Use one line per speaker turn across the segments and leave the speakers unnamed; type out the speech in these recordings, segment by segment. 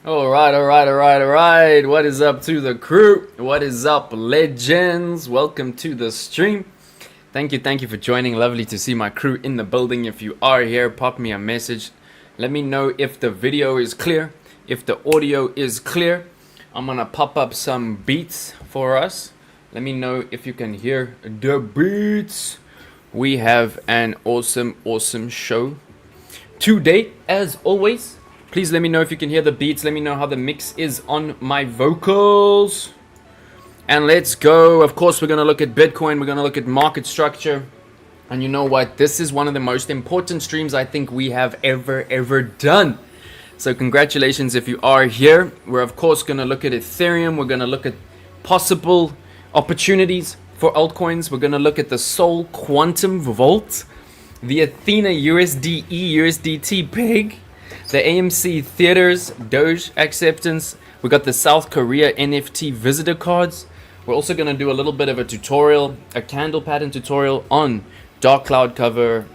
All right. What is up to the crew? What is up, legends? Welcome to the stream. Thank you for joining. Lovely to see my crew in the building. If you are here, pop me a message. Let me know if the video is clear, if the audio is clear. I'm gonna pop up some beats for us. Let me know if you can hear the beats. We have an awesome show today, as always. Please let me know if you can hear the beats. Let me know how the mix is on my vocals. And let's go. Of course, we're going to look at Bitcoin. We're going to look at market structure. And you know what? This is one of the most important streams I think we have ever done. So congratulations if you are here. We're of course going to look at Ethereum. We're going to look at possible opportunities for altcoins. We're going to look at the Sol Quantum Vault, the Athena USDE USDT peg, the AMC Theaters Doge acceptance. We got the South Korea NFT visitor cards. We're also going to do a little bit of a tutorial, a candle pattern tutorial on dark cloud cover,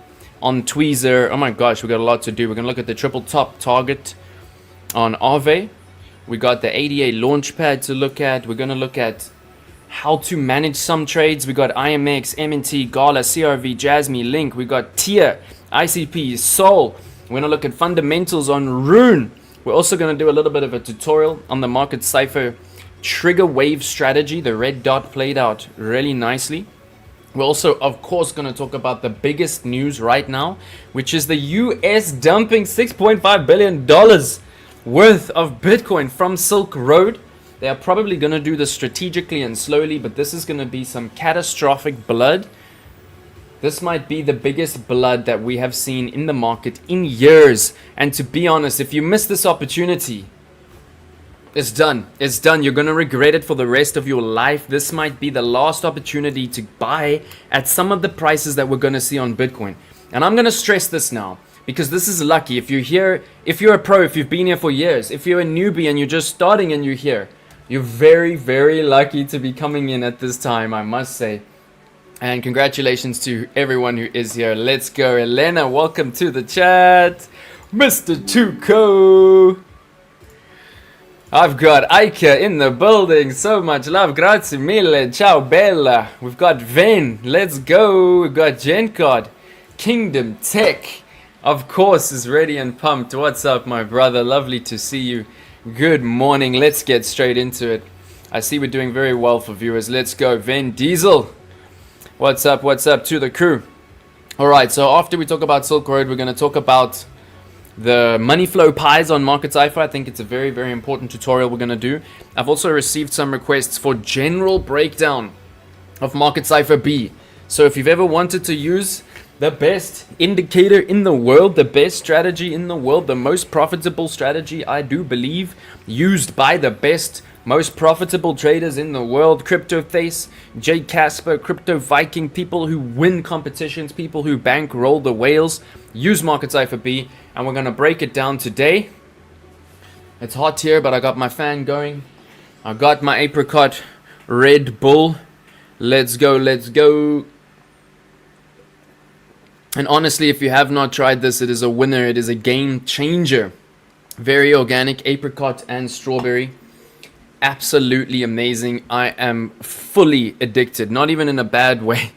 on tweezer. Oh my gosh, we got a lot to do. We're going to look at the triple top target on Aave. We got the ADA launchpad to look at. We're going to look at how to manage some trades. We got IMX, MNT, GALA, CRV, Jasmy, Link. We got TIA, ICP, Sol. We're going to look at fundamentals on Rune. We're also going to do a little bit of a tutorial on the market Cipher trigger wave strategy. The red dot played out really nicely. We're also, of course, going to talk about the biggest news right now, which is the US dumping $6.5 billion worth of Bitcoin from Silk Road. They are probably going to do this strategically and slowly, but this is going to be some catastrophic blood. This might be the biggest blood that we have seen in the market in years. And to be honest, if you miss this opportunity, it's done. It's done. You're going to regret it for the rest of your life. This might be the last opportunity to buy at some of the prices that we're going to see on Bitcoin. And I'm going to stress this now, because this is lucky. If you're here, if you're a pro, if you've been here for years, if you're a newbie and you're just starting and you're here, you're very lucky to be coming in at this time, I must say. And congratulations to everyone who is here. Let's go. Elena, welcome to the chat. Mr. Tuco. I've got Aika in the building. So much love. Grazie mille. Ciao bella. We've got Ven. Let's go. We've got Gencod. Kingdom Tech, of course, is ready and pumped. What's up, my brother? Lovely to see you. Good morning. Let's get straight into it. I see we're doing very well for viewers. Let's go. Ven Diesel. What's up to the crew? Alright, so after we talk about Silk Road, we're going to talk about the money flow pies on Market Cipher. I think it's a very important tutorial we're going to do. I've also received some requests for general breakdown of Market Cipher B. So if you've ever wanted to use the best indicator in the world, the best strategy in the world, the most profitable strategy, I do believe, used by the best, most profitable traders in the world, Crypto Face, J Casper, Crypto Viking, people who win competitions, people who bankroll the whales, use Market Cipher B, and we're going to break it down today. It's hot here, but I got my fan going. I got my apricot Red Bull. Let's go. And honestly, if you have not tried this, it is a winner. It is a game changer. Very organic, apricot and strawberry. Absolutely amazing. I am fully addicted, not even in a bad way.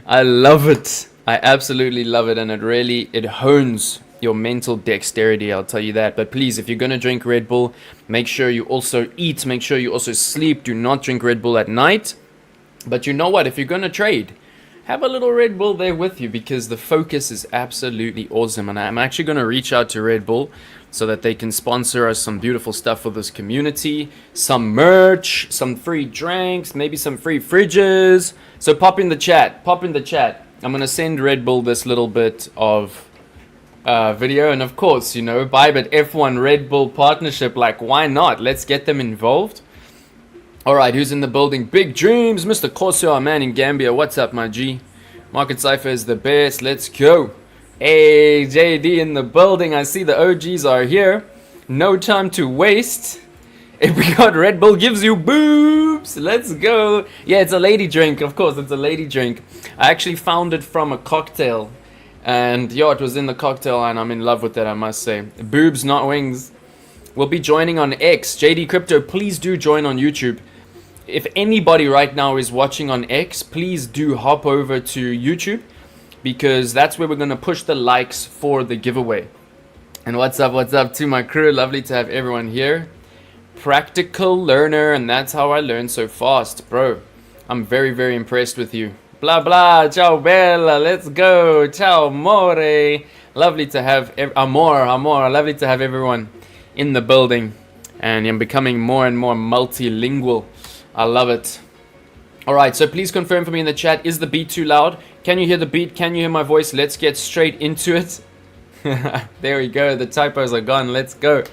I love it. I absolutely love it, and it hones your mental dexterity, I'll tell you that. But please, if you're going to drink Red Bull, make sure you also eat, make sure you also sleep. Do not drink Red Bull at night. But you know what? If you're going to trade, have a little Red Bull there with you, because the focus is absolutely awesome. And I'm actually going to reach out to Red Bull so that they can sponsor us some beautiful stuff for this community, some merch, some free drinks, maybe some free fridges. So pop in the chat. I'm going to send Red Bull this little bit of video. And of course, you know, Bybit F1 Red Bull partnership, like why not? Let's get them involved. Alright, who's in the building? Big dreams, Mr. Corsair, our man in Gambia. What's up, my G? Market Cipher is the best. Let's go. Hey, JD in the building. I see the OGs are here. No time to waste. If we got Red Bull gives you boobs. Let's go. Yeah, it's a lady drink. Of course, it's a lady drink. I actually found it from a cocktail. And, yo, it was in the cocktail and I'm in love with it, I must say. Boobs, not wings. will be joining on X. JD Crypto, please do join on YouTube. If anybody right now is watching on X, please do hop over to YouTube, because that's where we're going to push the likes for the giveaway. And what's up to my crew? Lovely to have everyone here. Practical learner, and that's how I learn so fast, bro. I'm very, very impressed with you. Blah, blah. Ciao, bella. Let's go. Ciao, more. Lovely to have... Amor. Lovely to have everyone in the building. And I'm becoming more and more multilingual. I love it. Alright, so please confirm for me in the chat. Is the beat too loud? Can you hear the beat? Can you hear my voice? Let's get straight into it. There we go. The typos are gone. Let's go.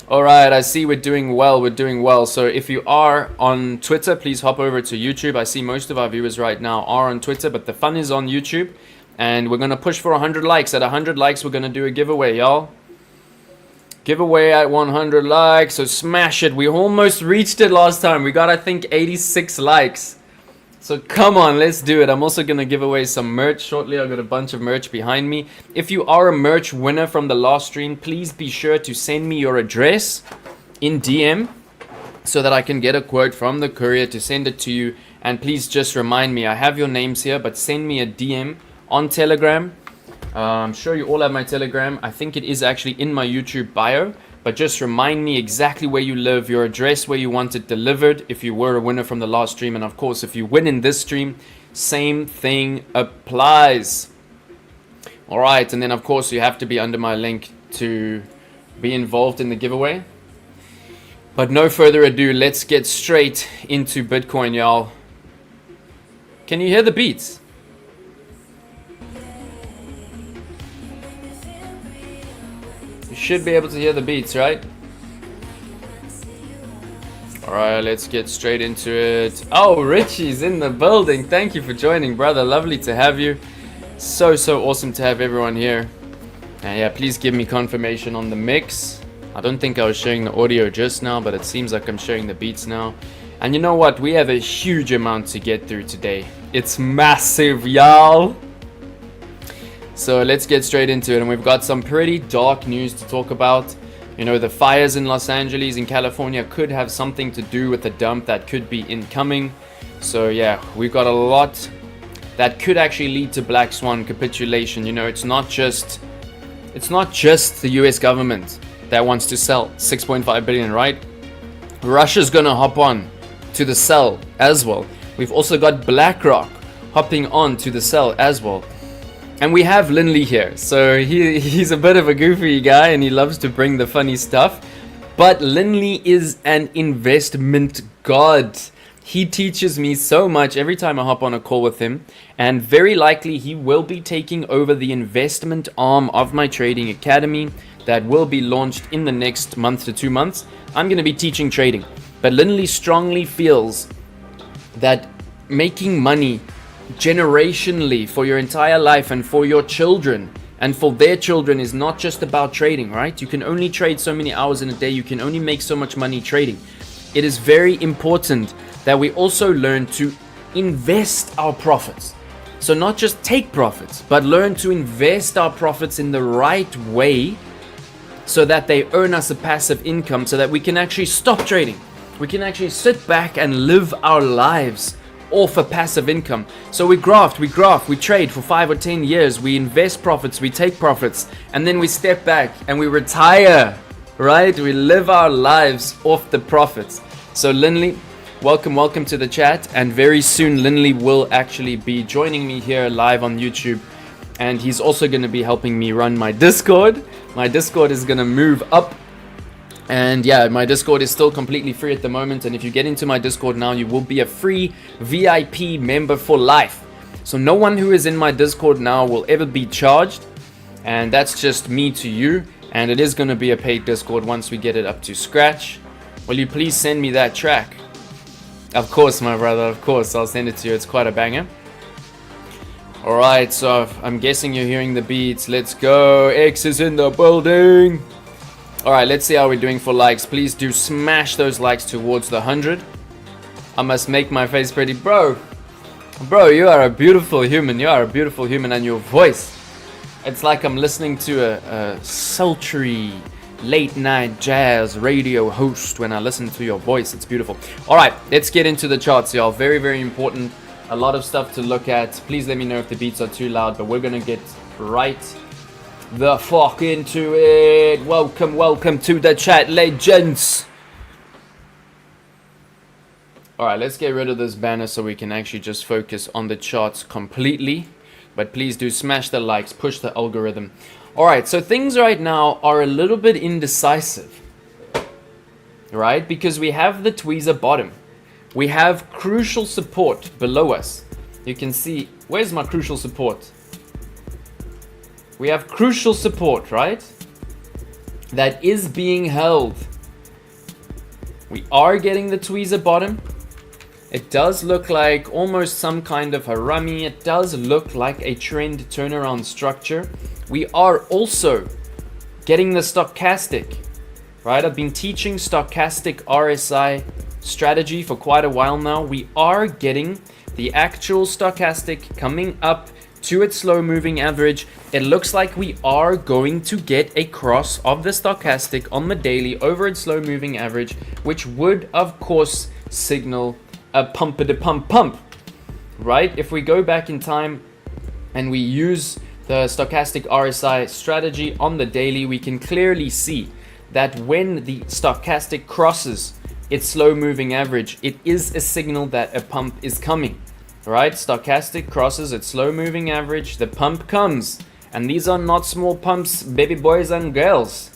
Alright, I see we're doing well. So if you are on Twitter, please hop over to YouTube. I see most of our viewers right now are on Twitter, but the fun is on YouTube. And we're going to push for 100 likes. At 100 likes, we're going to do a giveaway, y'all. Giveaway at 100 likes, so smash it. We almost reached it last time. We got, I think, 86 likes. So come on, let's do it. I'm also going to give away some merch shortly. I've got a bunch of merch behind me. If you are a merch winner from the last stream, please be sure to send me your address in DM so that I can get a quote from the courier to send it to you. And please just remind me, I have your names here, but send me a DM on Telegram. I'm sure you all have my Telegram. I think it is actually in my YouTube bio. But just remind me exactly where you live, your address, where you want it delivered, if you were a winner from the last stream. And of course, if you win in this stream, same thing applies. All right, and then of course, you have to be under my link to be involved in the giveaway. But no further ado, let's get straight into Bitcoin, y'all. Can you hear the beats? You should be able to hear the beats, right? Alright, let's get straight into it. Oh, Richie's in the building. Thank you for joining, brother. Lovely to have you. So awesome to have everyone here. And yeah, please give me confirmation on the mix. I don't think I was sharing the audio just now, but it seems like I'm sharing the beats now. And you know what? We have a huge amount to get through today. It's massive, y'all. So let's get straight into it, and we've got some pretty dark news to talk about. You know, the fires in Los Angeles in California could have something to do with the dump that could be incoming. So yeah, we've got a lot that could actually lead to black swan capitulation. You know, it's not just the US government that wants to sell 6.5 billion, right? Russia's gonna hop on to the sell as well. We've also got BlackRock hopping on to the sell as well. And we have Linley here, so he's a bit of a goofy guy and he loves to bring the funny stuff. But Linley is an investment god. He teaches me so much every time I hop on a call with him. And very likely he will be taking over the investment arm of my trading academy that will be launched in the next month to 2 months. I'm going to be teaching trading. But Linley strongly feels that making money generationally for your entire life and for your children and for their children is not just about trading, right? You can only trade so many hours in a day. You can only make so much money trading. It is very important that we also learn to invest our profits. So not just take profits, but learn to invest our profits in the right way so that they earn us a passive income, so that we can actually stop trading. We can actually sit back and live our lives off a passive income. So we graft, we trade for 5 or 10 years, we invest profits, we take profits, and then we step back and we retire, right? We live our lives off the profits. So Linley, welcome to the chat, and very soon Linley will actually be joining me here live on YouTube, and he's also going to be helping me run my Discord. My Discord is going to move up. And yeah, my Discord is still completely free at the moment, and if you get into my Discord now, you will be a free VIP member for life. So no one who is in my Discord now will ever be charged, and that's just me to you. And it is going to be a paid Discord once we get it up to scratch. Will you please send me that track? Of course, my brother, of course, I'll send it to you. It's quite a banger. Alright, so I'm guessing you're hearing the beats. Let's go. X is in the building. Alright, let's see how we're doing for likes. Please do smash those likes towards the 100. I must make my face pretty. Bro, you are a beautiful human. You are a beautiful human, and your voice, it's like I'm listening to a sultry, late night jazz radio host when I listen to your voice. It's beautiful. All right, let's get into the charts, y'all. Very, very important. A lot of stuff to look at. Please let me know if the beats are too loud, but we're going to get right the fuck into it. Welcome to the chat, legends. All right, let's get rid of this banner so we can actually just focus on the charts completely. But please do smash the likes, push the algorithm. All right, so things right now are a little bit indecisive, right? Because we have the tweezer bottom. We have crucial support below us. You can see, where's my crucial support? We have crucial support, right? That is being held. We are getting the tweezer bottom. It does look like almost some kind of harami. It does look like a trend turnaround structure. We are also getting the stochastic, right? I've been teaching stochastic RSI strategy for quite a while now. We are getting the actual stochastic coming up to its slow moving average. It looks like we are going to get a cross of the stochastic on the daily over its slow moving average, which would of course signal a pump, right? If we go back in time and we use the stochastic RSI strategy on the daily, we can clearly see that when the stochastic crosses its slow moving average, it is a signal that a pump is coming, right? Stochastic crosses its slow moving average, the pump comes, and these are not small pumps, baby boys and girls.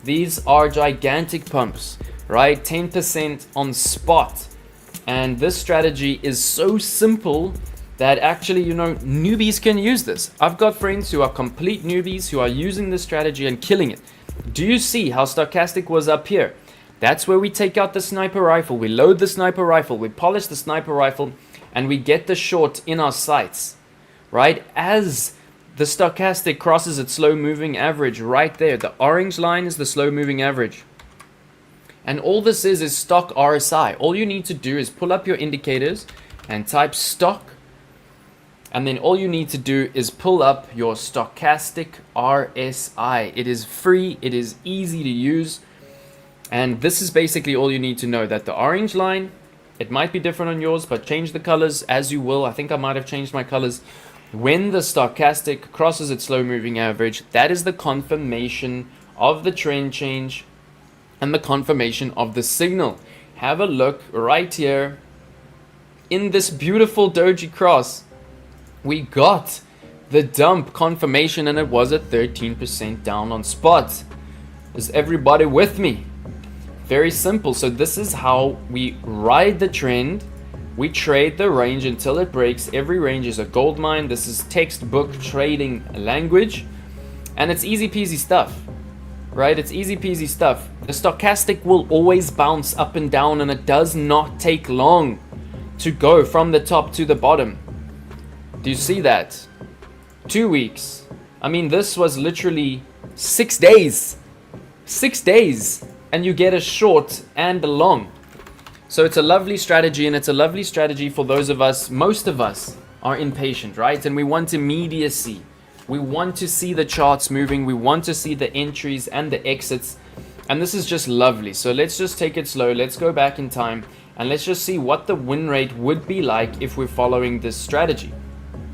These are gigantic pumps, right? 10% on spot. And this strategy is so simple that actually, newbies can use this. I've got friends who are complete newbies who are using this strategy and killing it. Do you see how stochastic was up here? That's where we take out the sniper rifle. We load the sniper rifle. We polish the sniper rifle and we get the short in our sights, right? As the stochastic crosses its slow moving average right there. The orange line is the slow moving average. And all this is stock RSI. All you need to do is pull up your indicators and type stock. And then all you need to do is pull up your stochastic RSI. It is free. It is easy to use. And this is basically all you need to know, that the orange line, it might be different on yours, but change the colors as you will. I think I might have changed my colors. When the stochastic crosses its slow moving average, that is the confirmation of the trend change and the confirmation of the signal. Have a look right here in this beautiful doji cross. We got the dump confirmation and it was at 13% down on spot. Is everybody with me? Very simple. So this is how we ride the trend. We trade the range until it breaks. Every range is a gold mine. This is textbook trading language and it's easy peasy stuff. Right? It's easy peasy stuff. The stochastic will always bounce up and down and it does not take long to go from the top to the bottom. Do you see that? 2 weeks. I mean, this was literally 6 days. 6 days. And you get a short and a long. So it's a lovely strategy, and it's a lovely strategy for those of us, most of us are impatient, right? And we want immediacy. We want to see the charts moving. We want to see the entries and the exits. And this is just lovely. So let's just take it slow. Let's go back in time and let's just see what the win rate would be like if we're following this strategy,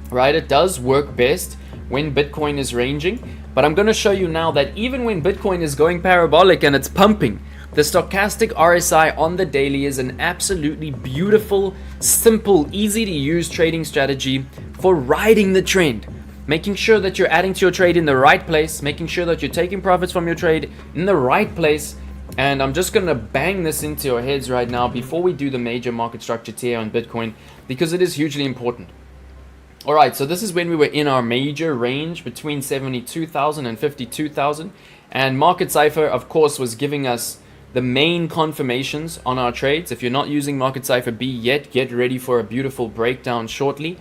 right? It does work best when Bitcoin is ranging, but I'm going to show you now that even when Bitcoin is going parabolic and it's pumping, the stochastic RSI on the daily is an absolutely beautiful, simple, easy to use trading strategy for riding the trend. Making sure that you're adding to your trade in the right place, making sure that you're taking profits from your trade in the right place. And I'm just going to bang this into your heads right now before we do the major market structure tier on Bitcoin, because it is hugely important. All right, so this is when we were in our major range between 72,000 and 52,000. And Market Cipher, of course, was giving us the main confirmations on our trades. If you're not using Market Cipher B yet, get ready for a beautiful breakdown shortly.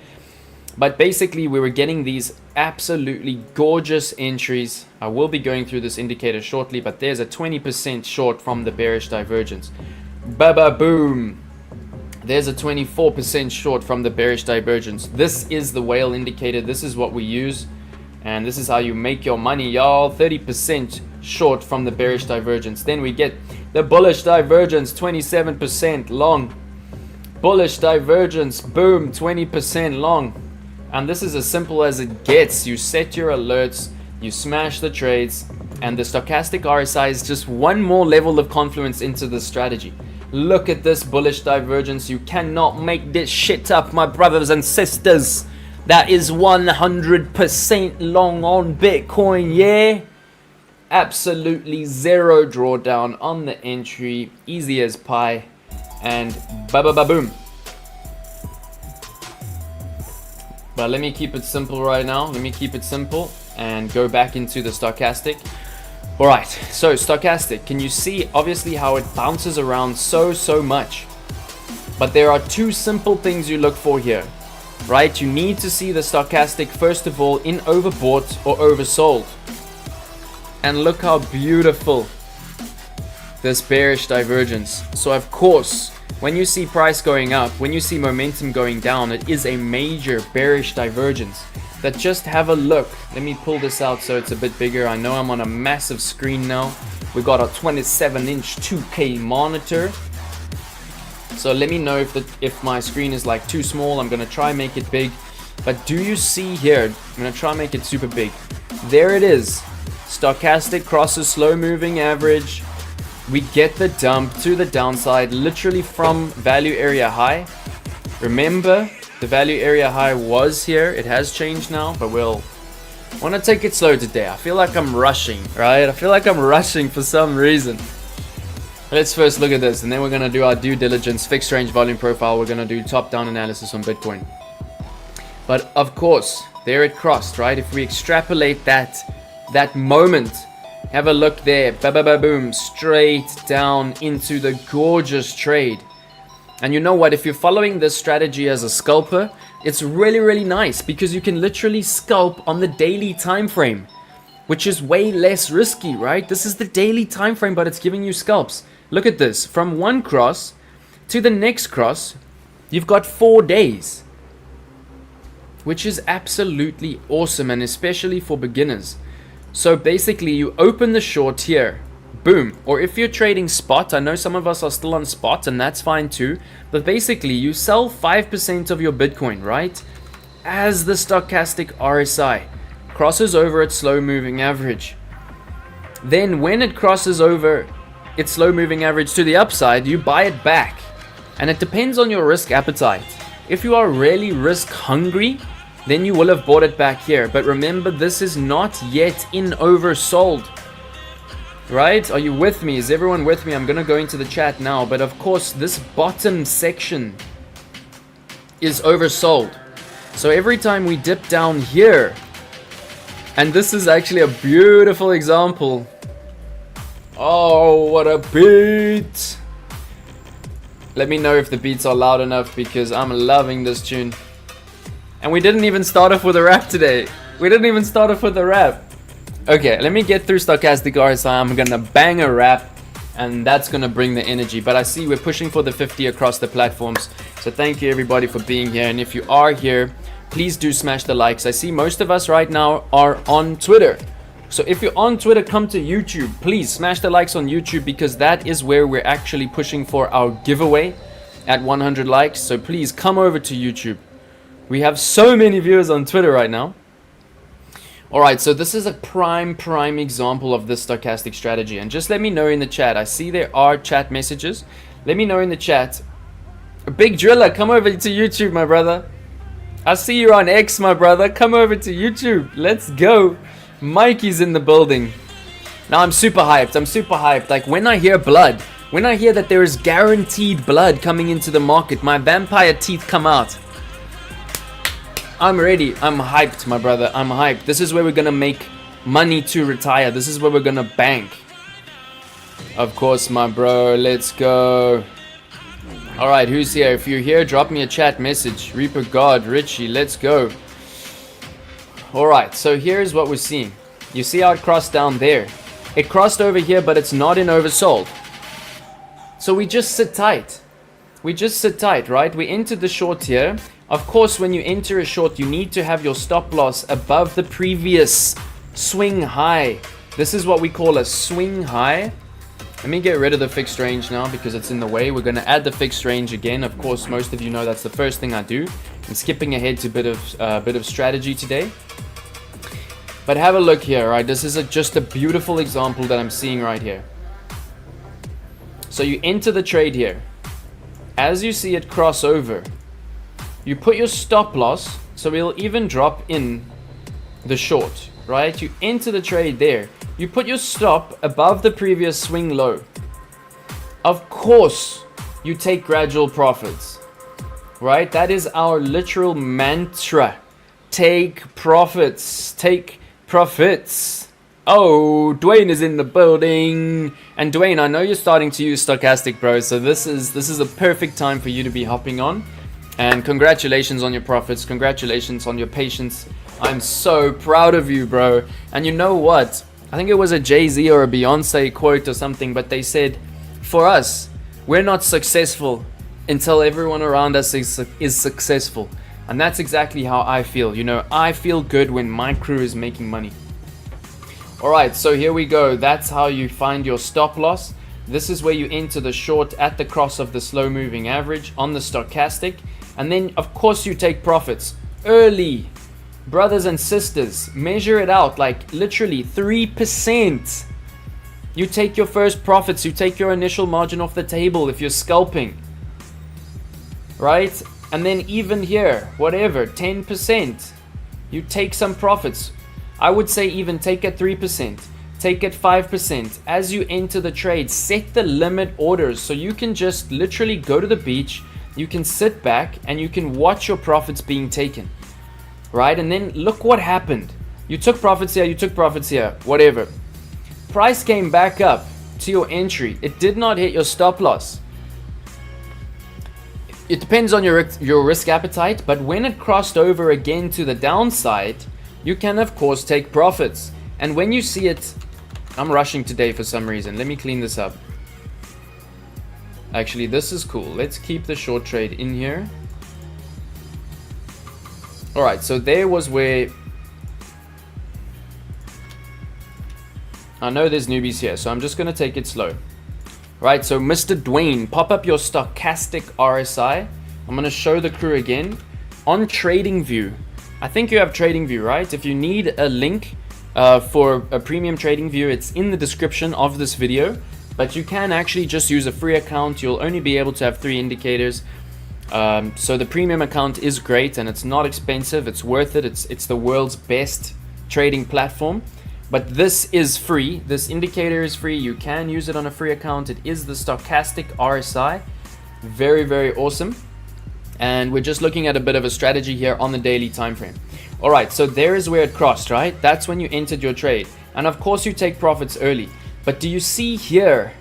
But basically, we were getting these absolutely gorgeous entries. I will be going through this indicator shortly, but there's a 20% short from the bearish divergence. Ba-ba-boom. There's a 24% short from the bearish divergence. This is the whale indicator. This is what we use. And this is how you make your money, y'all. 30% short from the bearish divergence. Then we get the bullish divergence, 27% long. Bullish divergence, boom, 20% long. And this is as simple as it gets. You set your alerts, you smash the trades, and the stochastic RSI is just one more level of confluence into the strategy. Look at this bullish divergence. You cannot make this shit up, my brothers and sisters. That is 100% long on Bitcoin, yeah? Absolutely zero drawdown on the entry, easy as pie, and ba-ba-ba-boom. But let me keep it simple right now. Let me keep it simple and go back into the stochastic. All right, so stochastic, can you see obviously how it bounces around so much? But there are two simple things you look for here, right? You need to see the stochastic first of all in overbought or oversold. And look how beautiful this bearish divergence. So of course, when you see price going up, when you see momentum going down, it is a major bearish divergence. That just have a look. Let me pull this out so it's a bit bigger. I know I'm on a massive screen now. We got a 27-inch 2K monitor. So let me know if my screen is like too small. I'm gonna try and make it big. But do you see here? I'm gonna try and make it super big. There it is. Stochastic crosses slow moving average. We get the dump to the downside literally from value area high. Remember, the value area high was here. It has changed now, but we'll want to take it slow today. I feel like I'm rushing, right? I feel like I'm rushing for some reason. Let's first look at this, and then we're going to do our due diligence, fixed range volume profile. We're going to do top-down analysis on Bitcoin. But of course, there it crossed, right? If we extrapolate that moment, have a look there, ba-ba-ba-boom, straight down into the gorgeous trade. And you know what, if you're following this strategy as a scalper, it's really nice because you can literally scalp on the daily time frame, which is way less risky, right? This is the daily time frame, but it's giving you scalps. Look at this, from one cross to the next cross, you've got 4 days, which is absolutely awesome, and especially for beginners. So basically you open the short here, boom. Or if you're trading spot, I know some of us are still on spot and that's fine too. But basically you sell 5% of your Bitcoin, right? As the stochastic RSI crosses over its slow moving average. Then when it crosses over its slow moving average to the upside, you buy it back. And it depends on your risk appetite. If you are really risk hungry, then you will have bought it back here. But remember, this is not yet in oversold. Right? Are you with me? Is everyone with me? I'm going to go into the chat now. But of course, this bottom section is oversold. So every time we dip down here, and this is actually a beautiful example. Oh, what a beat. Let me know if the beats are loud enough because I'm loving this tune. And we didn't even start off with a rap today. Okay, let me get through stochastic RSI. I'm gonna bang a rap, and that's gonna bring the energy. But I see we're pushing for the 50 across the platforms. So thank you everybody for being here. And if you are here, please do smash the likes. I see most of us right now are on Twitter. So if you're on Twitter, come to YouTube. Please smash the likes on YouTube because that is where we're actually pushing for our giveaway at 100 likes. So please come over to YouTube. We have so many viewers on Twitter right now. Alright, so this is a prime example of this stochastic strategy. And just let me know in the chat. I see there are chat messages. Let me know in the chat. Big Driller, come over to YouTube, my brother. I see you're on X, my brother. Come over to YouTube. Let's go. Mikey's in the building. Now I'm super hyped. Like when I hear blood, when I hear that there is guaranteed blood coming into the market, my vampire teeth come out. I'm ready. I'm hyped, my brother. I'm hyped. This is where we're gonna make money to retire. This is where we're gonna bank. Of course, my bro. Let's go. Alright, who's here? If you're here, drop me a chat message. Reaper God, Richie, let's go. Alright, so here's what we're seeing. You see how it crossed down there? It crossed over here, but it's not in oversold. So we just sit tight. Right? We entered the short here. Of course, when you enter a short, you need to have your stop loss above the previous swing high. This is what we call a swing high. Let me get rid of the fixed range now because it's in the way. We're going to add the fixed range again. Of course, most of you know that's the first thing I do. I'm skipping ahead to a bit of strategy today. But have a look here, right? This is just a beautiful example that I'm seeing right here. So you enter the trade here. As you see it cross over, you put your stop loss, so it'll even drop in the short, right? You enter the trade there. You put your stop above the previous swing low. Of course, you take gradual profits, right? That is our literal mantra. Take profits. Take profits. Oh, Dwayne is in the building. And Dwayne, I know you're starting to use Stochastic, bro. So this is a perfect time for you to be hopping on. And congratulations on your profits. Congratulations on your patience. I'm so proud of you, bro. And you know what? I think it was a Jay-Z or a Beyonce quote or something, but they said, for us, we're not successful until everyone around us is successful. And that's exactly how I feel. You know, I feel good when my crew is making money. All right, so here we go. That's how you find your stop loss. This is where you enter the short at the cross of the slow moving average on the stochastic. And then, of course, you take profits early. Brothers and sisters, measure it out like literally 3%. You take your first profits, you take your initial margin off the table if you're scalping, right? And then even here, whatever, 10%, you take some profits. I would say even take it 3%, take it 5%. As you enter the trade, set the limit orders so you can just literally go to the beach, you can sit back and you can watch your profits being taken. Right? And then look what happened. You took profits here, you took profits here, whatever. Price came back up to your entry. It did not hit your stop loss. It depends on your risk appetite, but when it crossed over again to the downside, you can of course take profits. And when you see it, I'm rushing today for some reason. Let me clean this up. Actually, this is cool. Let's keep the short trade in here. Alright, so there was where I know there's newbies here, so I'm just going to take it slow. Right, so Mr. Dwayne, pop up your Stochastic RSI. I'm going to show the crew again. On TradingView, I think you have TradingView, right? If you need a link for a premium TradingView, it's in the description of this video. But you can actually just use a free account. You'll only be able to have 3 indicators. So the premium account is great and it's not expensive. It's worth it. It's the world's best trading platform. But this is free. This indicator is free. You can use it on a free account. It is the Stochastic RSI. Very, very awesome. And we're just looking at a bit of a strategy here on the daily time frame. All right, so there is where it crossed, right? That's when you entered your trade. And of course you take profits early. But do you see here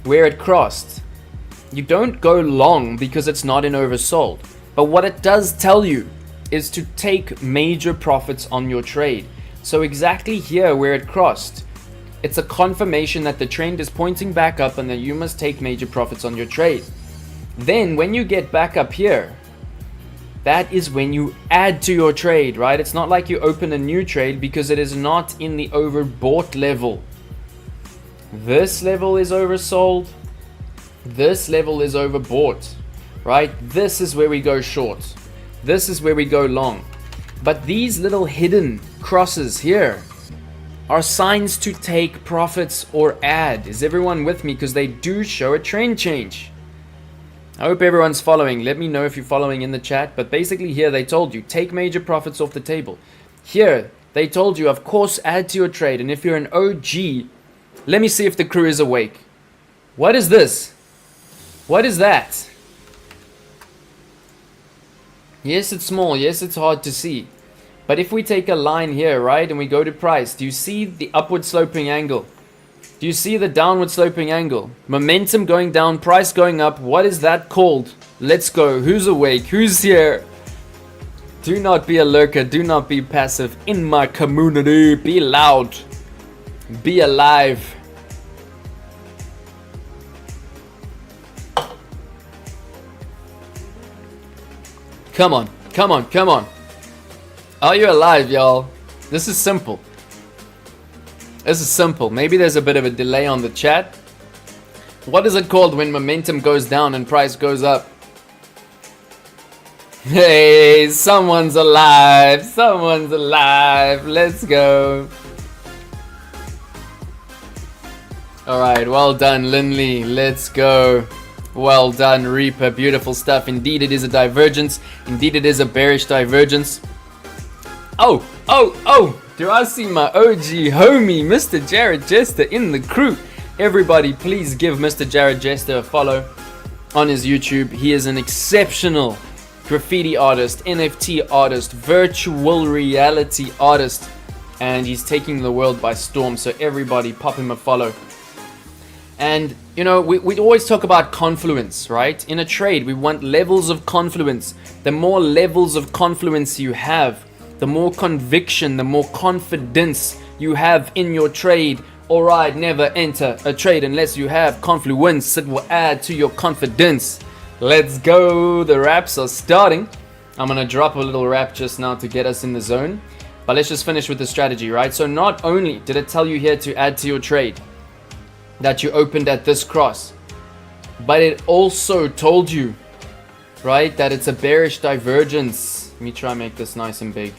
where it crossed? You don't go long because it's not in oversold. But what it does tell you is to take major profits on your trade. So exactly here where it crossed, it's a confirmation that the trend is pointing back up and that you must take major profits on your trade. Then when you get back up here, that is when you add to your trade, right? It's not like you open a new trade because it is not in the overbought level. This level is oversold. This level is overbought, right? This is where we go short. This is where we go long. But these little hidden crosses here are signs to take profits or add. Is everyone with me? Because they do show a trend change. I hope everyone's following. Let me know if you're following in the chat. But basically here they told you, take major profits off the table. Here they told you, of course, add to your trade. And if you're an OG, let me see if the crew is awake. What is this? What is that? Yes, it's small. Yes, it's hard to see. But if we take a line here, right, and we go to price, do you see the upward sloping angle? Do you see the downward sloping angle? Momentum going down, price going up. What is that called? Let's go. Who's awake? Who's here? Do not be a lurker. Do not be passive in my community. Be loud. Be alive. Come on. Come on. Come on. Are you alive, y'all? This is simple. This is simple. Maybe there's a bit of a delay on the chat. What is it called when momentum goes down and price goes up? Hey, someone's alive. Someone's alive. Let's go. Alright, well done, Linley. Let's go. Well done, Reaper. Beautiful stuff. Indeed, it is a divergence. Indeed, it is a bearish divergence. Oh. Do I see my OG homie, Mr. Jared Jester, in the crew? Everybody, please give Mr. Jared Jester a follow on his YouTube. He is an exceptional graffiti artist, NFT artist, virtual reality artist, and he's taking the world by storm. So everybody, pop him a follow. And, you know, we always talk about confluence, right? In a trade, we want levels of confluence. The more levels of confluence you have, the more conviction, the more confidence you have in your trade. Alright, never enter a trade unless you have confluence. It will add to your confidence. Let's go. The raps are starting. I'm going to drop a little rap just now to get us in the zone. But let's just finish with the strategy, right? So not only did it tell you here to add to your trade that you opened at this cross, but it also told you, right, that it's a bearish divergence. Let me try and make this nice and big.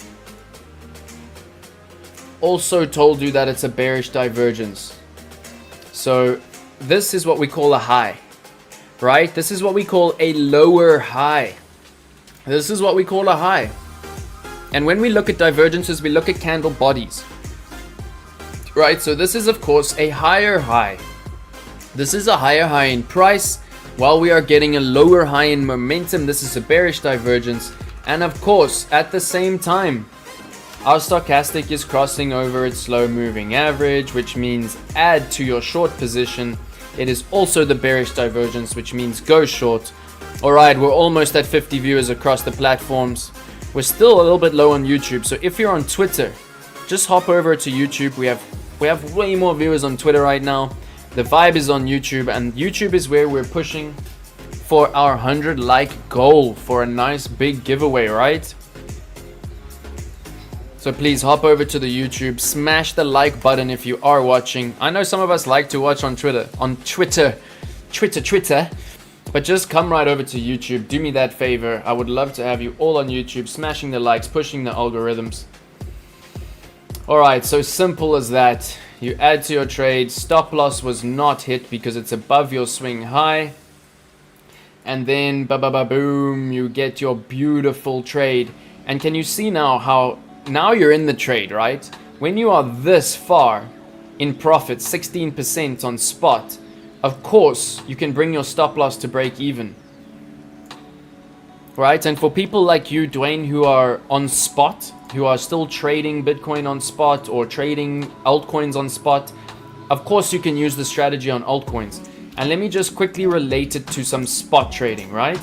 Also told you that it's a bearish divergence. So this is what we call a high, right? This is what we call a lower high. This is what we call a high. And when we look at divergences, we look at candle bodies, right? So this is, of course, a higher high. This is a higher high in price, while we are getting a lower high in momentum. This is a bearish divergence. And of course, at the same time, our stochastic is crossing over its slow moving average, which means add to your short position. It is also the bearish divergence, which means go short. Alright, we're almost at 50 viewers across the platforms. We're still a little bit low on YouTube, so if you're on Twitter, just hop over to YouTube. We have way more viewers on Twitter right now. The vibe is on YouTube, and YouTube is where we're pushing for our 100 like goal for a nice big giveaway, right? So please hop over to the YouTube, smash the like button if you are watching. I know some of us like to watch on Twitter, but just come right over to YouTube. Do me that favor. I would love to have you all on YouTube, smashing the likes, pushing the algorithms. Alright, so simple as that. You add to your trade. Stop loss was not hit because it's above your swing high. And then, boom, you get your beautiful trade. And can you see now how, now you're in the trade, right? When you are this far in profit, 16% on spot, of course, you can bring your stop loss to break even. Right? And for people like you, Dwayne, who are on spot, who are still trading Bitcoin on spot or trading altcoins on spot, of course you can use the strategy on altcoins. And let me just quickly relate it to some spot trading, right?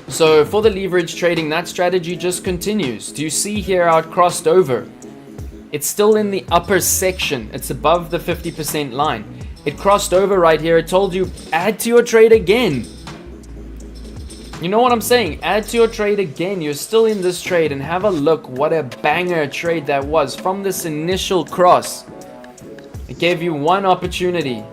So for the leverage trading, that strategy just continues. Do you see here how it crossed over? It's still in the upper section. It's above the 50% line. It crossed over right here. It told you, add to your trade again. You know what I'm saying? Add to your trade again. You're still in this trade, and have a look what a banger trade that was from this initial cross. It gave you one opportunity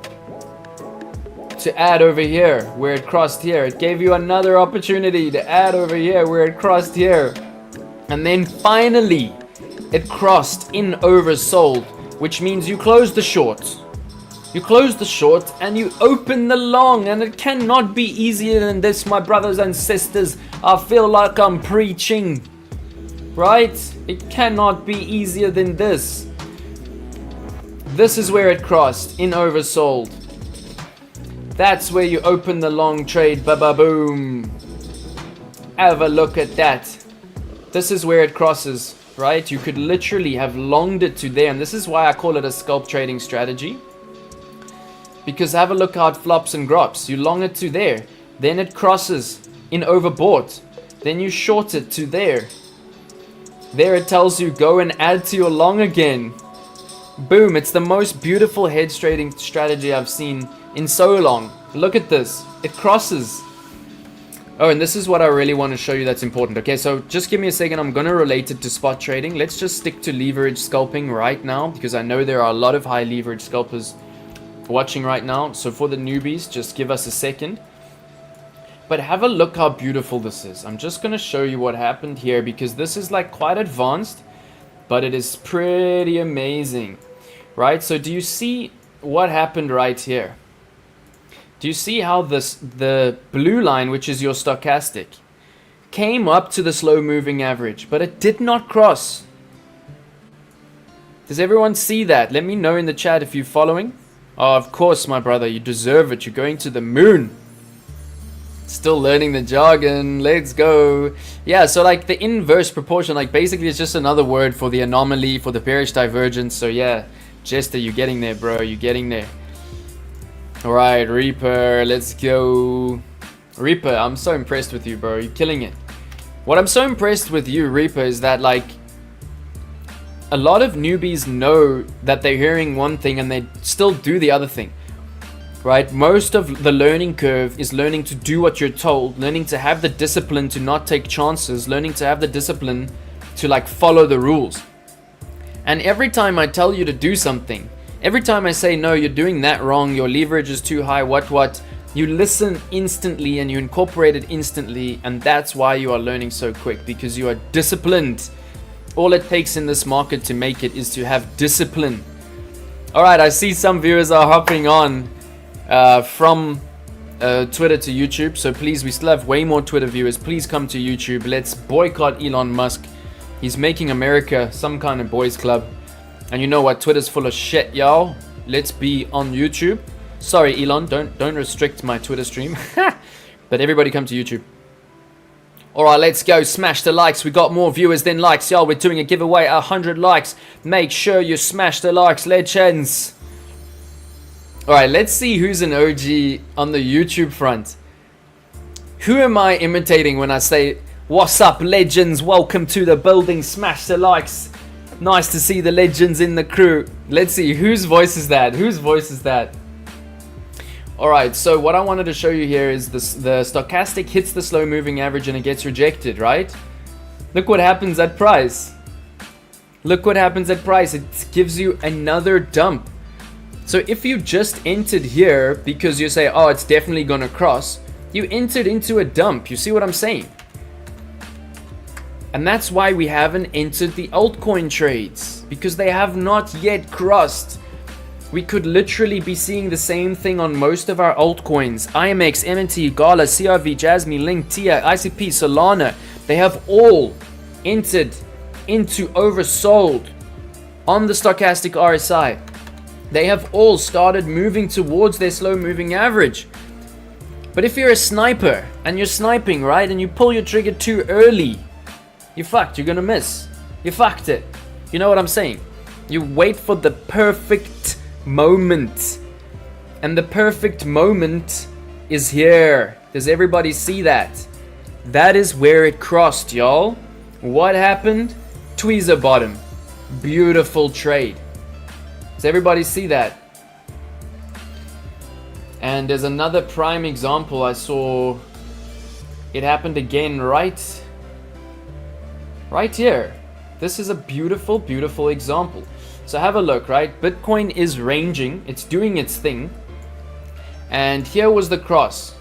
to add over here where it crossed here. It gave you another opportunity to add over here where it crossed here. And then finally it crossed in oversold, which means you closed the short. You close the short and you open the long, and it cannot be easier than this, my brothers and sisters. I feel like I'm preaching, right? It cannot be easier than this. This is where it crossed in oversold. That's where you open the long trade, boom. Have a look at that. This is where it crosses, right? You could literally have longed it to there, and this is why I call it a scalp trading strategy. Because have a look how it flops and drops. You long it to there, then it crosses in overbought, then you short it to there. There it tells you go and add to your long again. Boom, it's the most beautiful hedge trading strategy I've seen in so long. Look at this, it crosses. Oh, and this is what I really want to show you that's important. Okay, so just give me a second. I'm going to relate it to spot trading. Let's just stick to leverage scalping right now, because I know there are a lot of high leverage scalpers watching right now. So for the newbies, just give us a second. But have a look how beautiful this is. I'm just going to show you what happened here, because this is like quite advanced, but it is pretty amazing, right? So do you see what happened right here? Do you see how the blue line, which is your stochastic, came up to the slow moving average, but it did not cross? Does everyone see that? Let me know in the chat if you're following. Oh, of course, my brother, you deserve it. You're going to the moon. Still learning the jargon. Let's go. Yeah, so like the inverse proportion, like basically it's just another word for the anomaly, for the bearish divergence. So yeah, Jester, you're getting there, bro. You're getting there. Alright, Reaper, let's go. Reaper, I'm so impressed with you, bro. You're killing it. What I'm so impressed with you, Reaper, is that like a lot of newbies know that they're hearing one thing and they still do the other thing. Right? Most of the learning curve is learning to do what you're told, learning to have the discipline to not take chances, learning to have the discipline to like follow the rules. And every time I tell you to do something, every time I say, no, you're doing that wrong, your leverage is too high, what, you listen instantly and you incorporate it instantly, and that's why you are learning so quick, because you are disciplined. All it takes in this market to make it is to have discipline. Alright, I see some viewers are hopping on from Twitter to YouTube, so please, we still have way more Twitter viewers. Please come to YouTube. Let's boycott Elon Musk. He's making America some kind of boys club. And you know what? Twitter's full of shit, y'all. Let's be on YouTube. Sorry, Elon. Don't restrict my Twitter stream. But everybody come to YouTube. Alright, let's go. Smash the likes. We got more viewers than likes, y'all. We're doing a giveaway. 100 likes. Make sure you smash the likes, legends. Alright, let's see who's an OG on the YouTube front. Who am I imitating when I say, what's up, legends? Welcome to the building. Smash the likes. Nice to see the legends in the crew. Let's see, whose voice is that? Whose voice is that? Alright, so what I wanted to show you here is this, the stochastic hits the slow moving average and it gets rejected, right? Look what happens at price. Look what happens at price. It gives you another dump. So if you just entered here because you say, oh, it's definitely gonna cross, you entered into a dump. You see what I'm saying? And that's why we haven't entered the altcoin trades, because they have not yet crossed. We could literally be seeing the same thing on most of our altcoins. IMX, MNT, GALA, CRV, Jasmine, Link, TIA, ICP, Solana. They have all entered into oversold on the Stochastic RSI. They have all started moving towards their slow moving average. But if you're a sniper and you're sniping, right, and you pull your trigger too early, you're fucked. You're gonna miss. You fucked it. You know what I'm saying? You wait for the perfect moment. And the perfect moment is here. Does everybody see that? That is where it crossed, y'all. What happened? Tweezer bottom. Beautiful trade. Does everybody see that? And there's another prime example I saw. It happened again right here. This is a beautiful, beautiful example. So have a look, right? Bitcoin is ranging. It's doing its thing. And here was the cross.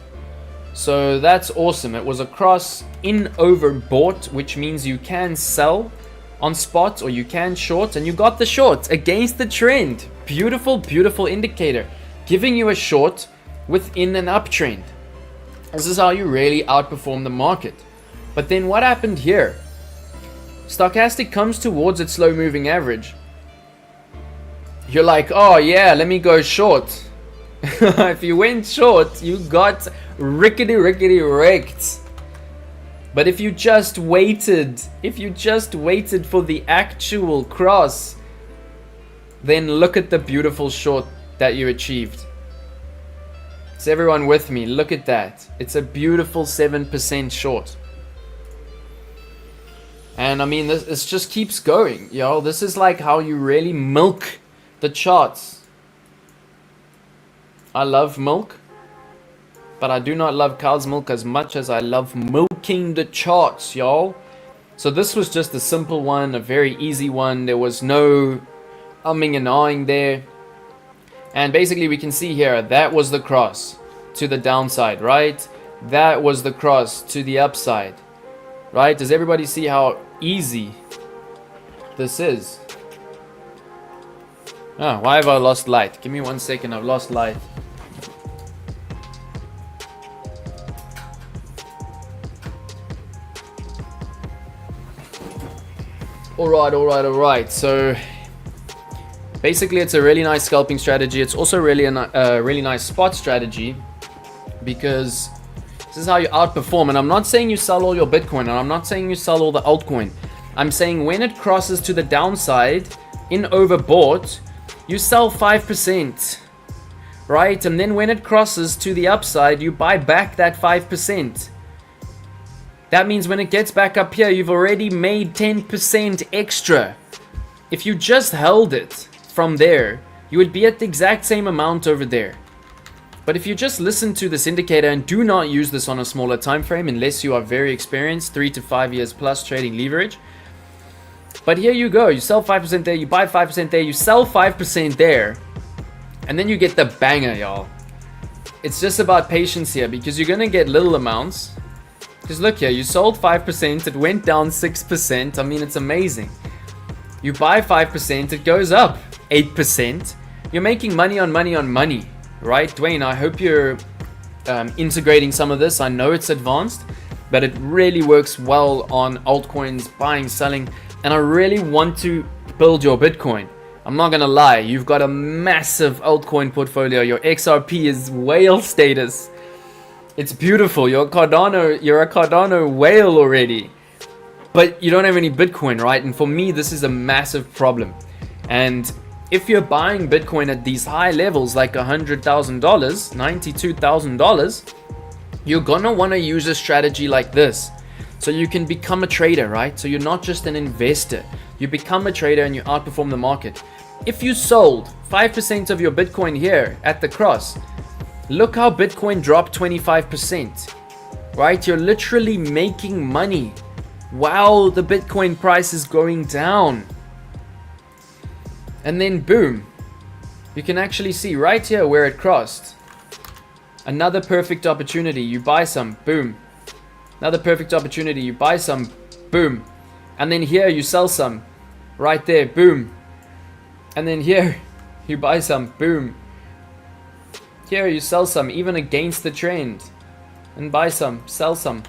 So that's awesome. It was a cross in overbought, which means you can sell on spot or you can short, and you got the short against the trend. Beautiful, beautiful indicator. Giving you a short within an uptrend. This is how you really outperform the market. But then what happened here? Stochastic comes towards its slow moving average. You're like, oh yeah, let me go short. If you went short, you got rickety wrecked. But if you just waited for the actual cross, then look at the beautiful short that you achieved. Is everyone with me? Look at that. It's a beautiful 7% short. And I mean, this just keeps going, yo. This is like how you really milk the charts. I love milk, but I do not love cow's milk as much as I love milking the charts, y'all. So this was just a simple one, a very easy one. There was no umming and ahhing there. And basically we can see here, that was the cross to the downside, right? That was the cross to the upside, right? Does everybody see how easy this is? Ah, why have I lost light? Give me 1 second, I've lost light. Alright. So basically it's a really nice scalping strategy. It's also really a really nice spot strategy, because this is how you outperform. And I'm not saying you sell all your Bitcoin, and I'm not saying you sell all the altcoin. I'm saying when it crosses to the downside in overbought, you sell 5%, right? And then when it crosses to the upside, you buy back that 5%. That means when it gets back up here, you've already made 10% extra. If you just held it from there, you would be at the exact same amount over there. But if you just listen to this indicator and do not use this on a smaller time frame, unless you are very experienced, 3 to 5 years plus trading leverage. But here you go, you sell 5% there, you buy 5% there, you sell 5% there, and then you get the banger, y'all. It's just about patience here, because you're gonna get little amounts. Because look here, you sold 5%, it went down 6%. I mean, it's amazing. You buy 5%, it goes up 8%. You're making money on money on money, right? Dwayne, I hope you're integrating some of this. I know it's advanced, but it really works well on altcoins, buying, selling. And I really want to build your Bitcoin. I'm not gonna lie, you've got a massive altcoin portfolio. Your XRP is whale status. It's beautiful. You're a Cardano whale already. But you don't have any Bitcoin, right? And for me, this is a massive problem. And if you're buying Bitcoin at these high levels, like $100,000, $92,000, you're gonna wanna use a strategy like this. So you can become a trader, right? So you're not just an investor. You become a trader and you outperform the market. If you sold 5% of your Bitcoin here at the cross, look how Bitcoin dropped 25%, right? You're literally making money while the Bitcoin price is going down. And then boom, you can actually see right here where it crossed. Another perfect opportunity, you buy some, boom. Another perfect opportunity, you buy some, boom. And then here you sell some, right there, boom. And then here you buy some, boom. Here you sell some, even against the trend, and buy some, sell some.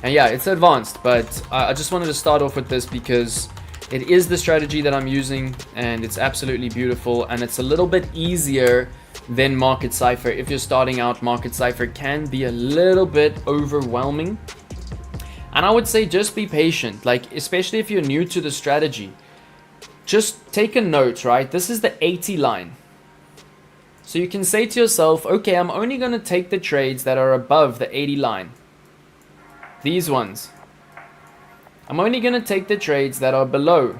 And yeah, it's advanced, but I just wanted to start off with this because it is the strategy that I'm using, and it's absolutely beautiful, and it's a little bit easier than Market Cipher. If you're starting out, Market Cipher can be a little bit overwhelming, and I would say just be patient, like especially if you're new to the strategy. Just take a note, right? This is the 80 line. So you can say to yourself, okay, I'm only going to take the trades that are above the 80 line. These ones. I'm only going to take the trades that are below.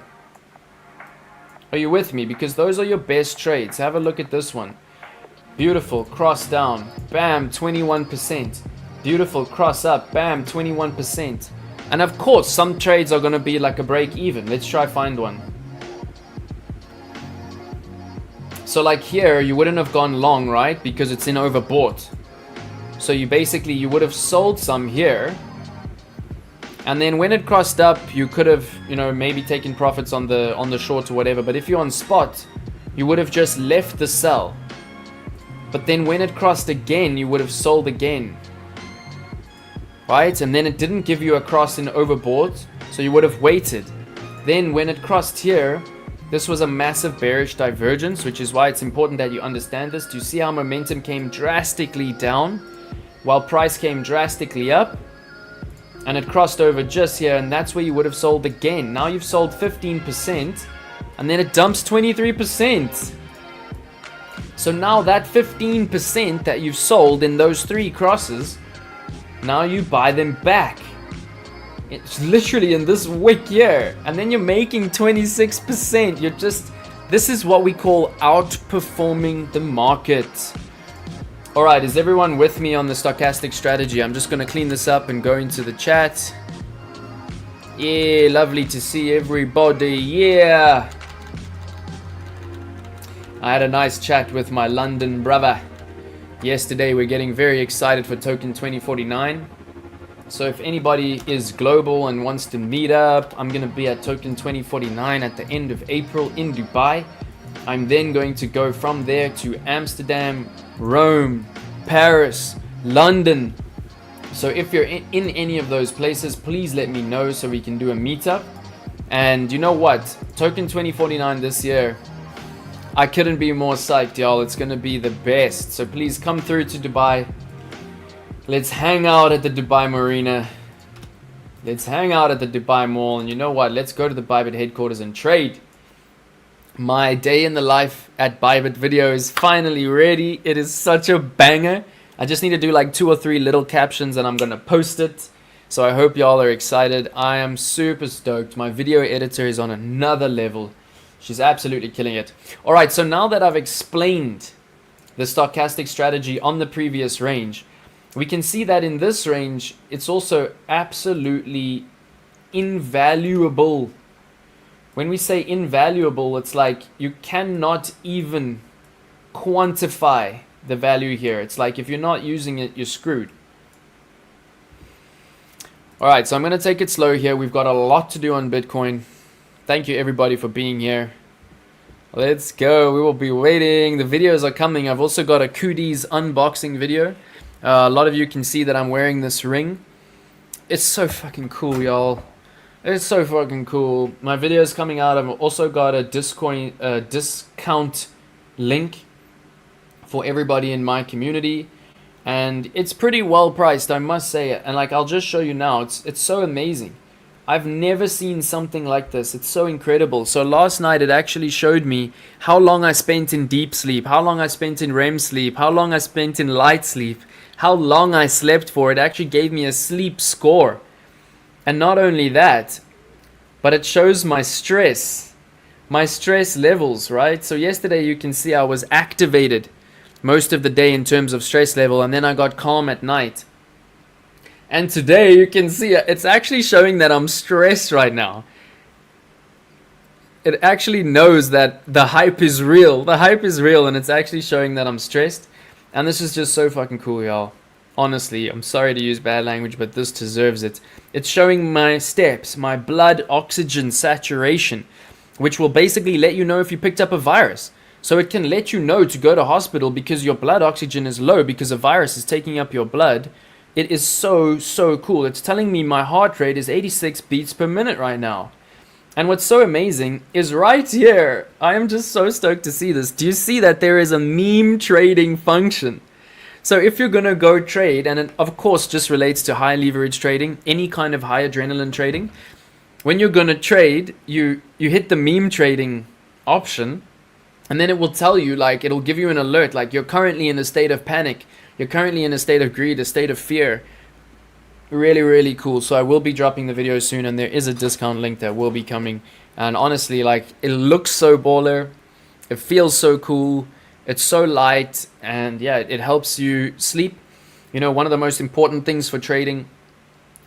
Are you with me? Because those are your best trades. Have a look at this one. Beautiful. Cross down. Bam, 21%. Beautiful. Cross up. Bam, 21%. And of course, some trades are going to be like a break even. Let's try find one. So like here, you wouldn't have gone long, right? Because it's in overbought. So you would have sold some here. And then when it crossed up, you could have, maybe taken profits on the short or whatever. But if you're on spot, you would have just left the sell. But then when it crossed again, you would have sold again. Right? And then it didn't give you a cross in overbought. So you would have waited. Then when it crossed here, this was a massive bearish divergence, which is why it's important that you understand this. Do you see how momentum came drastically down while price came drastically up? And it crossed over just here, and that's where you would have sold again. Now you've sold 15%, and then it dumps 23%. So now that 15% that you've sold in those three crosses, now you buy them back. It's literally in this wick here, and then you're making 26%. This is what we call outperforming the market. All right, is everyone with me on the stochastic strategy? I'm just going to clean this up and go into the chat. Yeah, lovely to see everybody. Yeah. I had a nice chat with my London brother yesterday. We're getting very excited for Token 2049. So if anybody is global and wants to meet up, I'm going to be at Token 2049 at the end of April in Dubai. I'm then going to go from there to Amsterdam, Rome, Paris, London. So if you're in any of those places, please let me know so we can do a meetup. And you know what? Token 2049 this year, I couldn't be more psyched, y'all. It's going to be the best. So please come through to Dubai. Let's hang out at the Dubai Marina. Let's hang out at the Dubai Mall. And you know what? Let's go to the Bybit headquarters and trade. My day in the life at Bybit video is finally ready. It is such a banger. I just need to do like 2 or 3 little captions and I'm going to post it. So I hope y'all are excited. I am super stoked. My video editor is on another level. She's absolutely killing it. All right, so now that I've explained the stochastic strategy on the previous range, we can see that in this range, it's also absolutely invaluable. When we say invaluable, it's like you cannot even quantify the value here. It's like if you're not using it, you're screwed. All right, so I'm going to take it slow here. We've got a lot to do on Bitcoin. Thank you everybody for being here. Let's go. We will be waiting. The videos are coming. I've also got a Cooties unboxing video. A lot of you can see that I'm wearing this ring. It's so fucking cool, y'all. It's so fucking cool. My video is coming out. I've also got a discount link for everybody in my community. And it's pretty well priced, I must say. And like, I'll just show you now. It's so amazing. I've never seen something like this. It's so incredible. So last night it actually showed me how long I spent in deep sleep, how long I spent in REM sleep, how long I spent in light sleep, how long I slept for. It actually gave me a sleep score. And not only that, but it shows my stress levels, right? So yesterday you can see I was activated most of the day in terms of stress level, and then I got calm at night. And today you can see it's actually showing that I'm stressed right now. It actually knows that the hype is real. The hype is real, and it's actually showing that I'm stressed. And this is just so fucking cool, y'all. Honestly, I'm sorry to use bad language, but this deserves it. It's showing my steps, my blood oxygen saturation, which will basically let you know if you picked up a virus. So it can let you know to go to hospital because your blood oxygen is low because a virus is taking up your blood. It is so, so cool. It's telling me my heart rate is 86 beats per minute right now. And what's so amazing is right here. I am just so stoked to see this. Do you see that there is a meme trading function? So if you're going to go trade, and it of course just relates to high leverage trading, any kind of high adrenaline trading, when you're going to trade, you hit the meme trading option, and then it will tell you, like, it'll give you an alert, like you're currently in a state of panic. You're currently in a state of greed, a state of fear. Really, really cool. So I will be dropping the video soon, and there is a discount link that will be coming. And honestly, like, it looks so baller. It feels so cool. It's so light, and yeah, it helps you sleep. You know, one of the most important things for trading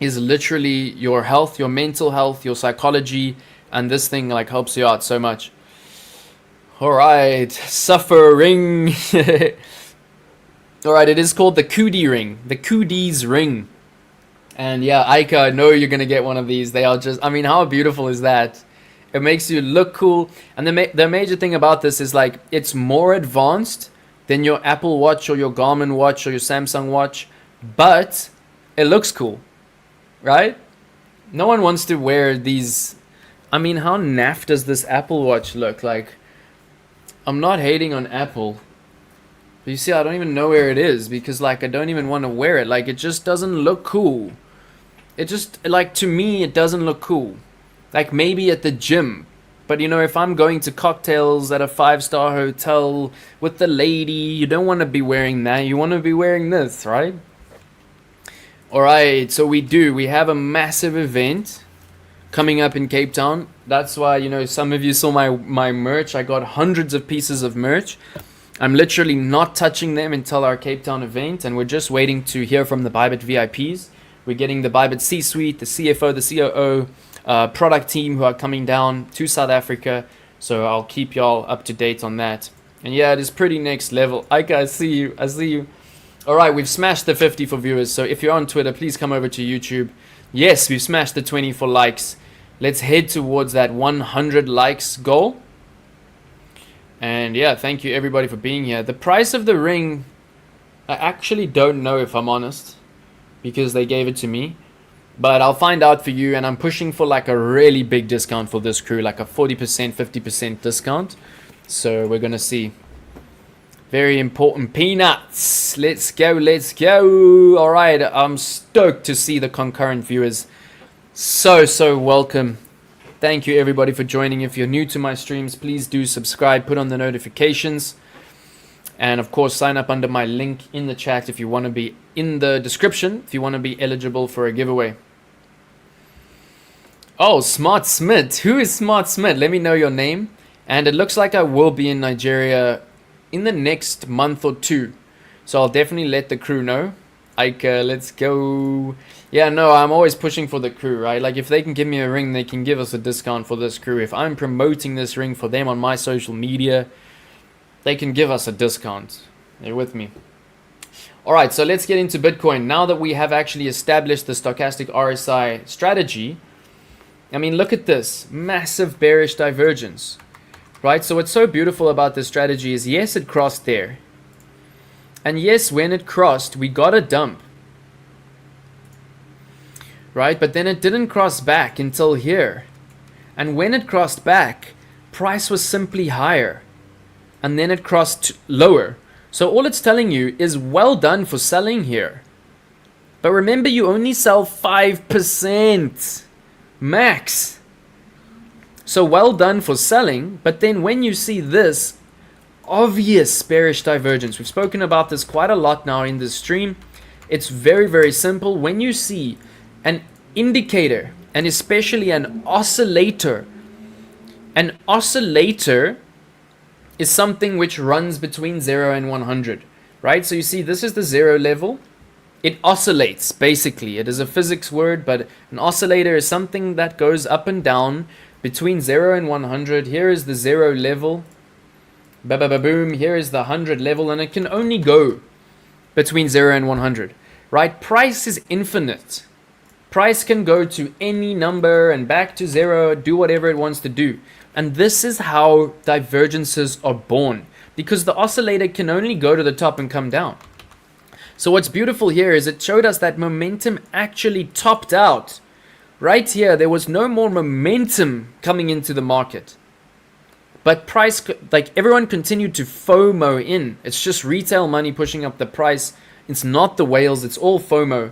is literally your health, your mental health, your psychology, and this thing like helps you out so much. All right, suffering. All right, it is called the Cootie ring, the Cooties ring. And yeah, Ika, I know you're going to get one of these. They are just, I mean, how beautiful is that? It makes you look cool. And the major thing about this is like, it's more advanced than your Apple Watch or your Garmin watch or your Samsung watch, but it looks cool, right? No one wants to wear these. I mean, how naff does this Apple Watch look? Like, I'm not hating on Apple. But you see, I don't even know where it is because, like, I don't even want to wear it. Like, it just doesn't look cool. It just, like, to me, it doesn't look cool. Like, maybe at the gym. But, you know, if I'm going to cocktails at a 5-star hotel with the lady, you don't want to be wearing that. You want to be wearing this, right? Alright, so we have a massive event coming up in Cape Town. That's why, you know, some of you saw my merch. I got hundreds of pieces of merch. I'm literally not touching them until our Cape Town event, and we're just waiting to hear from the Bybit VIPs. We're getting the Bybit C-suite, the CFO, the COO, product team who are coming down to South Africa. So I'll keep y'all up to date on that. And yeah, it is pretty next level. Ike, I see you. I see you. All right, we've smashed the 50 for viewers. So if you're on Twitter, please come over to YouTube. Yes, we've smashed the 20 for likes. Let's head towards that 100 likes goal. And yeah, thank you everybody for being here. The price of the ring, I actually don't know if I'm honest, because they gave it to me. But I'll find out for you, and I'm pushing for like a really big discount for this crew, like a 40%, 50% discount. So we're going to see. Very important peanuts. Let's go, let's go. All right, I'm stoked to see the concurrent viewers. So welcome. Thank you everybody for joining. If you're new to my streams, please do subscribe, put on the notifications, and of course sign up under my link in the chat if you want to be in the description, if you want to be eligible for a giveaway. Oh, Smart Smith. Who is Smart Smith? Let me know your name. And it looks like I will be in Nigeria in the next month or two, so I'll definitely let the crew know. Ike, let's go. Yeah, no, I'm always pushing for the crew, right? Like, if they can give me a ring, they can give us a discount for this crew. If I'm promoting this ring for them on my social media, they can give us a discount. They're with me. All right, so let's get into Bitcoin. Now that we have actually established the stochastic RSI strategy, I mean, look at this. Massive bearish divergence, right? So what's so beautiful about this strategy is, yes, it crossed there. And yes, when it crossed, we got a dump. Right? But then it didn't cross back until here. And when it crossed back, price was simply higher. And then it crossed lower. So all it's telling you is well done for selling here. But remember, you only sell 5% max. So well done for selling. But then when you see this obvious bearish divergence, we've spoken about this quite a lot now in this stream. It's very, very simple. When you see an indicator, and especially an oscillator is something which runs between 0 and 100, right? So you see, this is the 0 level. It oscillates, basically. It is a physics word, but an oscillator is something that goes up and down between 0 and 100. Here is the 0 level. Ba-ba-ba-boom. Here is the 100 level, and it can only go between 0 and 100, right? Price is infinite. Price can go to any number and back to 0, do whatever it wants to do. And this is how divergences are born, because the oscillator can only go to the top and come down. So what's beautiful here is it showed us that momentum actually topped out. Right here, there was no more momentum coming into the market. But price, like, everyone continued to FOMO in. It's just retail money pushing up the price. It's not the whales, it's all FOMO.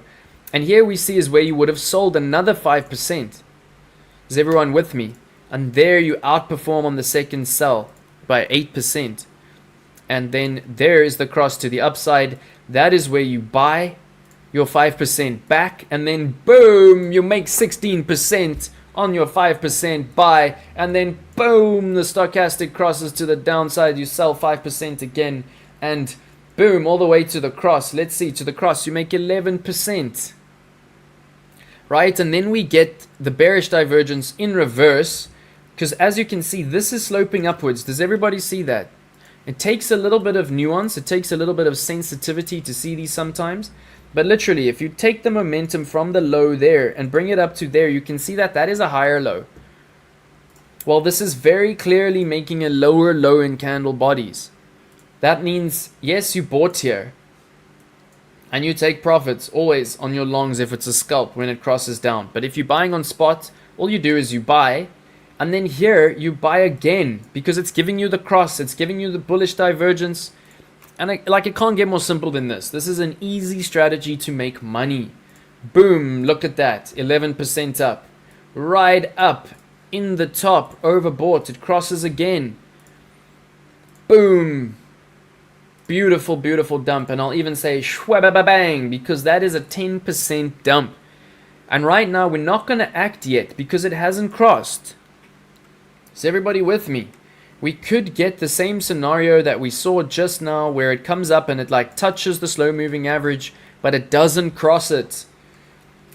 And here we see is where you would have sold another 5%. Is everyone with me? And there you outperform on the second sell by 8%. And then there is the cross to the upside. That is where you buy your 5% back. And then boom, you make 16% on your 5% buy. And then boom, the stochastic crosses to the downside. You sell 5% again. And boom, all the way to the cross. Let's see, to the cross, you make 11%. Right? And then we get the bearish divergence in reverse. Because as you can see, this is sloping upwards. Does everybody see that? It takes a little bit of nuance. It takes a little bit of sensitivity to see these sometimes. But literally, if you take the momentum from the low there and bring it up to there, you can see that that is a higher low. Well, this is very clearly making a lower low in candle bodies. That means, yes, you bought here. And you take profits always on your longs if it's a scalp when it crosses down. But if you're buying on spot, all you do is you buy. And then here you buy again because it's giving you the cross. It's giving you the bullish divergence. And it can't get more simple than this. This is an easy strategy to make money. Boom, look at that. 11% up. Right up in the top. Overbought. It crosses again. Boom. Beautiful, beautiful dump. And I'll even say shwabababang because that is a 10% dump. And right now we're not going to act yet because it hasn't crossed. Is everybody with me? we could get the same scenario that we saw just now, where it comes up and it like touches the slow moving average, but it doesn't cross it.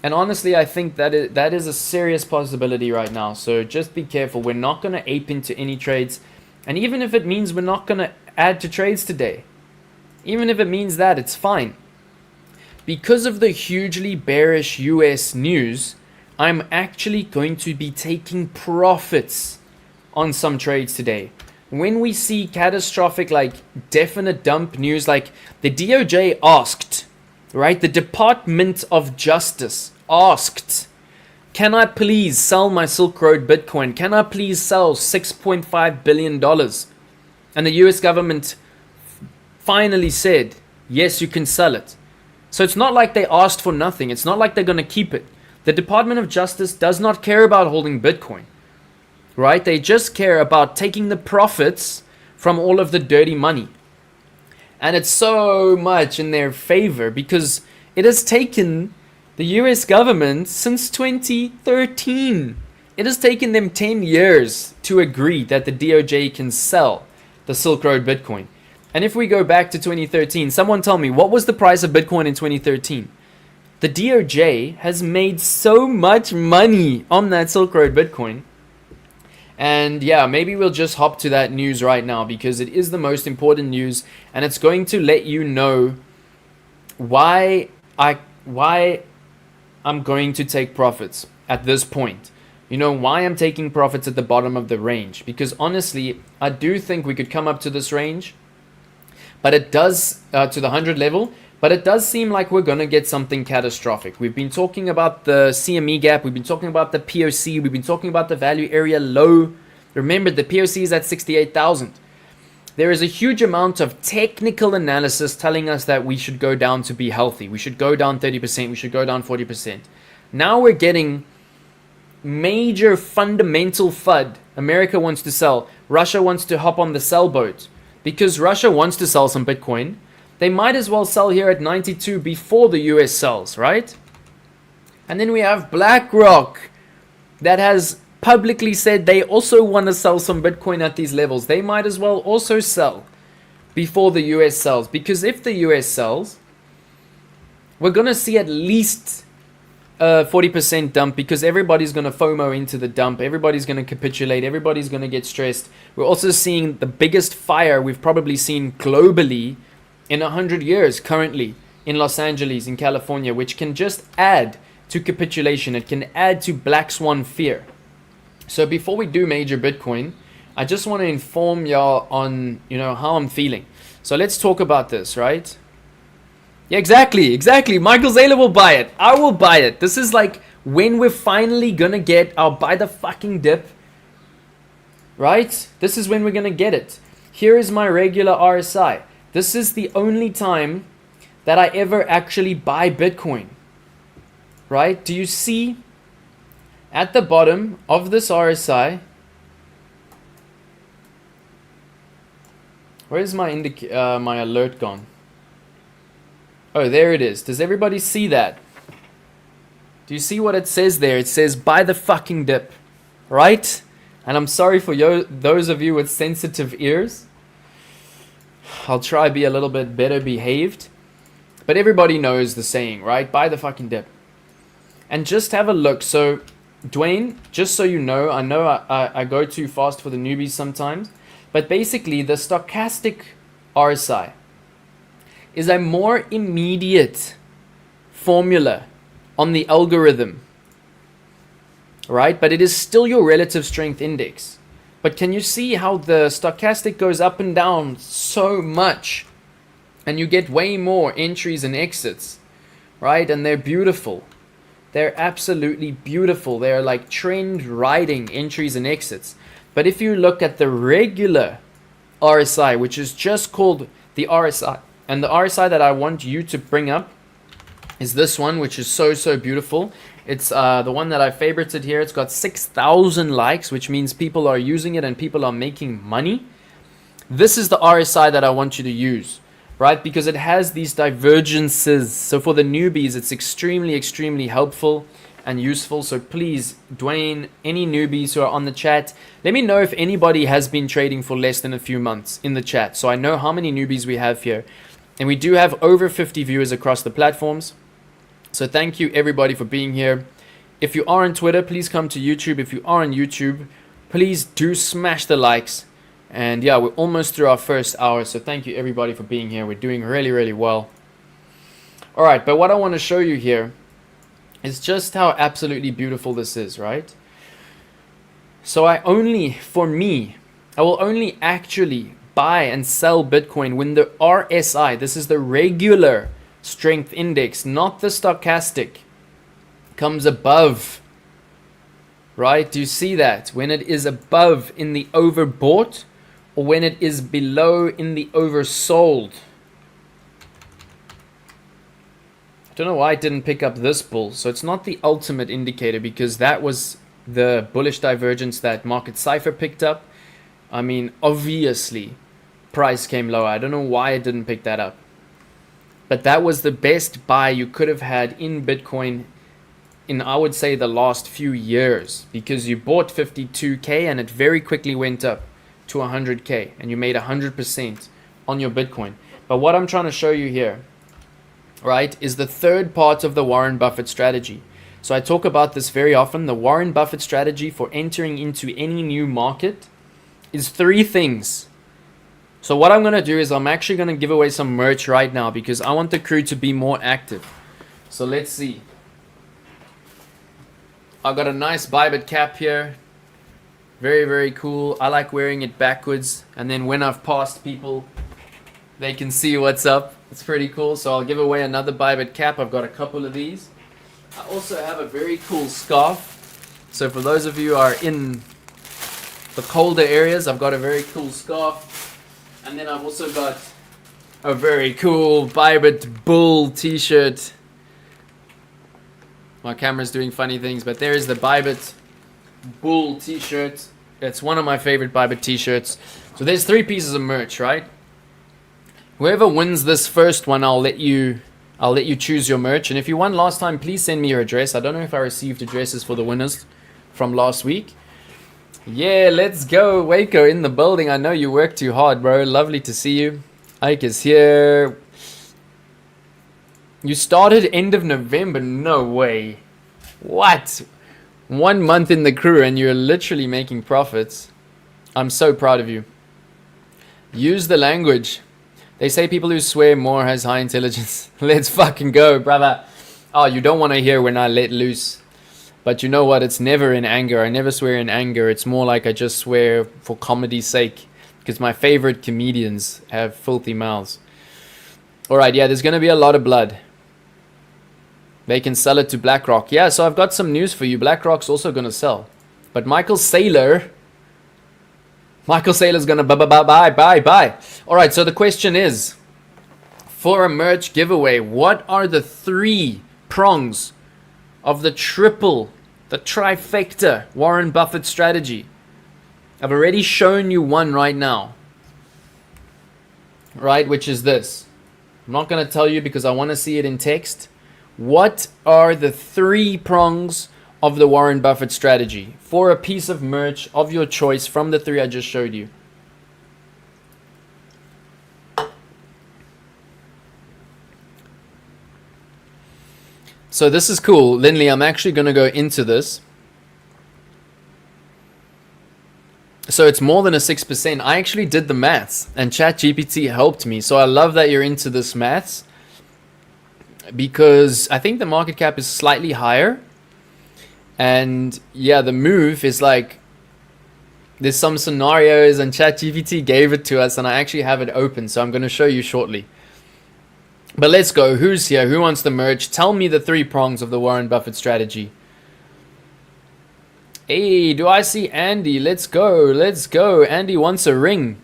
And honestly, I think that is a serious possibility right now. So just be careful. We're not going to ape into any trades. And even if it means we're not going to add to trades today, even if it means that, it's fine. Because of the hugely bearish US news, I'm actually going to be taking profits on some trades today. When we see catastrophic, like definite dump news, like the DOJ asked, right? The Department of Justice asked, can I please sell my Silk Road Bitcoin? Can I please sell $6.5 billion? And the US government finally said, yes, you can sell it. So it's not like they asked for nothing. It's not like they're going to keep it. The Department of Justice does not care about holding Bitcoin, right? They just care about taking the profits from all of the dirty money. And it's so much in their favor because it has taken the US government since 2013. It has taken them 10 years to agree that the DOJ can sell the Silk Road Bitcoin. And if we go back to 2013, someone tell me, what was the price of Bitcoin in 2013? The DOJ has made so much money on that Silk Road Bitcoin. And yeah, maybe we'll just hop to that news right now because it is the most important news, and it's going to let you know why I'm going to take profits at this point. You know why I'm taking profits at the bottom of the range, because honestly, I do think we could come up to this range, but it does to the 100 level. But it does seem like we're going to get something catastrophic. We've been talking about the CME gap. We've been talking about the POC. We've been talking about the value area low. Remember, the POC is at 68,000. There is a huge amount of technical analysis telling us that we should go down to be healthy. We should go down 30%. We should go down 40%. Now we're getting major fundamental FUD. America wants to sell. Russia wants to hop on the sell boat. Because Russia wants to sell some Bitcoin, they might as well sell here at 92 before the US sells, right? And then we have BlackRock that has publicly said they also want to sell some Bitcoin at these levels. They might as well also sell before the US sells. Because if the US sells, we're going to see at least a 40% dump because everybody's going to FOMO into the dump. Everybody's going to capitulate. Everybody's going to get stressed. We're also seeing the biggest fire we've probably seen globally in 100 years currently in Los Angeles, in California, which can just add to capitulation. It can add to black swan fear. So before we do major Bitcoin, I just want to inform y'all on, how I'm feeling. So let's talk about this, right? Yeah, exactly. Michael Zayla will buy it. I will buy it. This is like when we're finally going to get our buy the fucking dip, right? This is when we're going to get it. Here is my regular RSI. This is the only time that I ever actually buy Bitcoin, right? Do you see at the bottom of this RSI? Where's my my alert gone? Oh, there it is. Does everybody see that? Do you see what it says there? It says buy the fucking dip, right? And I'm sorry for those of you with sensitive ears. I'll try to be a little bit better behaved. But everybody knows the saying, right? Buy the fucking dip. And just have a look. So, Dwayne, just so you know I go too fast for the newbies sometimes. But basically, the stochastic RSI is a more immediate formula on the algorithm, right? But it is still your relative strength index. But can you see how the stochastic goes up and down so much? And you get way more entries and exits, right? And they're beautiful. They're absolutely beautiful. They're like trend riding entries and exits. But if you look at the regular RSI, which is just called the RSI, and the RSI that I want you to bring up is this one, which is so beautiful. It's the one that I favorited here. It's got 6,000 likes, which means people are using it and people are making money. This is the RSI that I want you to use, right? Because it has these divergences. So for the newbies, it's extremely helpful. and useful. So please, Dwayne, any newbies who are on the chat, let me know if anybody has been trading for less than a few months in the chat, so I know how many newbies we have here. And we do have over 50 viewers across the platforms. So thank you everybody for being here. If you are on Twitter, please come to YouTube. If you are on YouTube, please do smash the likes. And yeah, we're almost through our first hour, so thank you everybody for being here. We're doing really, really well. All right, but what I want to show you here is just how absolutely beautiful this is, right? So I will only actually buy and sell Bitcoin when the RSI, this is the regular strength index, not the stochastic, comes above, right? Do you see that? When it is above in the overbought, or when it is below in the oversold. I don't know why I didn't pick up this bull. So it's not the ultimate indicator, because that was the bullish divergence that market Cipher picked up. I mean, obviously price came lower. I don't know why I didn't pick that up, but that was the best buy you could have had in Bitcoin in, I would say, the last few years, because you bought 52k and it very quickly went up to 100k and you made 100% on your Bitcoin. But what I'm trying to show you here, right, is the third part of the Warren Buffett strategy. So I talk about this very often. The Warren Buffett strategy for entering into any new market is 3 things. So what I'm going to do is I'm actually going to give away some merch right now, because I want the crew to be more active. So let's see. I got a nice Bybit cap here. Very, very cool. I like wearing it backwards, and then when I've passed people, they can see what's up. It's pretty cool. So I'll give away another Bybit cap. I've got a couple of these. I also have a very cool scarf. So for those of you who are in the colder areas, I've got a very cool scarf. And then I've also got a very cool Bybit Bull t-shirt. My camera's doing funny things, but there is the Bybit Bull t-shirt. It's one of my favorite Bybit t-shirts. So there's 3 pieces of merch, right? Whoever wins this first one, I'll let you choose your merch. And if you won last time, please send me your address. I don't know if I received addresses for the winners from last week. Yeah, let's go. WACO in the building. I know you work too hard, bro. Lovely to see you. Ike is here. You started end of November? No way. What? 1 month in the crew and you're literally making profits. I'm so proud of you. Use the language. They say people who swear more has high intelligence. Let's fucking go, brother. Oh, you don't want to hear when I let loose. But you know what? It's never in anger. I never swear in anger. It's more like I just swear for comedy's sake, because my favorite comedians have filthy mouths. Alright, yeah, there's going to be a lot of blood. They can sell it to BlackRock. Yeah, so I've got some news for you. BlackRock's also going to sell. But Michael Saylor's going to buy. Alright, so the question is, for a merch giveaway, what are the 3 prongs of the trifecta Warren Buffett strategy? I've already shown you one right now. Right, which is this. I'm not going to tell you because I want to see it in text. What are the 3 prongs of the Warren Buffett strategy for a piece of merch of your choice from the 3 I just showed you? So this is cool. Lindley, I'm actually going to go into this. So it's more than a 6%. I actually did the maths and ChatGPT helped me. So I love that you're into this maths, because I think the market cap is slightly higher. And yeah, the move is like, there's some scenarios and ChatGPT gave it to us and I actually have it open. So I'm going to show you shortly. But let's go. Who's here? Who wants the merch? Tell me the 3 prongs of the Warren Buffett strategy. Hey, do I see Andy? Let's go. Let's go. Andy wants a ring.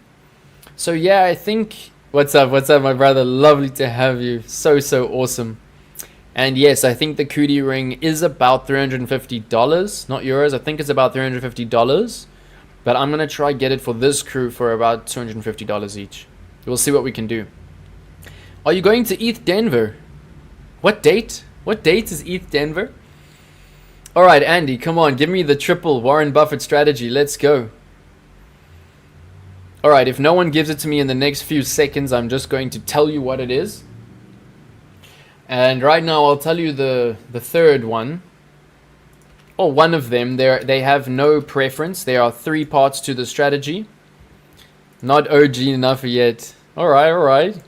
So yeah, I think... What's up, my brother? Lovely to have you. So awesome. And yes, I think the Cootie ring is about $350. Not euros. I think it's about $350. But I'm going to try get it for this crew for about $250 each. We'll see what we can do. Are you going to ETH Denver? What date? What date is ETH Denver? All right, Andy, come on, give me the triple Warren Buffett strategy. Let's go. All right, if no one gives it to me in the next few seconds, I'm just going to tell you what it is. And right now, I'll tell you the third one. Or one of them. They have no preference. There are 3 parts to the strategy. Not OG enough yet. All right.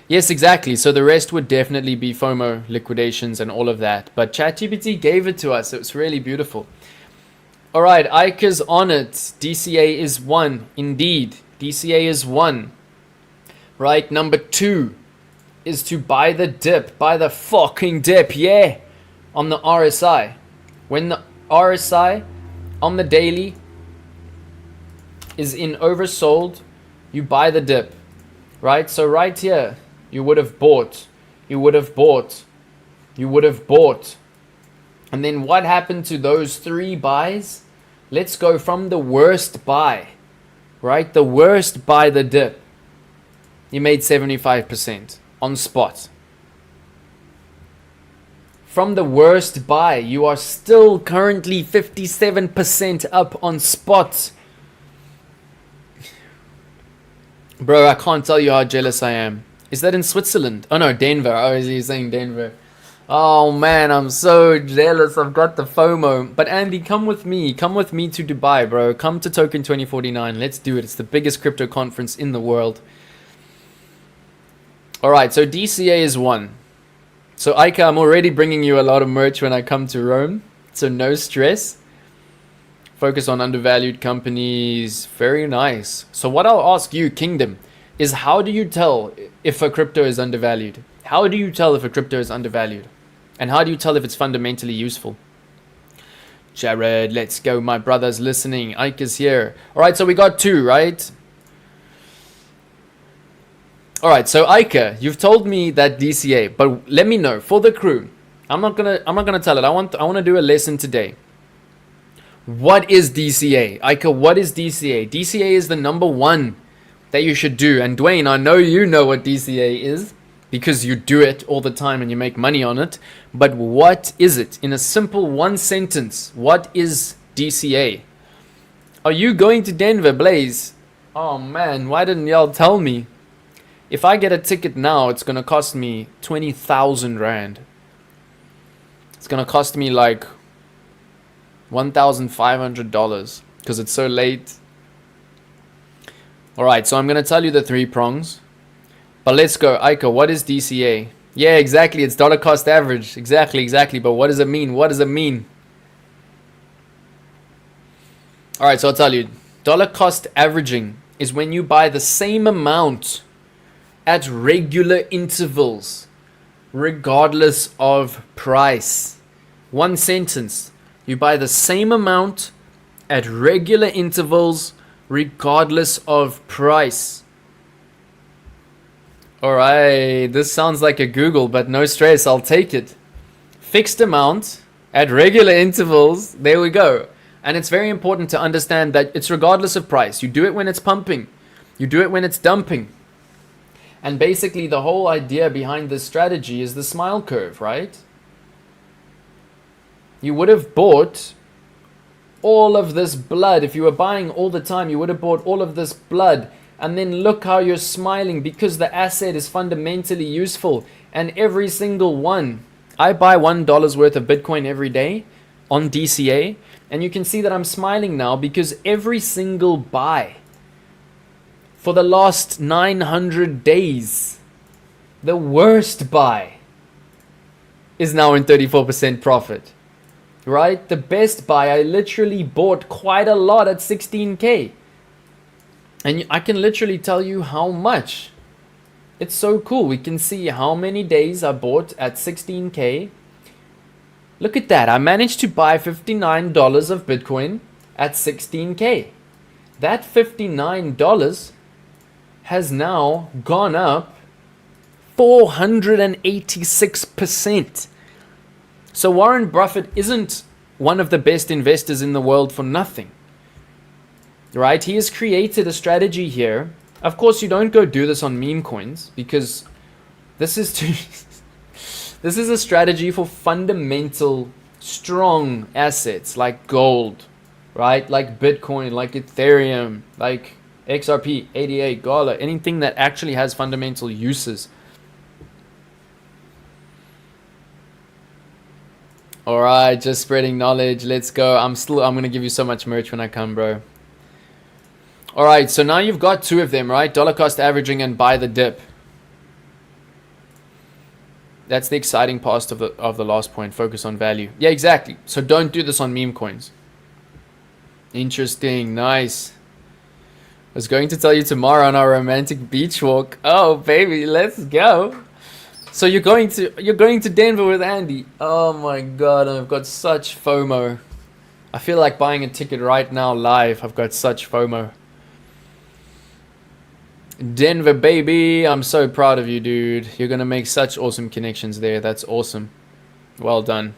Yes, exactly. So the rest would definitely be FOMO liquidations and all of that. But ChatGPT gave it to us. It's really beautiful. All right, Ika's on it. DCA is 1. Indeed, DCA is 1. Right, number 2 is to buy the dip. Buy the fucking dip, yeah. On the RSI. When the RSI on the daily is in oversold, you buy the dip. Right, so right here, you would have bought. You would have bought. You would have bought. And then what happened to those 3 buys? Let's go from the worst buy. Right, the worst buy, the dip. You made 75% on spot. From the worst buy, you are still currently 57% up on spot. Bro, I can't tell you how jealous I am. Is that in Switzerland? Oh no, Denver. Oh, is he saying Denver? Oh man, I'm so jealous. I've got the FOMO. But Andy, come with me. Come with me to Dubai, bro. Come to Token 2049. Let's do it. It's the biggest crypto conference in the world. Alright, so DCA is 1. So Ika, I'm already bringing you a lot of merch when I come to Rome. So no stress. Focus on undervalued companies. Very nice. So what I'll ask you, Kingdom, is how do you tell if a crypto is undervalued? How do you tell if a crypto is undervalued? And how do you tell if it's fundamentally useful? Jared, let's go. My brother's listening. Ike is here. All right, so we got 2, right? All right, so Ike, you've told me that DCA, but let me know for the crew. I'm not gonna tell it. I want to do a lesson today. What is DCA? Ike, what is DCA? DCA is the number 1 that you should do. And Dwayne, I know you know what DCA is, because you do it all the time and you make money on it. But what is it? In a simple 1 sentence, what is DCA? Are you going to Denver, Blaze? Oh man, why didn't y'all tell me? If I get a ticket now, it's going to cost me 20,000 Rand. It's going to cost me like $1,500 because it's so late. Alright, so I'm going to tell you the 3 prongs. But let's go. Aika, what is DCA? Yeah, exactly. It's dollar cost average. Exactly. But what does it mean? What does it mean? Alright, so I'll tell you. Dollar cost averaging is when you buy the same amount at regular intervals, regardless of price. 1 sentence. You buy the same amount at regular intervals, regardless of price. Alright, this sounds like a Google, but no stress, I'll take it. Fixed amount at regular intervals, there we go. And it's very important to understand that it's regardless of price. You do it when it's pumping. You do it when it's dumping. And basically the whole idea behind this strategy is the smile curve, right? You would have bought all of this blood. If you were buying all the time, you would have bought all of this blood. And then look how you're smiling because the asset is fundamentally useful. And every single one, I buy $1 worth of Bitcoin every day on DCA. And you can see that I'm smiling now because every single buy for the last 900 days, the worst buy is now in 34% profit. Right? The best buy, I literally bought quite a lot at 16K. And I can literally tell you how much. It's so cool. We can see how many days I bought at 16K. Look at that. I managed to buy $59 of Bitcoin at 16K. That $59 has now gone up 486%. So Warren Buffett isn't one of the best investors in the world for nothing. Right? He has created a strategy here. Of course, you don't go do this on meme coins because this is this is a strategy for fundamental strong assets like gold, right? Like Bitcoin, like Ethereum, like XRP, ADA, GALA, anything that actually has fundamental uses. All right, just spreading knowledge. Let's go. I'm going to give you so much merch when I come, bro. All right, so now you've got two of them, right? Dollar cost averaging and buy the dip. That's the exciting part of the last point. Focus on value. Yeah, exactly. So don't do this on meme coins. Interesting. Nice. I was going to tell you tomorrow on our romantic beach walk. Oh, baby, let's go. So you're going to Denver with Andy. Oh my god, I've got such FOMO. I feel like buying a ticket right now live. I've got such FOMO. Denver, baby. I'm so proud of you, dude. You're going to make such awesome connections there. That's awesome. Well done.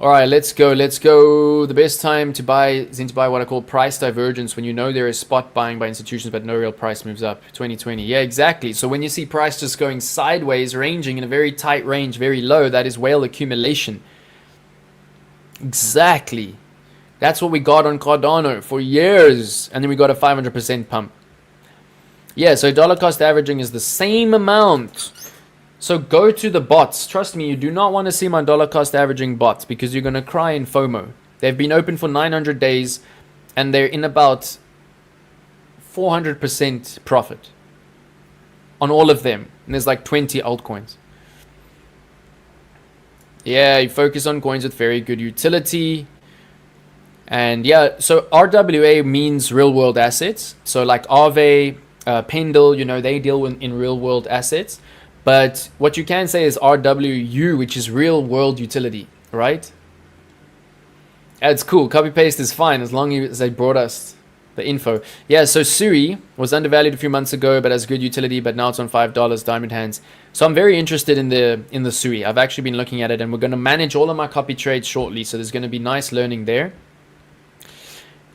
All right, let's go. Let's go. The best time to buy is to buy what I call price divergence, when you know there is spot buying by institutions but no real price moves up. 2020. Yeah, exactly. So when you see price just going sideways, ranging in a very tight range, very low, that is whale accumulation. Exactly. That's what we got on Cardano for years. And then we got a 500% pump. Yeah, so dollar cost averaging is the same amount. So go to the bots. Trust me, you do not want to see my dollar cost averaging bots, because you're going to cry in FOMO. They've been open for 900 days and they're in about 400% profit on all of them. And there's like 20 altcoins. Yeah, you focus on coins with very good utility. And yeah, so RWA means real world assets. So like Aave, Pendle, you know, they deal in real world assets. But what you can say is RWU, which is real world utility, right? That's cool. Copy paste is fine as long as they brought us the info. Yeah, so Sui was undervalued a few months ago, but has good utility, but now it's on $5, diamond hands. So I'm very interested in the Sui. I've actually been looking at it, and we're going to manage all of my copy trades shortly. So there's going to be nice learning there.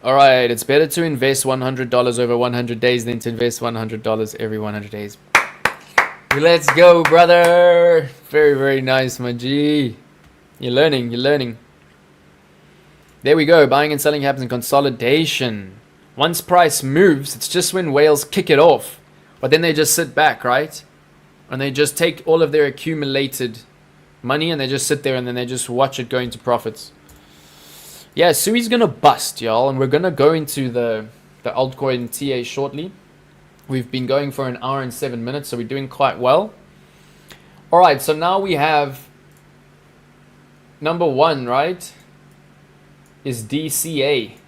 All right, it's better to invest $100 over 100 days than to invest $100 every 100 days. Let's go, brother. Very, very nice, my G. You're learning, you're learning. There we go. Buying and selling happens in consolidation. Once price moves, it's just when whales kick it off. But then they just sit back, right? And they just take all of their accumulated money and they just sit there and then they just watch it go into profits. Yeah, Sui's going to bust, y'all. And we're going to go into the altcoin TA shortly. We've been going for 1 hour and 7 minutes, so we're doing quite well. All right, so now we have number 1, right? Is DCA.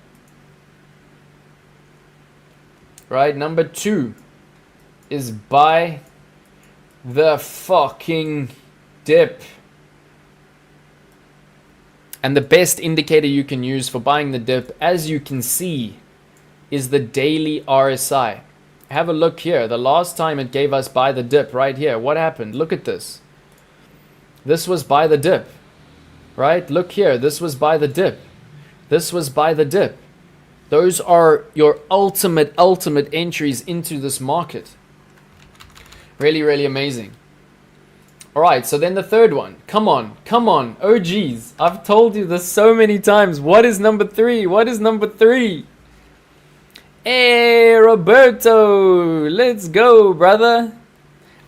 Right, number 2 is buy the fucking dip. And the best indicator you can use for buying the dip, as you can see, is the daily RSI. Have a look here. The last time it gave us buy the dip right here. What happened? Look at this. This was buy the dip. Right? Look here. This was buy the dip. This was buy the dip. Those are your ultimate entries into this market. Really, really amazing. All right, so then the third one. Come on. Oh, geez. I've told you this so many times. What is number 3? What is number 3? Hey, Roberto. Let's go, brother.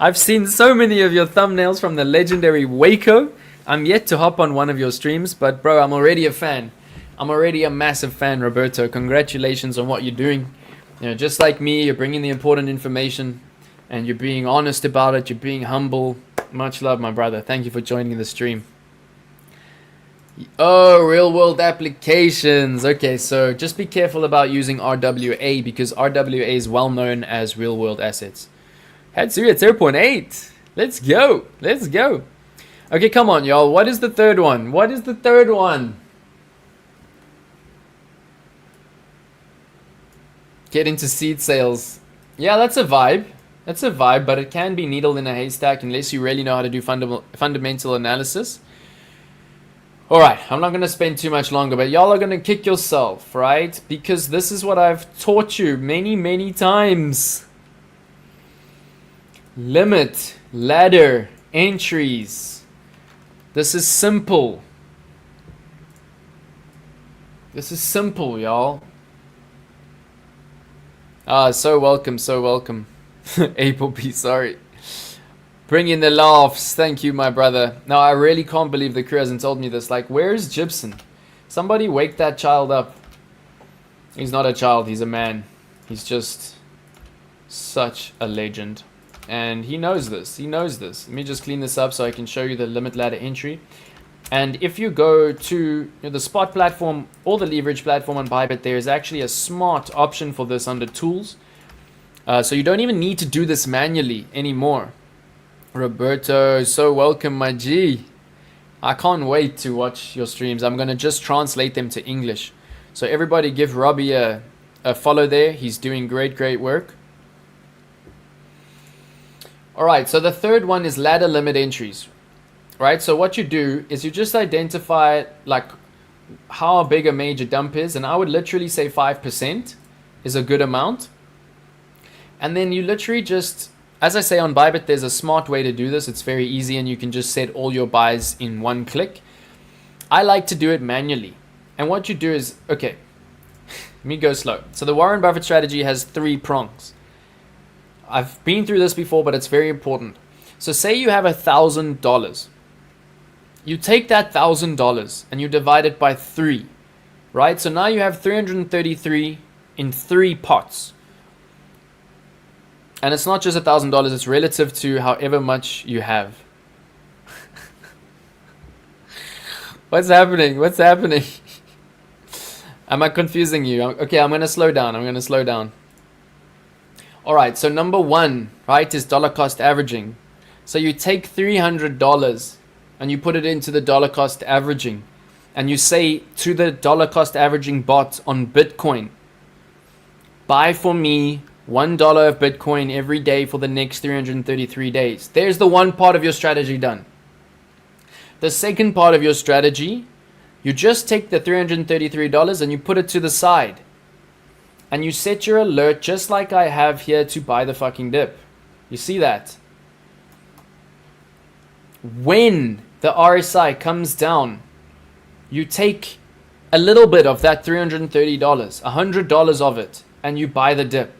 I've seen so many of your thumbnails from the legendary WACO. I'm yet to hop on one of your streams, but bro, I'm already a fan. I'm already a massive fan, Roberto. Congratulations on what you're doing. You know, just like me, you're bringing the important information and you're being honest about it. You're being humble. Much love, my brother. Thank you for joining the stream. Oh, real world applications. Okay, so just be careful about using RWA because RWA is well known as real world assets. Hatsuri at 0.8. Let's go. Let's go. Okay, come on, y'all. What is the third one? What is the third one? Get into seed sales. Yeah, that's a vibe. That's a vibe, but it can be needle in a haystack unless you really know how to do fundamental analysis. Alright, I'm not going to spend too much longer, but y'all are going to kick yourself, right? Because this is what I've taught you many, many times. Limit, ladder, entries. This is simple. This is simple, y'all. Ah, so welcome, so welcome. April B, sorry. Bring in the laughs. Thank you, my brother. No, I really can't believe the crew hasn't told me this. Like, where's Gibson? Somebody wake that child up. He's not a child, he's a man. He's just such a legend. And he knows this. He knows this. Let me just clean this up so I can show you the limit ladder entry. And if you go to the spot platform or the leverage platform on Bybit, there is actually a smart option for this under tools. So you don't even need to do this manually anymore. Roberto, so welcome, my G. I can't wait to watch your streams. I'm going to just translate them to English. So everybody give Robbie a follow there. He's doing great work. Alright, so the third one is ladder limit entries. Right, so what you do is you just identify like how big a major dump is, and I would literally say 5% is a good amount. And then you literally just, as I say on Bybit, there's a smart way to do this. It's very easy and you can just set all your buys in one click. I like to do it manually. And what you do is, okay, let me go slow. So the Warren Buffett strategy has 3 prongs. I've been through this before, but it's very important. So say you have $1,000. You take that $1,000 and you divide it by 3, right? So now you have 333 in 3 pots. And it's not just $1,000, it's relative to however much you have. What's happening? What's happening? Am I confusing you? Okay, I'm going to slow down. All right, so number 1, right, is dollar cost averaging. So you take $300 and you put it into the dollar cost averaging, and you say to the dollar cost averaging bot on Bitcoin, buy for me $1 of Bitcoin every day for the next 333 days. There's the one part of your strategy done. The second part of your strategy, you just take the $333 and you put it to the side, and you set your alert just like I have here to buy the fucking dip. You see that? When the RSI comes down, you take a little bit of that $330, $100 of it, and you buy the dip.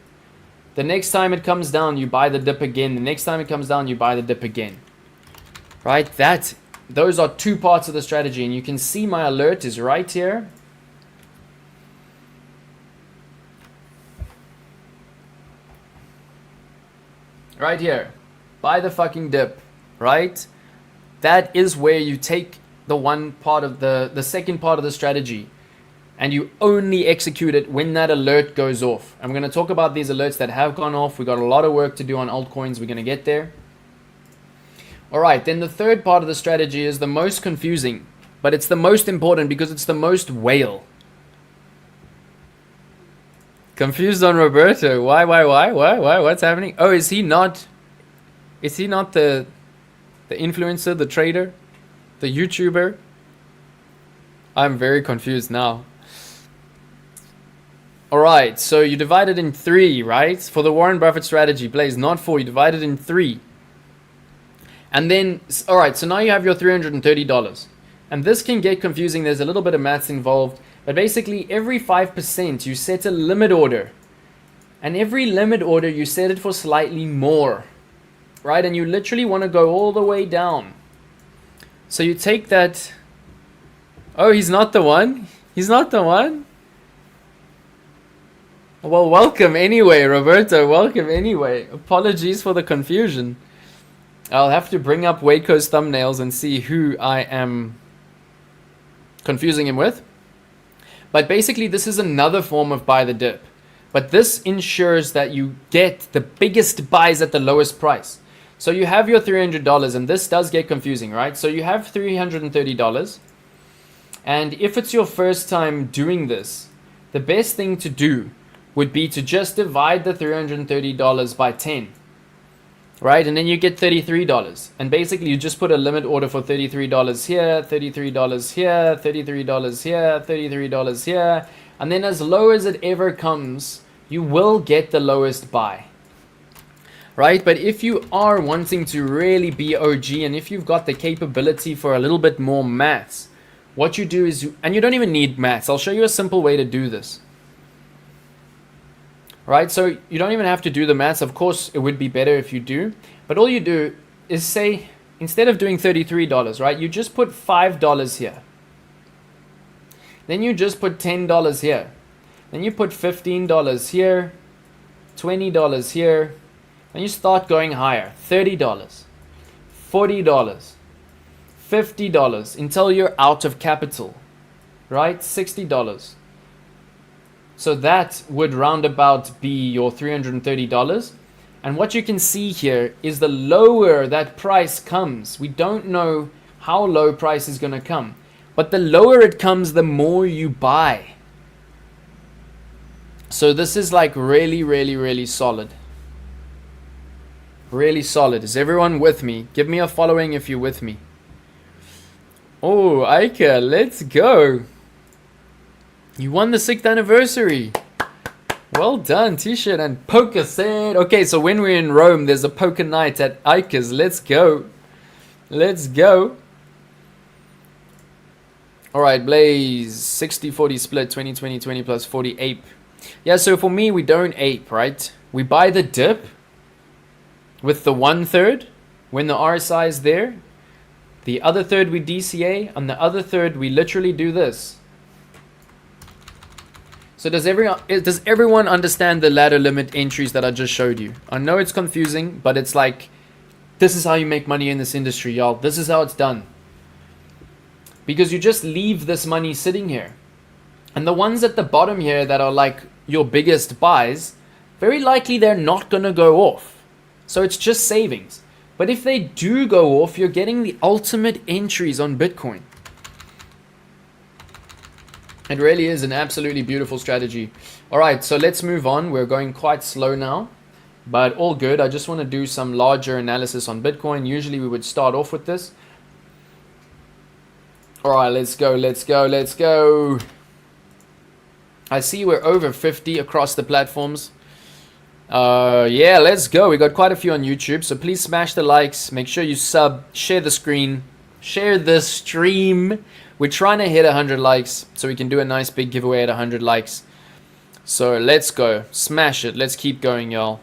The next time it comes down, you buy the dip again. The next time it comes down, you buy the dip again. Right? Those are 2 parts of the strategy, and you can see my alert is right here. Right here. Buy the fucking dip. Right? That is where you take the one part of the second part of the strategy, and you only execute it when that alert goes off. I'm going to talk about these alerts that have gone off. We got a lot of work to do on altcoins. We're going to get there. All right, then the third part of the strategy is the most confusing, but it's the most important because it's the most whale. Confused on Roberto. Why? What's happening? Oh, is he not the influencer, the trader, the YouTuber? I'm very confused now. Alright, so you divide it in 3, right? For the Warren Buffett strategy, plays not 4, you divide it in 3. And then, alright, so now you have your $330. And this can get confusing, there's a little bit of maths involved. But basically, every 5% you set a limit order. And every limit order you set it for slightly more. Right, and you literally want to go all the way down. So you take that. Oh, he's not the one. He's not the one. Well, welcome anyway, Roberto. Welcome anyway. Apologies for the confusion. I'll have to bring up WACO's thumbnails and see who I am confusing him with. But basically, this is another form of buy the dip. But this ensures that you get the biggest buys at the lowest price. So you have your $300, and this does get confusing, right? So you have $330, and if it's your first time doing this, the best thing to do would be to just divide the $330 by 10, right? And then you get $33, and basically you just put a limit order for $33 here, $33 here, $33 here, $33 here, and then as low as it ever comes, you will get the lowest buy. Right, but if you are wanting to really be OG, and if you've got the capability for a little bit more maths, what you do is, and you don't even need maths. I'll show you a simple way to do this. Right, so you don't even have to do the maths. Of course, it would be better if you do. But all you do is say, instead of doing $33, right, you just put $5 here. Then you just put $10 here. Then you put $15 here, $20 here. Then you start going higher. $30, $40, $50 until you're out of capital, right? $60. So that would roundabout be your $330. And what you can see here is the lower that price comes. We don't know how low price is going to come. But the lower it comes, the more you buy. So this is like really, really, really solid. Really solid. Is everyone with me? Give me a following if you're with me. Oh, Ika, let's go. You won the 6th anniversary. Well done, t-shirt and poker set. Okay, so when we're in Rome, there's a poker night at Ika's. Let's go. Let's go. Alright, Blaze, 60-40 split, 20-20-20 plus 40 ape. Yeah, so for me, we don't ape, right? We buy the dip with the 1/3 when the RSI is there. The other third we DCA, and the other third we literally do this. So does everyone understand the ladder limit entries that I just showed you? I know it's confusing, but it's like, this is how you make money in this industry, y'all. This is how it's done. Because you just leave this money sitting here. And the ones at the bottom here that are like your biggest buys, very likely they're not going to go off. So it's just savings. But if they do go off, you're getting the ultimate entries on Bitcoin. It really is an absolutely beautiful strategy. All right, so let's move on. We're going quite slow now, but all good. I just want to do some larger analysis on Bitcoin. Usually we would start off with this. All right, let's go, let's go, let's go. I see we're over 50 across the platforms. Yeah, let's go. We got quite a few on YouTube, so please smash the likes. Make sure you sub, share the screen, share the stream. We're trying to hit 100 likes so we can do a nice big giveaway at 100 likes. So let's go. Smash it. Let's keep going, y'all.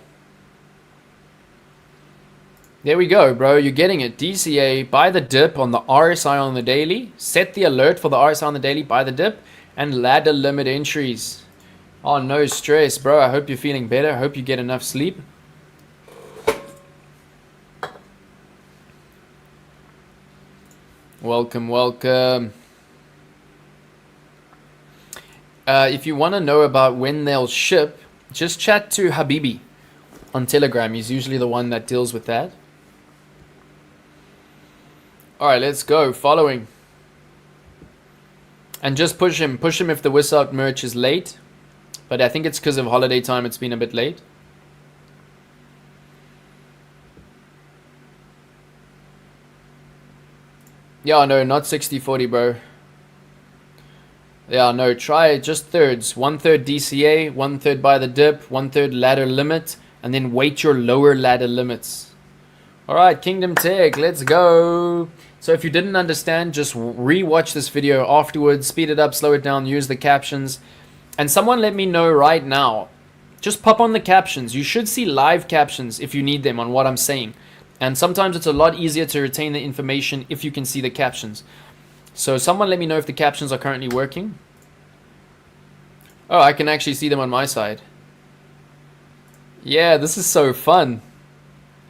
There we go, bro. You're getting it. DCA, buy the dip on the RSI on the daily. Set the alert for the RSI on the daily, buy the dip. And ladder limit entries. Oh, no stress, bro. I hope you're feeling better. I hope you get enough sleep. Welcome, welcome. If you want to know about when they'll ship, just chat to Habibi on Telegram. He's usually the one that deals with that. Alright, let's go. Following. And just push him. Push him if the Whistle merch is late. But I think it's because of holiday time it's been a bit late. Yeah, no, not 60-40, bro. Yeah, no, try just thirds. 1/3 DCA, 1/3 by the dip, 1/3 ladder limit, and then wait your lower ladder limits. Alright, Kingdom Tech, let's go. So if you didn't understand, just re-watch this video afterwards, speed it up, slow it down, use the captions. And someone let me know right now. Just pop on the captions. You should see live captions if you need them on what I'm saying. And sometimes it's a lot easier to retain the information if you can see the captions. So someone let me know if the captions are currently working. Oh, I can actually see them on my side. Yeah, this is so fun.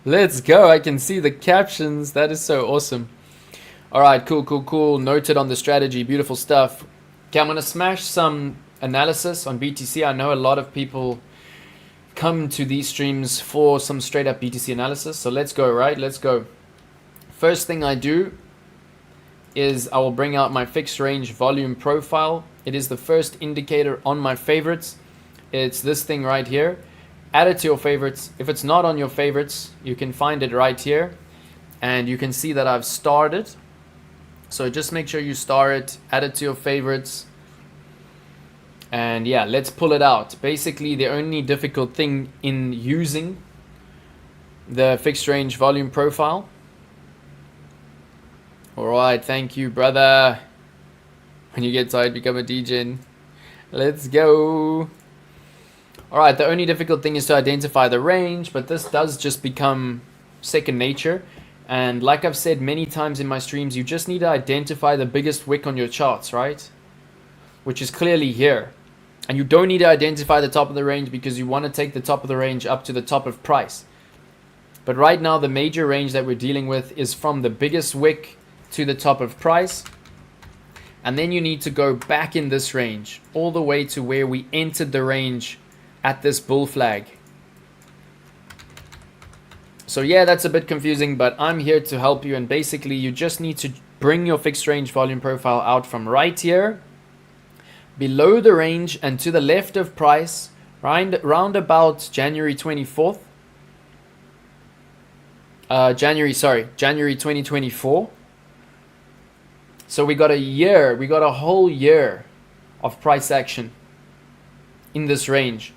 Let's go. I can see the captions. That is so awesome. Alright, cool, cool, cool. Noted on the strategy. Beautiful stuff. Okay, I'm going to smash some analysis on BTC. I know a lot of people come to these streams for some straight up BTC analysis. So let's go, right? Let's go. First thing I do is I will bring out my fixed range volume profile. It is the first indicator on my favorites. It's this thing right here. Add it to your favorites. If it's not on your favorites, you can find it right here. And you can see that I've starred it. So just make sure you star it, add it to your favorites. And yeah, let's pull it out. Basically, the only difficult thing in using the fixed range volume profile. Alright, thank you, brother. When you get tired, become a degen. Let's go. Alright, the only difficult thing is to identify the range, but this does just become second nature. And like I've said many times in my streams, you just need to identify the biggest wick on your charts, right? Which is clearly here. And you don't need to identify the top of the range because you want to take the top of the range up to the top of price. But right now, the major range that we're dealing with is from the biggest wick to the top of price. And then you need to go back in this range all the way to where we entered the range at this bull flag. So yeah, that's a bit confusing, but I'm here to help you. And basically, you just need to bring your fixed range volume profile out from right here, below the range and to the left of price, round about January 24th. January 2024. So we got a whole year of price action in this range.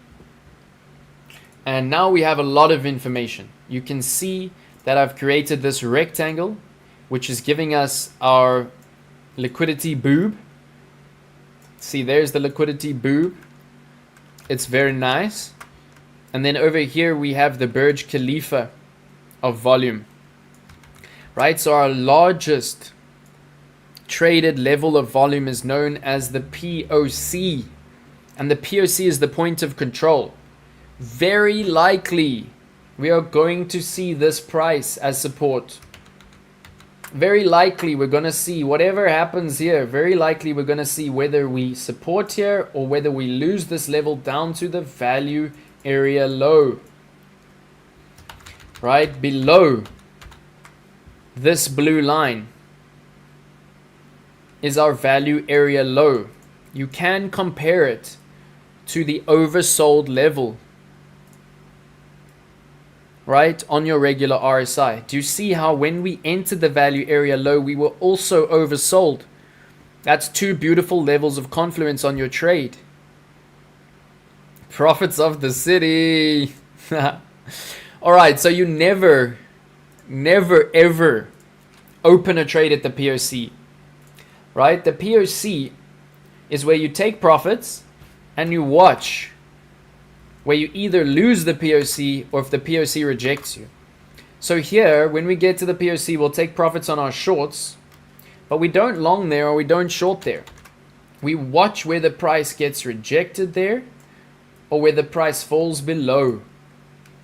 And now we have a lot of information. You can see that I've created this rectangle, which is giving us our liquidity boob. See, there's the liquidity boob. It's very nice. And then over here we have the Burj Khalifa of volume. Right, so our largest traded level of volume is known as the POC. And the POC is the point of control. Very likely we are going to see this price as support. Very likely we're going to see whatever happens here. Very likely we're going to see whether we support here or whether we lose this level down to the value area low. Right below this blue line is our value area low. You can compare it to the oversold level, right, on your regular RSI. Do you see how when we entered the value area low, we were also oversold? That's two beautiful levels of confluence on your trade. Profits of the city. Alright, so you never ever open a trade at the POC. Right? The POC is where you take profits and you watch where you either lose the POC or if the POC rejects you. So here, when we get to the POC, we'll take profits on our shorts, but we don't long there or we don't short there. We watch where the price gets rejected there or where the price falls below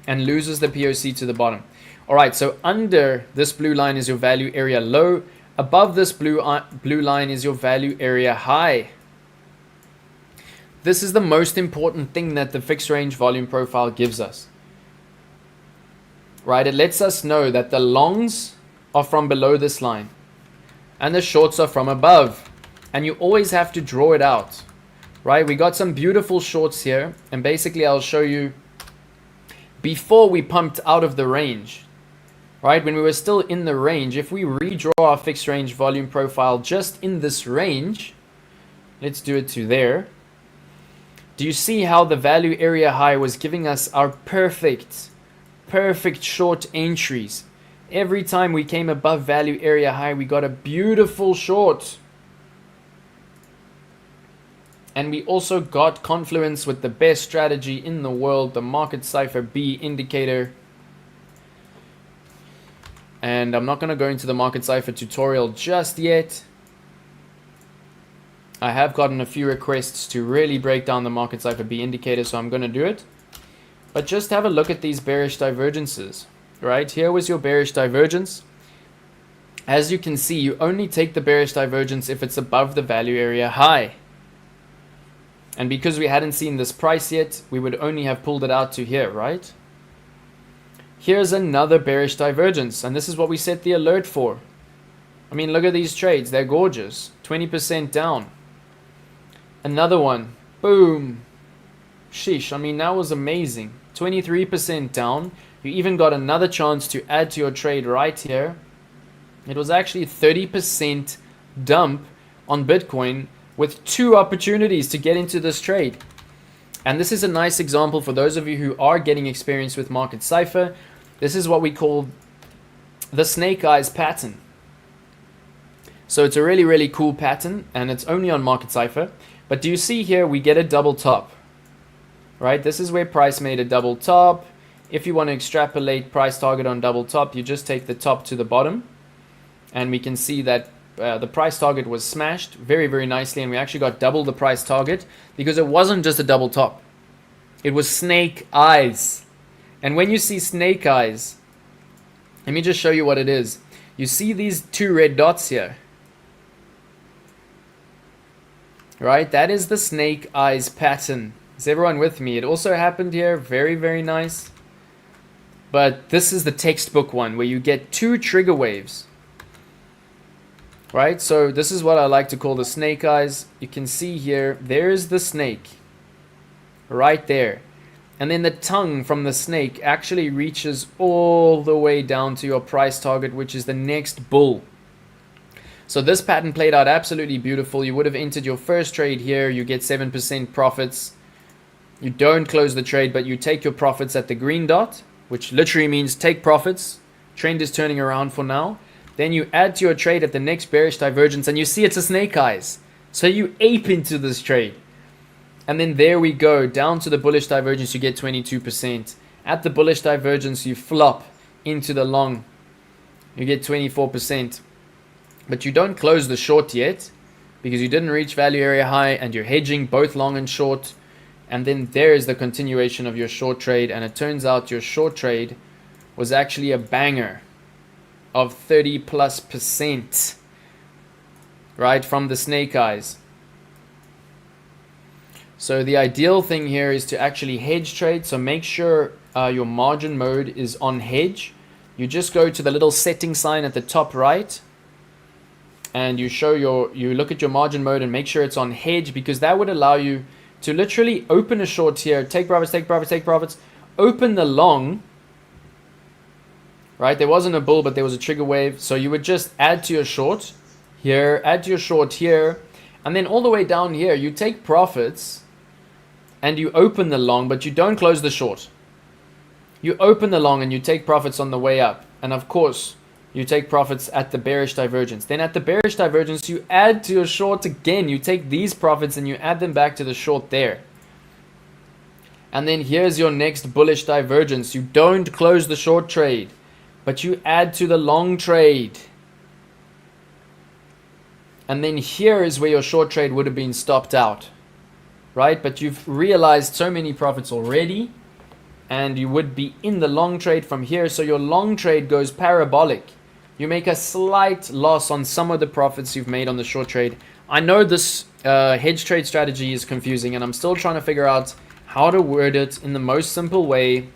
and loses the POC to the bottom. Alright, so under this blue line is your value area low. Above this blue line is your value area high. This is the most important thing that the fixed range volume profile gives us. Right, it lets us know that the longs are from below this line and the shorts are from above. And you always have to draw it out. Right, we got some beautiful shorts here, and basically I'll show you before we pumped out of the range. Right, when we were still in the range, if we redraw our fixed range volume profile just in this range, let's do it to there. Do you see how the value area high was giving us our perfect short entries? Every time we came above value area high, we got a beautiful short. And we also got confluence with the best strategy in the world, the market Cipher B indicator. And I'm not going to go into the market Cipher tutorial just yet. I have gotten a few requests to really break down the market Cipher B indicator, so I'm going to do it. But just have a look at these bearish divergences. Right, here was your bearish divergence. As you can see, you only take the bearish divergence if it's above the value area high. And because we hadn't seen this price yet, we would only have pulled it out to here, right? Here's another bearish divergence, and this is what we set the alert for. I mean, look at these trades. They're gorgeous. 20% down. Another one. Boom. Sheesh. I mean, that was amazing. 23% down. You even got another chance to add to your trade right here. It was actually 30% dump on Bitcoin with 2 opportunities to get into this trade. And this is a nice example for those of you who are getting experience with Market Cipher. This is what we call the snake eyes pattern. So it's a really, really cool pattern, and it's only on Market Cipher. But do you see here, we get a double top, right? This is where price made a double top. If you want to extrapolate price target on double top, you just take the top to the bottom, and we can see that the price target was smashed very, very nicely, and we actually got double the price target because it wasn't just a double top. It was snake eyes. And when you see snake eyes, let me just show you what it is. You see these two red dots here, right? That is the snake eyes pattern. Is everyone with me? It also happened here. Very, very nice. But this is the textbook one where you get two trigger waves, right? So this is what I like to call the snake eyes. You can see here, there's the snake right there. And then the tongue from the snake actually reaches all the way down to your price target, which is the next bull. So this pattern played out absolutely beautiful. You would have entered your first trade here. You get 7% profits. You don't close the trade, but you take your profits at the green dot, which literally means take profits. Trend is turning around for now. Then you add to your trade at the next bearish divergence, and you see it's a snake eyes. So you ape into this trade. And then there we go, down to the bullish divergence, you get 22%. At the bullish divergence, you flop into the long. You get 24%. But you don't close the short yet because you didn't reach value area high, and you're hedging both long and short. And then there is the continuation of your short trade, and it turns out your short trade was actually a banger of 30+%, right, from the snake eyes. So the ideal thing here is to actually hedge trade. So make sure your margin mode is on hedge. You just go to the little setting sign at the top right, and you look at your margin mode and make sure it's on hedge, because that would allow you to literally open a short here, take profits, take profits, take profits, open the long, right? There wasn't a bull, but there was a trigger wave. So you would just add to your short here, add to your short here, and then all the way down here, you take profits and you open the long, but you don't close the short. You open the long and you take profits on the way up. And of course, you take profits at the bearish divergence. Then at the bearish divergence, you add to your short again. You take these profits and you add them back to the short there. And then here's your next bullish divergence. You don't close the short trade, but you add to the long trade. And then here is where your short trade would have been stopped out, right? But you've realized so many profits already, and you would be in the long trade from here. So your long trade goes parabolic. You make a slight loss on some of the profits you've made on the short trade. I know this hedge trade strategy is confusing, and I'm still trying to figure out how to word it in the most simple way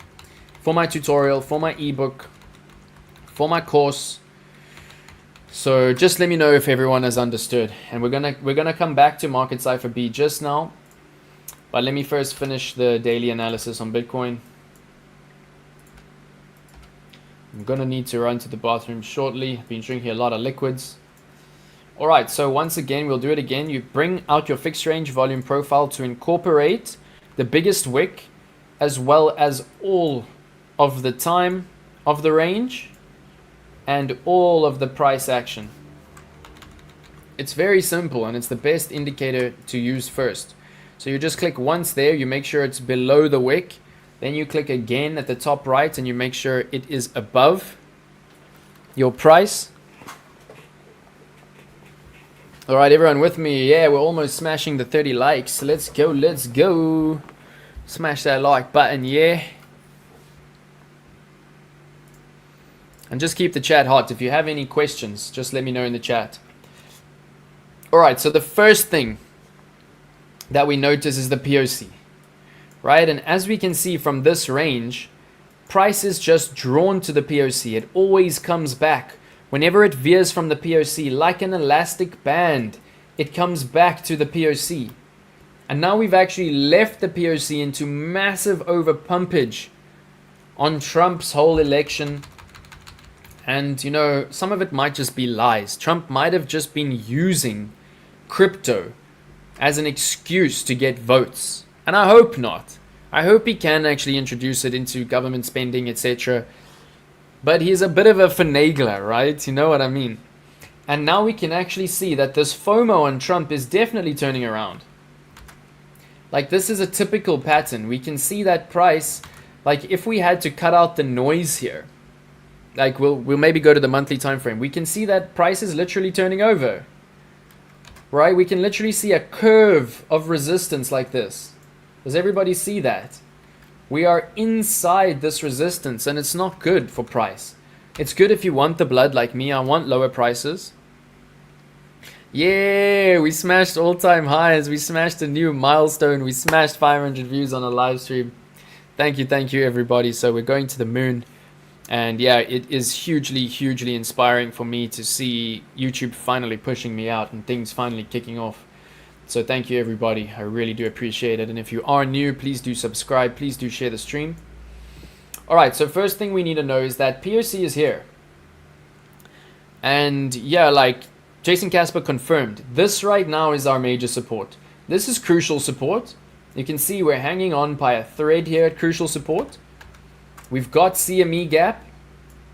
for my tutorial, for my ebook, for my course. So just let me know if everyone has understood. And we're gonna come back to Market Cipher B just now. But let me first finish the daily analysis on Bitcoin. I'm gonna need to run to the bathroom shortly. I've been drinking a lot of liquids. Alright, so once again, we'll do it again. You bring out your fixed range volume profile to incorporate the biggest wick as well as all of the time of the range and all of the price action. It's very simple, and it's the best indicator to use first. So you just click once there, you make sure it's below the wick. Then you click again at the top right and you make sure it is above your price. All right, everyone with me? Yeah, we're almost smashing the 30 likes. Let's go, let's go. Smash that like button, yeah. And just keep the chat hot. If you have any questions, just let me know in the chat. All right, so the first thing that we notice is the POC. Right, and as we can see from this range, price is just drawn to the POC. It always comes back. Whenever it veers from the POC, like an elastic band, it comes back to the POC. And now we've actually left the POC into massive overpumpage on Trump's whole election. And, you know, some of it might just be lies. Trump might have just been using crypto as an excuse to get votes. And I hope not. I hope he can actually introduce it into government spending, etc. But he's a bit of a finagler, right? You know what I mean? And now we can actually see that this FOMO on Trump is definitely turning around. Like, this is a typical pattern. We can see that price, like if we had to cut out the noise here, like we'll maybe go to the monthly time frame, we can see that price is literally turning over. Right? We can literally see a curve of resistance like this. Does everybody see that? We are inside this resistance, and it's not good for price. It's good if you want the blood like me. I want lower prices. Yeah, we smashed all-time highs. We smashed a new milestone. We smashed 500 views on a live stream. Thank you everybody. So we're going to the moon. And yeah, it is hugely inspiring for me to see YouTube finally pushing me out and things finally kicking off. So thank you everybody. I really do appreciate it. And if you are new, please do subscribe. Please do share the stream. Alright, so first thing we need to know is that POC is here. And yeah, like Jason Casper confirmed, this right now is our major support. This is crucial support. You can see we're hanging on by a thread here at crucial support. We've got CME gap.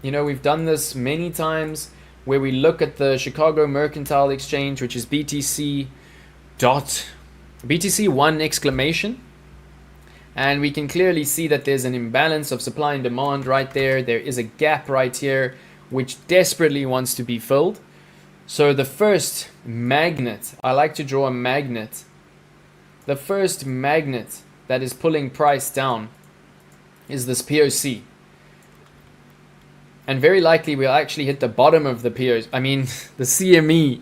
You know, we've done this many times where we look at the Chicago Mercantile Exchange, which is BTC1 exclamation. And we can clearly see that there's an imbalance of supply and demand right there. There is a gap right here, which desperately wants to be filled. So the first magnet, I like to draw a magnet. The first magnet that is pulling price down is this POC. And very likely we'll actually hit the bottom of the POC. I mean, the CME.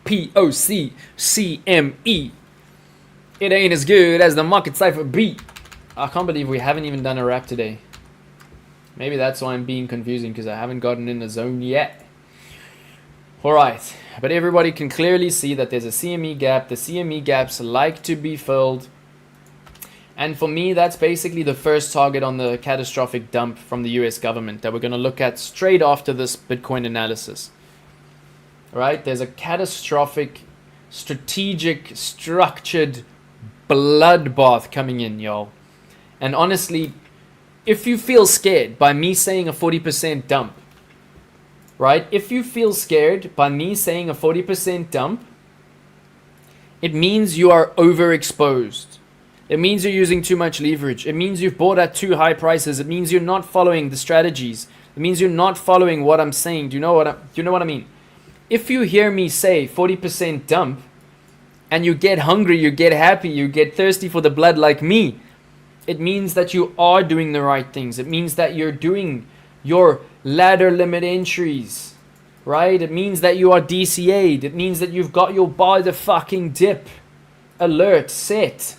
POC. CME. It ain't as good as the market Cipher B. I can't believe we haven't even done a wrap today. Maybe that's why I'm being confusing, because I haven't gotten in the zone yet. Alright, but everybody can clearly see that there's a CME gap. The CME gaps like to be filled. And for me, that's basically the first target on the catastrophic dump from the US government that we're going to look at straight after this Bitcoin analysis. Alright, there's a catastrophic, strategic, structured bloodbath coming in, y'all. And honestly, if you feel scared by me saying a 40% dump, right? If you feel scared by me saying a 40% dump, it means you are overexposed. It means you're using too much leverage. It means you've bought at too high prices. It means you're not following the strategies. It means you're not following what I'm saying. Do you know what I mean? If you hear me say 40% dump and you get hungry, you get happy, you get thirsty for the blood like me, it means that you are doing the right things. It means that you're doing your ladder limit entries, right? It means that you are DCA'd. It means that you've got your buy the fucking dip alert set.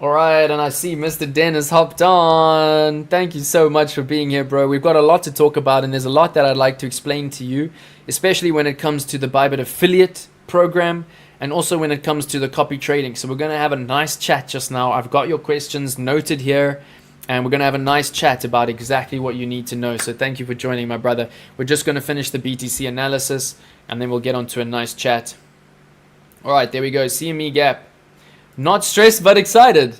Alright, and I see Mr. Dennis hopped on. Thank you so much for being here, bro. We've got a lot to talk about, and there's a lot that I'd like to explain to you, especially when it comes to the Bybit affiliate program, and also when it comes to the copy trading. So we're going to have a nice chat just now. I've got your questions noted here, and we're going to have a nice chat about exactly what you need to know. So thank you for joining, my brother. We're just going to finish the BTC analysis, and then we'll get on to a nice chat. Alright, there we go. CME gap. Not stressed, but excited.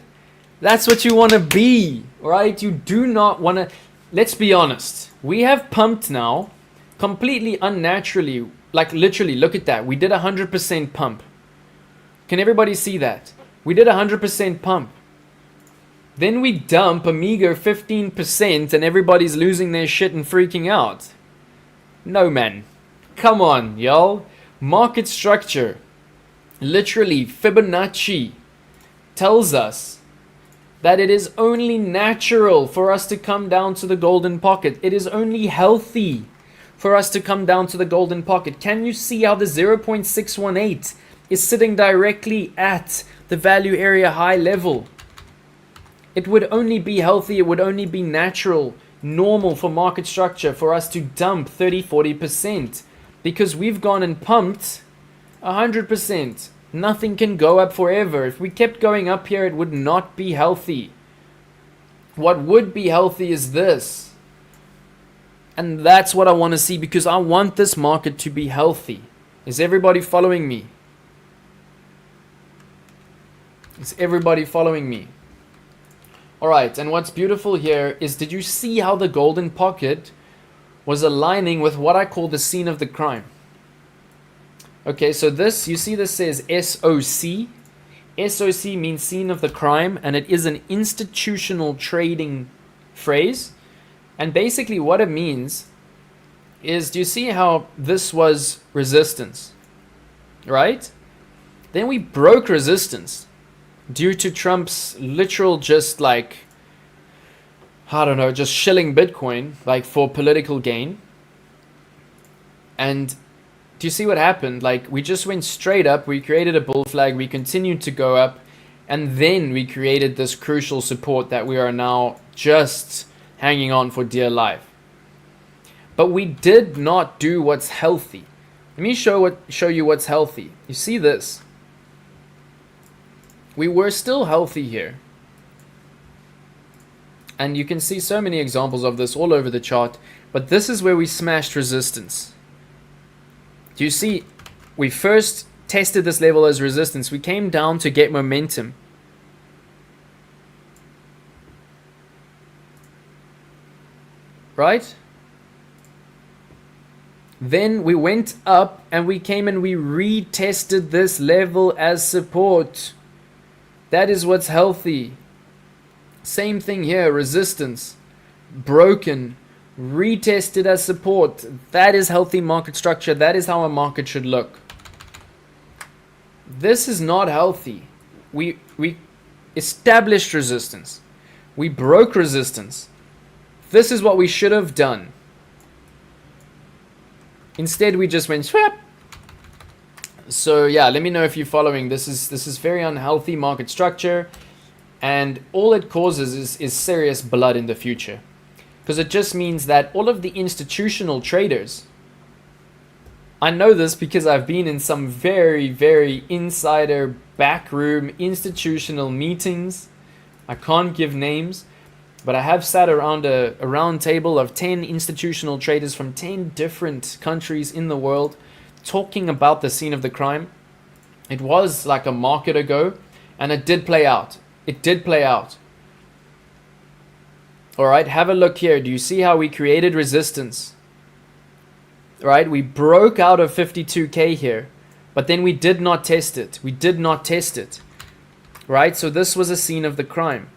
That's what you want to be, right? You do not want to... Let's be honest. We have pumped now completely unnaturally. Like, literally, look at that. We did 100% pump. Can everybody see that? We did 100% pump. Then we dump a meager 15% and everybody's losing their shit and freaking out. No, man. Come on, y'all. Market structure. Literally, Fibonacci tells us that it is only natural for us to come down to the golden pocket. It is only healthy for us to come down to the golden pocket. Can you see how the 0.618 is sitting directly at the value area high level? It would only be healthy, it would only be natural, normal for market structure for us to dump 30-40%, because we've gone and pumped 100%. Nothing can go up forever. If we kept going up here, it would not be healthy. What would be healthy is this. And that's what I want to see, because I want this market to be healthy. Is everybody following me? Is everybody following me? Alright, and what's beautiful here is, did you see how the golden pocket was aligning with what I call the scene of the crime. Okay, so this, you see this says SOC. SOC means scene of the crime, and it is an institutional trading phrase. And basically what it means is, do you see how this was resistance, right? Then we broke resistance due to Trump's literal just like, I don't know, just shilling Bitcoin like for political gain. And do you see what happened? Like, we just went straight up, we created a bull flag, we continued to go up, and then we created this crucial support that we are now just hanging on for dear life. But we did not do what's healthy. Let me show you what's healthy. You see this? We were still healthy here. And you can see so many examples of this all over the chart. But this is where we smashed resistance. Do you see? We first tested this level as resistance. We came down to get momentum. Right? Then we went up and we came and we retested this level as support. That is what's healthy. Same thing here, resistance, broken, retested as support. That is healthy market structure. That is how a market should look. This is not healthy. We established resistance. We broke resistance. This is what we should have done. Instead, we just went swap. So yeah, let me know if you're following. This is very unhealthy market structure, and all it causes is serious blood in the future, because it just means that all of the institutional traders, I know this because I've been in some very, very insider backroom institutional meetings. I can't give names, but I have sat around a round table of 10 institutional traders from 10 different countries in the world talking about the scene of the crime. It was like a market ago, and it did play out. It did play out. All right, have a look here. Do you see how we created resistance? All right, we broke out of 52K here, but then we did not test it. We did not test it. Right, so this was a scene of the crime.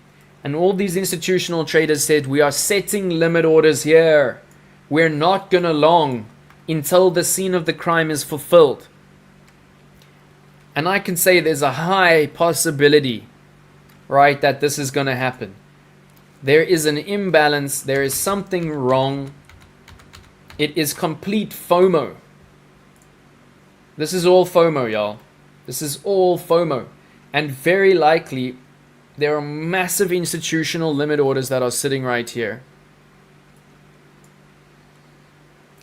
And all these institutional traders said, we are setting limit orders here. We're not gonna long until the scene of the crime is fulfilled. And I can say there's a high possibility, right, that this is gonna happen. There is an imbalance. There is something wrong. It is complete FOMO. This is all FOMO, y'all. This is all FOMO. And very likely, there are massive institutional limit orders that are sitting right here.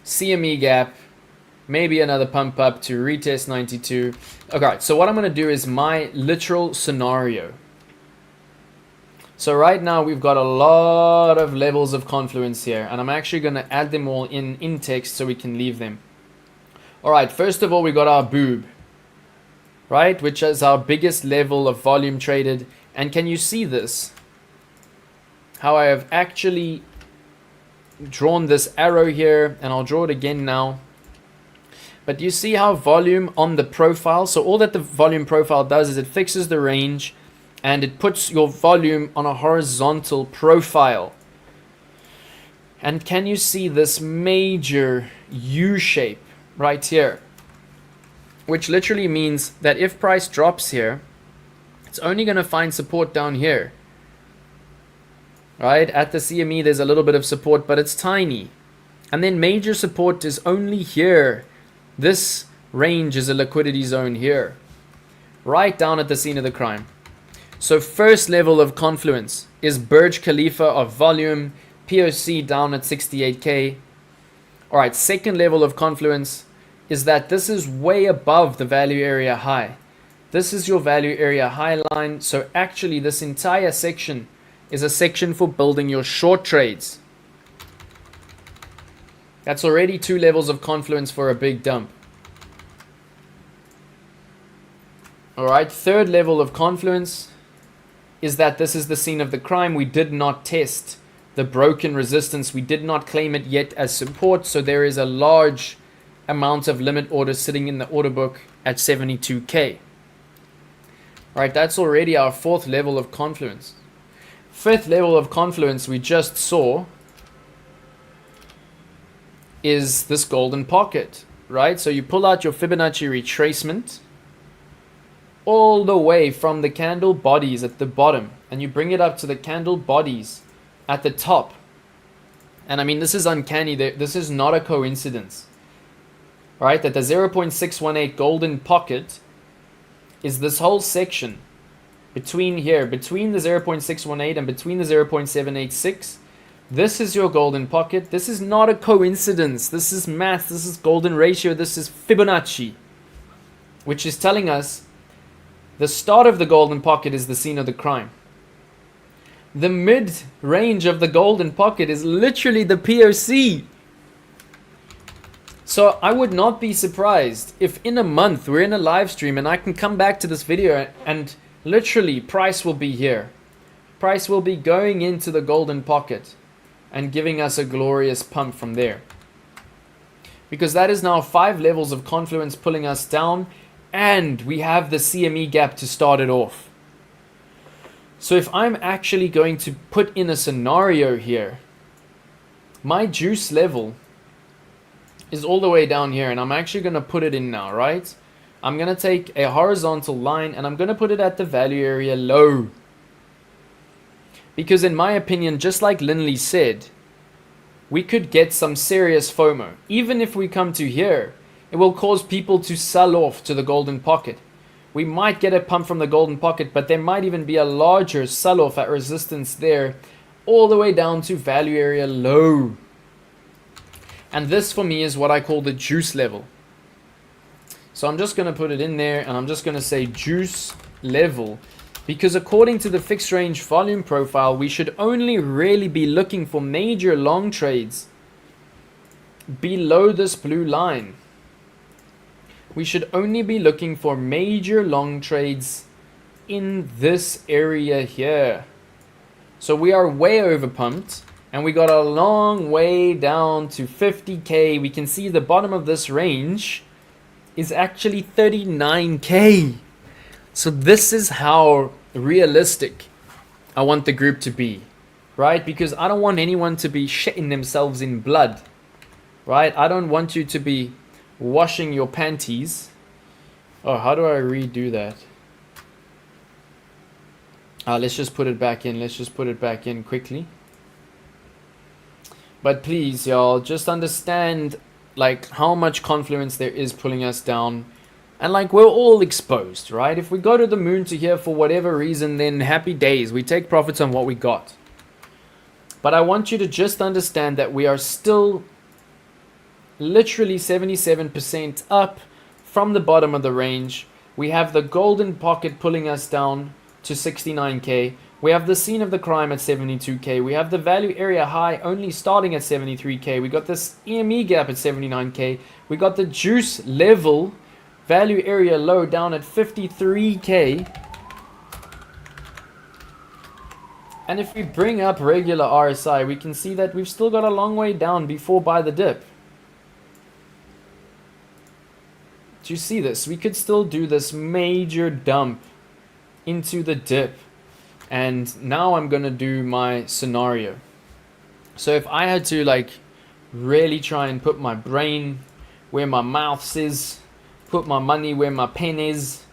CME gap, maybe another pump up to retest 92. Okay, so what I'm going to do is my literal scenario. So right now we've got a lot of levels of confluence here, and I'm actually going to add them all in text so we can leave them. All right, first of all, we got our boob, right, which is our biggest level of volume traded. And can you see this? How I have actually drawn this arrow here, and I'll draw it again now. But you see how volume on the profile, so all that the volume profile does is it fixes the range and it puts your volume on a horizontal profile. And can you see this major U shape right here? Which literally means that if price drops here, it's only going to find support down here. Right? At the CME, there's a little bit of support, but it's tiny. And then major support is only here. This range is a liquidity zone here. Right down at the scene of the crime. So first level of confluence is Burj Khalifa of volume, POC down at 68K. Alright, second level of confluence is that this is way above the value area high. This is your value area high line. So actually this entire section is a section for building your short trades. That's already two levels of confluence for a big dump. Alright, third level of confluence is that this is the scene of the crime. We did not test the broken resistance. We did not claim it yet as support, so there is a large amount of limit orders sitting in the order book at 72k. Right, that's already our fourth level of confluence. Fifth level of confluence we just saw is this golden pocket, right? So you pull out your Fibonacci retracement all the way from the candle bodies at the bottom, and you bring it up to the candle bodies at the top. And I mean, this is uncanny. This is not a coincidence, right? That the 0.618 golden pocket is this whole section between here, between the 0.618 and between the 0.786. This is your golden pocket. This is not a coincidence. This is math. This is golden ratio. This is Fibonacci, which is telling us the start of the golden pocket is the scene of the crime. The mid-range of the golden pocket is literally the POC. So I would not be surprised if in a month we're in a live stream and I can come back to this video and literally price will be here. Price will be going into the golden pocket and giving us a glorious pump from there. Because that is now 5 levels of confluence pulling us down, and we have the CME gap to start it off. So if I'm actually going to put in a scenario here, my juice level is all the way down here, and I'm actually going to put it in now, right? I'm going to take a horizontal line and I'm going to put it at the value area low. Because in my opinion, just like Linley said, we could get some serious FOMO. Even if we come to here, it will cause people to sell off to the golden pocket. We might get a pump from the golden pocket, but there might even be a larger sell-off at resistance there, all the way down to value area low. And this for me is what I call the juice level. So I'm just going to put it in there, and I'm just going to say juice level, because according to the fixed range volume profile, we should only really be looking for major long trades below this blue line. We should only be looking for major long trades in this area here. So we are way over pumped, and we got a long way down to 50k. We can see the bottom of this range is actually 39k. So this is how realistic I want the group to be, right? Because I don't want anyone to be shitting themselves in blood, right? I don't want you to be washing your panties. Oh, how do I redo that? Let's just put it back in. Let's just put it back in quickly. But please, y'all, just understand like how much confluence there is pulling us down. And like, we're all exposed, right? If we go to the moon to here for whatever reason, then happy days. We take profits on what we got. But I want you to just understand that we are still literally 77% up from the bottom of the range. We have the golden pocket pulling us down to 69k. We have the scene of the crime at 72k. We have the value area high only starting at 73k. We got this EME gap at 79k. We got the juice level value area low down at 53k. And if we bring up regular RSI, we can see that we've still got a long way down before buy the dip. Do you see this? We could still do this major dump into the dip. And now I'm going to do my scenario. So if I had to like really try and put my brain where my mouth is, put my money where my pen is,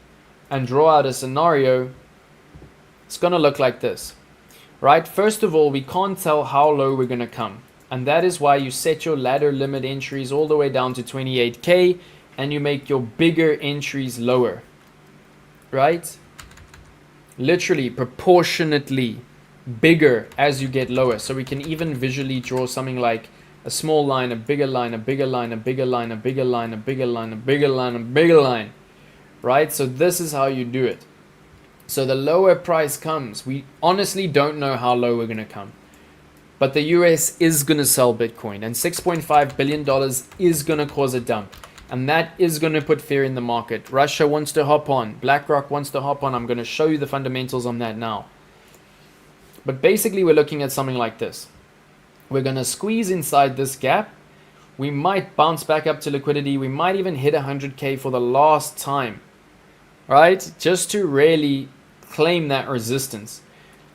and draw out a scenario, it's going to look like this. Right? First of all, we can't tell how low we're going to come. And that is why you set your ladder limit entries all the way down to 28k. And you make your bigger entries lower, right? Literally proportionately bigger as you get lower. So we can even visually draw something like a small line, a bigger line, a bigger line, a bigger line, a bigger line, a bigger line, a bigger line, a bigger line, right? So this is how you do it. So the lower price comes, we honestly don't know how low we're going to come. But the US is going to sell Bitcoin, and $6.5 billion is going to cause a dump. And that is going to put fear in the market. Russia wants to hop on. BlackRock wants to hop on. I'm going to show you the fundamentals on that now. But basically, we're looking at something like this. We're going to squeeze inside this gap. We might bounce back up to liquidity. We might even hit 100K for the last time, right? Just to really claim that resistance.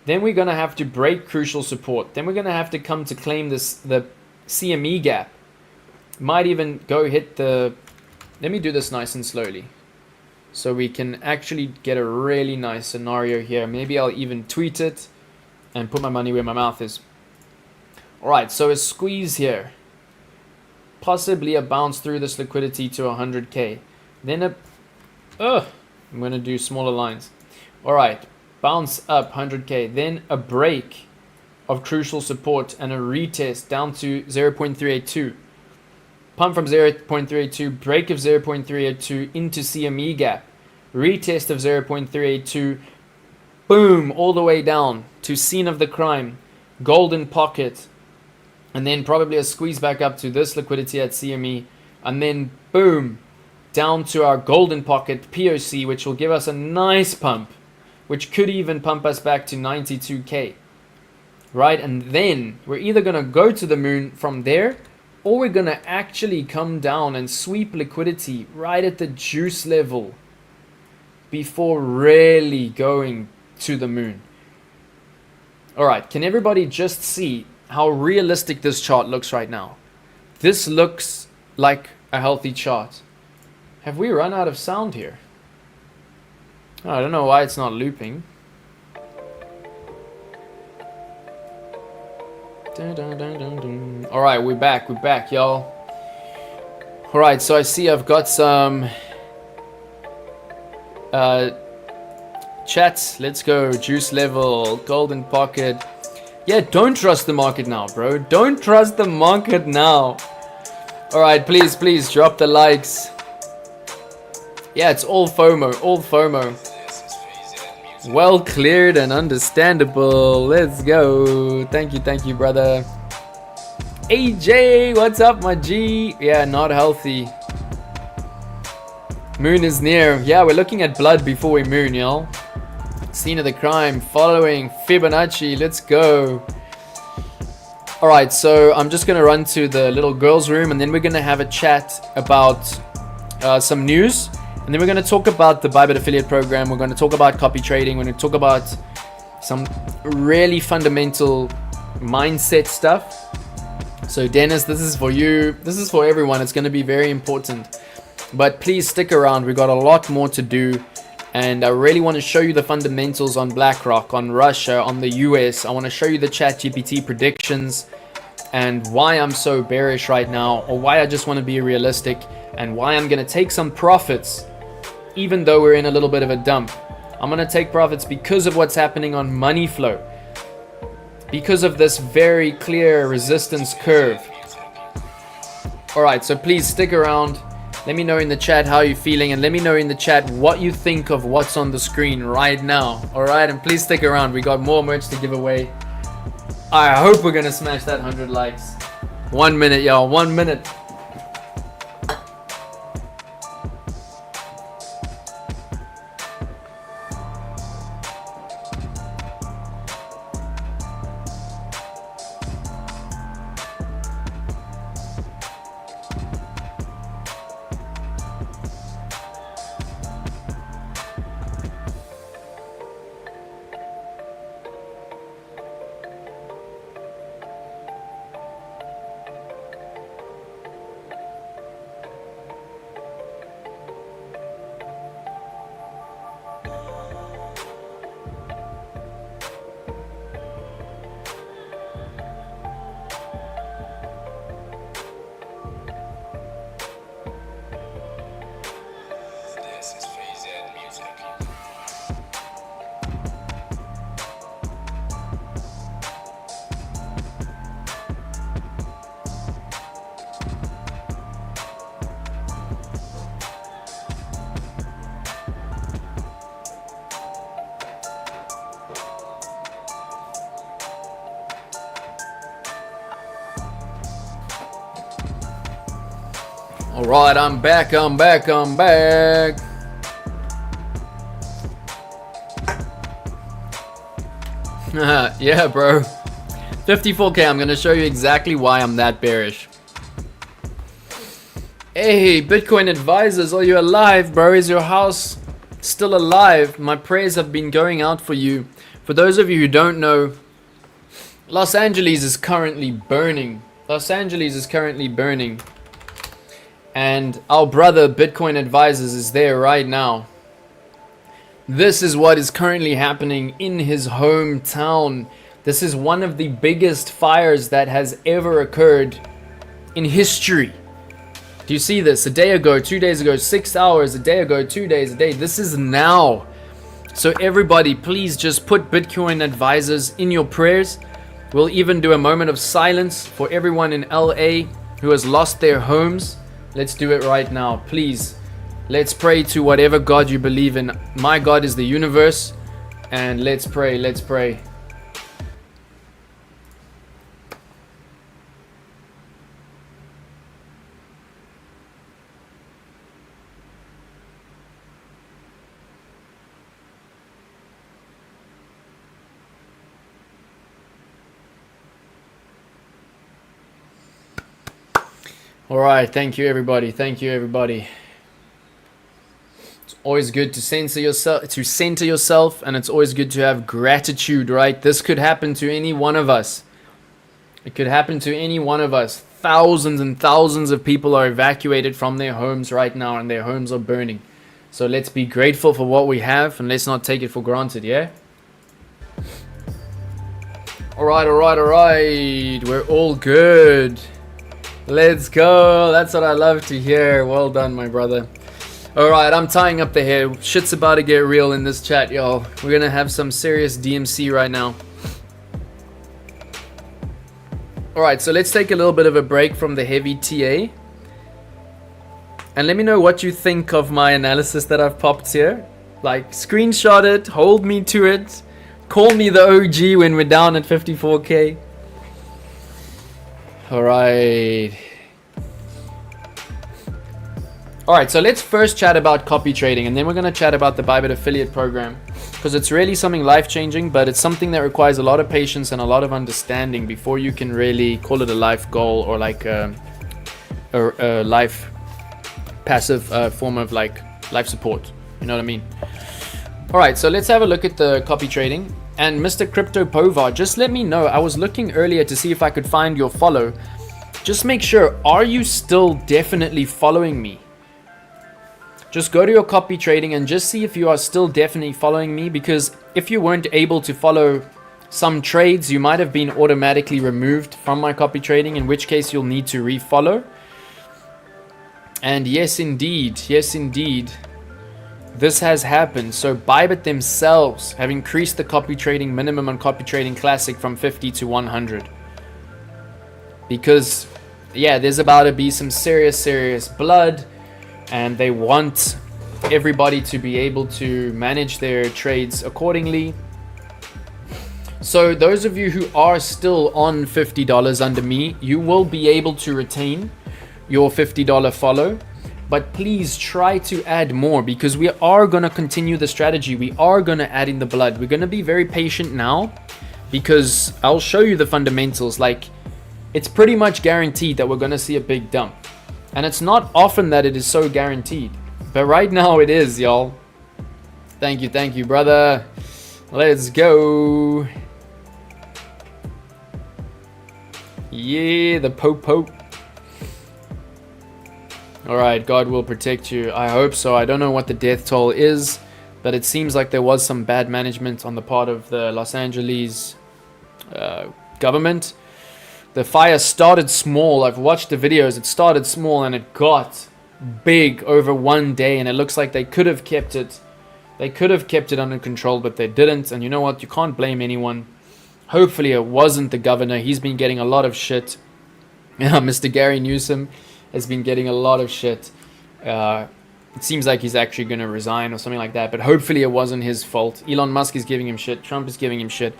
Then we're going to have to break crucial support. Then we're going to have to come to claim the CME gap. Might even go hit the... Let me do this nice and slowly, so we can actually get a really nice scenario here. Maybe I'll even tweet it and put my money where my mouth is. Alright, so a squeeze here. Possibly a bounce through this liquidity to 100K. Then I'm going to do smaller lines. Alright, bounce up 100K. Then a break of crucial support and a retest down to 0.382. Pump from 0.382, break of 0.382 into CME gap. Retest of 0.382. Boom, all the way down to scene of the crime. Golden pocket. And then probably a squeeze back up to this liquidity at CME. And then boom, down to our golden pocket POC, which will give us a nice pump, which could even pump us back to 92K. Right? And then we're either going to go to the moon from there, or we're going to actually come down and sweep liquidity right at the juice level before really going to the moon. Alright, can everybody just see how realistic this chart looks right now? This looks like a healthy chart. Have we run out of sound here? Oh, I don't know why it's not looping. Alright, we're back, y'all. Alright, so I see I've got some chats. Let's go. Juice level, golden pocket. Yeah, don't trust the market now, bro. Don't trust the market now. Alright, please drop the likes. Yeah, it's all FOMO, all FOMO. Well cleared and understandable. Let's go. Thank you, brother. AJ, what's up, my G? Yeah, not healthy. Moon is near. Yeah, we're looking at blood before we moon, y'all. Scene of the crime, following Fibonacci. Let's go. Alright, so I'm just going to run to the little girls' room, and then we're going to have a chat about some news. And then we're going to talk about the Bybit affiliate program. We're going to talk about copy trading. We're going to talk about some really fundamental mindset stuff. So Dennis, this is for you. This is for everyone. It's going to be very important. But please stick around. We've got a lot more to do. And I really want to show you the fundamentals on BlackRock, on Russia, on the US. I want to show you the ChatGPT predictions and why I'm so bearish right now, or why I just want to be realistic, and why I'm going to take some profits even though we're in a little bit of a dump. I'm going to take profits because of what's happening on money flow, because of this very clear resistance curve. Alright, so please stick around. Let me know in the chat how you're feeling, and let me know in the chat what you think of what's on the screen right now. Alright, and please stick around. We got more merch to give away. I hope we're going to smash that 100 likes. 1 minute, y'all. 1 minute. Alright, I'm back. Yeah, bro. 54K, I'm going to show you exactly why I'm that bearish. Hey, Bitcoin advisors, are you alive, bro? Is your house still alive? My prayers have been going out for you. For those of you who don't know, Los Angeles is currently burning. Los Angeles is currently burning. And our brother, Bitcoin advisors, is there right now. This is what is currently happening in his hometown. This is one of the biggest fires that has ever occurred in history. Do you see this? A day ago, 2 days ago, 6 hours, a day ago, 2 days, a day. This is now. So everybody, please just put Bitcoin advisors in your prayers. We'll even do a moment of silence for everyone in LA who has lost their homes. Let's do it right now, please. Let's pray to whatever God you believe in. My God is the universe. And let's pray, let's pray. All right, thank you everybody. Thank you everybody. It's always good to center yourself, and it's always good to have gratitude, right? This could happen to any one of us. It could happen to any one of us. Thousands and thousands of people are evacuated from their homes right now, and their homes are burning. So let's be grateful for what we have, and let's not take it for granted, yeah? All right. We're all good. Let's go. That's what I love to hear. Well done, my brother. Alright, I'm tying up the hair. Shit's about to get real in this chat, y'all. We're gonna have some serious DMC right now. Alright, so let's take a little bit of a break from the heavy TA. And let me know what you think of my analysis that I've popped here. Like, screenshot it, hold me to it. Call me the OG when we're down at 54K. Alright. Alright, so let's first chat about copy trading, and then we're going to chat about the Bybit affiliate program. Because it's really something life-changing, but it's something that requires a lot of patience and a lot of understanding before you can really call it a life goal, or like a life passive form of like life support. You know what I mean? Alright, so let's have a look at the copy trading. And Mr. Crypto Povar, just let me know. I was looking earlier to see if I could find your follow. Just make sure, are you still definitely following me? Just go to your copy trading and just see if you are still definitely following me, because if you weren't able to follow some trades, you might have been automatically removed from my copy trading, in which case you'll need to refollow. And yes indeed, this has happened. So Bybit themselves have increased the copy trading minimum on copy trading classic from 50 to 100. Because yeah, there's about to be some serious blood, and they want everybody to be able to manage their trades accordingly. So those of you who are still on $50 under me, you will be able to retain your $50 follow. But please try to add more, because we are going to continue the strategy. We are going to add in the blood. We're going to be very patient now, because I'll show you the fundamentals. Like, it's pretty much guaranteed that we're going to see a big dump. And it's not often that it is so guaranteed. But right now it is, y'all. Thank you, brother. Let's go. Yeah, the Pope. Alright, God will protect you. I hope so. I don't know what the death toll is, but it seems like there was some bad management on the part of the Los Angeles government. The fire started small. I've watched the videos. It started small and it got big over one day, and it looks like they could have kept it. They could have kept it under control, but they didn't. And you know what? You can't blame anyone. Hopefully it wasn't the governor. He's been getting a lot of shit. Mr. Gary Newsom has been getting a lot of shit. It seems like he's actually going to resign or something like that, but hopefully it wasn't his fault. Elon Musk is giving him shit. Trump is giving him shit.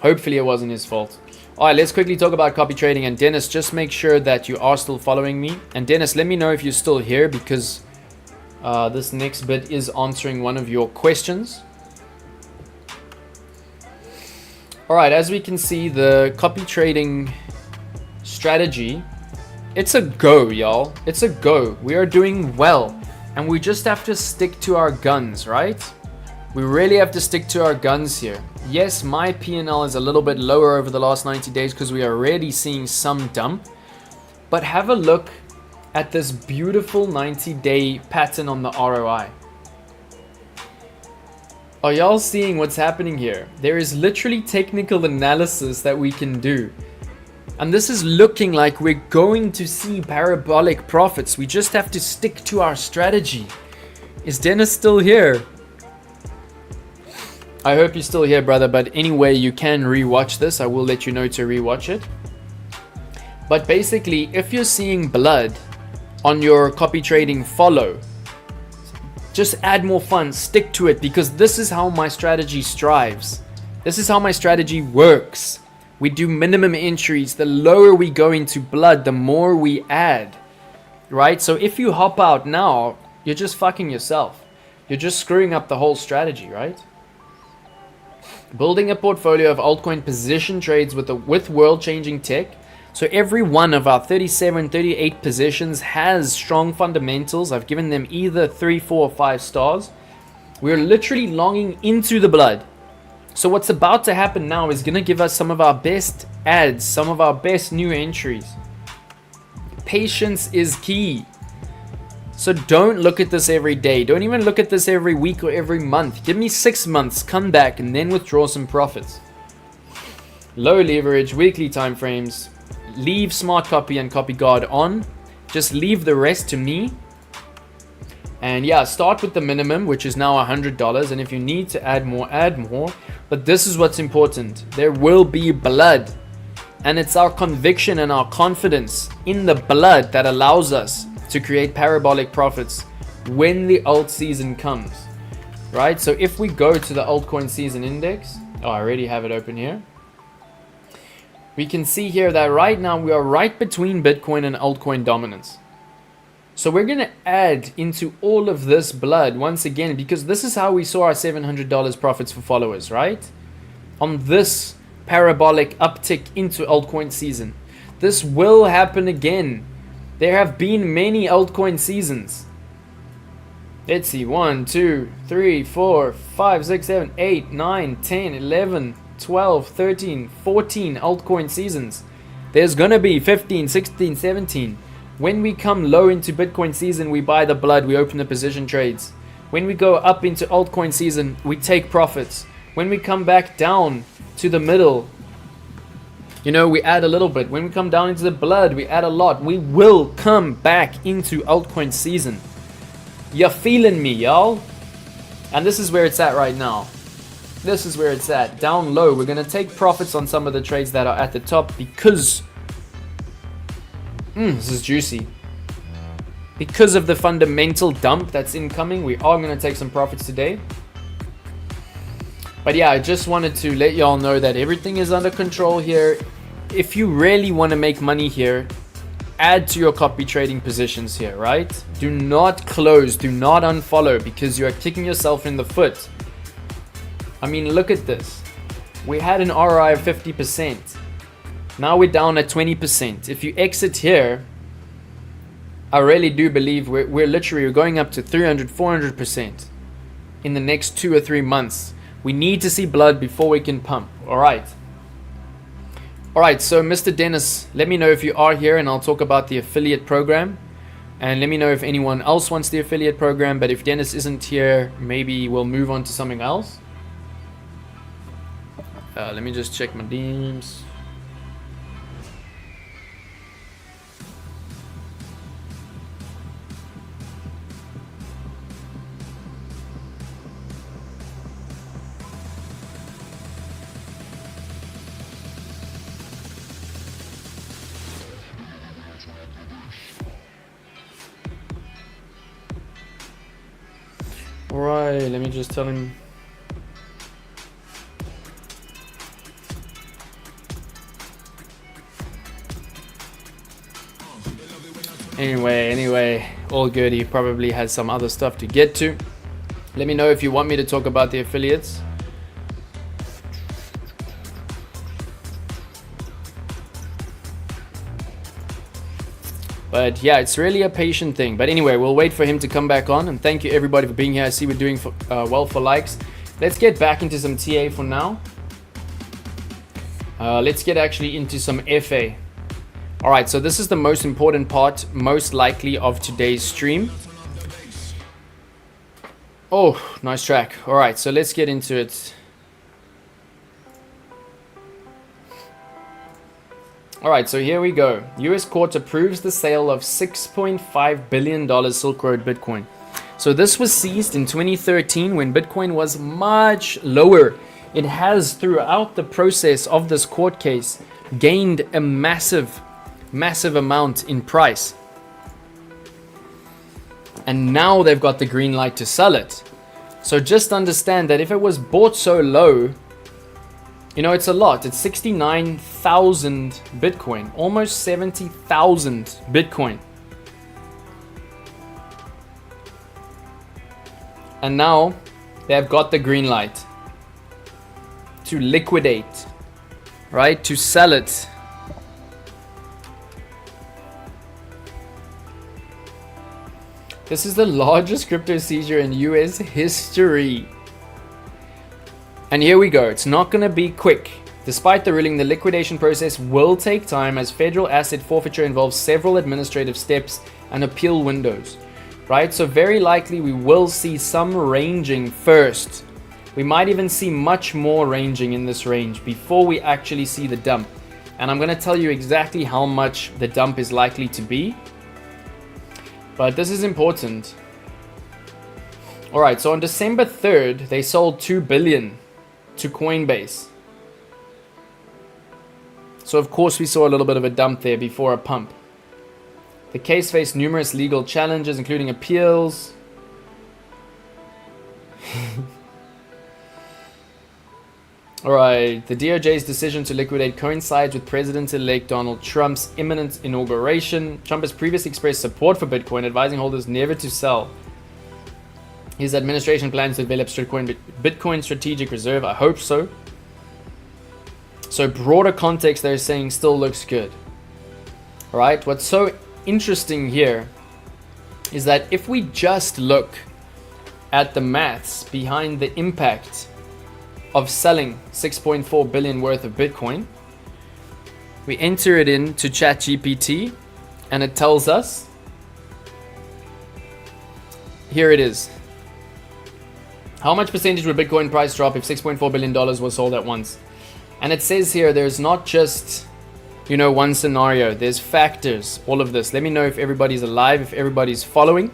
Hopefully it wasn't his fault. Alright, let's quickly talk about copy trading. And Dennis, just make sure that you are still following me. And Dennis, let me know if you're still here, because this next bit is answering one of your questions. All right, as we can see, the copy trading strategy, it's a go, y'all. It's a go. We are doing well, and we just have to stick to our guns, right? We really have to stick to our guns here. Yes, my P&L is a little bit lower over the last 90 days because we are already seeing some dump, but have a look at this beautiful 90-day pattern on the ROI. Are y'all seeing what's happening here? There is literally technical analysis that we can do. And this is looking like we're going to see parabolic profits. We just have to stick to our strategy. Is Dennis still here? I hope you're still here, brother. But anyway, you can rewatch this. I will let you know to rewatch it. But basically, if you're seeing blood on your copy trading follow, just add more funds, stick to it, because this is how my strategy strives. This is how my strategy works. We do minimum entries. The lower we go into blood, the more we add, right? So if you hop out now, you're just fucking yourself. You're just screwing up the whole strategy, right? Building a portfolio of altcoin position trades with world-changing tech. So every one of our 37, 38 positions has strong fundamentals. I've given them either 3, 4, or 5 stars. We're literally longing into the blood. So what's about to happen now is going to give us some of our best ads, some of our best new entries. Patience is key. So don't look at this every day. Don't even look at this every week or every month. Give me 6 months, come back, and then withdraw some profits. Low leverage, weekly time frames. Leave smart copy and copy guard on. Just leave the rest to me. And yeah, start with the minimum, which is now $100. And if you need to add more, add more. But this is what's important. There will be blood. And it's our conviction and our confidence in the blood that allows us to create parabolic profits when the alt season comes. Right? So if we go to the altcoin season index. Oh, I already have it open here. We can see here that right now we are right between Bitcoin and altcoin dominance. So we're going to add into all of this blood once again, because this is how we saw our $700 profits for followers, right? On this parabolic uptick into altcoin season. This will happen again. There have been many altcoin seasons. Let's see, 1, 2, 3, 4, 5, 6, 7, 8, 9, 10, 11, 12, 13, 14 altcoin seasons. There's gonna be 15, 16, 17. When we come low into Bitcoin season, we buy the blood, we open the position trades. When we go up into altcoin season, we take profits. When we come back down to the middle, you know, we add a little bit. When we come down into the blood, we add a lot. We will come back into altcoin season. You're feeling me, y'all? And this is where it's at right now. This is where it's at. Down low, we're going to take profits on some of the trades that are at the top because this is juicy. Because of the fundamental dump that's incoming, we are going to take some profits today. But yeah, I just wanted to let y'all know that everything is under control here. If you really want to make money here, add to your copy trading positions here, right? Do not close, do not unfollow, because you are kicking yourself in the foot. I mean, look at this. We had an ROI of 50%. Now we're down at 20%. If you exit here, I really do believe we're literally going up to 300, 400% in the next 2 or 3 months. We need to see blood before we can pump. All right. All right, so Mr. Dennis, let me know if you are here and I'll talk about the affiliate program. And let me know if anyone else wants the affiliate program. But if Dennis isn't here, maybe we'll move on to something else. Let me just check my DMs. Alright, let me just tell him. Anyway, all good. He probably has some other stuff to get to. Let me know if you want me to talk about the affiliates. But yeah, it's really a patient thing. But anyway, we'll wait for him to come back on. And thank you everybody for being here. I see we're doing well for likes. Let's get back into some TA for now. Let's get actually into some FA. All right, so this is the most important part, most likely, of today's stream. Oh, nice track. All right, so let's get into it. All right, so here we go. US court approves the sale of $6.5 billion Silk Road Bitcoin. So this was seized in 2013 when Bitcoin was much lower. It has, throughout the process of this court case, gained a massive amount in price. And now they've got the green light to sell it. So just understand that if it was bought so low, you know, it's a lot. It's 69,000 Bitcoin, almost 70,000 Bitcoin. And now they've got the green light to liquidate, right? To sell it. This is the largest crypto seizure in US history. And here we go. It's not going to be quick. Despite the ruling, the liquidation process will take time as federal asset forfeiture involves several administrative steps and appeal windows, right? So very likely we will see some ranging first. We might even see much more ranging in this range before we actually see the dump. And I'm going to tell you exactly how much the dump is likely to be. But this is important. All right, so on December 3rd, they sold 2 billion to Coinbase. So of course we saw a little bit of a dump there before a pump. The case faced numerous legal challenges, including appeals. All right, the DOJ's decision to liquidate coincides with President-elect Donald Trump's imminent inauguration. Trump has previously expressed support for Bitcoin, advising holders never to sell. His administration plans to develop Bitcoin strategic reserve. I hope so. So broader context, they're saying still looks good. All right, what's so interesting here is that if we just look at the maths behind the impact of selling 6.4 billion worth of Bitcoin, we enter it into ChatGPT and it tells us, here it is. How much percentage would Bitcoin price drop if $6.4 billion was sold at once? And it says here there's not just, you know, one scenario. There's factors, all of this. Let me know if everybody's alive, if everybody's following.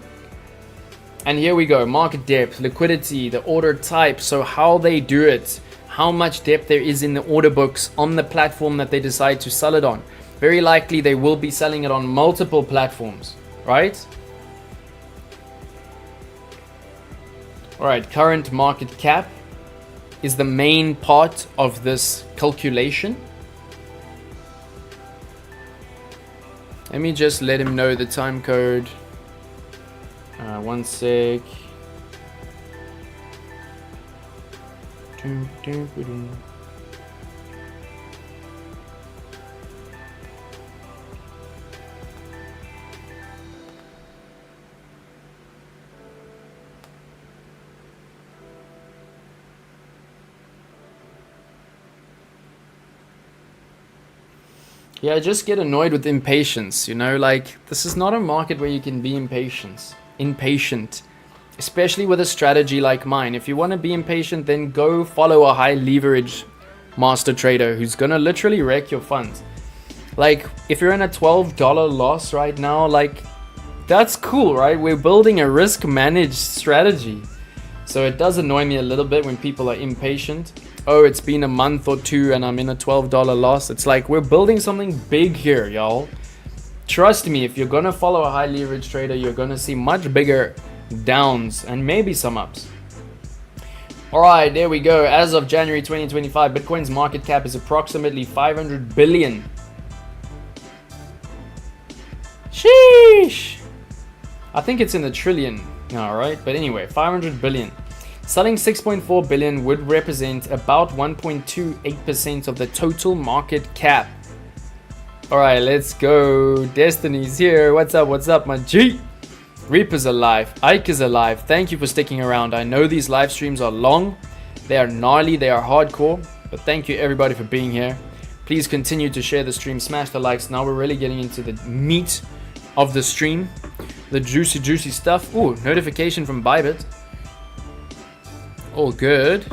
And here we go. Market depth, liquidity, the order type. So how they do it, how much depth there is in the order books on the platform that they decide to sell it on. Very likely they will be selling it on multiple platforms, right? All right, current market cap is the main part of this calculation. Let me just let him know the time code. One sec. Yeah, I just get annoyed with impatience, you know, like this is not a market where you can be impatient, especially with a strategy like mine. If you want to be impatient, then go follow a high leverage master trader who's going to literally wreck your funds. Like if you're in a $12 loss right now, like that's cool, right? We're building a risk managed strategy. So it does annoy me a little bit when people are impatient. Oh, it's been a month or two and I'm in a $12 loss. It's like we're building something big here, y'all. Trust me, if you're going to follow a high leverage trader, you're going to see much bigger downs and maybe some ups. All right, there we go. As of January 2025, Bitcoin's market cap is approximately 500 billion. Sheesh. I think it's in the trillion. All right, but anyway, 500 billion. Selling 6.4 billion would represent about 1.28% of the total market cap. Alright, let's go. Destiny's here. What's up, my G? Reaper's alive. Ike is alive. Thank you for sticking around. I know these live streams are long. They are gnarly. They are hardcore. But thank you, everybody, for being here. Please continue to share the stream. Smash the likes. Now we're really getting into the meat of the stream. The juicy stuff. Ooh, notification from Bybit. All good.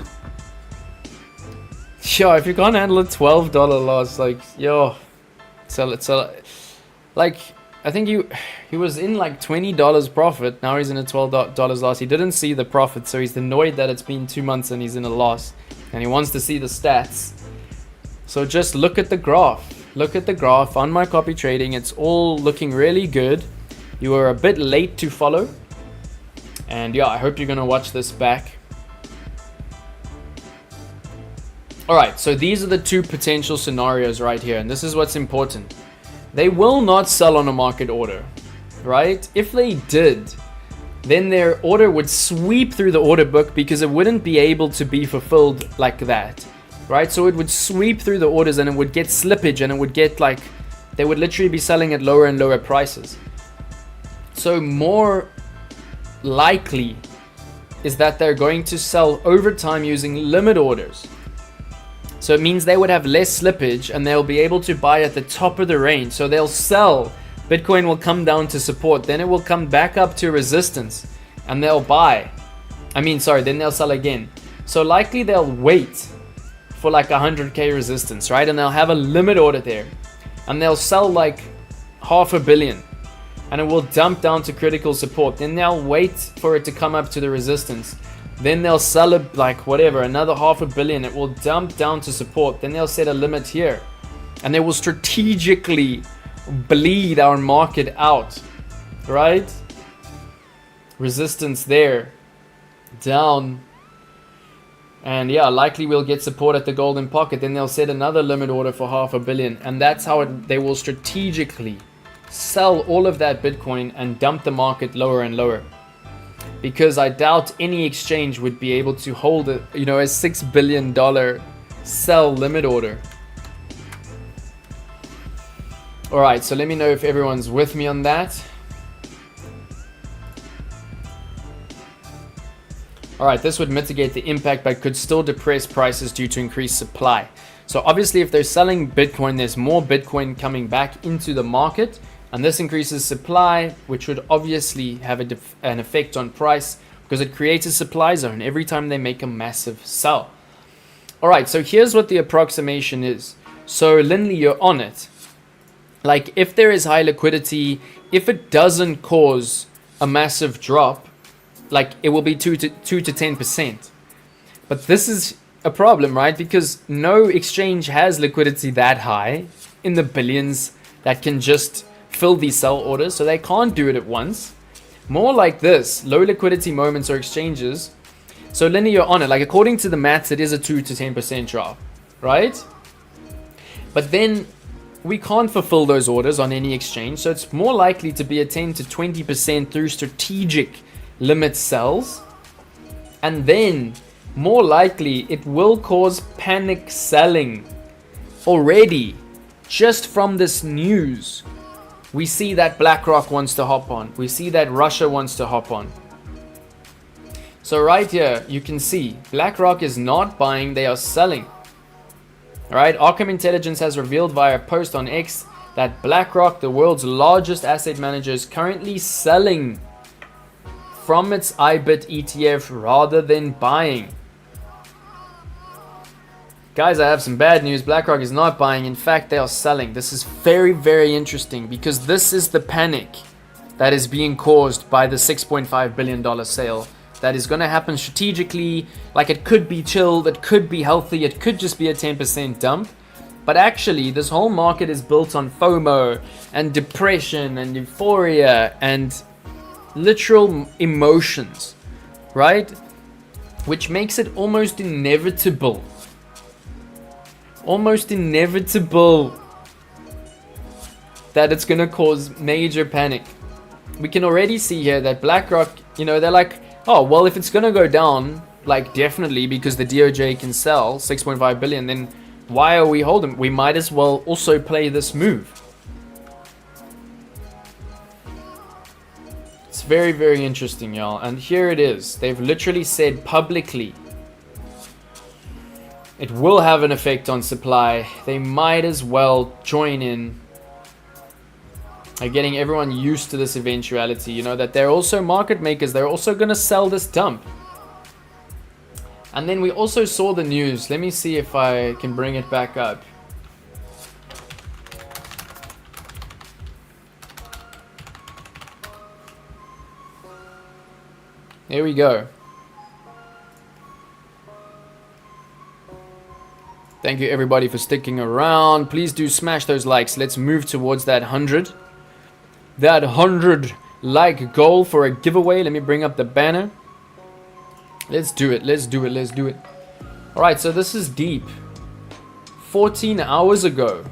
Yo, if you can't handle a $12 loss, like, yo, sell it. Like, I think he was in like $20 profit. Now he's in a $12 loss. He didn't see the profit, so he's annoyed that it's been 2 months and he's in a loss. And he wants to see the stats. So just look at the graph. Look at the graph on my copy trading. It's all looking really good. You were a bit late to follow. And yeah, I hope you're going to watch this back. Alright, so these are the two potential scenarios right here, and this is what's important. They will not sell on a market order, right? If they did, then their order would sweep through the order book because it wouldn't be able to be fulfilled like that, right? So it would sweep through the orders and it would get slippage and it would get like, they would literally be selling at lower and lower prices. So more likely is that they're going to sell over time using limit orders. So it means they would have less slippage and they'll be able to buy at the top of the range. So they'll sell. Bitcoin will come down to support. Then it will come back up to resistance and they'll buy. Then they'll sell again. So likely they'll wait for like 100K resistance, right? And they'll have a limit order there. And they'll sell like $500 million. And it will dump down to critical support. Then they'll wait for it to come up to the resistance. Then they'll sell it like whatever, another $500 million. It will dump down to support. Then they'll set a limit here. And they will strategically bleed our market out, right? Resistance there, down. And yeah, likely we'll get support at the golden pocket. Then they'll set another limit order for $500 million. And that's how they will strategically sell all of that Bitcoin and dump the market lower and lower. Because I doubt any exchange would be able to hold a $6 billion sell limit order. Alright, so let me know if everyone's with me on that. Alright, this would mitigate the impact but could still depress prices due to increased supply. So obviously if they're selling Bitcoin, there's more Bitcoin coming back into the market. And this increases supply, which would obviously have an effect on price because it creates a supply zone every time they make a massive sell. All right, so here's what the approximation is. So Linley, you're on it. Like if there is high liquidity, if it doesn't cause a massive drop, like it will be 2 to 10%. But this is a problem, right? Because no exchange has liquidity that high in the billions that can just fill these sell orders, so they can't do it at once. More like this, low liquidity moments or exchanges. So Linny, you're on it. Like according to the maths, it is a 2 to 10% drop, right? But then we can't fulfill those orders on any exchange, so it's more likely to be a 10 to 20% through strategic limit sells. And then more likely it will cause panic selling. Already, just from this news, we see that BlackRock wants to hop on. We see that Russia wants to hop on. So right here, you can see BlackRock is not buying, they are selling. Alright, Arkham Intelligence has revealed via a post on X that BlackRock, the world's largest asset manager, is currently selling from its IBIT ETF rather than buying. Guys, I have some bad news. BlackRock is not buying. In fact, they are selling. This is very, very interesting because this is the panic that is being caused by the $6.5 billion sale that is going to happen strategically. Like it could be chilled, it could be healthy, it could just be a 10% dump. But actually, this whole market is built on FOMO and depression and euphoria and literal emotions, right? Which makes it almost inevitable that it's going to cause major panic. We can already see here that BlackRock, they're like, oh, well, if it's going to go down, like definitely because the DOJ can sell 6.5 billion, then why are we holding? We might as well also play this move. It's very, very interesting, y'all. And here it is. They've literally said publicly it will have an effect on supply. They might as well join in. They're getting everyone used to this eventuality. You know, that they're also market makers. They're also going to sell this dump. And then we also saw the news. Let me see if I can bring it back up. Here we go. Thank you everybody for sticking around. Please do smash those likes. Let's move towards that 100. That 100 like goal for a giveaway. Let me bring up the banner. Let's do it. Let's do it. Let's do it. All right, so this is deep. 14 hours ago,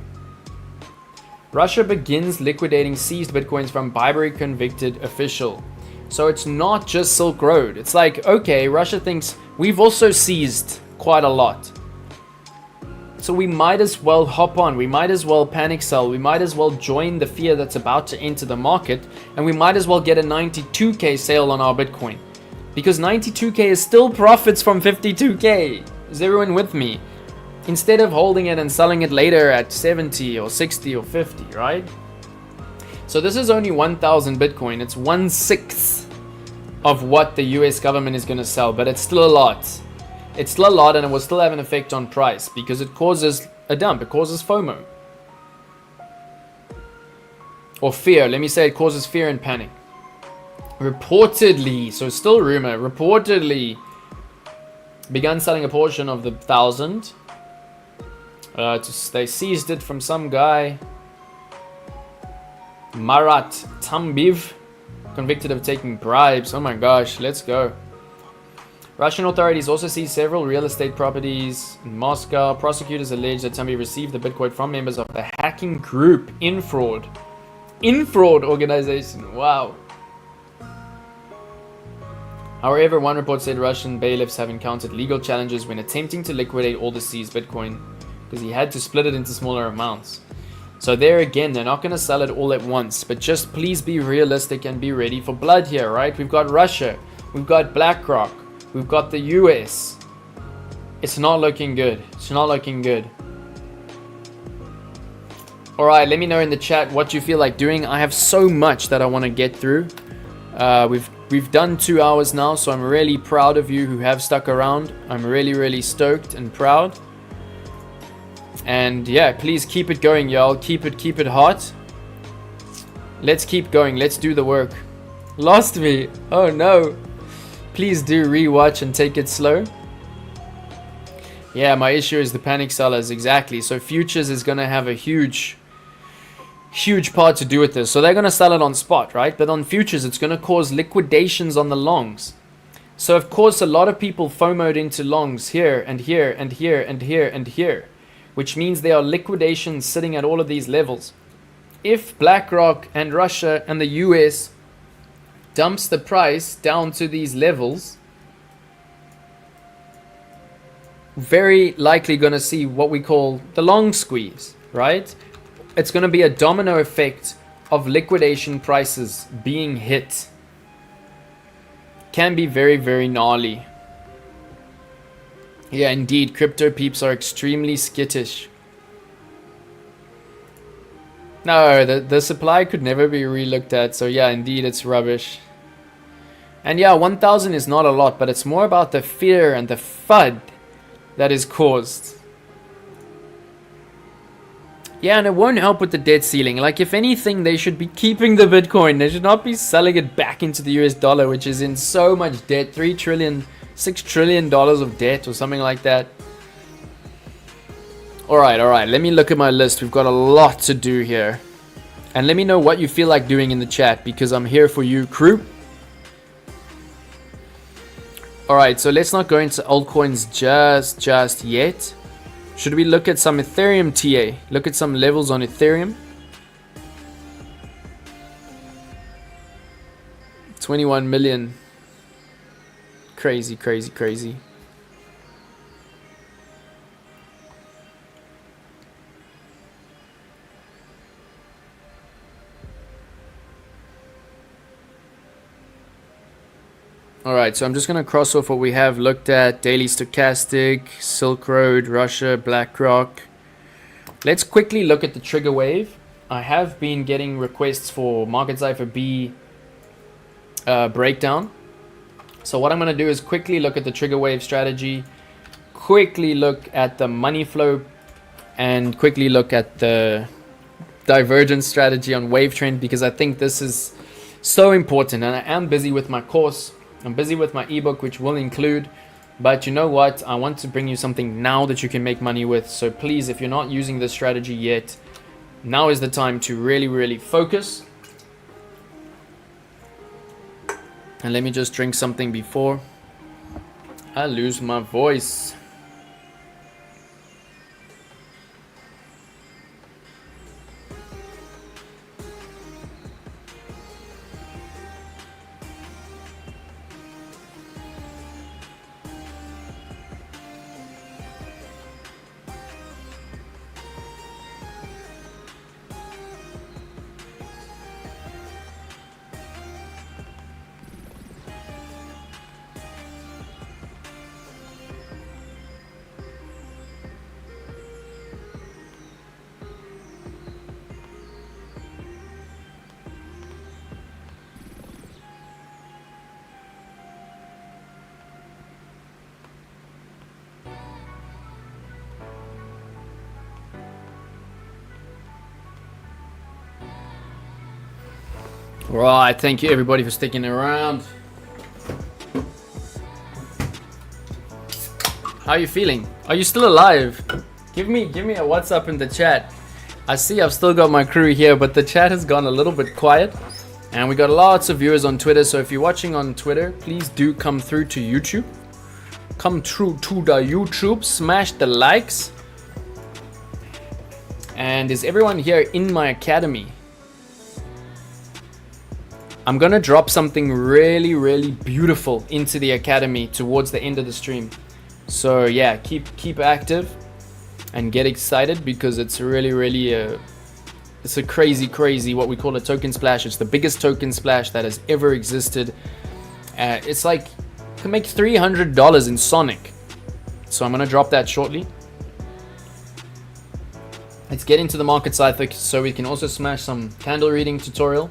Russia begins liquidating seized bitcoins from bribery convicted official. So it's not just Silk Road. It's like, okay, Russia thinks we've also seized quite a lot. So we might as well hop on. We might as well panic sell. We might as well join the fear that's about to enter the market. And we might as well get a 92K sale on our Bitcoin. Because 92K is still profits from 52K. Is everyone with me? Instead of holding it and selling it later at 70 or 60 or 50, right? So this is only 1,000 Bitcoin. It's 1/6 of what the US government is going to sell, but it's still a lot. It's still a lot, and it will still have an effect on price because it causes a dump. It causes FOMO. Or fear. Let me say it causes fear and panic. Reportedly, so still rumor, reportedly begun selling a portion of the 1,000. They seized it from some guy. Marat Tambiv, convicted of taking bribes. Oh my gosh, let's go. Russian authorities also seized several real estate properties in Moscow. Prosecutors allege that Tambiv received the Bitcoin from members of the hacking group Infraud organization. Wow. However, one report said Russian bailiffs have encountered legal challenges when attempting to liquidate all the seized Bitcoin because he had to split it into smaller amounts. So there again, they're not going to sell it all at once, but just please be realistic and be ready for blood here, right? We've got Russia, we've got BlackRock, we've got the US. It's not looking good. It's not looking good. All right, let me know in the chat what you feel like doing. I have so much that I want to get through. We've done 2 hours now, so I'm really proud of you who have stuck around. I'm really, really stoked and proud. And yeah, please keep it going, y'all. Keep it hot. Let's keep going. Let's do the work. Lost me. Oh no. Please do rewatch and take it slow. Yeah, my issue is the panic sellers. Exactly. So futures is going to have a huge part to do with this. So they're going to sell it on spot, right? But on futures, it's going to cause liquidations on the longs. So of course, a lot of people FOMO'd into longs here and here and here and here and here, which means there are liquidations sitting at all of these levels. If BlackRock and Russia and the US dumps the price down to these levels, very likely going to see what we call the long squeeze, right? It's going to be a domino effect of liquidation prices being hit. Can be very, very gnarly. Yeah, indeed, crypto peeps are extremely skittish. No, the supply could never be re-looked at. So yeah, indeed, it's rubbish. And yeah, 1,000 is not a lot, but it's more about the fear and the FUD that is caused. Yeah, and it won't help with the debt ceiling. Like, if anything, they should be keeping the Bitcoin. They should not be selling it back into the US dollar, which is in so much debt. $6 trillion of debt or something like that. Alright, let me look at my list. We've got a lot to do here. And let me know what you feel like doing in the chat, because I'm here for you, crew. Alright, so let's not go into altcoins just yet. Should we look at some Ethereum TA? Look at some levels on Ethereum. 21 million. Crazy. Alright, so I'm just going to cross off what we have looked at. Daily Stochastic, Silk Road, Russia, BlackRock. Let's quickly look at the trigger wave. I have been getting requests for market Cipher B breakdown. So what I'm going to do is quickly look at the trigger wave strategy, quickly look at the money flow, and quickly look at the divergence strategy on wave trend, because I think this is so important. And I am busy with my course. I'm busy with my ebook, which will include, but you know what? I want to bring you something now that you can make money with. So please, if you're not using this strategy yet, now is the time to really focus. And let me just drink something before I lose my voice. Right, thank you everybody for sticking around. How are you feeling? Are you still alive? Give me a WhatsApp in the chat. I see I've still got my crew here, but the chat has gone a little bit quiet. And we got lots of viewers on Twitter, so if you're watching on Twitter, please do come through to YouTube. Come through to the YouTube, smash the likes. And is everyone here in my academy? I'm gonna drop something really beautiful into the academy towards the end of the stream. So yeah, keep active and get excited, because it's really it's a crazy what we call a token splash. It's the biggest token splash that has ever existed. It's like you can make $300 in Sonic. So I'm gonna drop that shortly. Let's get into the market Cipher so we can also smash some candle reading tutorial.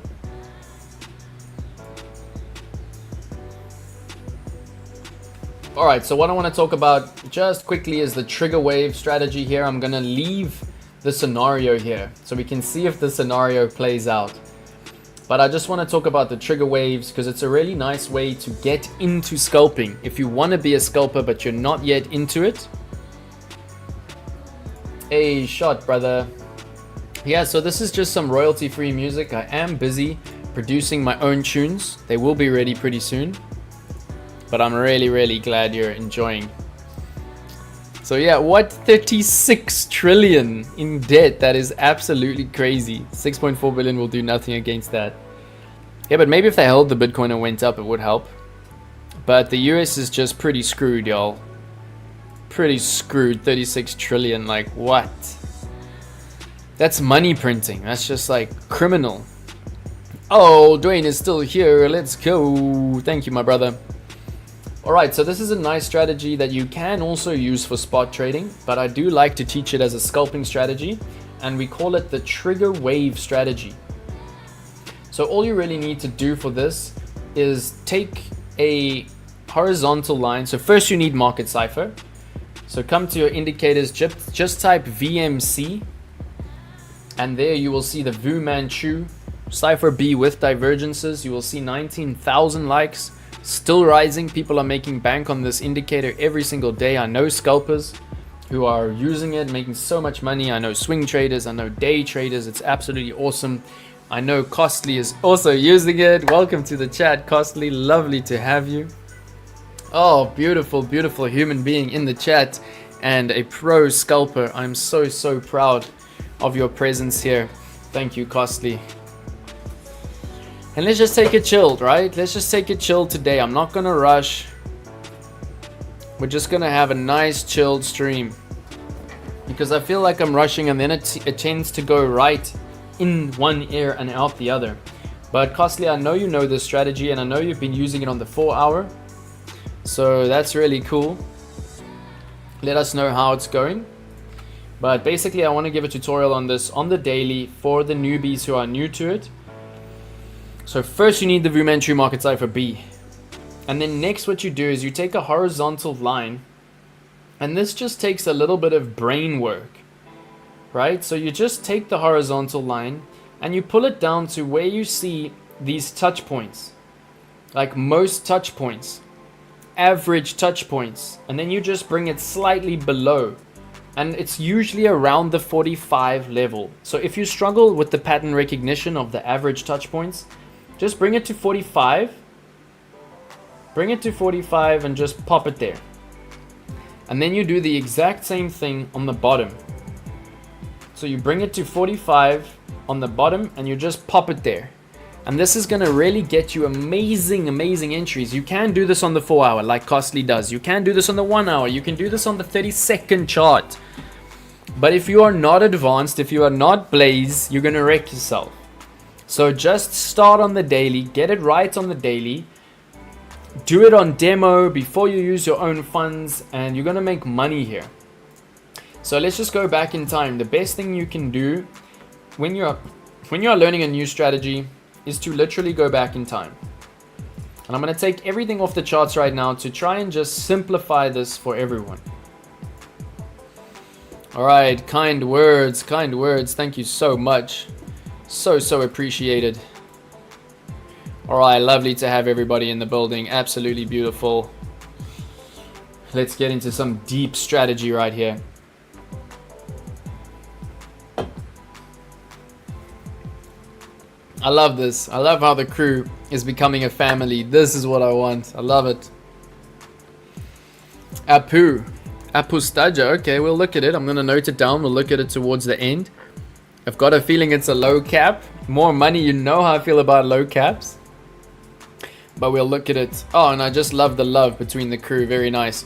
Alright, so what I want to talk about just quickly is the trigger wave strategy here. I'm going to leave the scenario here so we can see if the scenario plays out. But I just want to talk about the trigger waves because it's a really nice way to get into scalping. If you want to be a scalper but you're not yet into it. Hey, shot, brother. Yeah, so this is just some royalty-free music. I am busy producing my own tunes. They will be ready pretty soon. But I'm really glad you're enjoying. So yeah, what 36 trillion in debt? That is absolutely crazy. 6.4 billion will do nothing against that. Yeah, but maybe if they held the Bitcoin and went up, it would help. But the US is just pretty screwed, y'all. Pretty screwed. 36 trillion, like what? That's money printing. That's just like criminal. Oh, Dwayne is still here. Let's go. Thank you, my brother. Alright, so this is a nice strategy that you can also use for spot trading, but I do like to teach it as a scalping strategy, and we call it the trigger wave strategy. So all you really need to do for this is take a horizontal line. So first you need market Cipher. So come to your indicators, just type VMC, and there you will see the Vu Manchu, Cipher B with divergences. You will see 19,000 likes. Still rising. People are making bank on this indicator every single day. I know scalpers who are using it, making so much money. I know swing traders, I know day traders. It's absolutely awesome. I know Costly is also using it. Welcome to the chat, Costly. Lovely to have you. Oh, beautiful human being in the chat and a pro scalper. I'm so proud of your presence here. Thank you, Costly. And let's just take it chilled, right? Let's just take it chilled today. I'm not gonna rush. We're just gonna have a nice chilled stream. Because I feel like I'm rushing and then it tends to go right in one ear and out the other. But Costly, I know you know this strategy and I know you've been using it on the 4 hour. So that's really cool. Let us know how it's going. But basically I want to give a tutorial on this on the daily for the newbies who are new to it. So first you need the rudimentary market cipher B. And then next what you do is you take a horizontal line, and this just takes a little bit of brain work, right? So you just take the horizontal line and you pull it down to where you see these touch points, like most touch points, average touch points, and then you just bring it slightly below, and it's usually around the 45 level. So if you struggle with the pattern recognition of the average touch points, just bring it to 45. Bring it to 45 and just pop it there. And then you do the exact same thing on the bottom. So you bring it to 45 on the bottom and you just pop it there. And this is going to really get you amazing entries. You can do this on the 4 hour like Costly does. You can do this on the 1 hour. You can do this on the 30-second chart. But if you are not advanced, if you are not Blaze, you're going to wreck yourself. So just start on the daily. Get it right on the daily. Do it on demo before you use your own funds, and you're going to make money here. So let's just go back in time. The best thing you can do when you are learning a new strategy is to literally go back in time. And I'm going to take everything off the charts right now to try and just simplify this for everyone. All right, kind words. Thank you so much. So appreciated. All right, lovely to have everybody in the building. Absolutely beautiful. Let's get into some deep strategy right here. I love this. I love how the crew is becoming a family. This is what I want. I love it. Apu Staja. Okay, we'll look at it. I'm going to note it down. We'll look at it towards the end. I've got a feeling it's a low cap. More money, you know how I feel about low caps. But we'll look at it. Oh, and I just love the love between the crew. Very nice.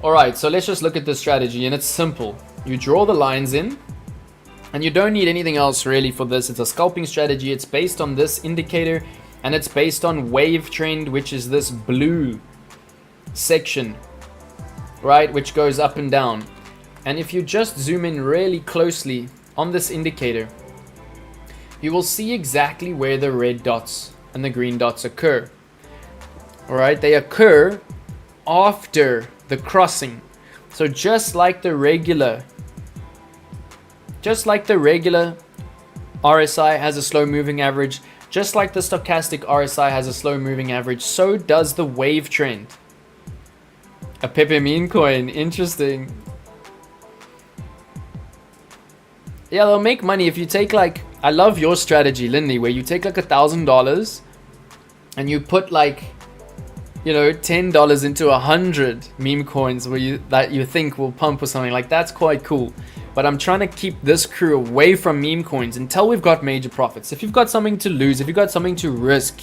Alright, so let's just look at the strategy. And it's simple. You draw the lines in. And you don't need anything else really for this. It's a scalping strategy. It's based on this indicator. And it's based on wave trend, which is this blue section. Right? Which goes up and down. And if you just zoom in really closely on this indicator, you will see exactly where the red dots and the green dots occur. Alright, they occur after the crossing. So just like the regular RSI has a slow moving average, just like the stochastic RSI has a slow moving average, so does the wave trend. A Peppermint coin, interesting. Yeah, they'll make money if you take like, I love your strategy, Lindy, where you take like $1,000 and you put like, you know, $10 into 100 meme coins that you think will pump or something. Like, that's quite cool. But I'm trying to keep this crew away from meme coins until we've got major profits. If you've got something to lose, if you've got something to risk,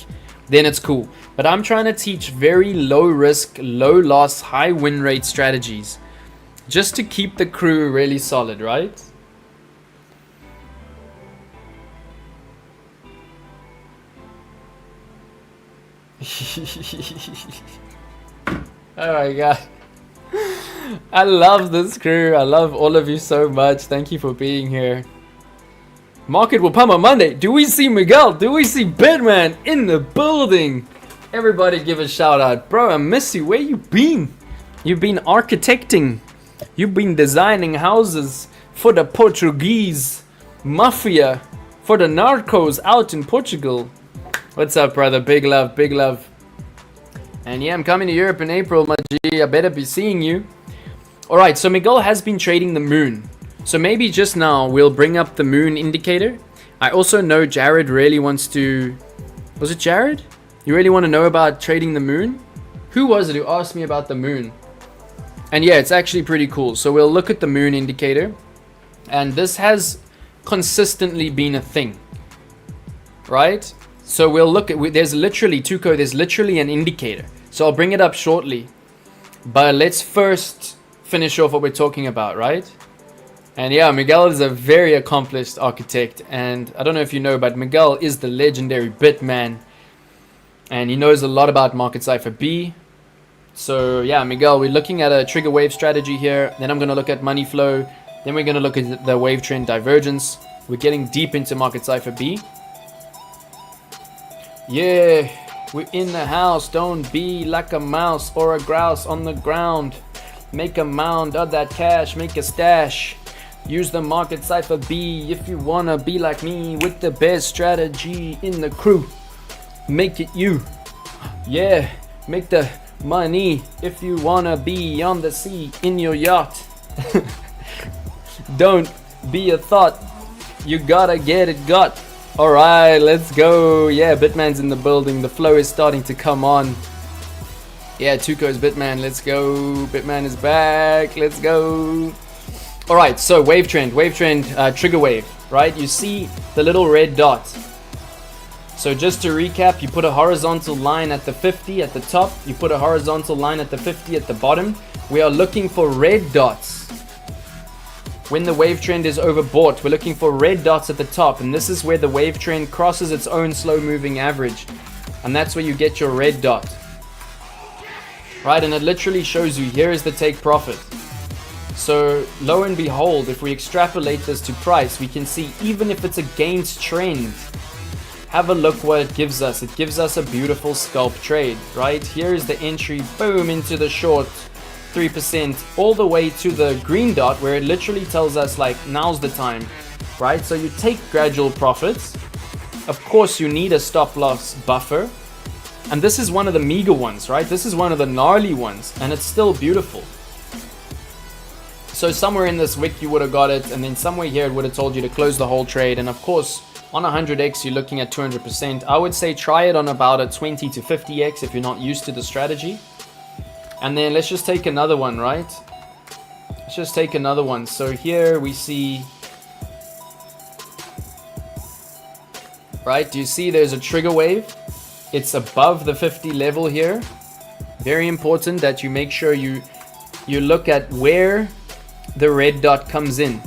then it's cool. But I'm trying to teach very low risk, low loss, high win rate strategies just to keep the crew really solid, right? Oh my god. I love this crew. I love all of you so much. Thank you for being here. Market will pump on Monday. Do we see Miguel? Do we see Bitman in the building? Everybody give a shout out. Bro, I miss you. Where you been? You've been architecting. You've been designing houses for the Portuguese mafia, for the narcos out in Portugal. What's up, brother? Big love, big love. And yeah, I'm coming to Europe in April, my G. I better be seeing you. Alright, so Miguel has been trading the moon. So maybe just now we'll bring up the moon indicator. I also know Jared really wants to... Was it Jared? You really want to know about trading the moon? Who was it who asked me about the moon? And yeah, it's actually pretty cool. So we'll look at the moon indicator. And this has consistently been a thing. Right? So we'll look at, there's literally, Tuco, there's literally an indicator. So I'll bring it up shortly. But let's first finish off what we're talking about, right? And yeah, Miguel is a very accomplished architect. And I don't know if you know, but Miguel is the legendary Bitman. And he knows a lot about market Cipher B. So yeah, Miguel, we're looking at a trigger wave strategy here. Then I'm going to look at money flow. Then we're going to look at the wave trend divergence. We're getting deep into market Cipher B. Yeah, we're in the house. Don't be like a mouse or a grouse on the ground. Make a mound of that cash, make a stash. Use the market Cipher B if you wanna be like me with the best strategy in the crew. Make it you. Yeah, make the money if you wanna be on the sea in your yacht. Don't be a thought. You gotta get it got. Alright, let's go. Yeah, Bitman's in the building. The flow is starting to come on. Yeah, Tuco's Bitman, let's go. Bitman is back, let's go. All right, so wave trend, trigger wave, right? You see the little red dot. So just to recap, you put a horizontal line at the 50 at the top. You put a horizontal line at the 50 at the bottom. We are looking for red dots. When the wave trend is overbought, we're looking for red dots at the top. And this is where the wave trend crosses its own slow moving average. And that's where you get your red dot. Right, and it literally shows you here is the take profit. So lo and behold, if we extrapolate this to price, we can see even if it's against trend, have a look what it gives us. It gives us a beautiful scalp trade, right? Here's the entry, boom, into the short 3% all the way to the green dot where it literally tells us like now's the time, right? So you take gradual profits. Of course, you need a stop loss buffer. And this is one of the meager ones, right? This is one of the gnarly ones, and it's still beautiful. So somewhere in this wick you would have got it, and then somewhere here it would have told you to close the whole trade. And of course, on 100x you're looking at 200%. I would say try it on about a 20 to 50x if you're not used to the strategy. And then let's just take another one, right? Let's just take another one. So here we see, right? Do you see there's a trigger wave? It's above the 50 level here. Very important that you make sure you look at where the red dot comes in.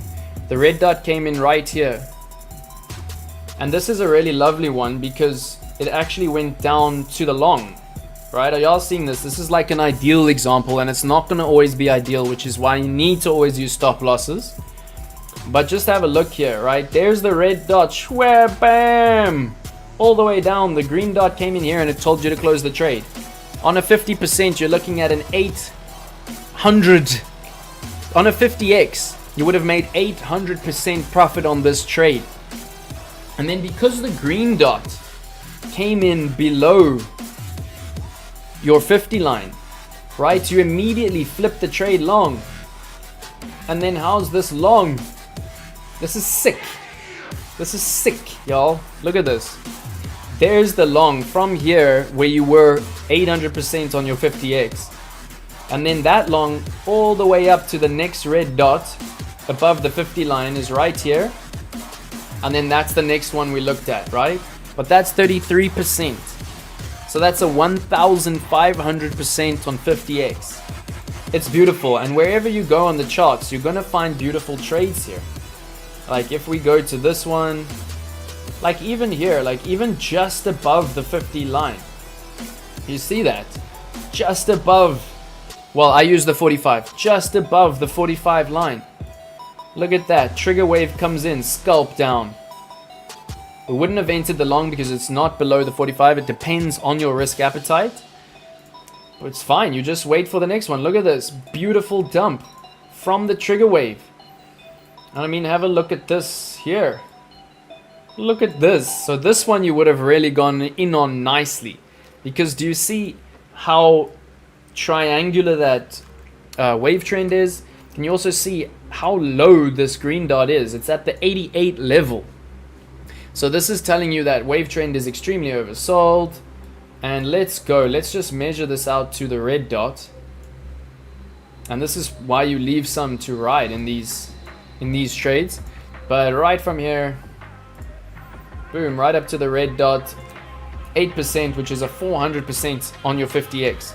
The red dot came in right here. And this is a really lovely one because it actually went down to the long. Right? Are y'all seeing this? This is like an ideal example, and it's not going to always be ideal, which is why you need to always use stop losses. But just have a look here, right? There's the red dot. Shwah, bam! All the way down, the green dot came in here and it told you to close the trade. On a 50%, you're looking at an 800. On a 50x, you would have made 800% profit on this trade. And then because the green dot came in below your 50 line, right, you immediately flip the trade long. And then how's this long? This is sick. This is sick, y'all. Look at this. There's the long from here where you were 800% on your 50x. And then that long all the way up to the next red dot above the 50 line is right here. And then that's the next one we looked at, right? But that's 33%. So that's a 1,500% on 50x. It's beautiful. And wherever you go on the charts, you're going to find beautiful trades here. Like if we go to this one, like even here, like even just above the 50 line. You see that? Just above. Well, I use the 45. Just above the 45 line. Look at that. Trigger wave comes in. Scalp down. We wouldn't have entered the long because it's not below the 45. It depends on your risk appetite. But it's fine. You just wait for the next one. Look at this. Beautiful dump from the trigger wave. And I mean, have a look at this here. Look at this. So this one you would have really gone in on nicely. Because do you see how triangular that wave trend is? Can you also see how low this green dot is? It's at the 88 level. So this is telling you that wave trend is extremely oversold. And let's go. Let's just measure this out to the red dot. And this is why you leave some to ride in these trades. But right from here, boom, right up to the red dot, 8%, which is a 400% on your 50x,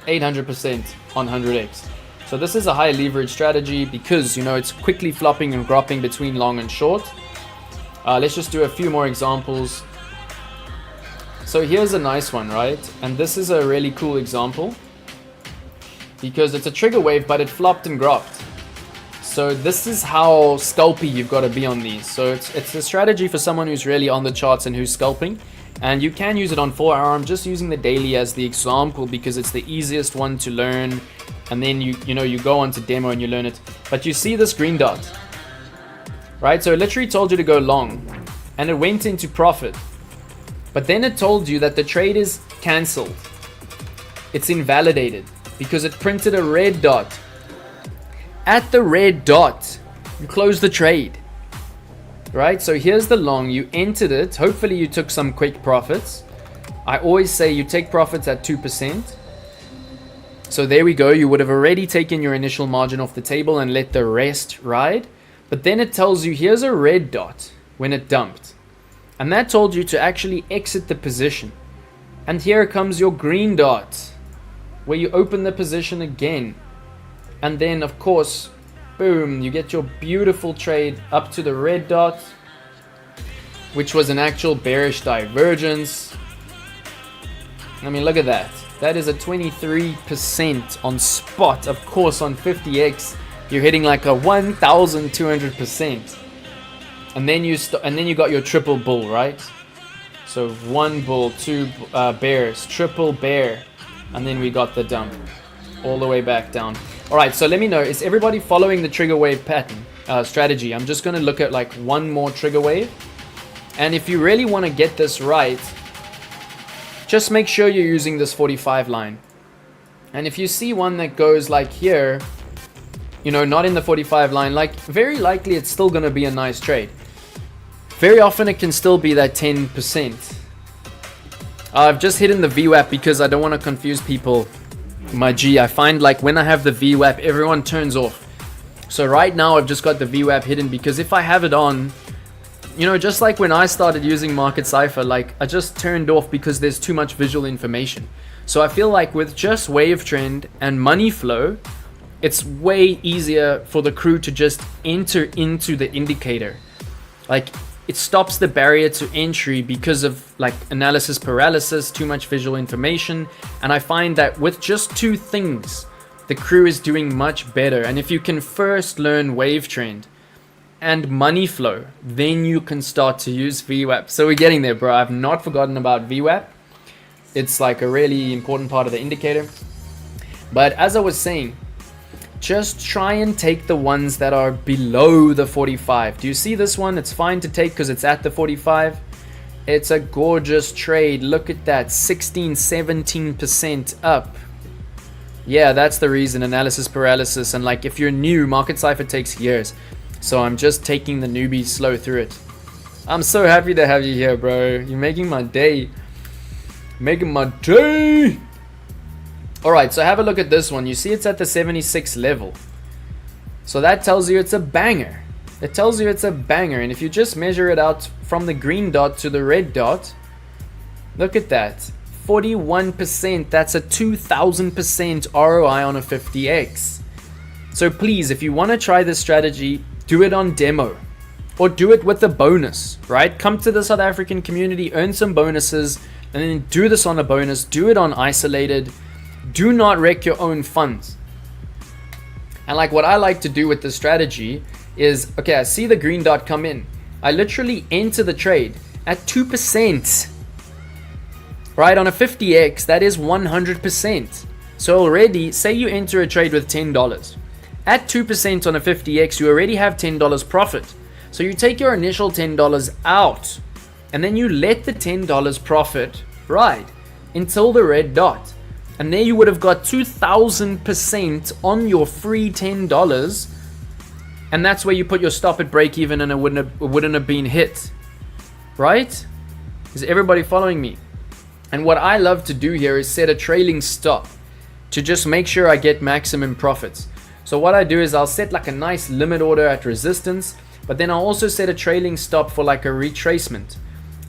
800% on 100x. So this is a high leverage strategy because, you know, it's quickly flopping and dropping between long and short. Let's just do a few more examples. So here's a nice one, right? And this is a really cool example. because it's a trigger wave, but it flopped and gropped. So this is how scalpy you've got to be on these. So it's a strategy for someone who's really on the charts and who's scalping. And you can use it on 4 hour. I'm just using the daily as the example because it's the easiest one to learn. And then you go on to demo and you learn it. But you see this green dot, right? So it literally told you to go long and it went into profit. But then it told you that the trade is cancelled. It's invalidated because it printed a red dot. At the red dot, you close the trade, right? So here's the long, you entered it. Hopefully you took some quick profits. I always say you take profits at 2%. So there we go. You would have already taken your initial margin off the table and let the rest ride. But then it tells you here's a red dot when it dumped. And that told you to actually exit the position. And here comes your green dot where you open the position again. And then, of course, boom, you get your beautiful trade up to the red dot, which was an actual bearish divergence. I mean, look at that. That is a 23% on spot. Of course, on 50x, you're hitting like a 1,200%. And then you got your triple bull, right? So 1 bull, 2 bears, triple bear, and then we got the dump all the way back down. All right, so let me know, is everybody following the trigger wave pattern strategy? I'm just going to look at like one more trigger wave. And if you really want to get this right, just make sure you're using this 45 line. And if you see one that goes like here, not in the 45 line, like very likely it's still going to be a nice trade. Very often it can still be that 10%. I've just hidden the VWAP because I don't want to confuse people. My G, I find like when I have the VWAP, everyone turns off. So right now I've just got the VWAP hidden because if I have it on, just like when I started using Market Cipher, like I just turned off because there's too much visual information. So I feel like with just wave trend and money flow, it's way easier for the crew to just enter into the indicator. Like it stops the barrier to entry because of like analysis paralysis, too much visual information. And I find that with just 2 things, the crew is doing much better. And if you can first learn wave trend and money flow, then you can start to use VWAP. So we're getting there, bro. I've not forgotten about VWAP. It's like a really important part of the indicator. But as I was saying, just try and take the ones that are below the 45. Do you see this one? It's fine to take because it's at the 45. It's a gorgeous trade. Look at that, 16-17% up. Yeah, that's the reason, analysis paralysis. And like if you're new, Market Cipher takes years. So I'm just taking the newbies slow through it. I'm so happy to have you here, bro. You're making my day. Making my day. Alright, so have a look at this one. You see it's at the 76 level. So that tells you it's a banger. It tells you it's a banger. And if you just measure it out from the green dot to the red dot, look at that. 41%. That's a 2,000% ROI on a 50x. So please, if you want to try this strategy, do it on demo. Or do it with a bonus, right? Come to the South African community, earn some bonuses, and then do this on a bonus. Do it on isolated. Do not wreck your own funds. And like what I like to do with this strategy is, okay, I see the green dot come in. I literally enter the trade at 2%. Right, on a 50x, that is 100%. So already, say you enter a trade with $10. At 2% on a 50x, you already have $10 profit. So you take your initial $10 out, and then you let the $10 profit ride until the red dot. And there you would have got 2,000% on your free $10. And that's where you put your stop at break even and it wouldn't have been hit. Right? Is everybody following me? And what I love to do here is set a trailing stop to just make sure I get maximum profits. So what I do is I'll set like a nice limit order at resistance, but then I'll also set a trailing stop for like a retracement.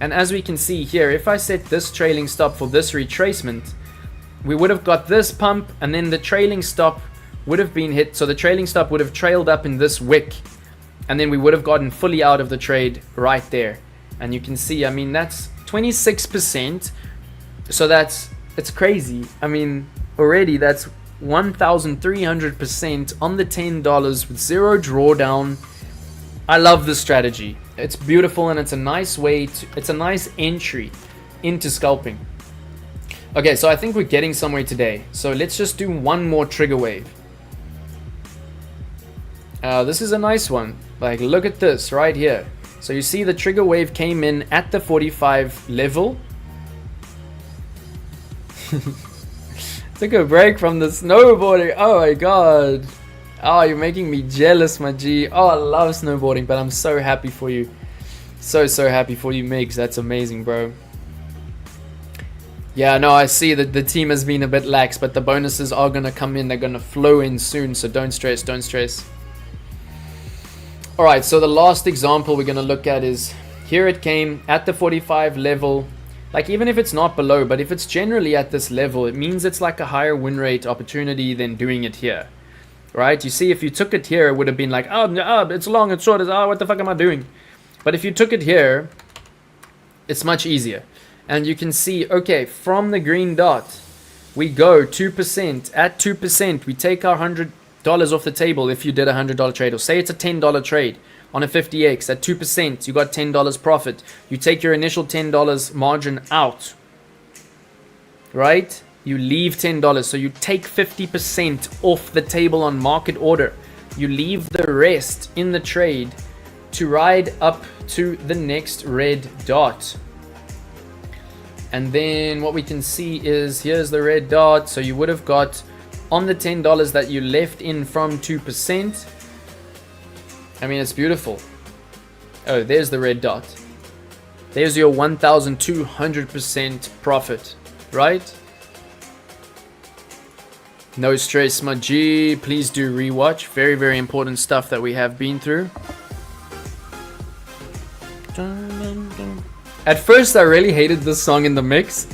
And as we can see here, if I set this trailing stop for this retracement, we would have got this pump and then the trailing stop would have been hit. So the trailing stop would have trailed up in this wick and then we would have gotten fully out of the trade right there. And you can see, I mean, that's 26%. So it's crazy. I mean, already that's 1,300% on the $10 with zero drawdown. I love this strategy. It's beautiful and it's a nice way to, it's a nice entry into scalping. Okay, so I think we're getting somewhere today. So let's just do one more trigger wave. This is a nice one. Like, look at this right here. So you see the trigger wave came in at the 45 level. Took a break from the snowboarding. Oh my god. Oh, you're making me jealous, my G. Oh, I love snowboarding, but I'm so happy for you. So happy for you, Migs. That's amazing, bro. Yeah, no, I see that the team has been a bit lax, but the bonuses are going to come in. They're going to flow in soon, so don't stress, don't stress. Alright, so the last example we're going to look at is, here it came at the 45 level. Like, even if it's not below, but if it's generally at this level, it means it's like a higher win rate opportunity than doing it here. Right? You see, if you took it here, it would have been like, oh, it's long, it's short, what the fuck am I doing? But if you took it here, it's much easier. And you can see, okay, from the green dot, we go 2%. At 2%, we take our $100 off the table if you did a $100 trade. Or say it's a $10 trade on a 50x. At 2%, you got $10 profit. You take your initial $10 margin out. Right? You leave $10. So you take 50% off the table on market order. You leave the rest in the trade to ride up to the next red dot. And then what we can see is, here's the red dot. So you would have got on the $10 that you left in from 2%. I mean, it's beautiful. Oh, there's the red dot. There's your 1,200% profit, right? No stress, my G. Please do rewatch. Very, very important stuff that we have been through. At first, I really hated this song in the mix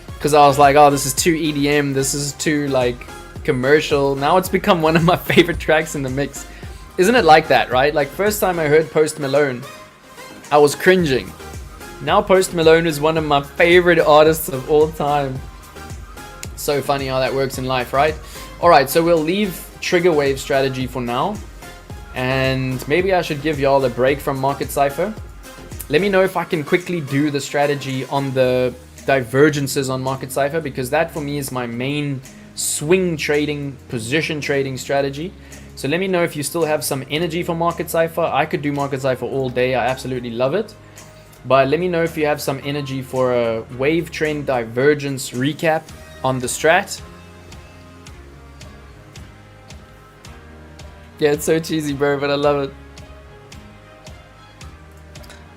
because I was like, oh, this is too EDM. This is too, like, commercial. Now it's become one of my favorite tracks in the mix. Isn't it like that, right? Like, first time I heard Post Malone, I was cringing. Now Post Malone is one of my favorite artists of all time. So funny how that works in life, right? Alright, so we'll leave trigger wave strategy for now. And maybe I should give y'all a break from Market Cipher. Let me know if I can quickly do the strategy on the divergences on Market Cipher, because that for me is my main swing trading, position trading strategy. So let me know if you still have some energy for Market Cipher. I could do Market Cipher all day. I absolutely love it. But let me know if you have some energy for a wave trend divergence recap on the strat. Yeah, it's so cheesy, bro, but I love it.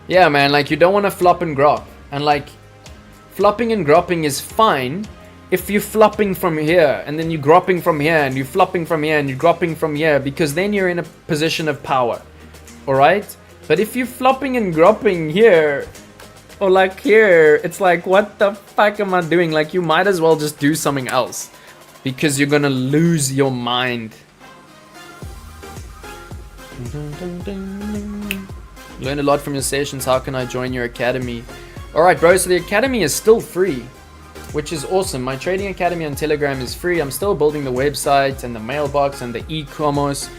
Yeah, man, like, you don't want to flop and grop. And, like, flopping and gropping is fine if you're flopping from here, and then you're gropping from here, and you're flopping from here, and you're gropping from here, because then you're in a position of power. Alright? But if you're flopping and gropping here, or like here, it's like, what the fuck am I doing? Like, you might as well just do something else, because you're gonna lose your mind. Learn a lot from your sessions. How can I join your academy? Alright, bro, so the academy is still free, which is awesome. My trading academy on Telegram is free. I'm still building the website and the mailbox and the e-commerce.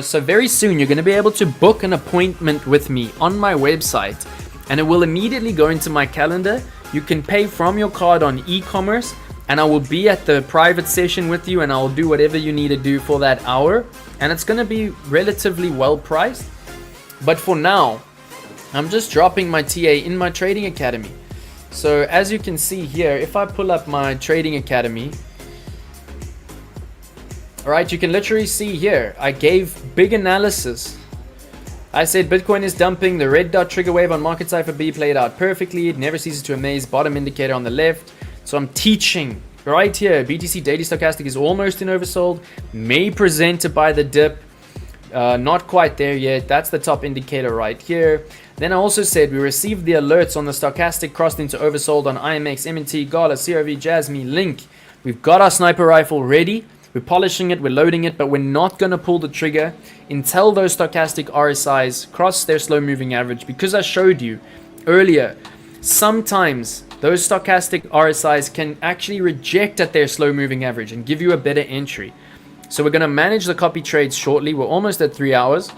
So very soon you're going to be able to book an appointment with me on my website, and it will immediately go into my calendar. You can pay from your card on e-commerce, and I will be at the private session with you, and I will do whatever you need to do for that hour. And it's going to be relatively well priced. But for now, I'm just dropping my TA in my trading academy. So as you can see here, if I pull up my trading academy, alright, you can literally see here, I gave big analysis. I said Bitcoin is dumping, the red dot trigger wave on Market Cipher B played out perfectly, it never ceases to amaze, bottom indicator on the left. So I'm teaching right here, BTC daily stochastic is almost in oversold, may present to buy the dip. Not quite there yet. That's the top indicator right here. Then I also said we received the alerts on the stochastic crossed into oversold on IMX, MNT, GALA, CRV, Jasmy, Link. We've got our sniper rifle ready. We're polishing it, we're loading it, but we're not going to pull the trigger until those stochastic RSIs cross their slow moving average, because I showed you earlier, sometimes those stochastic RSIs can actually reject at their slow moving average and give you a better entry. So we're going to manage the copy trades shortly. We're almost at 3 hours.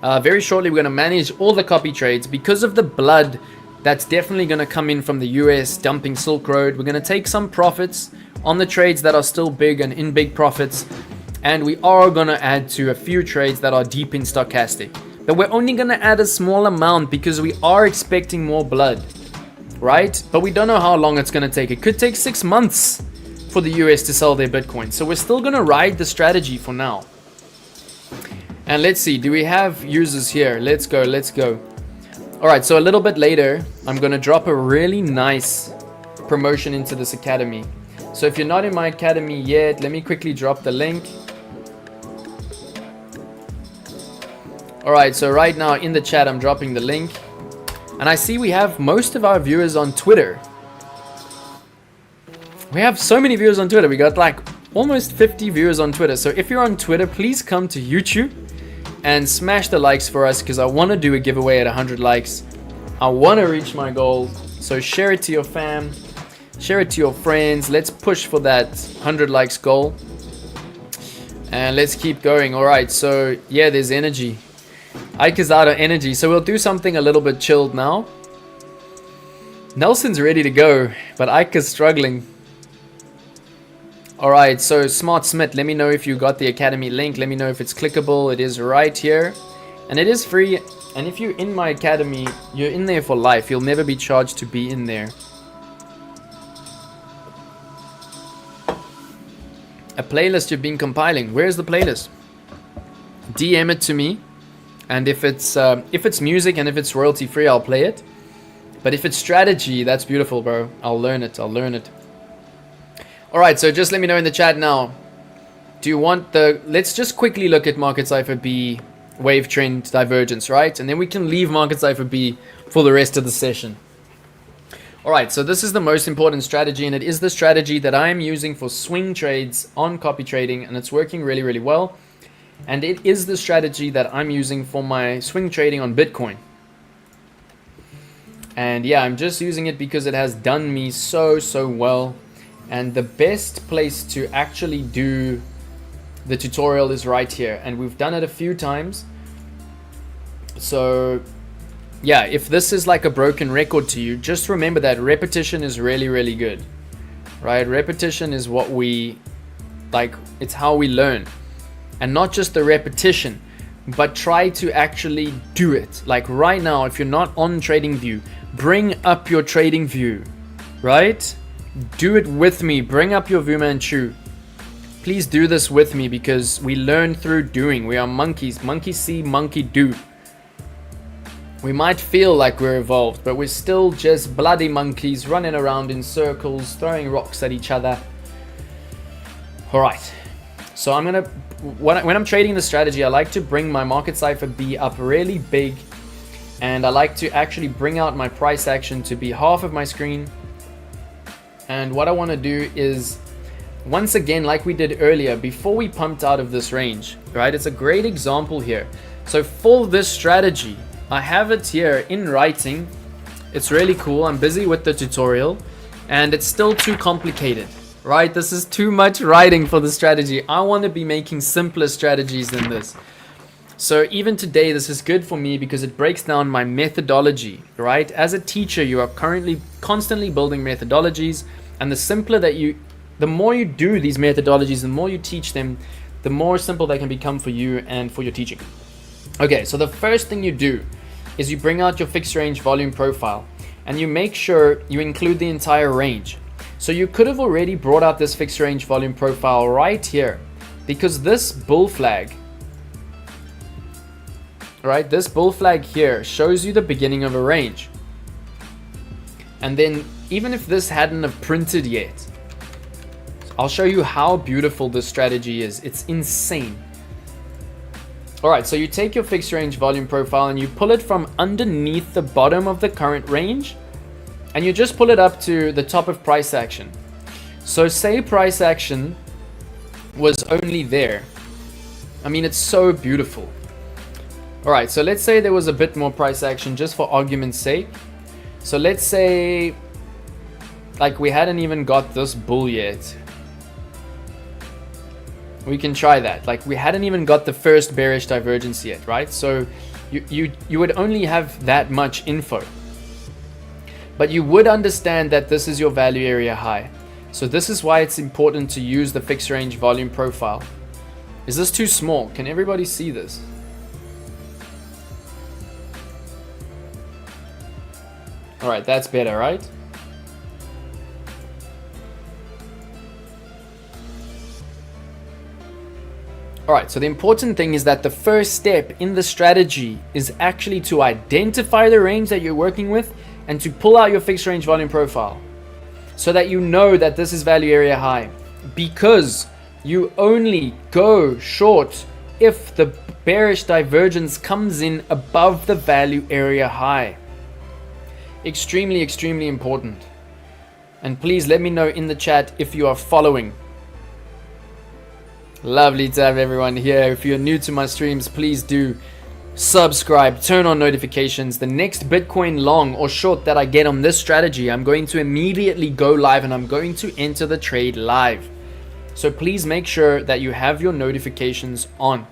Very shortly, we're going to manage all the copy trades because of the blood that's definitely going to come in from the US dumping Silk Road. We're going to take some profits on the trades that are still big and in big profits. And we are going to add to a few trades that are deep in stochastic. But we're only going to add a small amount because we are expecting more blood, right? But we don't know how long it's going to take. It could take 6 months for the US to sell their Bitcoin. So we're still going to ride the strategy for now. And let's see, do we have users here? Let's go, let's go. All right, so a little bit later, I'm going to drop a really nice promotion into this academy. So if you're not in my academy yet, let me quickly drop the link. All right, so right now in the chat, I'm dropping the link. And I see we have most of our viewers on Twitter. We have so many viewers on Twitter. We got like almost 50 viewers on Twitter. So if you're on Twitter, please come to YouTube and smash the likes for us because I want to do a giveaway at 100 likes. I want to reach my goal. So share it to your fam. Share it to your friends. Let's push for that 100 likes goal. And let's keep going. All right, so yeah, there's energy. Ike is out of energy, so we'll do something a little bit chilled now. Nelson's ready to go, but Ike is struggling. All right, so Smart Smith, let me know if you got the Academy link. Let me know if it's clickable. It is right here, and it is free. And if you're in my Academy, you're in there for life. You'll never be charged to be in there. A playlist you've been compiling. Where's the playlist? DM it to me. And if it's music and if it's royalty free, I'll play it. But if it's strategy, that's beautiful, bro. I'll learn it. I'll learn it. All right, so just let me know in the chat now. Do you want the... Let's just quickly look at Market Cipher B wave trend divergence, right? And then we can leave Market Cipher B for the rest of the session. All right, so this is the most important strategy, and it is the strategy that I am using for swing trades on copy trading, and it's working really, really well. And it is the strategy that I'm using for my swing trading on Bitcoin. And yeah, I'm just using it because it has done me so well. And the best place to actually do the tutorial is right here. And we've done it a few times. So yeah, if this is like a broken record to you, just remember that repetition is really, really good. Right? Repetition is what we like, it's how we learn. And not just the repetition, but try to actually do it. Like right now, if you're not on TradingView, bring up your TradingView, right? Do it with me. Bring up your Fu Manchu. Please do this with me because we learn through doing. We are monkeys. Monkey see, monkey do. We might feel like we're evolved, but we're still just bloody monkeys running around in circles, throwing rocks at each other. All right. So I'm going to... When I'm trading the strategy, I like to bring my Market Cipher B up really big, and I like to actually bring out my price action to be half of my screen. And what I want to do is, once again, like we did earlier, before we pumped out of this range, right? It's a great example here. So for this strategy, I have it here in writing. It's really cool. I'm busy with the tutorial, and it's still too complicated. Right, this is too much writing for the strategy. I want to be making simpler strategies than this. So even today, this is good for me because it breaks down my methodology, right? As a teacher, you are currently constantly building methodologies, and the more you do these methodologies, the more you teach them, the more simple they can become for you and for your teaching. Okay, so the first thing you do is you bring out your fixed range volume profile, and you make sure you include the entire range. So you could have already brought out this fixed range volume profile right here, because this bull flag, right, this bull flag here shows you the beginning of a range. And then even if this hadn't have printed yet, I'll show you how beautiful this strategy is. It's insane. All right, so you take your fixed range volume profile and you pull it from underneath the bottom of the current range, and you just pull it up to the top of price action. So say price action was only there. I mean, it's so beautiful. All right, so let's say there was a bit more price action just for argument's sake. So let's say like we hadn't even got this bull yet. We can try that. Like we hadn't even got the first bearish divergence yet, right? So you would only have that much info. But you would understand that this is your value area high. So this is why it's important to use the fixed range volume profile. Is this too small? Can everybody see this? All right, that's better, right? All right, so the important thing is that the first step in the strategy is actually to identify the range that you're working with and to pull out your fixed range volume profile so that you know that this is value area high, because you only go short if the bearish divergence comes in above the value area high. Extremely, extremely important. And please let me know in the chat if you are following. Lovely to have everyone here. If you're new to my streams, please do subscribe, turn on notifications. The next Bitcoin long or short that I get on this strategy, I'm going to immediately go live and I'm going to enter the trade live. So please make sure that you have your notifications on.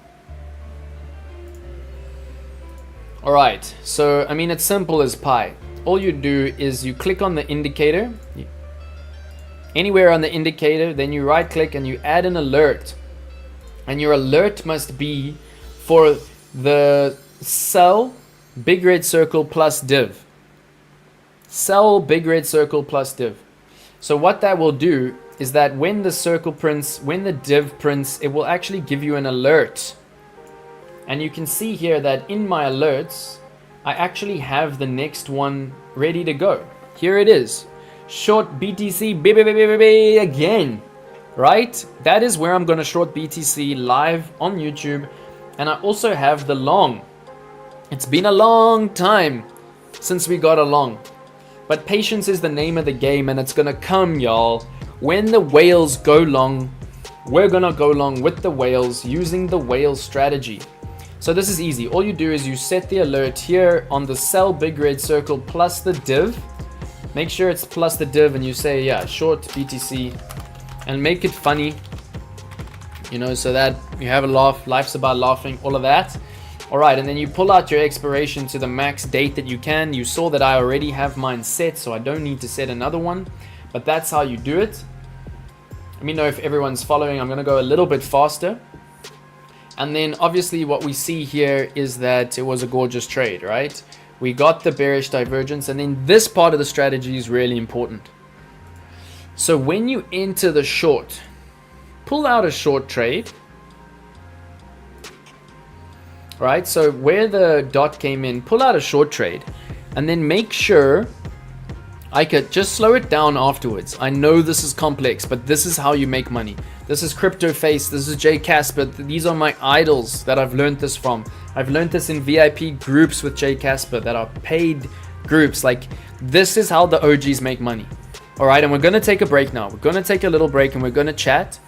All right, so I mean, it's simple as pie. All you do is you click on the indicator, anywhere on the indicator, then you right click and you add an alert. And your alert must be for the sell big red circle plus div. Sell big red circle plus div. So what that will do is that when the circle prints, when the div prints, it will actually give you an alert. And you can see here that in my alerts, I actually have the next one ready to go. Here it is. Short BTC again. Right? That is where I'm going to short BTC live on YouTube. And I also have the long. It's been a long time since we got a long. But patience is the name of the game, and it's going to come, y'all. When the whales go long, we're going to go long with the whales using the whale strategy. So this is easy. All you do is you set the alert here on the sell big red circle plus the div. Make sure it's plus the div and you say, yeah, short BTC. And make it funny, you know, so that you have a laugh. Life's about laughing, all of that. All right, and then you pull out your expiration to the max date that you can. You saw that I already have mine set, so I don't need to set another one. But that's how you do it. Let me know if everyone's following. I'm going to go a little bit faster. And then obviously what we see here is that it was a gorgeous trade, right? We got the bearish divergence, and then this part of the strategy is really important. So when you enter the short, pull out a short trade, right? So where the dot came in, pull out a short trade, and then make sure I could just slow it down afterwards. I know this is complex, but this is how you make money. This is Crypto Face. This is Jay Casper. These are my idols that I've learned this from. I've learned this in VIP groups with Jay Casper that are paid groups. Like, this is how the OGs make money. All right, and we're going to take a break now. We're going to take a little break and we're going to chat.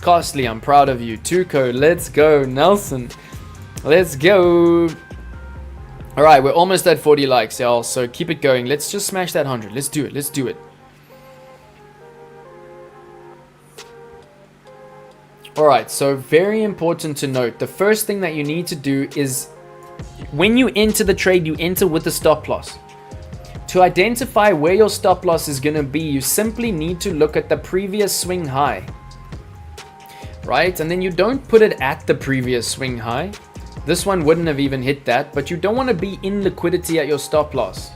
Costly, I'm proud of you. Tuco, let's go. Nelson, let's go. All right, we're almost at 40 likes, y'all. So keep it going. Let's just smash that 100. Let's do it. Let's do it. All right, so very important to note. The first thing that you need to do is when you enter the trade, you enter with the stop loss. To identify where your stop loss is going to be, you simply need to look at the previous swing high, right? And then you don't put it at the previous swing high. This one wouldn't have even hit that, but you don't want to be in liquidity at your stop loss,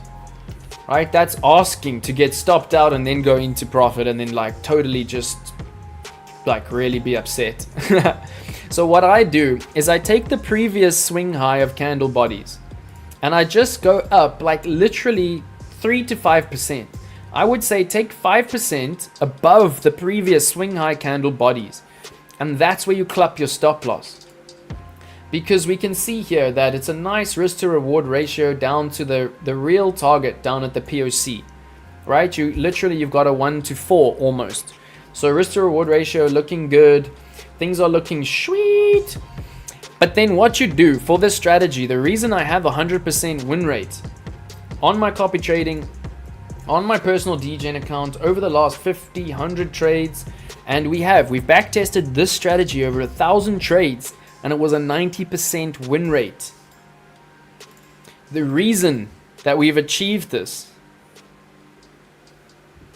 right? That's asking to get stopped out and then go into profit and then like totally just like really be upset. So what I do is I take the previous swing high of candle bodies and I just go up like literally 3 to 5%. I would say take 5% above the previous swing high candle bodies. And that's where you club your stop loss. Because we can see here that it's a nice risk to reward ratio down to the real target down at the POC. Right? You've got a 1 to 4 almost. So risk to reward ratio looking good. Things are looking sweet. But then what you do for this strategy, the reason I have 100% win rate on my copy trading, on my personal DGen account over the last 50, 100 trades, and we've back tested this strategy over 1,000 trades, and it was a 90% win rate. The reason that we've achieved this,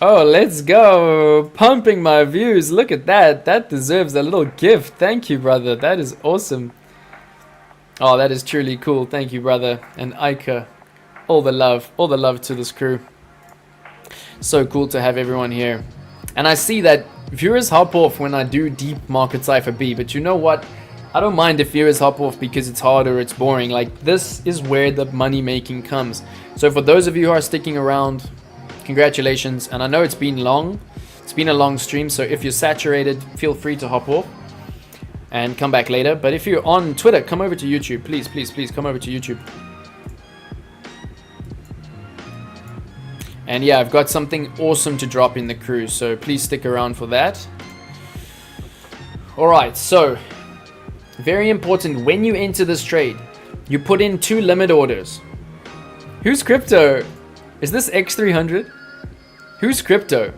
oh, let's go, pumping my views, look at that, that deserves a little gift. Thank you, brother, that is awesome. Oh, that is truly cool. Thank you, brother. And Ica, all the love to this crew. So cool to have everyone here. And I see that viewers hop off when I do deep market Cipher B, but you know what? I don't mind if viewers hop off because it's hard or it's boring. Like, this is where the money making comes. So for those of you who are sticking around, congratulations. And I know it's been long. It's been a long stream, so if you're saturated, feel free to hop off and come back later. But if you're on Twitter, come over to YouTube. Please, please, please come over to YouTube. And yeah, I've got something awesome to drop in the crew, so please stick around for that. Alright, so very important, when you enter this trade, you put in 2 limit orders. Who's crypto? Is this X300? Who's crypto?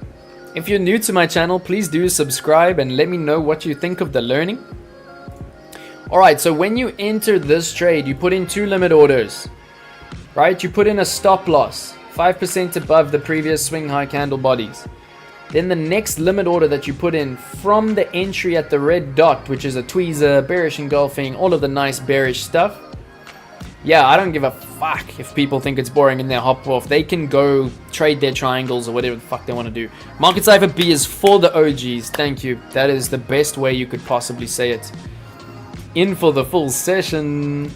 If you're new to my channel, please do subscribe and let me know what you think of the learning. Alright, so when you enter this trade, you put in 2 limit orders, right? You put in a stop loss, 5% above the previous swing high candle bodies. Then the next limit order that you put in from the entry at the red dot, which is a tweezer, bearish engulfing, all of the nice bearish stuff. Yeah, I don't give a fuck if people think it's boring and they hop off. They can go trade their triangles or whatever the fuck they want to do. Market Cipher B is for the OGs. Thank you. That is the best way you could possibly say it. In for the full session.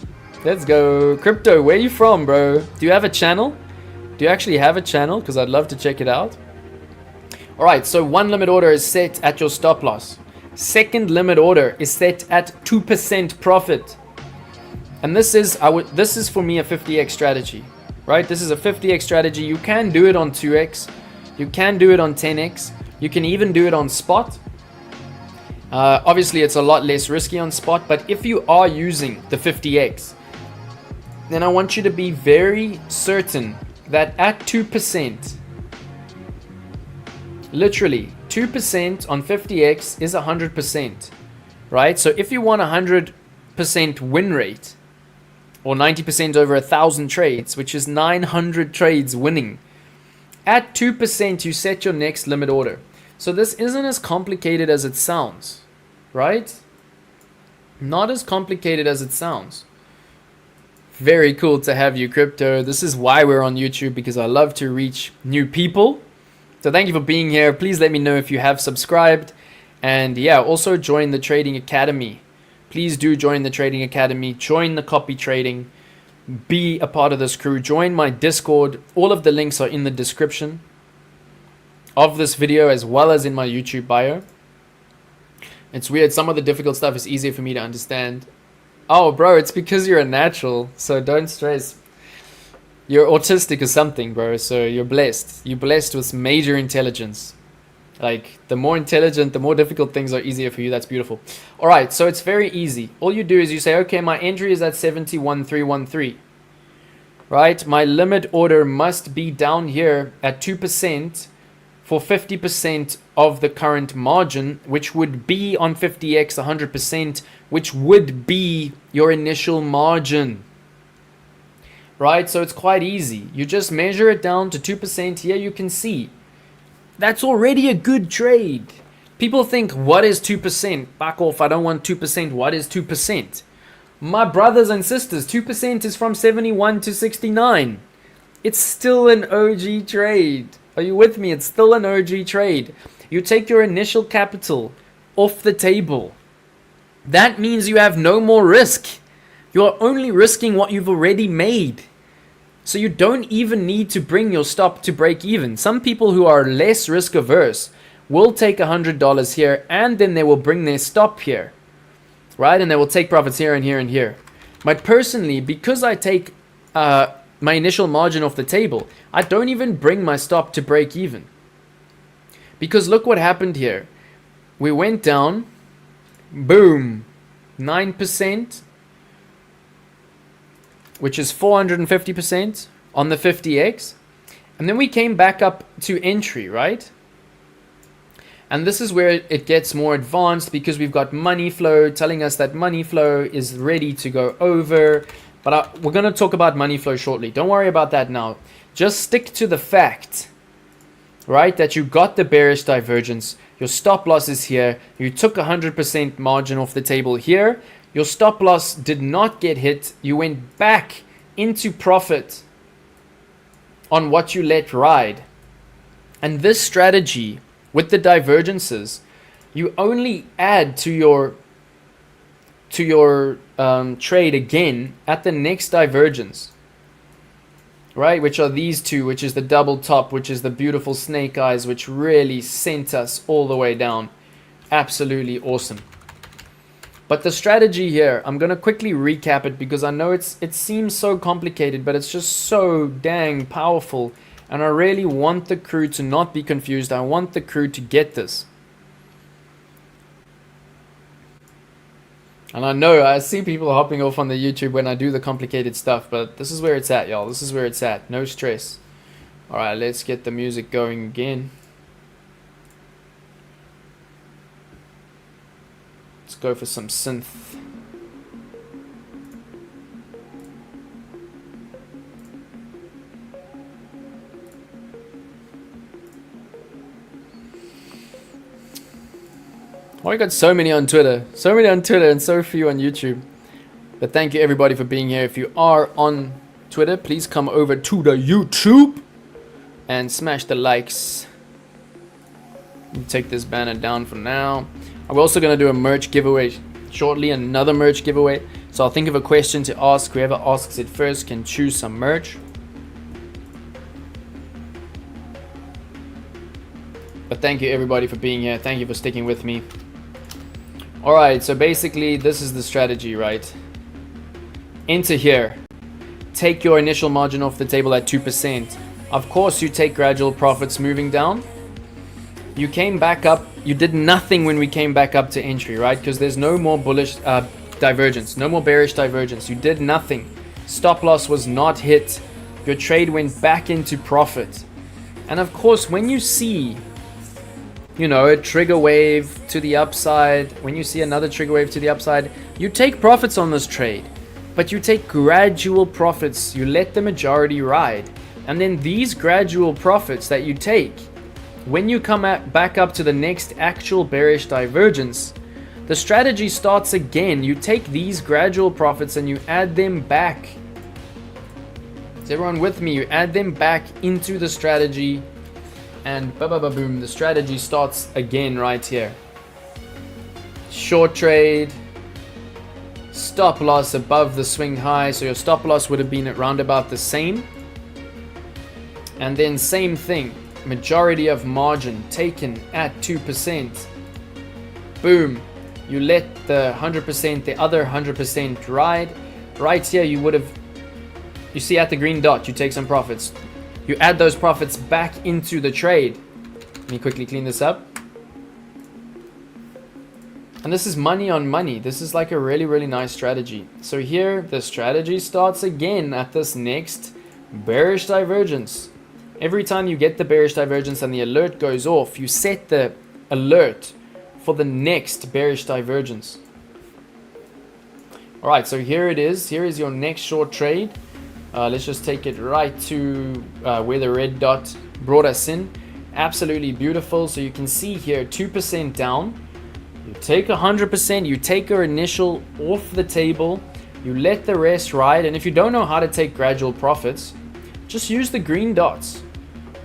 Let's go. Crypto, where you from, bro? Do you have a channel? Do you actually have a channel? Because I'd love to check it out. Alright, so 1 limit order is set at your stop loss. Second limit order is set at 2% profit. And this is for me a 50x strategy, right? This is a 50x strategy. You can do it on 2x. You can do it on 10x. You can even do it on spot. Obviously, it's a lot less risky on spot, but if you are using the 50x, then I want you to be very certain that at 2%, literally 2% on 50x is 100%, right? So if you want 100% win rate, or 90% over 1,000 trades, which is 900 trades winning, at 2% you set your next limit order. So this isn't as complicated as it sounds, right? Not as complicated as it sounds. Very cool to have you, Crypto. This is why we're on YouTube, because I love to reach new people. So thank you for being here. Please let me know if you have subscribed. And yeah, also join the Trading Academy. Please do join the Trading Academy. Join the copy trading. Be a part of this crew. Join my Discord. All of the links are in the description of this video, as well as in my YouTube bio. It's weird. Some of the difficult stuff is easier for me to understand. Oh, bro, it's because you're a natural, so don't stress. You're autistic or something, bro, so you're blessed. You're blessed with major intelligence. Like, the more intelligent, the more difficult things are easier for you. That's beautiful. All right, so it's very easy. All you do is you say, okay, my entry is at 71,313. Right? My limit order must be down here at 2% for 50% of the current margin, which would be on 50x 100%, which would be your initial margin. Right? So it's quite easy. You just measure it down to 2%. Here you can see. That's already a good trade. People think, what is 2%? Back off, I don't want 2%. What is 2%? My brothers and sisters, 2% is from 71 to 69. It's still an OG trade. Are you with me? It's still an OG trade. You take your initial capital off the table. That means you have no more risk. You're only risking what you've already made. So you don't even need to bring your stop to break even. Some people who are less risk averse will take $100 here, and then they will bring their stop here, right? And they will take profits here and here and here. But personally, because I take my initial margin off the table, I don't even bring my stop to break even. Because look what happened here. We went down, boom, 9%, which is 450% on the 50x. And then we came back up to entry, right? And this is where it gets more advanced because we've got money flow telling us that money flow is ready to go over. But we're going to talk about money flow shortly. Don't worry about that now. Just stick to the fact, right, that you got the bearish divergence. Your stop loss is here. You took 100% margin off the table here. Your stop loss did not get hit. You went back into profit on what you let ride. And this strategy with the divergences, you only add to your trade again at the next divergence, right? Which are these two, which is the double top, which is the beautiful snake eyes, which really sent us all the way down. Absolutely awesome. But the strategy here, I'm going to quickly recap it because I know it seems so complicated, but it's just so dang powerful. And I really want the crew to not be confused. I want the crew to get this. And I know I see people hopping off on the YouTube when I do the complicated stuff, but this is where it's at, y'all. This is where it's at. No stress. All right, let's get the music going again. Let's go for some synth. Oh, I got so many on Twitter. So many on Twitter and so few on YouTube. But thank you everybody for being here. If you are on Twitter, please come over to the YouTube and smash the likes. Let me take this banner down for now. I'm also going to do a merch giveaway shortly, another merch giveaway. So I'll think of a question to ask. Whoever asks it first can choose some merch. But thank you everybody for being here. Thank you for sticking with me. Alright, so basically this is the strategy, right? Enter here. Take your initial margin off the table at 2%. Of course you take gradual profits moving down. You came back up. You did nothing when we came back up to entry, right? Because there's no more bullish divergence. No more bearish divergence. You did nothing. Stop loss was not hit. Your trade went back into profit. And of course, when you see, you know, a trigger wave to the upside, when you see another trigger wave to the upside, you take profits on this trade. But you take gradual profits. You let the majority ride. And then these gradual profits that you take, when you come back up to the next actual bearish divergence, the strategy starts again. You take these gradual profits and you add them back. Is everyone with me? You add them back into the strategy and boom, the strategy starts again right here. Short trade, stop loss above the swing high. So your stop loss would have been around about the same. And then same thing. Majority of margin taken at 2%. Boom. You let the 100%, the other 100% ride. Right here, you would have, you see at the green dot, you take some profits. You add those profits back into the trade. Let me quickly clean this up. And this is money on money. This is like a really, really nice strategy. So here, the strategy starts again at this next bearish divergence. Every time you get the bearish divergence and the alert goes off, you set the alert for the next bearish divergence. Alright, so here it is. Here is your next short trade. Let's just take it right to where the red dot brought us in. Absolutely beautiful. So you can see here 2% down. You take 100%, you take your initial off the table, you let the rest ride. And if you don't know how to take gradual profits, just use the green dots.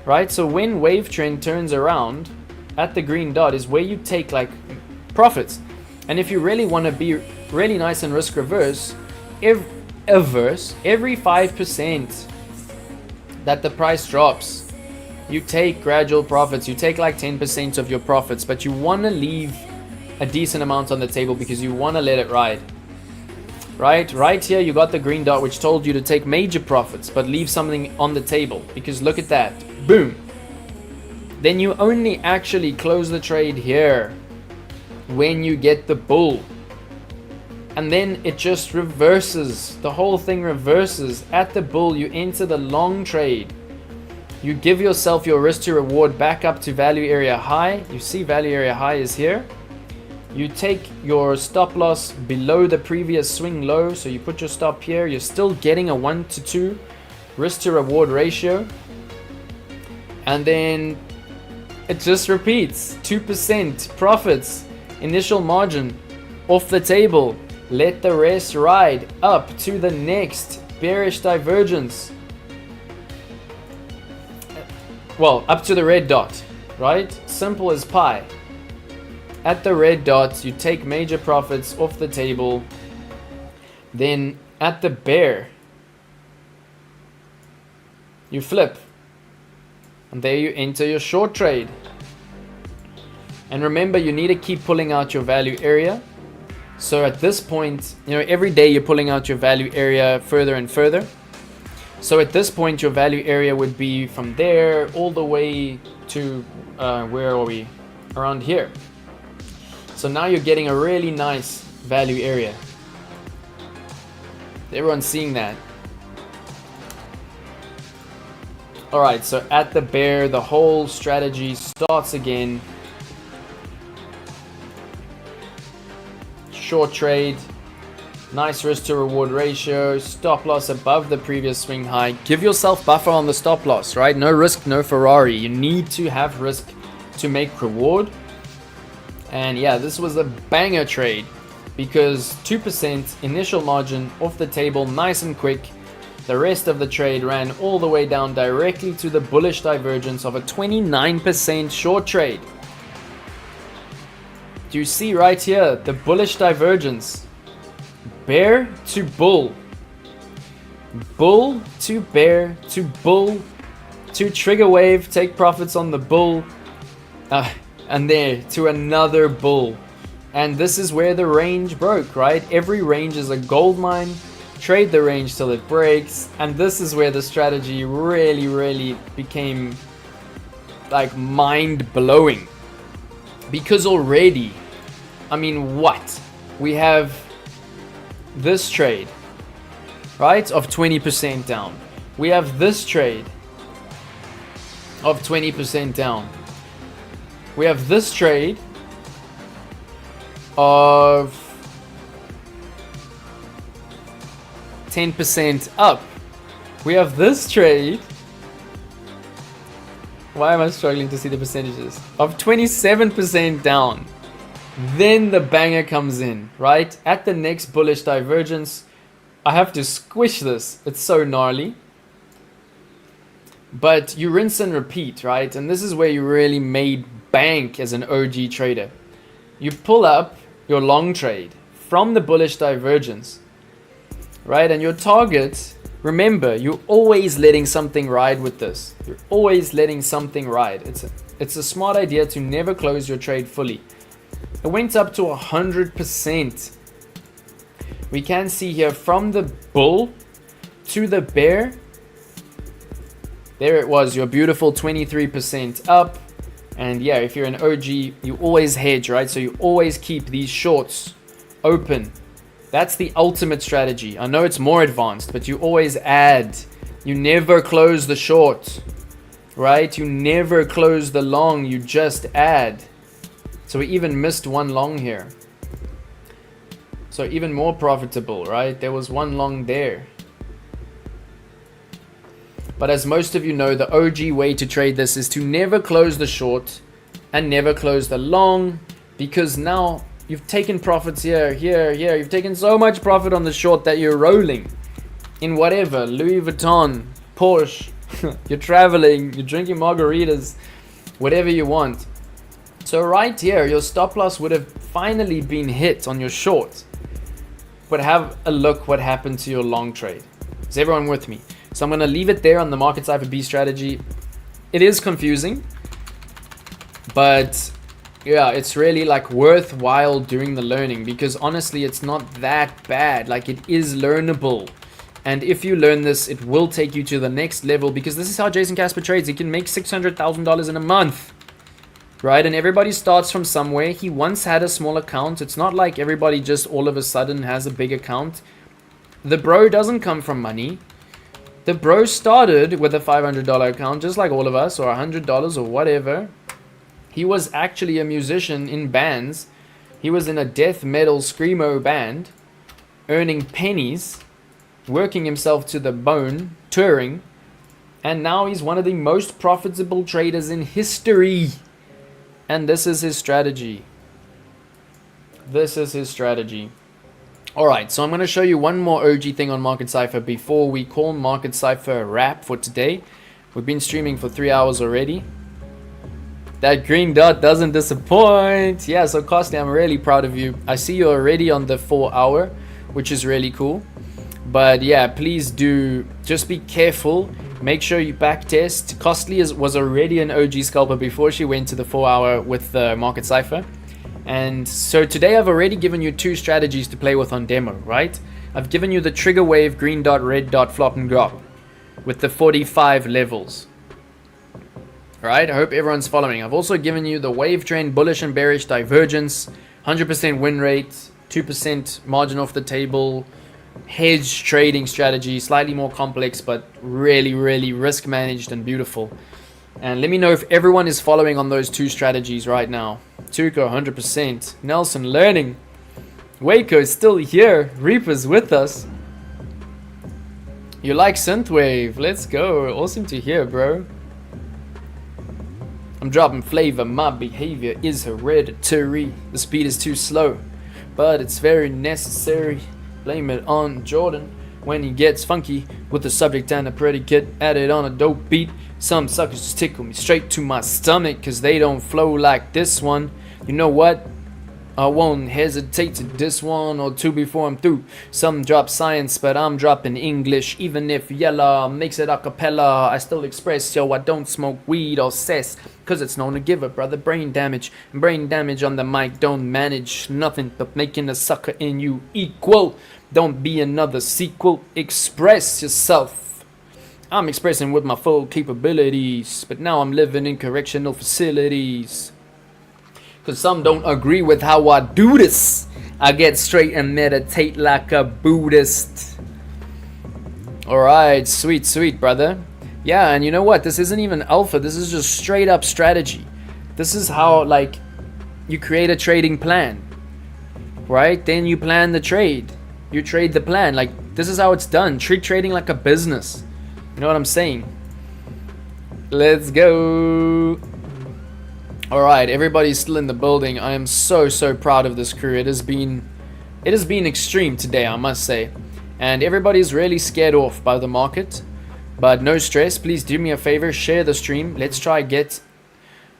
Right, so when wave trend turns around at the green dot is where you take like profits. And if you really want to be really nice and risk reverse, every 5% that the price drops, you take gradual profits. You take like 10% of your profits, but you want to leave a decent amount on the table because you want to let it ride. Right here you got the green dot which told you to take major profits but leave something on the table, because look at that, boom. Then you only actually close the trade here when you get the bull, and then it just reverses. The whole thing reverses. At the bull you enter the long trade, You give yourself your risk to reward back up to value area high. You see value area high is here. You take your stop loss below the previous swing low. So you put your stop here. You're still getting a 1 to 2 risk to reward ratio. And then it just repeats. 2% profits. Initial margin off the table. Let the rest ride up to the next bearish divergence. Well, up to the red dot, right? Simple as pie. At the red dot, you take major profits off the table. Then at the bear, you flip. And there you enter your short trade. And remember, you need to keep pulling out your value area. So at this point, you know, every day you're pulling out your value area further and further. So at this point, your value area would be from there all the way to, where are we? Around here. So now you're getting a really nice value area. Everyone's seeing that. Alright, so at the bear, the whole strategy starts again. Short trade. Nice risk to reward ratio, stop loss above the previous swing high. Give yourself buffer on the stop loss, right? No risk, no Ferrari. You need to have risk to make reward. And yeah, this was a banger trade because 2% initial margin off the table, nice and quick. The rest of the trade ran all the way down directly to the bullish divergence of a 29% short trade. Do you see right here, the bullish divergence? Bear to bull, bull to bear to bull to trigger wave, take profits on the bull, and there to another bull. And this is where the range broke, right? Every range is a gold mine. Trade the range till it breaks, and this is where the strategy really became like mind-blowing. Because already, I mean, what? We have this trade, right, of 20% down. We have this trade of 20% down. We have this trade of 10% up. We have this trade. Why am I struggling to see the percentages? Of 27% down. Then the banger comes in, right? At the next bullish divergence, I have to squish this. It's so gnarly. But you rinse and repeat, right? And this is where you really made bank as an OG trader. You pull up your long trade from the bullish divergence, right? And your target, remember, you're always letting something ride with this. You're always letting something ride. It's a smart idea to never close your trade fully. It went up to 100%. We can see here from the bull to the bear. There it was, your beautiful 23% up. And yeah, if you're an OG, you always hedge, right? So you always keep these shorts open. That's the ultimate strategy. I know it's more advanced, but you always add. You never close the short, right? You never close the long, you just add. So we even missed one long here. So even more profitable, right? There was one long there. But as most of you know, the OG way to trade this is to never close the short and never close the long, because now you've taken profits here, here, here. You've taken so much profit on the short that you're rolling in whatever, Louis Vuitton, Porsche, you're traveling, you're drinking margaritas, whatever you want. So right here, your stop loss would have finally been hit on your short. But have a look what happened to your long trade. Is everyone with me? So I'm going to leave it there on the market Cipher B strategy. It is confusing, but yeah, it's really like worthwhile doing the learning, because honestly, it's not that bad. Like, it is learnable. And if you learn this, it will take you to the next level, because this is how Jason Casper trades. He can make $600,000 in a month, right? And everybody starts from somewhere. He once had a small account. It's not like everybody just all of a sudden has a big account. The bro doesn't come from money. The bro started with a $500 account, just like all of us, or $100 or whatever. He was actually a musician in bands. He was in a death metal screamo band, earning pennies, working himself to the bone, touring, and now he's one of the most profitable traders in history. And this is his strategy. This is his strategy. Alright, so I'm going to show you one more OG thing on Market Cipher before we call Market Cipher a wrap for today. We've been streaming for 3 hours already. That green dot doesn't disappoint. Yeah, so Costly, I'm really proud of you. I see you're already on the 4 hour, which is really cool. But yeah, please do just be careful. Make sure you back test. Costly was already an OG scalper before she went to the 4 hour with the Market Cipher. And so today I've already given you 2 strategies to play with on demo, right? I've given you the trigger wave, green dot, red dot, flop and drop with the 45 levels. Alright, I hope everyone's following. I've also given you the wave trend, bullish and bearish divergence, 100% win rate, 2% margin off the table, hedge trading strategy, slightly more complex but really, really risk managed and beautiful. And let me know if everyone is following on those 2 strategies right now. Tuco, 100%. Nelson, learning. WACO is still here. Reaper's with us. You like Synthwave? Let's go. Awesome to hear, bro. I'm dropping flavor. My behavior is hereditary. The speed is too slow, but it's very necessary. Blame it on Jordan when he gets funky with the subject and the predicate added on a dope beat. Some suckers just tickle me straight to my stomach cause they don't flow like this one. You know what? I won't hesitate to diss 1 or 2 before I'm through. Some drop science, but I'm dropping English. Even if Yella makes it a cappella, I still express, yo, I don't smoke weed or cess, cause it's known to give a brother brain damage. And brain damage on the mic don't manage nothing but making a sucker in you equal. Don't be another sequel, express yourself. I'm expressing with my full capabilities, but now I'm living in correctional facilities. Cause some don't agree with how I do this. I get straight and meditate like a Buddhist. Alright, sweet, sweet, brother. Yeah, and you know what? This isn't even alpha. This is just straight up strategy. This is how, like, you create a trading plan. Right? Then you plan the trade. You trade the plan. Like, this is how it's done. Treat trading like a business. You know what I'm saying? Let's go. Alright, everybody's still in the building. I am so proud of this crew. It has been extreme today, I must say. And everybody's really scared off by the market. But no stress. Please do me a favor, share the stream. Let's try get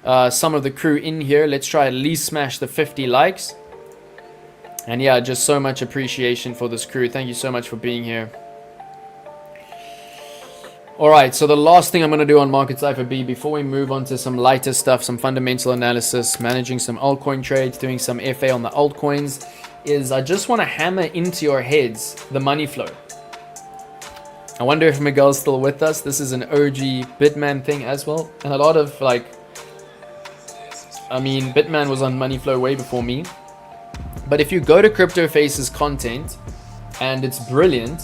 some of the crew in here. Let's try at least smash the 50 likes. And yeah, just so much appreciation for this crew. Thank you so much for being here. Alright, so the last thing I'm going to do on Market Cipher B before we move on to some lighter stuff, some fundamental analysis, managing some altcoin trades, doing some FA on the altcoins, is I just want to hammer into your heads the money flow. I wonder if Miguel's still with us. This is an OG Bitman thing as well. And a lot of, like, I mean, Bitman was on money flow way before me. But if you go to Crypto Face's content, and it's brilliant,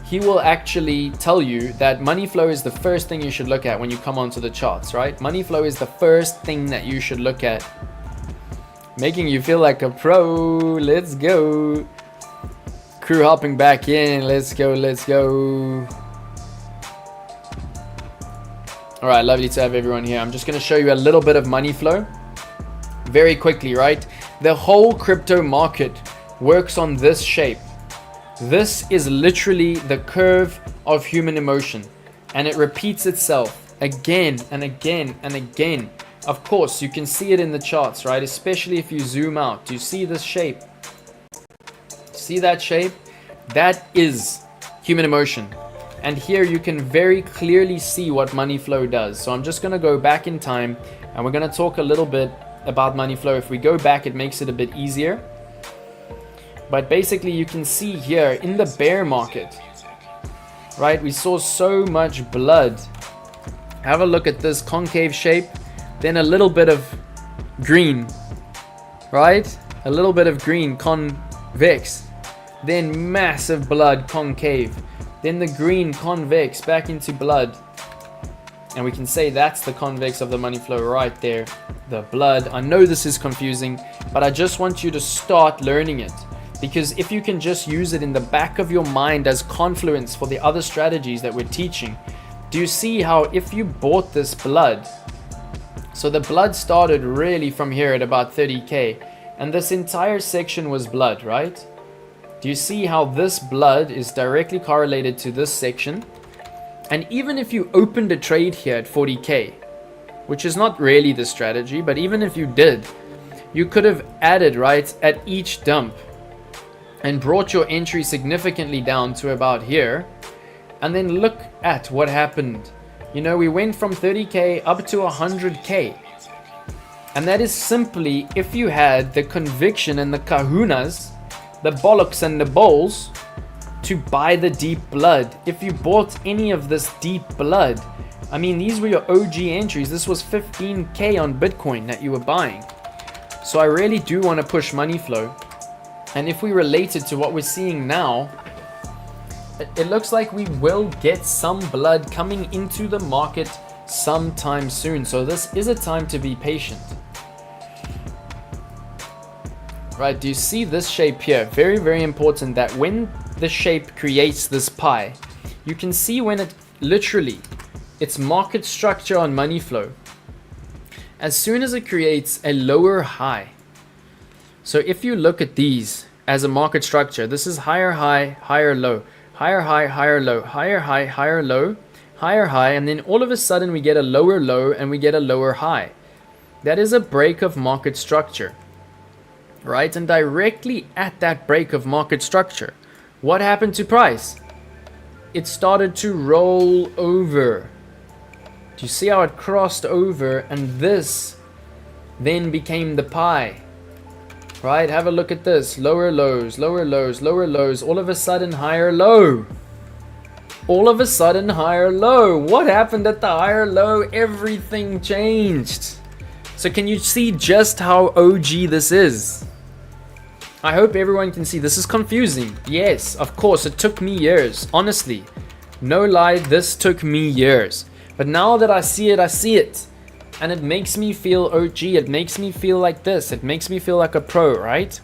he will actually tell you that money flow is the first thing you should look at when you come onto the charts, right? Money flow is the first thing that you should look at. Making you feel like a pro. Let's go. Crew hopping back in. Let's go, let's go. Alright, lovely to have everyone here. I'm just going to show you a little bit of money flow very quickly, right? The whole crypto market works on this shape. This is literally the curve of human emotion, and it repeats itself again and again and again. Of course, you can see it in the charts, right? Especially if you zoom out. Do you see this shape? See that shape? That is human emotion. And here you can very clearly see what money flow does. So I'm just going to go back in time, and we're going to talk a little bit about money flow. If we go back, it makes it a bit easier. But basically you can see here in the bear market, right, we saw so much blood. Have a look at this concave shape, then a little bit of green, right, a little bit of green convex, then massive blood concave, then the green convex back into blood. And we can say that's the convex of the money flow right there, the blood. I know this is confusing, but I just want you to start learning it. Because if you can just use it in the back of your mind as confluence for the other strategies that we're teaching, do you see how if you bought this blood, so the blood started really from here at about 30k, and this entire section was blood, right? Do you see how this blood is directly correlated to this section? And even if you opened a trade here at 40k, which is not really the strategy, but even if you did, you could have added, right, at each dump and brought your entry significantly down to about here. And then look at what happened. You know, we went from 30k up to 100k. And that is simply if you had the conviction and the kahunas, the bollocks and the bowls, to buy the deep blood. If you bought any of this deep blood, I mean, these were your OG entries. This was 15k on Bitcoin that you were buying. So I really do want to push money flow. And if we relate it to what we're seeing now, it looks like we will get some blood coming into the market sometime soon. So this is a time to be patient. Right, do you see this shape here? Very, very important that when the shape creates this pie, you can see when it literally, it's market structure on money flow. As soon as it creates a lower high. So if you look at these as a market structure, this is higher high, higher low, higher high, higher low, higher high, higher low, higher high, and then all of a sudden we get a lower low and we get a lower high. That is a break of market structure, right? And directly at that break of market structure, what happened to price? It started to roll over. Do you see how it crossed over? And this then became the pie, right? Have a look at this. Lower lows, lower lows, lower lows. All of a sudden, higher low. All of a sudden, higher low. What happened at the higher low? Everything changed. So can you see just how OG this is? I hope everyone can see. This is confusing. Yes, of course, it took me years. Honestly, no lie, this took me years. But now that I see it, I see it. And it makes me feel OG. It makes me feel like this. It makes me feel like a pro, right?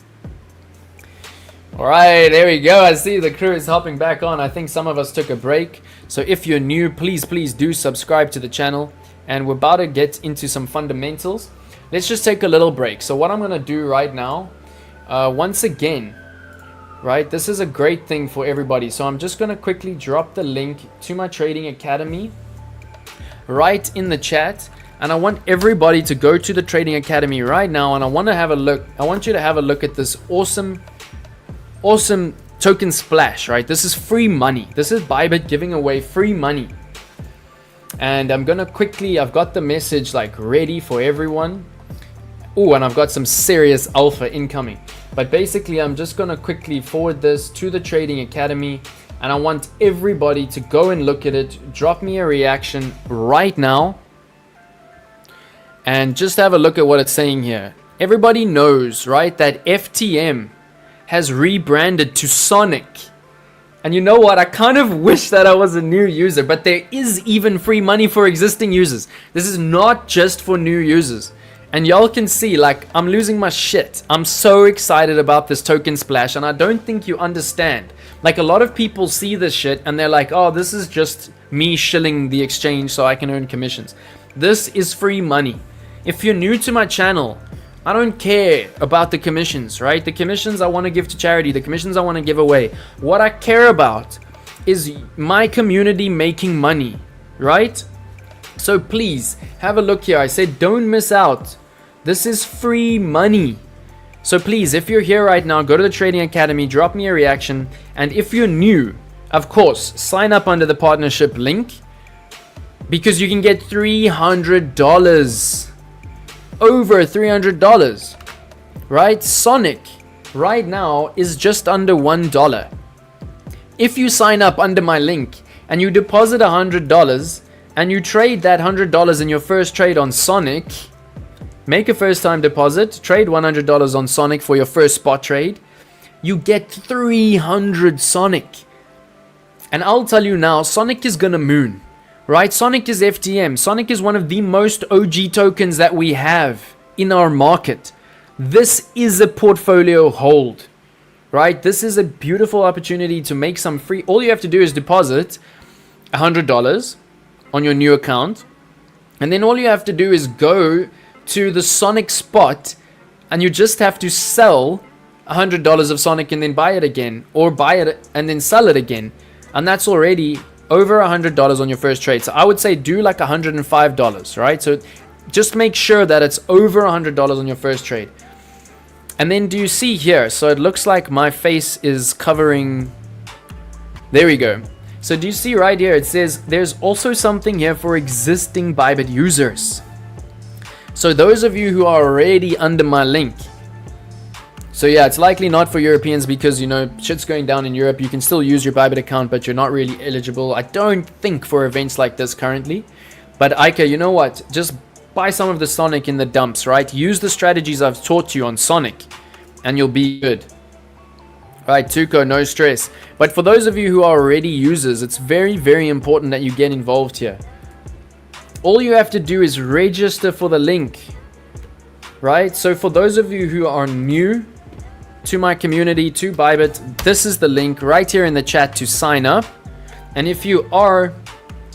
Alright, there we go. I see the crew is hopping back on. I think some of us took a break. So if you're new, please do subscribe to the channel. And we're about to get into some fundamentals. Let's just take a little break. So what I'm going to do right now, once again, right, this is a great thing for everybody. So I'm just going to quickly drop the link to my trading academy right in the chat, and I want everybody to go to the trading academy right now, and I want to have a look. I want you to have a look at this awesome token splash, right? This is free money. This is Bybit giving away free money. And I'm gonna quickly, I've got the message like ready for everyone. Oh, and I've got some serious alpha incoming. But basically, I'm just gonna quickly forward this to the trading academy, and I want everybody to go and look at it. Drop me a reaction right now, and just have a look at what it's saying here. Everybody knows, right, that FTM has rebranded to Sonic. And you know what? I kind of wish that I was a new user, but there is even free money for existing users. This is not just for new users. And y'all can see, like, I'm losing my shit. I'm so excited about this token splash, and I don't think you understand. Like, a lot of people see this shit and they're like, oh, this is just me shilling the exchange so I can earn commissions. This is free money. If you're new to my channel, I don't care about the commissions, right? The commissions I want to give to charity, the commissions I want to give away. What I care about is my community making money, right? So please have a look here. I said don't miss out. This is free money. So please, if you're here right now, go to the Trading Academy, drop me a reaction. And if you're new, of course, sign up under the partnership link, because you can get $300. Over $300, right? Sonic right now is just under $1. If you sign up under my link and you deposit $100 and you trade that $100 in your first trade on Sonic, make a first time deposit, trade $100 on Sonic for your first spot trade, you get 300 Sonic. And I'll tell you now, Sonic is gonna moon, right? Sonic is FTM. Sonic is one of the most OG tokens that we have in our market. This is a portfolio hold, right? This is a beautiful opportunity to make some free. All you have to do is deposit $100 on your new account. And then all you have to do is go to the Sonic spot and you just have to sell $100 of Sonic and then buy it again, or buy it and then sell it again. And that's already over $100 on your first trade. So I would say do like $105, right? So just make sure that it's over $100 on your first trade. And then do you see here? So it looks like my face is covering. There we go. So do you see right here? It says there's also something here for existing Bybit users. So those of you who are already under my link. So yeah, it's likely not for Europeans because, you know, shit's going down in Europe. You can still use your Bybit account, but you're not really eligible, I don't think, for events like this currently. But Ika, you know what? Just buy some of the Sonic in the dumps, right? Use the strategies I've taught you on Sonic and you'll be good. Right, Tuco, no stress. But for those of you who are already users, it's very, very important that you get involved here. All you have to do is register for the link, right? So for those of you who are new to my community, to Bybit, this is the link right here in the chat to sign up. And if you are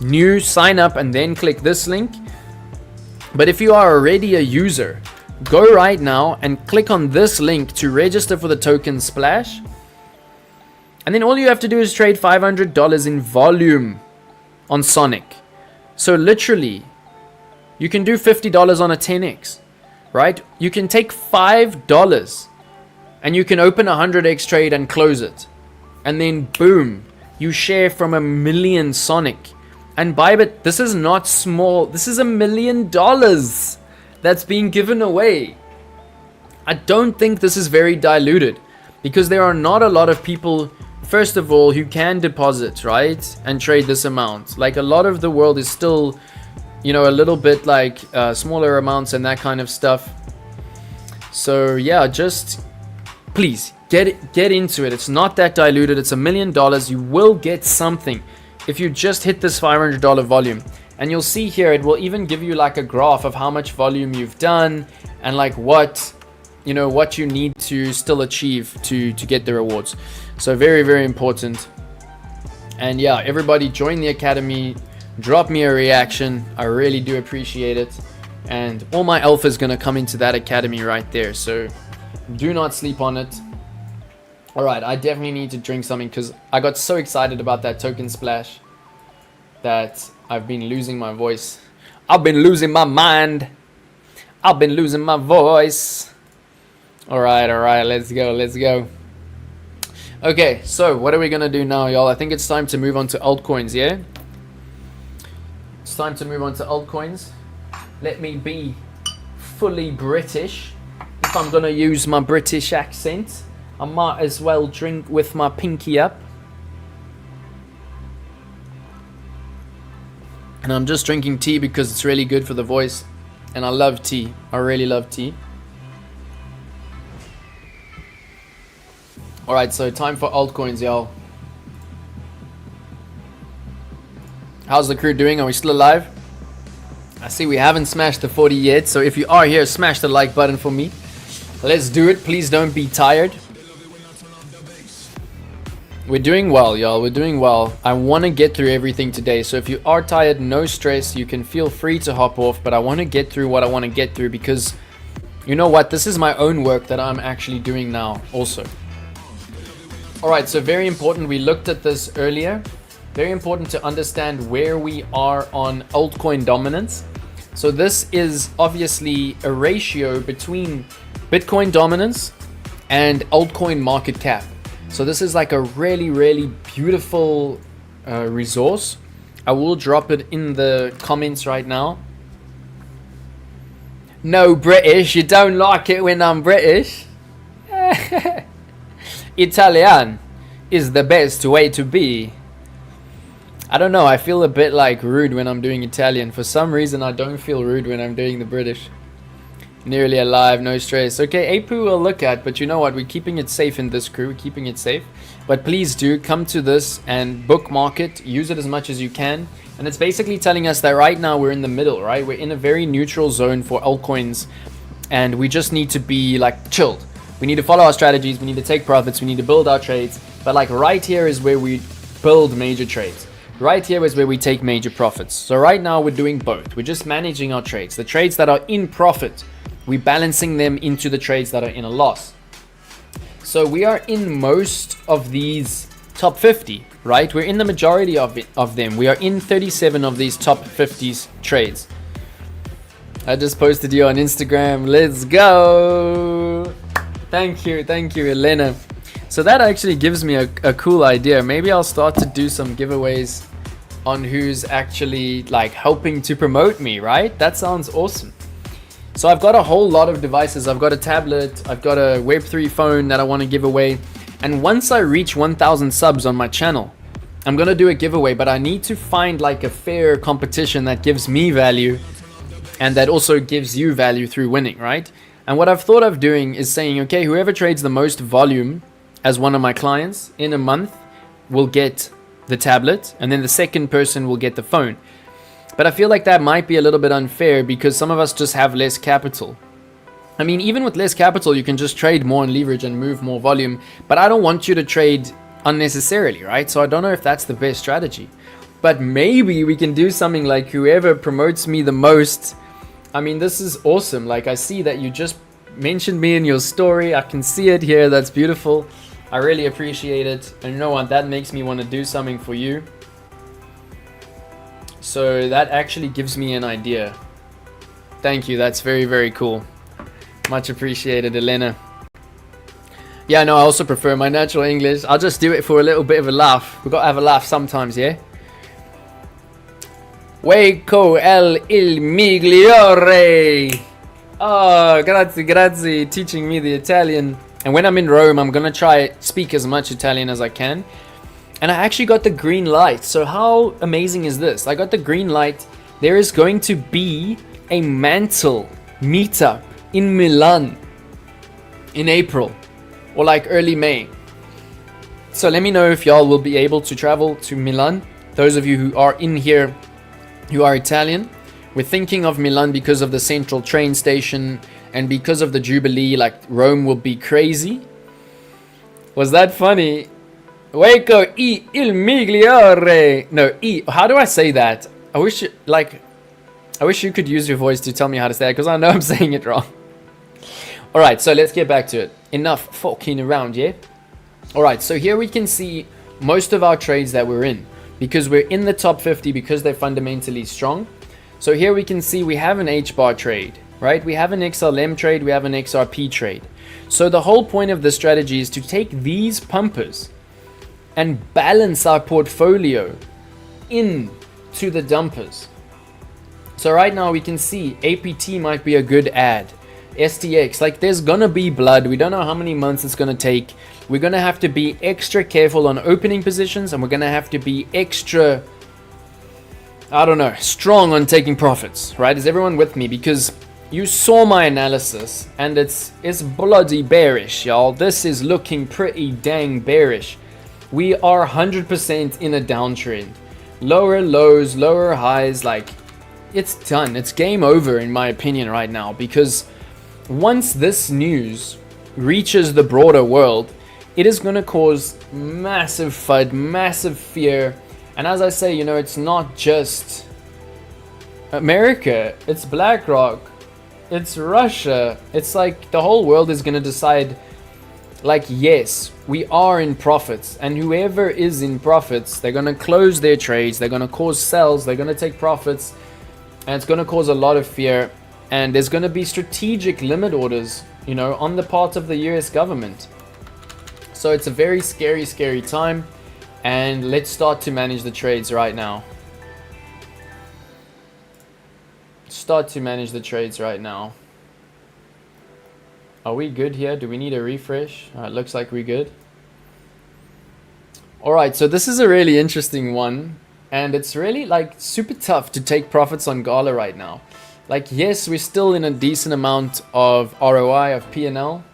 new, sign up and then click this link. But if you are already a user, go right now and click on this link to register for the token Splash. And then all you have to do is trade $500 in volume on Sonic. So literally, you can do $50 on a 10x, right? You can take $5 and you can open a 100x trade and close it. And then boom, you share from 1 million Sonic. And Bybit, this is not small. This is $1 million that's being given away. I don't think this is very diluted because there are not a lot of people, first of all, who can deposit, right, and trade this amount. Like a lot of the world is still, you know, a little bit like smaller amounts and that kind of stuff. So yeah, just please get into it. It's not that diluted. It's $1 million. You will get something if you just hit this $500 volume. And you'll see here, it will even give you like a graph of how much volume you've done and like what, you know, what you need to still achieve to get the rewards. So very, very important. And yeah, everybody join the academy, drop me a reaction. I really do appreciate it. And all my alpha is going to come into that academy right there. So do not sleep on it. All right, I definitely need to drink something because I got so excited about that token Splash that I've been losing my voice. I've been losing my mind. I've been losing my voice. All right, let's go. Okay, so what are we gonna do now, y'all? I think it's time to move on to altcoins, yeah? It's time to move on to altcoins. Let me be fully British. If I'm gonna use my British accent, I might as well drink with my pinky up. And I'm just drinking tea because it's really good for the voice. And I love tea. I really love tea. Alright, so time for altcoins, y'all. How's the crew doing? Are we still alive? I see we haven't smashed the 40 yet. So if you are here, smash the like button for me. Let's do it. Please don't be tired. We're doing well, y'all. We're doing well. I want to get through everything today. So if you are tired, no stress. You can feel free to hop off. But I want to get through what I want to get through because you know what? This is my own work that I'm actually doing now also. Alright, so very important. We looked at this earlier. Very important to understand where we are on altcoin dominance. So this is obviously a ratio between Bitcoin dominance and altcoin market cap. So this is like a really, really beautiful resource. I will drop it in the comments right now. No British, you don't like it when I'm British. Italian is the best way to be. I don't know, I feel a bit like rude when I'm doing Italian. For some reason I don't feel rude when I'm doing the British. Nearly alive, no stress. Okay, APU we'll look at, but you know what? We're keeping it safe in this crew. We're keeping it safe. But please do come to this and bookmark it. Use it as much as you can. And it's basically telling us that right now we're in the middle, right? We're in a very neutral zone for altcoins. And we just need to be like chilled. We need to follow our strategies. We need to take profits. We need to build our trades. But like right here is where we build major trades. Right here is where we take major profits. So right now we're doing both. We're just managing our trades. The trades that are in profit, we're balancing them into the trades that are in a loss. So we are in most of these top 50, right? We're in the majority of them. We are in 37 of these top 50s trades. I just posted you on Instagram. Let's go. Thank you, Elena. So that actually gives me a cool idea. Maybe I'll start to do some giveaways on who's actually like helping to promote me, right? That sounds awesome. So I've got a whole lot of devices. I've got a tablet, I've got a Web3 phone that I want to give away. And once I reach 1,000 subs on my channel, I'm going to do a giveaway, but I need to find like a fair competition that gives me value and that also gives you value through winning, right? And what I've thought of doing is saying, okay, whoever trades the most volume as one of my clients in a month will get the tablet, and then the second person will get the phone. But I feel like that might be a little bit unfair because some of us just have less capital. I mean, even with less capital, you can just trade more and leverage and move more volume. But I don't want you to trade unnecessarily, right? So I don't know if that's the best strategy. But maybe we can do something like whoever promotes me the most. I mean, this is awesome. Like I see that you just mentioned me in your story. I can see it here. That's beautiful. I really appreciate it. And you know what? That makes me want to do something for you. So that actually gives me an idea. Thank you. That's very, very cool. Much appreciated, Elena. Yeah, no, I also prefer my natural English. I'll just do it for a little bit of a laugh. We've got to have a laugh sometimes, yeah? WACO il migliore. Oh, grazie, teaching me the Italian. And when I'm in Rome, I'm going to try speak as much Italian as I can. And I actually got the green light. So how amazing is this? I got the green light. There is going to be a mantle meetup in Milan in April or like early May. So let me know if y'all will be able to travel to Milan. Those of you who are in here who are Italian, we're thinking of Milan because of the central train station and because of the Jubilee. Like Rome will be crazy. Was that funny? WACO il migliore. No, how do I say that? I wish you could use your voice to tell me how to say it, because I know I'm saying it wrong. Alright, so let's get back to it. Enough fucking around, yeah? Alright, so here we can see most of our trades that we're in, because we're in the top 50 because they're fundamentally strong. So here we can see we have an HBAR trade, right? We have an XLM trade, we have an XRP trade. So the whole point of the strategy is to take these pumpers and balance our portfolio into the dumpers. So right now we can see APT might be a good add. STX, like there's gonna be blood. We don't know how many months it's gonna take. We're gonna have to be extra careful on opening positions, and we're gonna have to be extra, I don't know, strong on taking profits, right? Is everyone with me? Because you saw my analysis and it's bloody bearish, y'all. This is looking pretty dang bearish. We are 100% in a downtrend. Lower lows, lower highs, like it's done. It's game over in my opinion right now, because once this news reaches the broader world, it is going to cause massive FUD, massive fear. And as I say, you know, it's not just America, it's BlackRock, it's Russia. It's like the whole world is going to decide, like, yes, we are in profits, and whoever is in profits, they're going to close their trades, they're going to cause sells, they're going to take profits, and it's going to cause a lot of fear. And there's going to be strategic limit orders, you know, on the part of the US government. So it's a very scary, scary time, and let's start to manage the trades right now. Start to manage the trades right now. Are we good here? Do we need a refresh? It looks like we're good. Alright, so this is a really interesting one. And it's really like super tough to take profits on GALA right now. Like, yes, we're still in a decent amount of ROI, of P&L.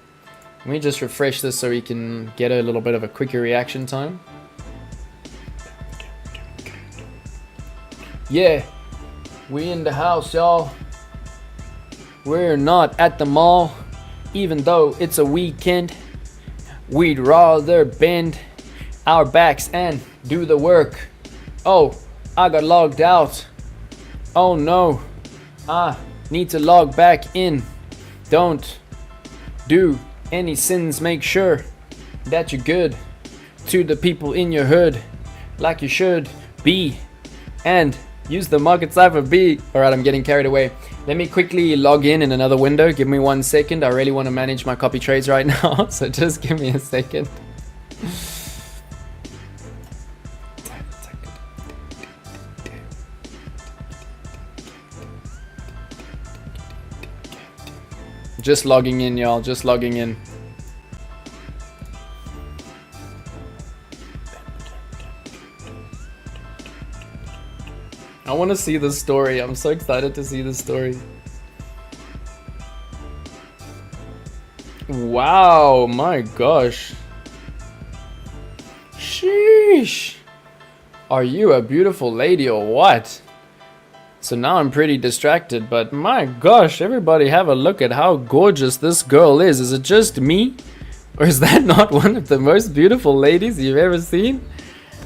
Let me just refresh this so we can get a little bit of a quicker reaction time. Yeah, we in the house, y'all. We're not at the mall, even though it's a weekend. We'd rather bend our backs and do the work. Oh, I got logged out. Oh no, I need to log back in. Don't do any sins. Make sure that you're good to the people in your hood, like you should be. And use the market Cipher B. Alright, I'm getting carried away. Let me quickly log in another window. Give me 1 second. I really want to manage my copy trades right now. So just give me a second. Just logging in, y'all. Just logging in. I want to see the story. I'm so excited to see the story. Wow, my gosh. Sheesh. Are you a beautiful lady or what? So now I'm pretty distracted, but my gosh, everybody have a look at how gorgeous this girl is. Is it just me? Or is that not one of the most beautiful ladies you've ever seen?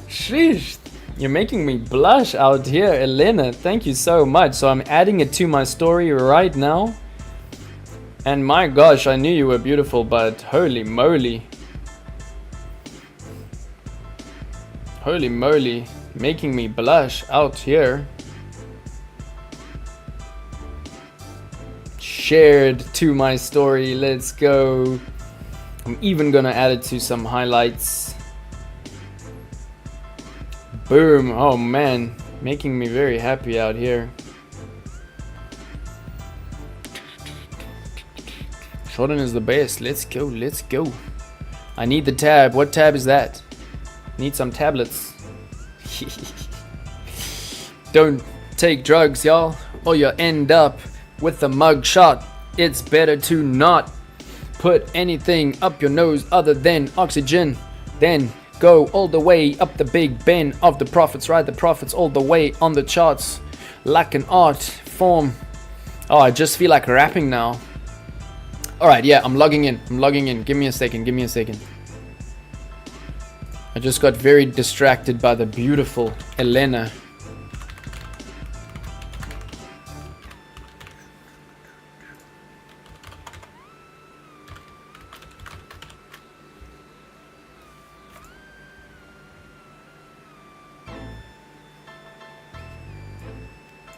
Sheesh. You're making me blush out here, Elena. Thank you so much. So I'm adding it to my story right now. And my gosh, I knew you were beautiful, but holy moly. Holy moly. Making me blush out here. Shared to my story. Let's go. I'm even gonna add it to some highlights. Boom. Oh man, making me very happy out here. Jordan is the best. Let's go, let's go. I need the tab. What tab is that? Need some tablets. Don't take drugs, y'all, or you'll end up with the mug shot. It's better to not put anything up your nose other than oxygen. Then go all the way up the big Ben of the profits. Ride the profits all the way on the charts like an art form. Oh, I just feel like rapping now. Alright, yeah, I'm logging in. Give me a second. I just got very distracted by the beautiful Elena.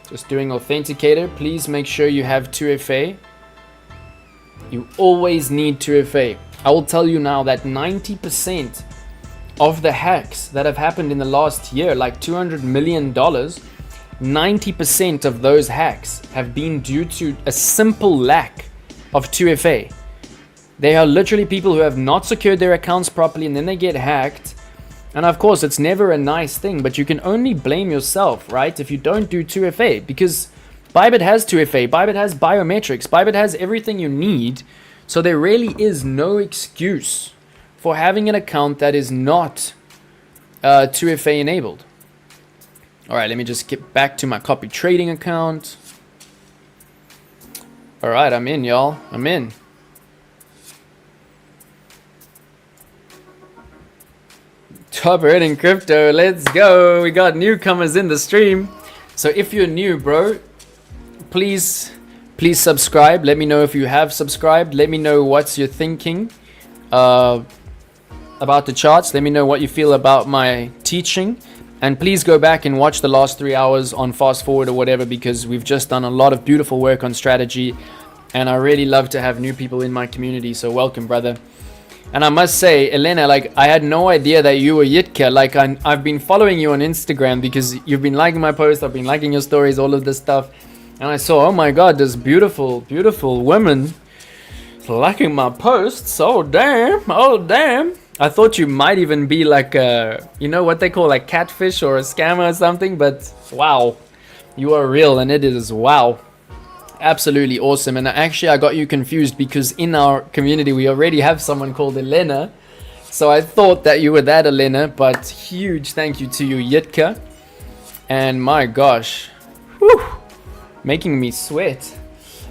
Just doing authenticator. Please make sure you have 2FA. You always need 2FA. I will tell you now that 90% of the hacks that have happened in the last year, like $200 million, 90% of those hacks have been due to a simple lack of 2FA. They are literally people who have not secured their accounts properly and then they get hacked. And of course, it's never a nice thing, but you can only blame yourself, right? If you don't do 2FA, because Bybit has 2FA, Bybit has biometrics, Bybit has everything you need. So there really is no excuse for having an account that is not 2FA enabled. All right, let me just get back to my copy trading account. All right, I'm in, y'all. I'm in. Top earning crypto, let's go. We got newcomers in the stream. So if you're new, bro, please subscribe. Let me know if you have subscribed. Let me know what you're thinking about the charts. Let me know what you feel about my teaching. And please go back and watch the last 3 hours on fast forward or whatever, because we've just done a lot of beautiful work on strategy. And I really love to have new people in my community. So welcome, brother. And I must say, Elena, like, I had no idea that you were Yitka. Like, I've been following you on Instagram because you've been liking my posts, I've been liking your stories, all of this stuff. And I saw, oh my god, this beautiful, beautiful woman liking my posts. Oh damn, oh damn. I thought you might even be like a, you know what they call like catfish or a scammer or something, but wow, you are real and it is wow. Absolutely awesome. And actually I got you confused because in our community we already have someone called Elena. So I thought that you were that Elena, but huge thank you to you, Yitka. And my gosh, whew, making me sweat.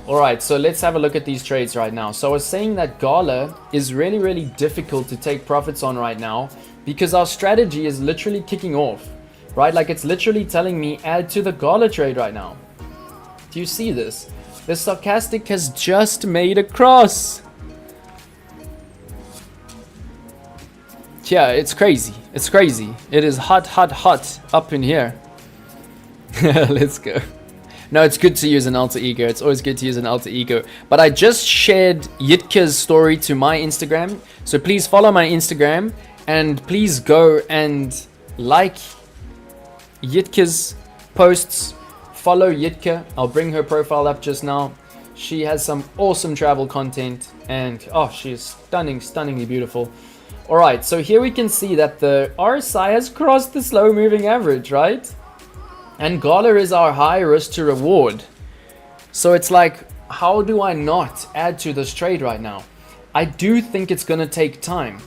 Alright, so let's have a look at these trades right now. So I was saying that GALA is really, really difficult to take profits on right now because our strategy is literally kicking off, right? Like it's literally telling me add to the GALA trade right now. Do you see this? The stochastic has just made a cross. Yeah, it's crazy. It's crazy. It is hot, hot, hot up in here. Let's go. No, it's good to use an alter ego. It's always good to use an alter ego. But I just shared Yitka's story to my Instagram. So please follow my Instagram. And please go and like Yitka's posts. Follow Yitka. I'll bring her profile up just now. She has some awesome travel content. And oh, she is stunning, stunningly beautiful. Alright, so here we can see that the RSI has crossed the slow moving average, right? And GALA is our high risk to reward. So it's like, how do I not add to this trade right now? I do think it's going to take time.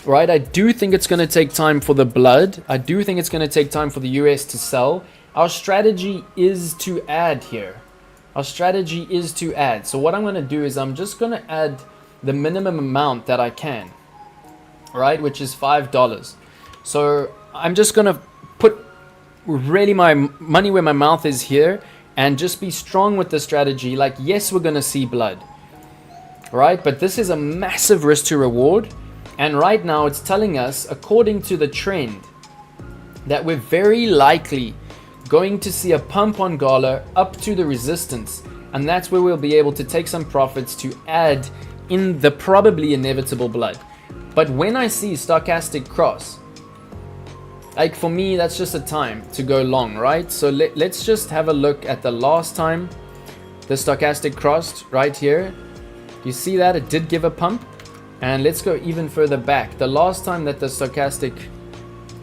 Right? I do think it's going to take time for the blood. I do think it's going to take time for the US to sell. Our strategy is to add here. Our strategy is to add. So what I'm going to do is I'm just going to add the minimum amount that I can. Right? Which is $5. So I'm just going to put really my money where my mouth is here and just be strong with the strategy. Like, yes, we're going to see blood, right? But this is a massive risk to reward. And right now it's telling us, according to the trend, that we're very likely going to see a pump on GALA up to the resistance. And that's where we'll be able to take some profits to add in the probably inevitable blood. But when I see stochastic cross, like for me, that's just a time to go long, right? So let's just have a look at the last time the stochastic crossed right here. You see that it did give a pump, and let's go even further back. The last time that the stochastic,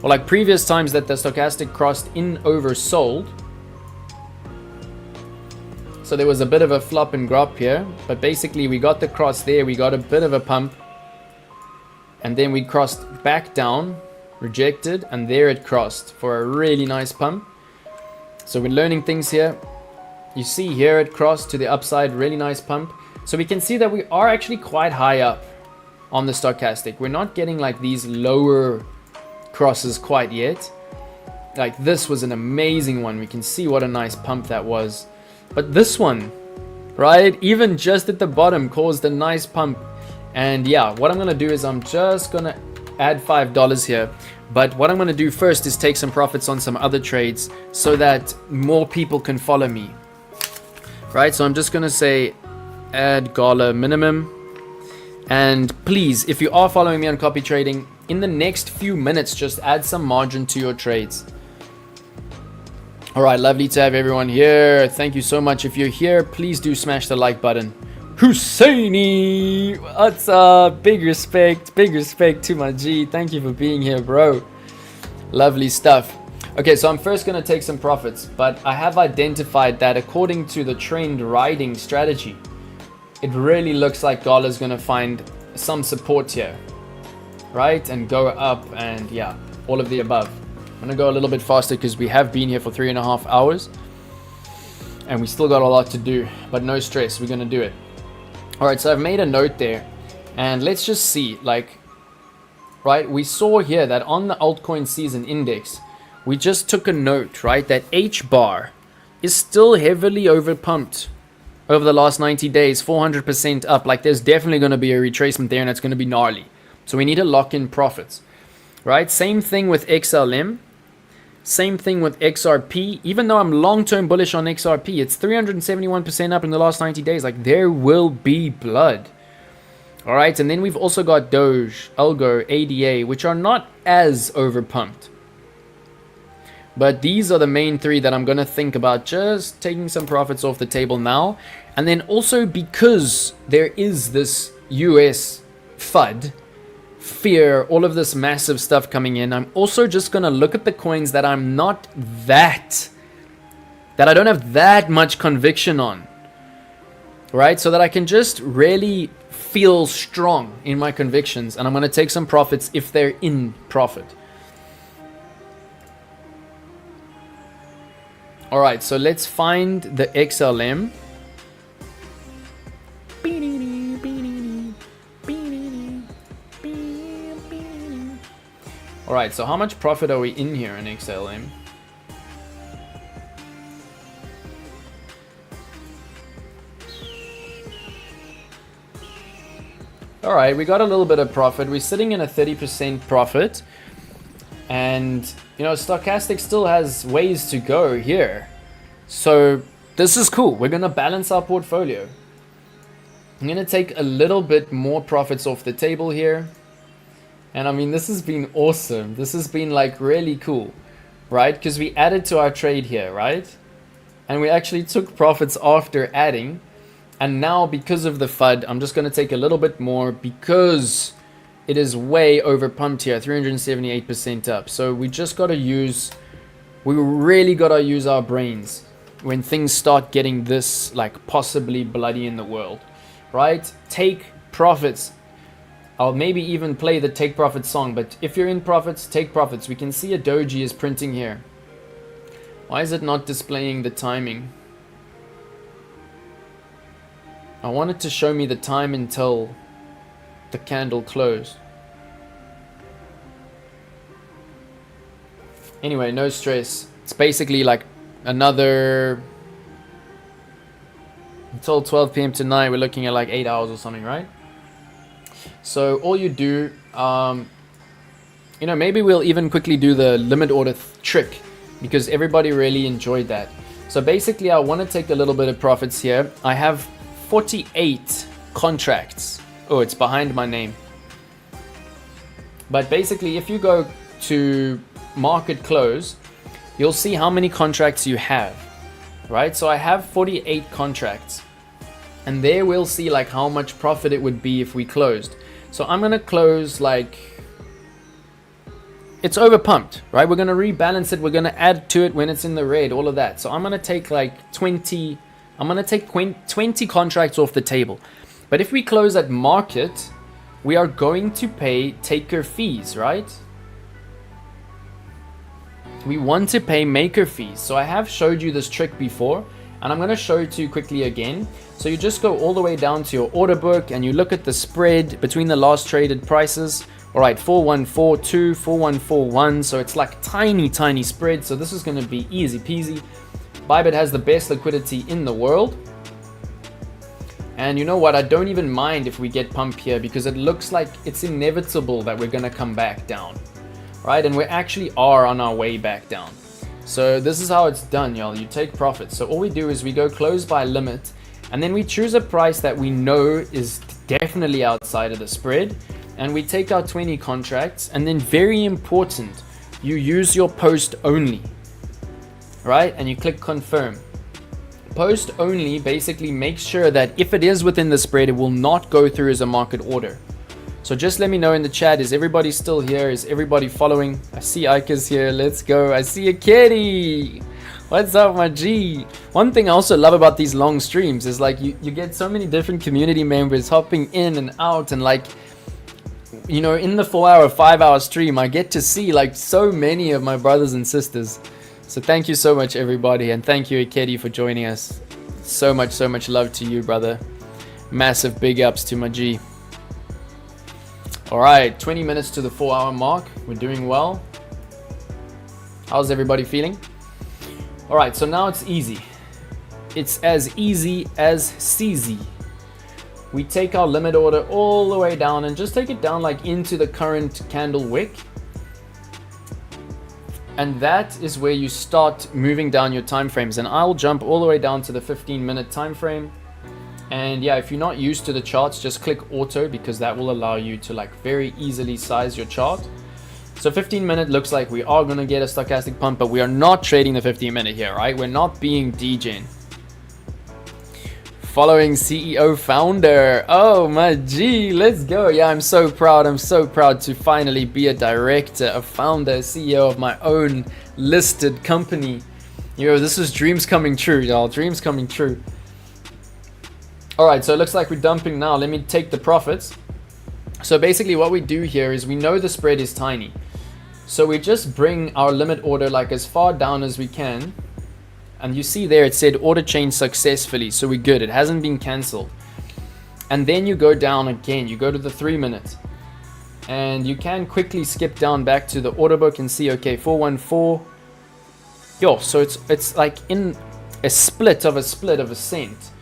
or like previous times that the stochastic crossed in oversold. So there was a bit of a flop and grop here, but basically we got the cross there. We got a bit of a pump, and then we crossed back down. Rejected, and there it crossed for a really nice pump. So we're learning things here. You see here it crossed to the upside, really nice pump. So we can see that we are actually quite high up on the stochastic. We're not getting like these lower crosses quite yet. Like this was an amazing one. We can see what a nice pump that was. But this one, right, even just at the bottom caused a nice pump. And yeah, what I'm gonna do is I'm just gonna add $5 here, but what I'm going to do first is take some profits on some other trades so that more people can follow me, right? So I'm just going to say add GALA minimum, and please, if you are following me on copy trading, in the next few minutes just add some margin to your trades. All right, lovely to have everyone here. Thank you so much. If you're here, please do smash the like button. Husseini, what's up? Big respect to my G. Thank you for being here, bro. Lovely stuff. Okay, so I'm first going to take some profits, but I have identified that according to the trend riding strategy, it really looks like GALA is going to find some support here, right? And go up, and yeah, all of the above. I'm going to go a little bit faster because we have been here for 3.5 hours and we still got a lot to do, but no stress, we're going to do it. All right, so I've made a note there, and let's just see, like, right, we saw here that on the altcoin season index, we just took a note, right, that HBAR is still heavily overpumped over the last 90 days, 400% up. Like, there's definitely going to be a retracement there, and it's going to be gnarly. So we need to lock in profits, right? Same thing with XLM. Same thing with XRP. Even though I'm long-term bullish on XRP, it's 371% up in the last 90 days. Like, there will be blood. All right, and then we've also got Doge, Algo, ADA, which are not as overpumped. But these are the main three that I'm going to think about just taking some profits off the table now. And then also because there is this US FUD, fear, all of this massive stuff coming in, I'm also just going to look at the coins that I'm not that that I don't have that much conviction on, right? So that I can just really feel strong in my convictions, and I'm going to take some profits if they're in profit. All right, so let's find the XLM. All right, so how much profit are we in here in XLM? All right, we got a little bit of profit. We're sitting in a 30% profit. And, you know, Stochastic still has ways to go here. So this is cool. We're going to balance our portfolio. I'm going to take a little bit more profits off the table here. And I mean, this has been awesome. This has been like really cool, right? Because we added to our trade here, right? And we actually took profits after adding. And now because of the FUD, I'm just going to take a little bit more because it is way over pumped here, 378% up. So we just got to use, we really got to use our brains when things start getting this like possibly bloody in the world, right? Take profits. I'll maybe even play the take profits song, but if you're in profits, take profits. We can see a doji is printing here. Why is it not displaying the timing? I wanted to show me the time until the candle closed. Anyway, no stress. It's basically like another, until 12 p.m. tonight, we're looking at like 8 hours or something, right? So all you do, you know, maybe we'll even quickly do the limit order trick because everybody really enjoyed that. So basically I want to take a little bit of profits here. I have 48 contracts. Oh, it's behind my name. But basically, if you go to market close, you'll see how many contracts you have, right? So I have 48 contracts. And there we'll see like how much profit it would be if we closed. So I'm going to close like, it's over pumped, right? We're going to rebalance it. We're going to add to it when it's in the red, all of that. So I'm going to take like 20 contracts off the table. But if we close at market, we are going to pay taker fees, right? We want to pay maker fees. So I have showed you this trick before, and I'm going to show it to you quickly again. So you just go all the way down to your order book and you look at the spread between the last traded prices. All right, 4142, 4141. So it's like tiny spread. So this is going to be easy peasy. Bybit has the best liquidity in the world. And you know what? I don't even mind if we get pumped here because it looks like it's inevitable that we're going to come back down, right? And we actually are on our way back down. So this is how it's done, y'all. You take profits. So all we do is we go close by limit, and then we choose a price that we know is definitely outside of the spread, and we take our 20 contracts, and then very important, you use your post only, right? And you click confirm. Post only basically makes sure that if it is within the spread, it will not go through as a market order. So just let me know in the chat, is everybody still here? Is everybody following? I see Ika's here. Let's go. I see a kitty. What's up, my G? One thing I also love about these long streams is like you get so many different community members hopping in and out, and like, you know, in the 4-hour, 5-hour stream, I get to see like so many of my brothers and sisters. So thank you so much, everybody, and thank you, Ikedi, for joining us. So much love to you, brother. Massive big ups to my G. All right, 20 minutes to the 4-hour mark. We're doing well. How's everybody feeling? All right, so now it's easy. It's as easy as CZ. We take our limit order all the way down and just take it down like into the current candle wick. And that is where you start moving down your time frames. And I'll jump all the way down to the 15-minute time frame. And yeah, if you're not used to the charts, just click auto because that will allow you to like very easily size your chart. So 15-minute looks like we are going to get a stochastic pump, but we are not trading the 15-minute here, right? We're not being degen. Following CEO founder. Oh my G, let's go. Yeah, I'm so proud. I'm so proud to finally be a director, a founder, CEO of my own listed company. Yo, this is dreams coming true, y'all. Dreams coming true. Alright, so it looks like we're dumping now. Let me take the profits. So basically what we do here is we know the spread is tiny. So we just bring our limit order like as far down as we can. And you see there it said order change successfully. So we're good. It hasn't been cancelled. And then you go down again. You go to the 3 minute. And you can quickly skip down back to the order book and see, okay, 414. Yo, so it's like in a split of a cent.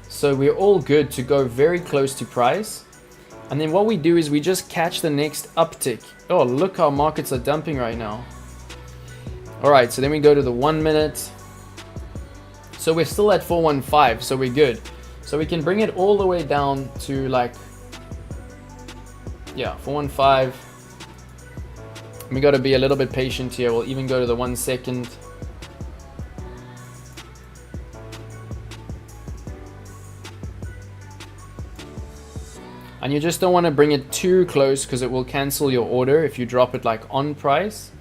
So we're all good to go very close to price. And then what we do is we just catch the next uptick. Oh, look how markets are dumping right now. Alright, so then we go to the 1 minute. So we're still at 415, so we're good. So we can bring it all the way down to like, yeah, 415. We got to be a little bit patient here. We'll even go to the 1 second. And you just don't want to bring it too close because it will cancel your order if you drop it like on price.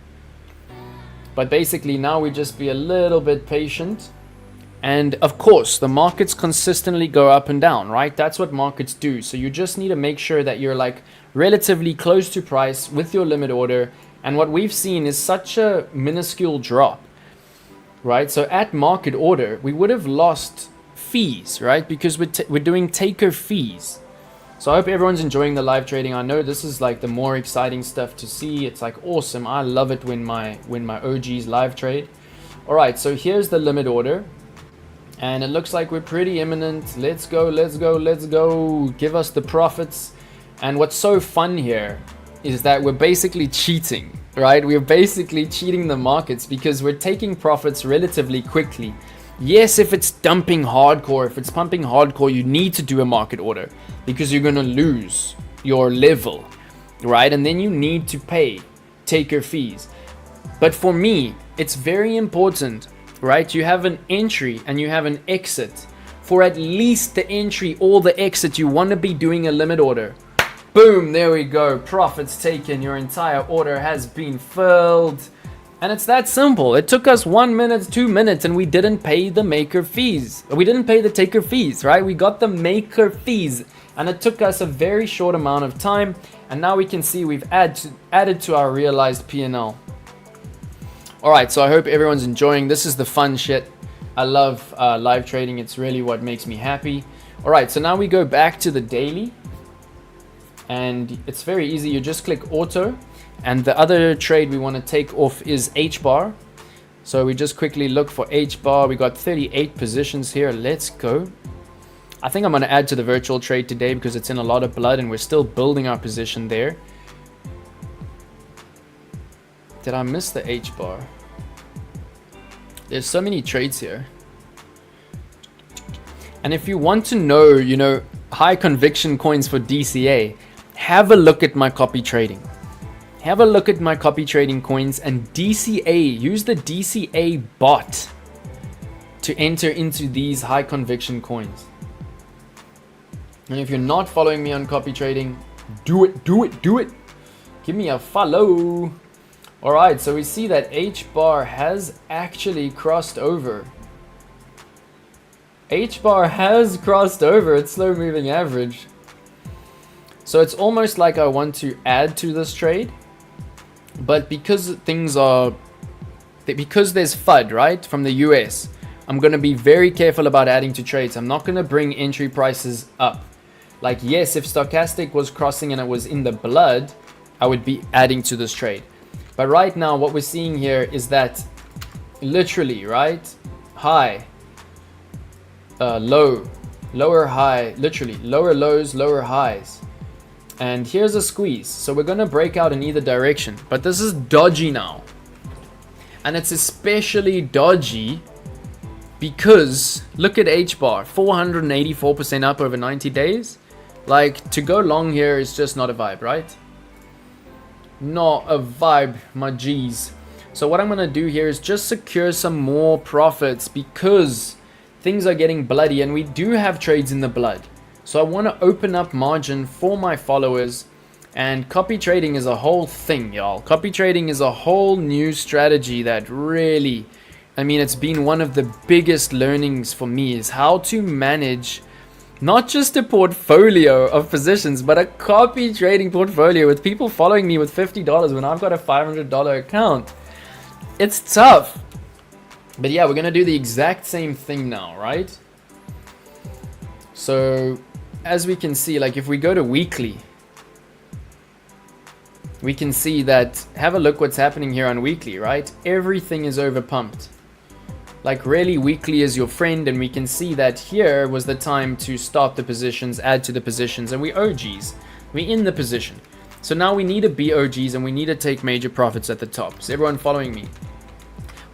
But basically now we just be a little bit patient. And of course, the markets consistently go up and down, right? That's what markets do. So you just need to make sure that you're like relatively close to price with your limit order. And what we've seen is such a minuscule drop, right? So at market order, we would have lost fees, right? Because we're doing taker fees. So I hope everyone's enjoying the live trading. I know this is like the more exciting stuff to see. It's like awesome. I love it when my OGs live trade. All right, so here's the limit order. And it looks like we're pretty imminent. Let's go, let's go, let's go. Give us the profits. And what's so fun here is that we're basically cheating, right? We're basically cheating the markets because we're taking profits relatively quickly. Yes, if it's dumping hardcore, if it's pumping hardcore, you need to do a market order because you're going to lose your level, right? And then you need to pay taker fees. But for me, it's very important, right? You have an entry and you have an exit. For at least the entry or the exit, you want to be doing a limit order. Boom, there we go. Profits taken. Your entire order has been filled. And it's that simple. It took us 1 minute, 2 minutes, and we didn't pay the maker fees. We didn't pay the taker fees, right? We got the maker fees, and it took us a very short amount of time. And now we can see we've added to our realized P&L. All right, so I hope everyone's enjoying. This is the fun shit. I love live trading. It's really what makes me happy. All right, so now we go back to the daily, and it's very easy. You just click auto. And the other trade we want to take off is HBAR. So we just quickly look for HBAR. We got 38 positions here. Let's go. I think I'm going to add to the virtual trade today because it's in a lot of blood and we're still building our position there. Did I miss the HBAR? There's so many trades here. And if you want to know, high conviction coins for DCA, have a look at my copy trading. Have a look at my copy trading coins and DCA. Use the DCA bot to enter into these high conviction coins. And if you're not following me on copy trading, do it. Give me a follow. All right, so we see that HBAR has actually crossed over. HBAR has crossed over its slow moving average. So it's almost like I want to add to this trade. But because there's FUD, right, from the US, I'm going to be very careful about adding to trades. I'm not going to bring entry prices up. Like, yes, if Stochastic was crossing and it was in the blood, I would be adding to this trade. But right now, what we're seeing here is that literally, right, high, low, lower high, literally, lower lows, lower highs. And here's a squeeze. So we're going to break out in either direction. But this is dodgy now. And it's especially dodgy because look at HBAR. 484% up over 90 days. Like, to go long here is just not a vibe, right? Not a vibe, my G's. So what I'm going to do here is just secure some more profits because things are getting bloody. And we do have trades in the blood. So I want to open up margin for my followers, and copy trading is a whole thing, y'all. Copy trading is a whole new strategy that really I mean, it's been one of the biggest learnings for me is how to manage not just a portfolio of positions, but a copy trading portfolio with people following me with $50 when I've got a $500 account. It's tough. But yeah, we're going to do the exact same thing now, right? So as we can see, like if we go to weekly, we can see that, have a look what's happening here on weekly, right? Everything is overpumped. Like really, weekly is your friend, and we can see that here was the time to start the positions, add to the positions, and we OGs. We in the position. So now we need to be OGs and we need to take major profits at the top. Is everyone following me?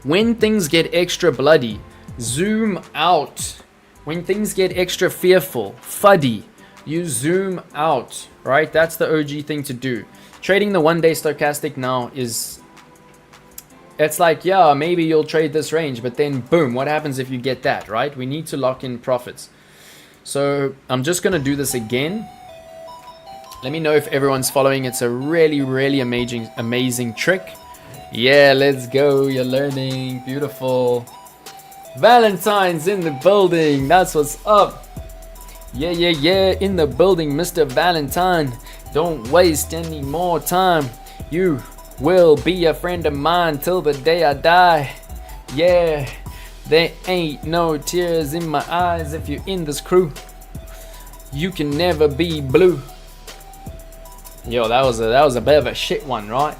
When things get extra bloody, zoom out. When things get extra fearful, fuddy, you zoom out, right? That's the OG thing to do. Trading the one-day stochastic now is, it's like, yeah, maybe you'll trade this range, but then boom, what happens if you get that, right? We need to lock in profits. So I'm just going to do this again. Let me know if everyone's following. It's a really, really amazing trick. Yeah, let's go. You're learning. Beautiful. Valentine's in the building. That's what's up. Yeah, in the building, Mr. Valentine. Don't waste any more time. You will be a friend of mine till the day I die. Yeah, there ain't no tears in my eyes if you're in this crew. You can never be blue. Yo, that was a bit of a shit one, right?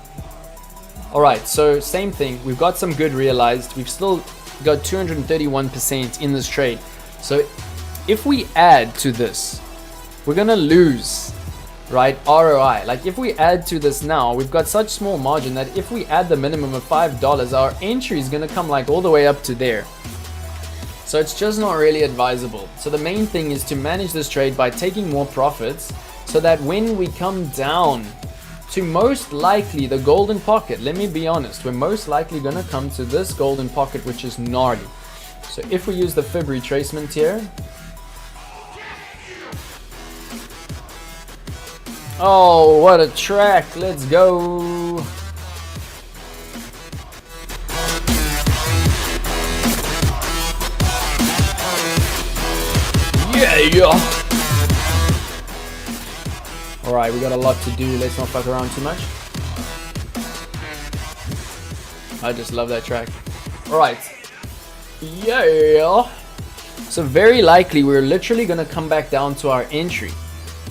Alright, so same thing. We've got some good realized. We've still got 231% in this trade. So if we add to this, we're gonna lose, right? ROI. Like if we add to this now, we've got such small margin that if we add the minimum of $5, our entry is gonna come like all the way up to there. So it's just not really advisable. So the main thing is to manage this trade by taking more profits, so that when we come down to most likely the golden pocket, let me be honest, we're most likely going to come to this golden pocket, which is gnarly. So if we use the fib retracement here, oh, what a track, let's go. Yeah. Alright, we got a lot to do. Let's not fuck around too much. I just love that track. Alright. Yeah. So very likely we're literally going to come back down to our entry,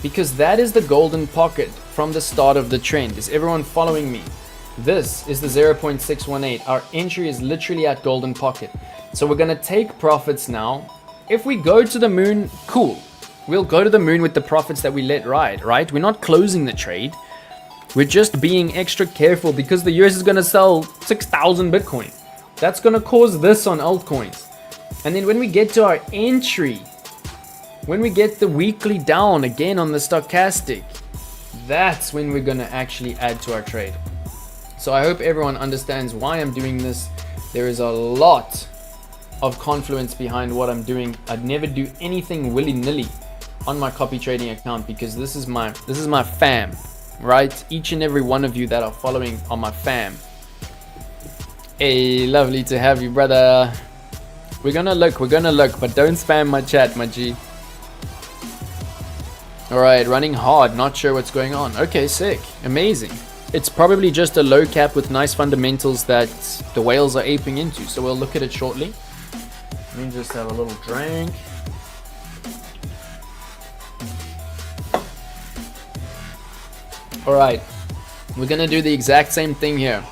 because that is the golden pocket from the start of the trend. Is everyone following me? This is the 0.618. Our entry is literally at golden pocket. So we're going to take profits now. If we go to the moon, cool. We'll go to the moon with the profits that we let ride, right? We're not closing the trade. We're just being extra careful because the US is going to sell 6,000 Bitcoin. That's going to cause this on altcoins. And then when we get to our entry, when we get the weekly down again on the stochastic, that's when we're going to actually add to our trade. So I hope everyone understands why I'm doing this. There is a lot of confluence behind what I'm doing. I'd never do anything willy-nilly on my copy trading account, because this is my fam, right? Each and every one of you that are following are my fam. Hey, lovely to have you, brother. We're gonna look, but don't spam my chat, my G. Alright, running hard, not sure what's going on. Okay, sick, amazing. It's probably just a low cap with nice fundamentals that the whales are aping into, so we'll look at it shortly. Let me just have a little drink. Alright, we're gonna do the exact same thing here.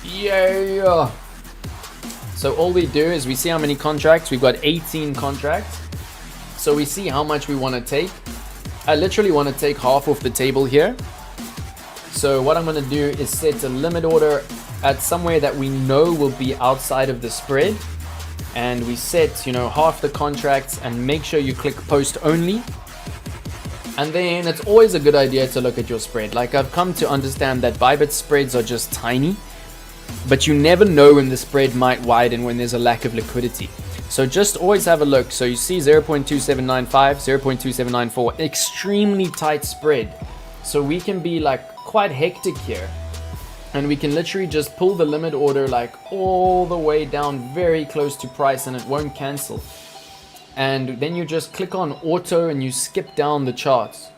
Yeah. So all we do is we see how many contracts. We've got 18 contracts. So we see how much we want to take. I literally want to take half off the table here. So what I'm going to do is set a limit order at somewhere that we know will be outside of the spread. And we set, you know, half the contracts, and make sure you click post only. And then it's always a good idea to look at your spread. Like, I've come to understand that Bybit spreads are just tiny, but you never know when the spread might widen when there's a lack of liquidity. So just always have a look. So you see 0.2795, 0.2794, extremely tight spread. So we can be like quite hectic here. and we can literally just pull the limit order like all the way down very close to price, and it won't cancel. And then you just click on auto and you skip down the charts.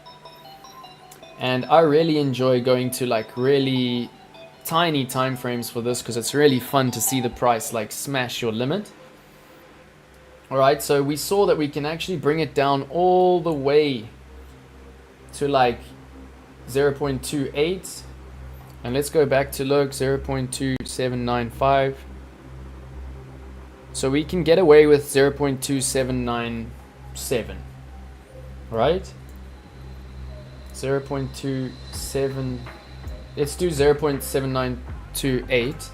And I really enjoy going to like really tiny time frames for this, because it's really fun to see the price like smash your limit. Alright, so we saw that we can actually bring it down all the way to like 0.28. And let's go back to look, 0.2795. So we can get away with 0.2797, right? 0.27, let's do 0.7928.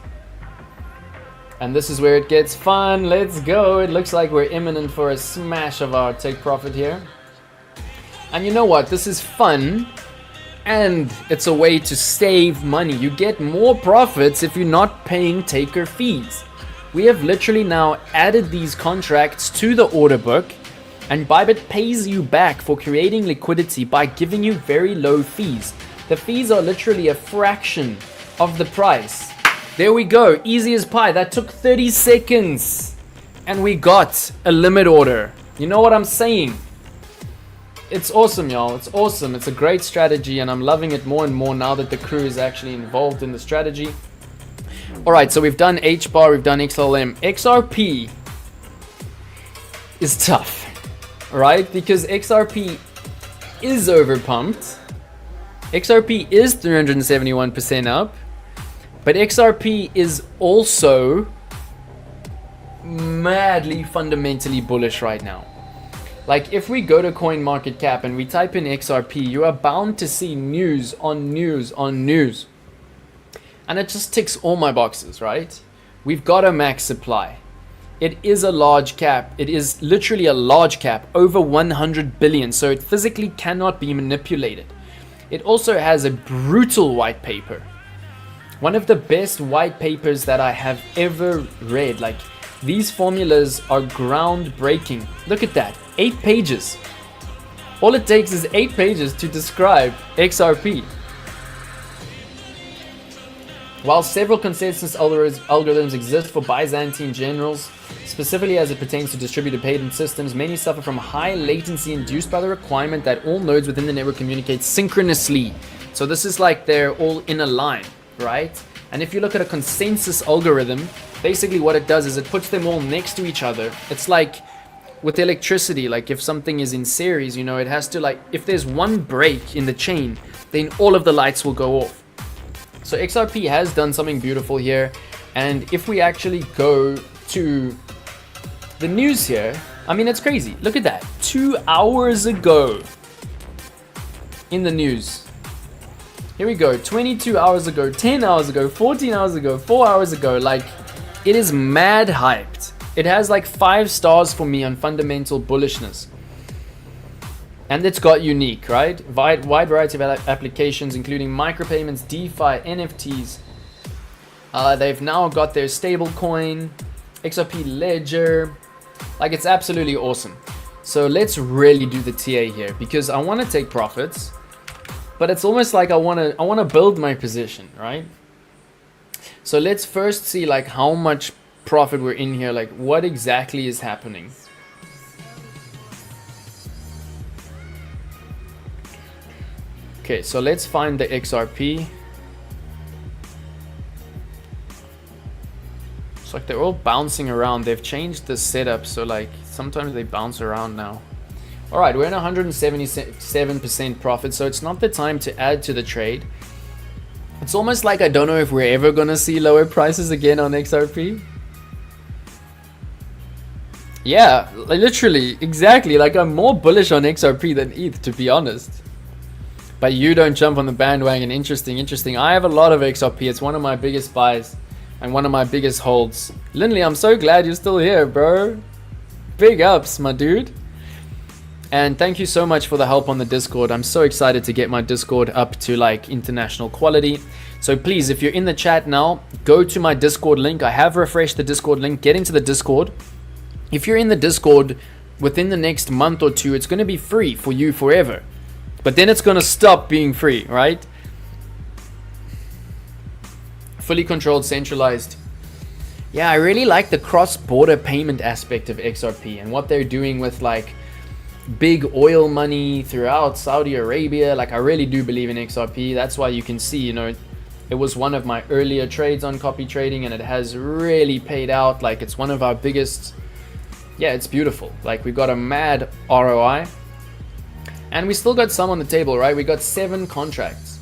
And this is where it gets fun. Let's go. It looks like we're imminent for a smash of our take profit here. And you know what? This is fun. And it's a way to save money. You get more profits if you're not paying taker fees. We have literally now added these contracts to the order book, and Bybit pays you back for creating liquidity by giving you very low fees. The fees are literally a fraction of the price. There we go, easy as pie. That took 30 seconds and we got a limit order. You know what I'm saying? It's awesome, y'all. It's awesome. It's a great strategy, and I'm loving it more and more now that the crew is actually involved in the strategy. Alright, so we've done HBAR, we've done XLM. XRP is tough, right? Because XRP is overpumped. XRP is 371% up. But XRP is also madly fundamentally bullish right now. Like if we go to CoinMarketCap and we type in XRP, you are bound to see news on news on news. And it just ticks all my boxes, right? We've got a max supply. It is a large cap. It is literally a large cap, over 100 billion. So it physically cannot be manipulated. It also has a brutal white paper. One of the best white papers that I have ever read. Like, these formulas are groundbreaking. Look at that, 8 pages. All it takes is 8 pages to describe XRP. While several consensus algorithms exist for Byzantine generals, specifically as it pertains to distributed payment systems, many suffer from high latency induced by the requirement that all nodes within the network communicate synchronously. So this is like they're all in a line, right? And if you look at a consensus algorithm, basically what it does is it puts them all next to each other. It's like with electricity, like if something is in series, you know, it has to, like, if there's one break in the chain, then all of the lights will go off. So XRP has done something beautiful here. And if we actually go to the news here, I mean, it's crazy. Look at that. 2 hours ago in the news. Here we go. 22 hours ago, 10 hours ago, 14 hours ago, 4 hours ago. Like, it is mad hyped. It has like 5 stars for me on fundamental bullishness. And it's got unique, right? Wide variety of applications, including micropayments, DeFi, NFTs. They've now got their stablecoin, XRP Ledger. Like, it's absolutely awesome. So let's really do the TA here, because I want to take profits, but it's almost like I want to build my position, right? So let's first see like how much profit we're in here, like what exactly is happening. Okay, so let's find the XRP. It's like they're all bouncing around. They've changed the setup, so like sometimes they bounce around now. All right, we're in 177% profit, so it's not the time to add to the trade. It's almost like I don't know if we're ever gonna see lower prices again on XRP. Yeah, literally, exactly. Like, I'm more bullish on XRP than ETH, to be honest. But you don't jump on the bandwagon. Interesting. I have a lot of XRP. It's one of my biggest buys and one of my biggest holds. Lindley, I'm so glad you're still here, bro. Big ups, my dude. And thank you so much for the help on the Discord. I'm so excited to get my Discord up to like international quality. So please, if you're in the chat now, go to my Discord link. I have refreshed the Discord link. Get into the Discord. If you're in the Discord within the next month or two, it's going to be free for you forever. But then it's going to stop being free, right? fully controlled, centralized. Yeah, I really like the cross-border payment aspect of XRP and what they're doing with like big oil money throughout Saudi Arabia. Like I really do believe in XRP. That's why you can see, you know, it was one of my earlier trades on copy trading and it has really paid out. Like it's one of our biggest. Yeah, it's beautiful. Like we got a mad ROI and we still got some on the table, right? We got 7 contracts.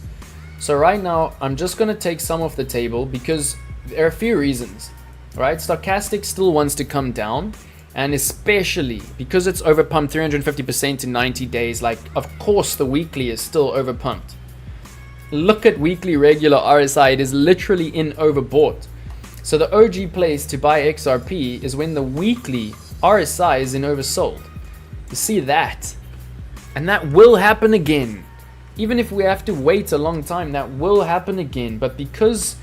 So right now I'm just going to take some off the table because there are a few reasons, right? Stochastic still wants to come down, and especially because it's overpumped 350% in 90 days. Like of course the weekly is still overpumped. Look at weekly regular RSI, it is literally in overbought. So the OG place to buy XRP is when the weekly RSI is in oversold. You see that? And that will happen again. Even if we have to wait a long time, that will happen again. But because,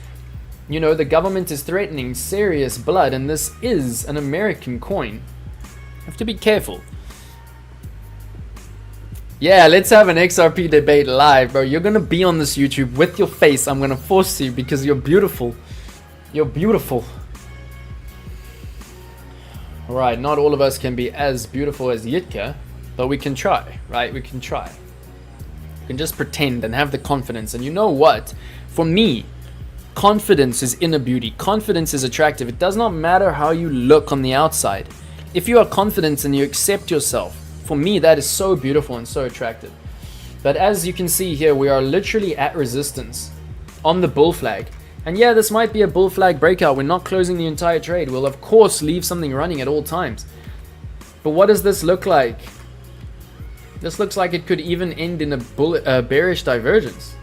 you know, the government is threatening serious blood and this is an American coin, you have to be careful. Yeah, let's have an XRP debate live, bro. You're gonna be on this YouTube with your face. I'm gonna force you because you're beautiful. You're beautiful. Alright, not all of us can be as beautiful as Yitka, but we can try, right? We can try. We can just pretend and have the confidence. And you know what? For me, confidence is inner beauty. Confidence is attractive. It does not matter how you look on the outside. If you are confident and you accept yourself, for me, that is so beautiful and so attractive. But as you can see here, we are literally at resistance on the bull flag. And yeah, this might be a bull flag breakout. We're not closing the entire trade. We'll of course leave something running at all times. But what does this look like? This looks like it could even end in a bearish divergence,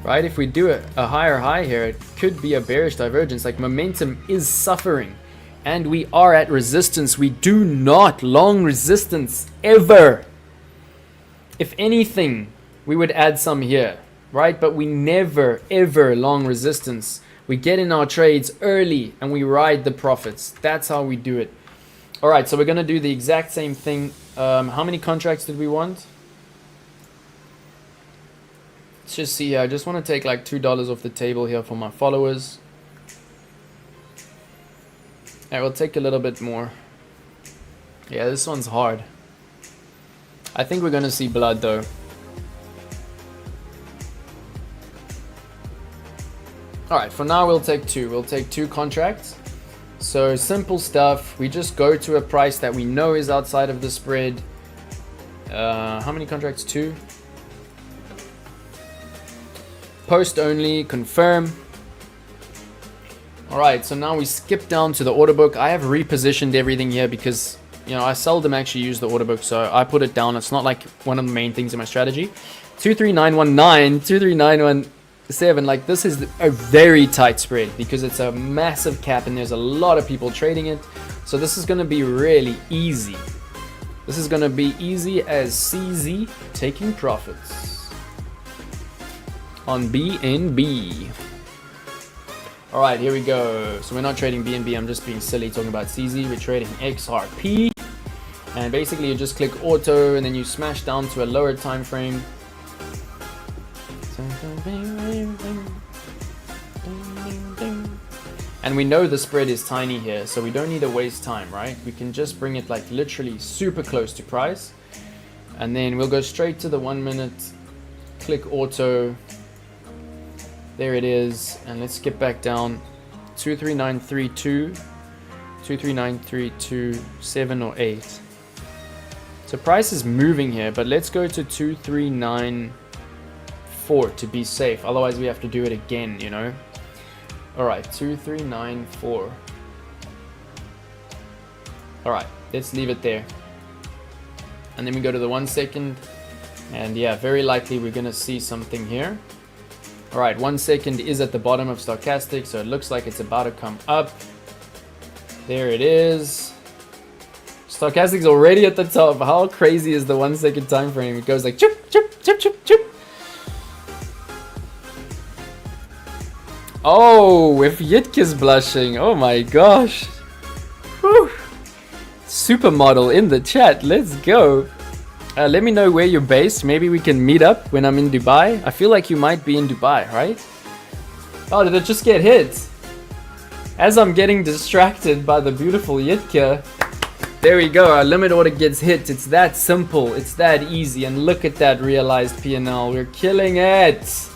right? If we do a higher high here, it could be a bearish divergence. Like momentum is suffering. And we are at resistance. We do not long resistance ever. If anything, we would add some here, right? But we never ever long resistance. We get in our trades early and we ride the profits. That's how we do it. All right, so we're gonna do the exact same thing. How many contracts did we want? Let's just see here. I just want to take like $2 off the table here for my followers. I will take a little bit more. Yeah, this one's hard. I think we're gonna see blood though. Alright, for now we'll take 2. We'll take 2 contracts. So simple stuff. We just go to a price that we know is outside of the spread. How many contracts? 2. Post only, confirm. Alright, so now we skip down to the order book. I have repositioned everything here because, you know, I seldom actually use the order book, so I put it down. It's not like one of the main things in my strategy. 23919, 23917, like this is a very tight spread because it's a massive cap and there's a lot of people trading it. So this is going to be really easy. This is going to be easy as CZ taking profits on BNB. Alright, here we go. So we're not trading BNB, I'm just being silly talking about CZ. We're trading XRP. And basically you just click auto and then you smash down to a lower time frame. And we know the spread is tiny here, so we don't need to waste time, right? We can just bring it like literally super close to price. And then we'll go straight to the 1 minute, click auto. There it is, and let's skip back down. 23932, 23932, 7 or 8. So price is moving here, but let's go to 2394 to be safe. Otherwise we have to do it again, you know. Alright, 2394. Alright, let's leave it there. And then we go to the 1 second. And yeah, very likely we're gonna see something here. Alright, 1 second is at the bottom of Stochastic, so it looks like it's about to come up. There it is. Stochastic's already at the top. How crazy is the 1 second time frame? It goes like chip, chip, chip, chip, chip. Oh, if Yitka's blushing. Oh my gosh. Whew. Supermodel in the chat. Let's go. Let me know where you're based. Maybe we can meet up when I'm in Dubai. I feel like you might be in Dubai, right? Oh, did it just get hit? As I'm getting distracted by the beautiful Yitka, there we go, our limit order gets hit. It's that simple, it's that easy, and look at that realized P&L. We're killing it.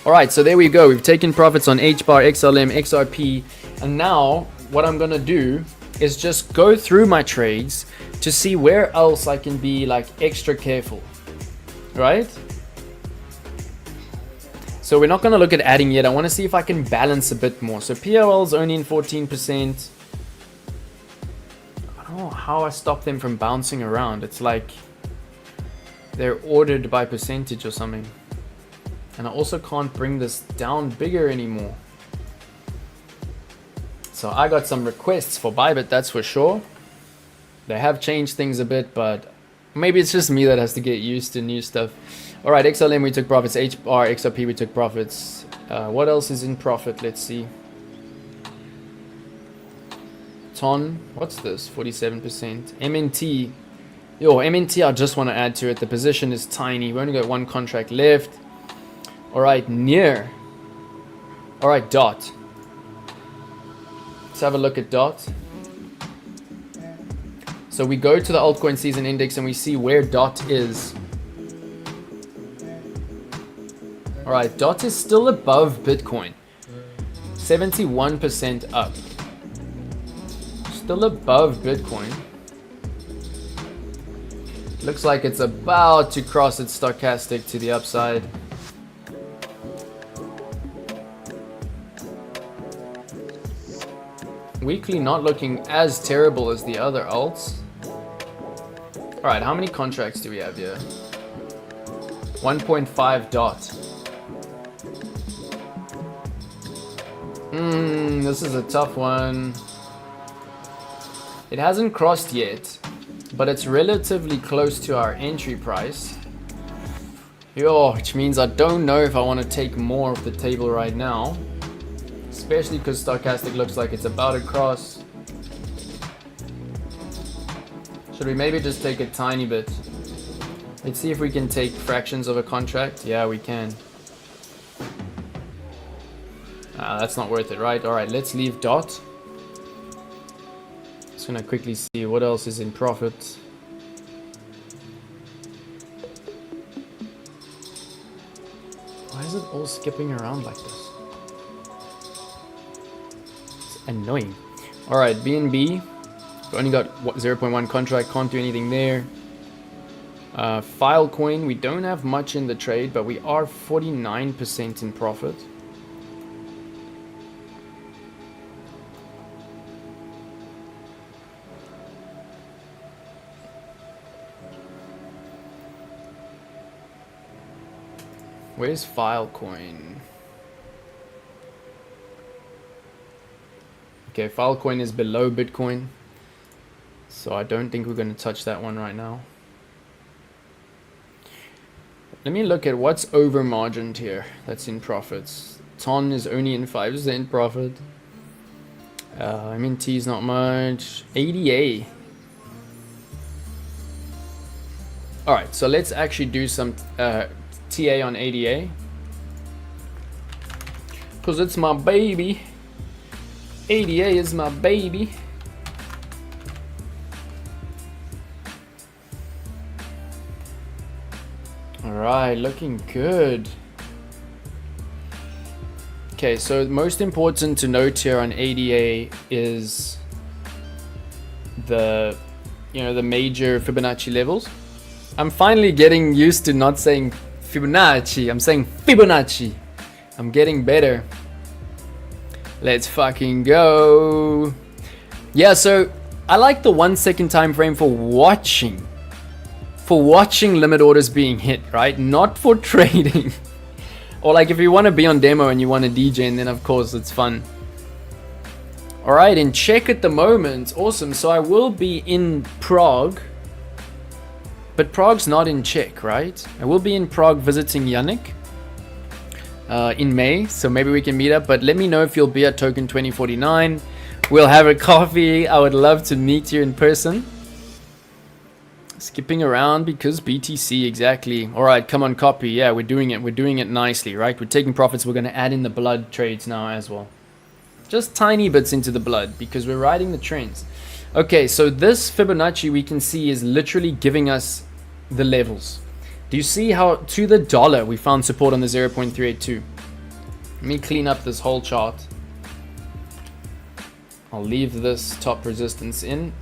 Alright, so there we go. We've taken profits on HBAR, XLM, XRP, and now what I'm gonna do is just go through my trades to see where else I can be like extra careful, right? So we're not gonna look at adding yet. I wanna see if I can balance a bit more. So POL's only in 14%. I don't know how I stop them from bouncing around. It's like they're ordered by percentage or something. And I also can't bring this down bigger anymore. So I got some requests for Bybit, that's for sure. They have changed things a bit, but maybe it's just me that has to get used to new stuff. Alright, XLM we took profits, HBAR, XRP we took profits. What else is in profit? Let's see. Ton, what's this? 47%. MNT. Yo, MNT I just want to add to it. The position is tiny. We only got one contract left. Alright, near. Alright, DOT. Let's have a look at DOT. So we go to the altcoin season index and we see where DOT is. Alright, DOT is still above Bitcoin. 71% up. Still above Bitcoin. Looks like it's about to cross its stochastic to the upside. Weekly not looking as terrible as the other alts. Alright, how many contracts do we have here? 1.5 DOT. This is a tough one. It hasn't crossed yet, but it's relatively close to our entry price. Yo, which means I don't know if I want to take more of the table right now. Especially because stochastic looks like it's about to cross. Should we maybe just take a tiny bit? Let's see if we can take fractions of a contract. Yeah, we can. That's not worth it, right? Alright, let's leave DOT. Just gonna quickly see what else is in profit. Why is it all skipping around like this? It's annoying. Alright, BNB. We only got 0.1 contract, can't do anything there. Filecoin, we don't have much in the trade, but we are 49% in profit. Where's Filecoin? Okay, Filecoin is below Bitcoin, so I don't think we're going to touch that one right now. Let me look at what's over margined here that's in profits. Ton is only in 5% profit. MNT is not much. ADA. Alright, so let's actually do some TA on ADA. Because it's my baby. ADA is my baby. Alright, looking good. Okay, so most important to note here on ADA is the major Fibonacci levels. I'm finally getting used to not saying Fibonacci, I'm saying Fibonacci. I'm getting better. Let's fucking go. Yeah, so I like the 1 second time frame for watching limit orders being hit, right? Not for trading. Or like if you want to be on demo and you want to DJ, and then of course it's fun. Alright, in Czech at the moment. Awesome. So I will be in Prague. But Prague's not in Czech, right? I will be in Prague visiting Yannick in May, so maybe we can meet up. But let me know if you'll be at Token 2049. We'll have a coffee. I would love to meet you in person. Skipping around because BTC, exactly. All right, come on, copy. Yeah, we're doing it. We're doing it nicely, right? We're taking profits. We're going to add in the blood trades now as well. Just tiny bits into the blood because we're riding the trends. Okay, so this Fibonacci we can see is literally giving us the levels. Do you see how to the dollar we found support on the 0.382? Let me clean up this whole chart. I'll leave this top resistance in.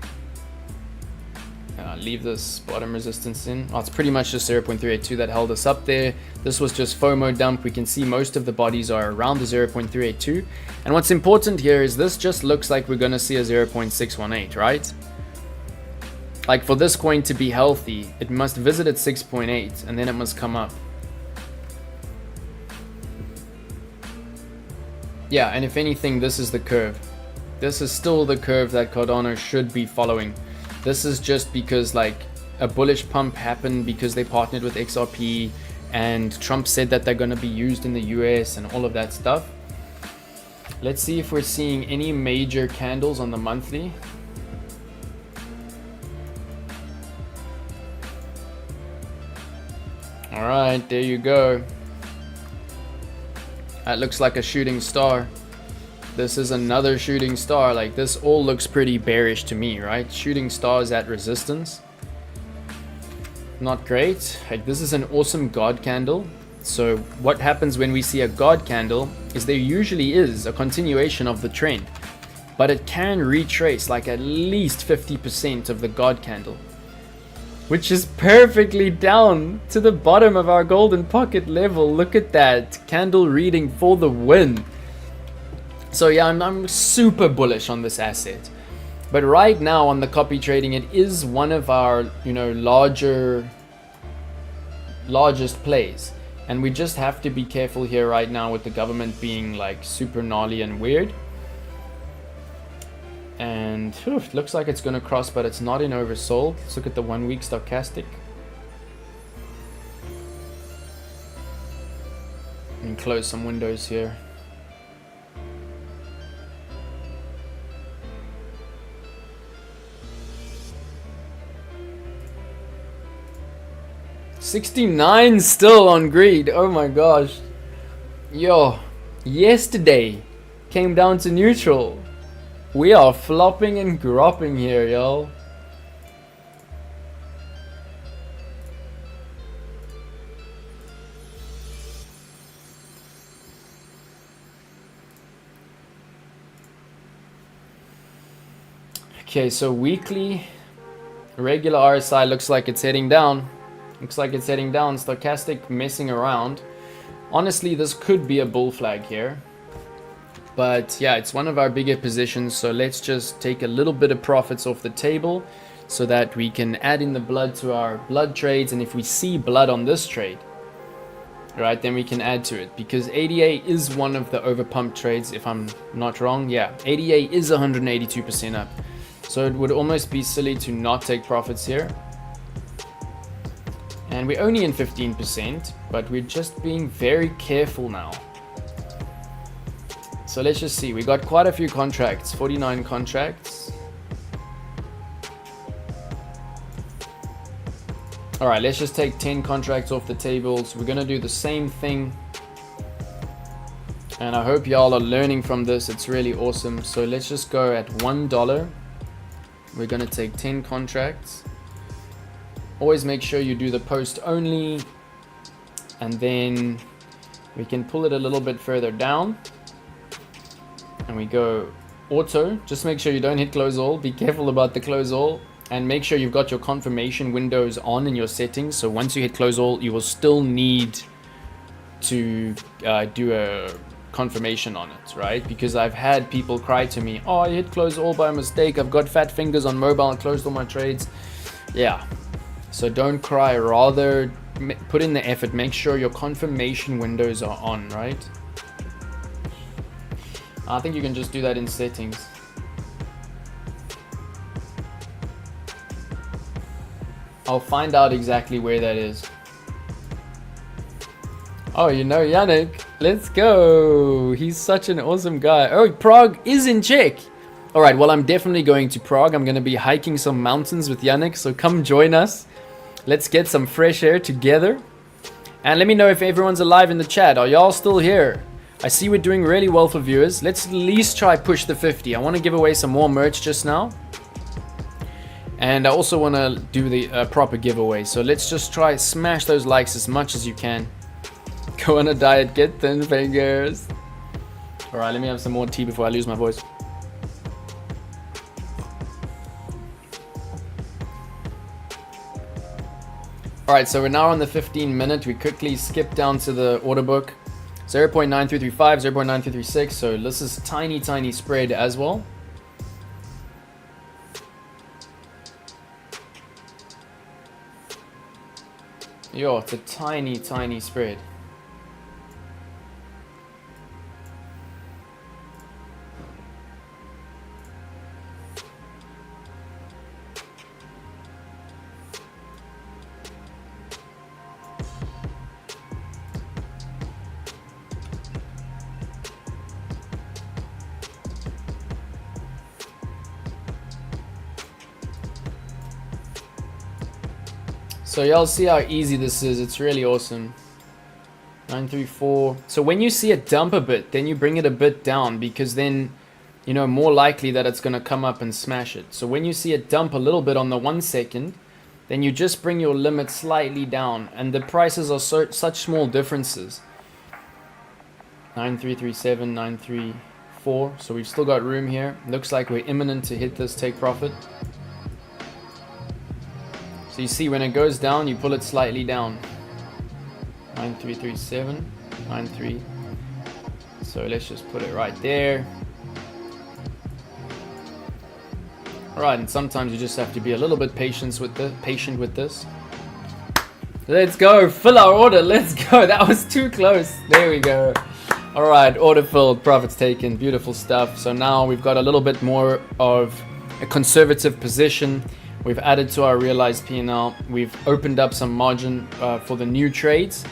Leave this bottom resistance in. Oh, it's pretty much just 0.382 that held us up there. This was just FOMO dump. We can see most of the bodies are around the 0.382. And what's important here is this just looks like we're going to see a 0.618, right? Like for this coin to be healthy, it must visit at 6.8 and then it must come up. Yeah, and if anything, this is the curve. This is still the curve that Cardano should be following. This is just because like a bullish pump happened because they partnered with XRP and Trump said that they're going to be used in the US and all of that stuff. Let's see if we're seeing any major candles on the monthly. All right, there you go. That looks like a shooting star. This is another shooting star. Like this all looks pretty bearish to me, right? Shooting stars at resistance. Not great. Like this is an awesome God candle. So what happens when we see a God candle is there usually is a continuation of the trend, but it can retrace like at least 50% of the God candle, which is perfectly down to the bottom of our golden pocket level. Look at that candle reading for the win. So yeah, I'm super bullish on this asset. But right now on the copy trading, it is one of our, largest plays. And we just have to be careful here right now with the government being like super gnarly and weird. And it looks like it's going to cross, but it's not in oversold. Let's look at the 1 week stochastic. And close some windows here. $69 still on greed. Oh my gosh. Yo, yesterday came down to neutral. We are flopping and dropping here, yo. Okay, so weekly regular RSI looks like it's heading down. Looks like it's heading down. Stochastic messing around. Honestly, this could be a bull flag here. But yeah, it's one of our bigger positions. So let's just take a little bit of profits off the table so that we can add in the blood to our blood trades. And if we see blood on this trade, right, then we can add to it. Because ADA is one of the overpumped trades, if I'm not wrong. Yeah, ADA is 182% up. So it would almost be silly to not take profits here. And we're only in 15%, but we're just being very careful now. So let's just see. We got quite a few contracts, 49 contracts. All right, let's just take 10 contracts off the table. So we're going to do the same thing. And I hope y'all are learning from this. It's really awesome. So let's just go at $1. We're going to take 10 contracts. Always make sure you do the post only, and then we can pull it a little bit further down and we go auto. Just make sure you don't hit close all. Be careful about the close all, and make sure you've got your confirmation windows on in your settings. So once you hit close all, you will still need to do a confirmation on it, right? Because I've had people cry to me, oh, I hit close all by mistake. I've got fat fingers on mobile and closed all my trades. Yeah. So don't cry, rather put in the effort. Make sure your confirmation windows are on, right? I think you can just do that in settings. I'll find out exactly where that is. Oh, you know Yannick. Let's go. He's such an awesome guy. Oh, Prague is in check. All right, well, I'm definitely going to Prague. I'm going to be hiking some mountains with Yannick, so come join us. Let's get some fresh air together. And let me know if everyone's alive in the chat. Are y'all still here? I see we're doing really well for viewers. Let's at least try push the 50. I want to give away some more merch just now. And I also want to do the proper giveaway. So let's just try smash those likes as much as you can. Go on a diet, get thin fingers. All right, let me have some more tea before I lose my voice. Alright, so we're now on the 15 minute. We quickly skip down to the order book. 0.9335, 0.9336. So this is tiny spread as well. Yo, it's a tiny spread. So y'all see how easy this is. It's really awesome. 934. So when you see it dump a bit, then you bring it a bit down, because then, you know, more likely that it's going to come up and smash it. So when you see it dump a little bit on the 1 second, then you just bring your limit slightly down, and the prices are such small differences. 9337, 934. So we've still got room here. Looks like we're imminent to hit this take profit. So you see when it goes down, you pull it slightly down. 9337, 93. So let's just put it right there. Alright, and sometimes you just have to be a little bit patient with this. Let's go, fill our order, let's go. That was too close. There we go. Alright, order filled, profits taken, beautiful stuff. So now we've got a little bit more of a conservative position. We've added to our realized P&L. We've opened up some margin for the new trades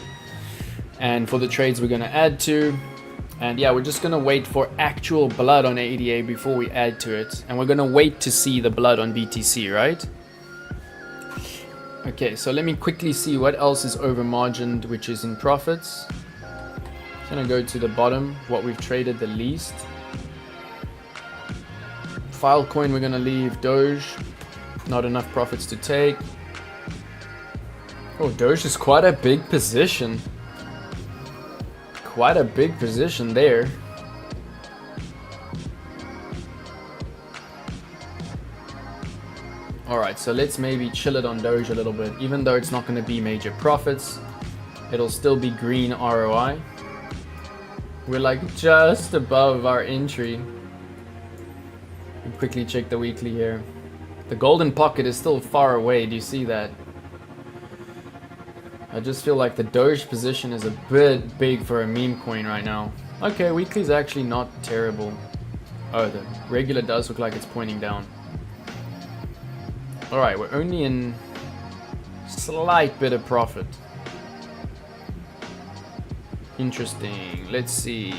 and for the trades we're going to add to. And yeah, we're just going to wait for actual blood on ADA before we add to it. And we're going to wait to see the blood on BTC, right? Okay, so let me quickly see what else is over margined, which is in profits. I'm going to go to the bottom, what we've traded the least. Filecoin, we're going to leave Doge. Not enough profits to take. Oh, Doge is quite a big position. Quite a big position there. Alright, so let's maybe chill it on Doge a little bit. Even though it's not going to be major profits, it'll still be green ROI. We're like just above our entry. Quickly check the weekly here. The golden pocket is still far away. Do you see that? I just feel like the Doge position is a bit big for a meme coin right now. Okay, weekly is actually not terrible. Oh, the regular does look like it's pointing down. Alright, we're only in slight bit of profit. Interesting. Let's see.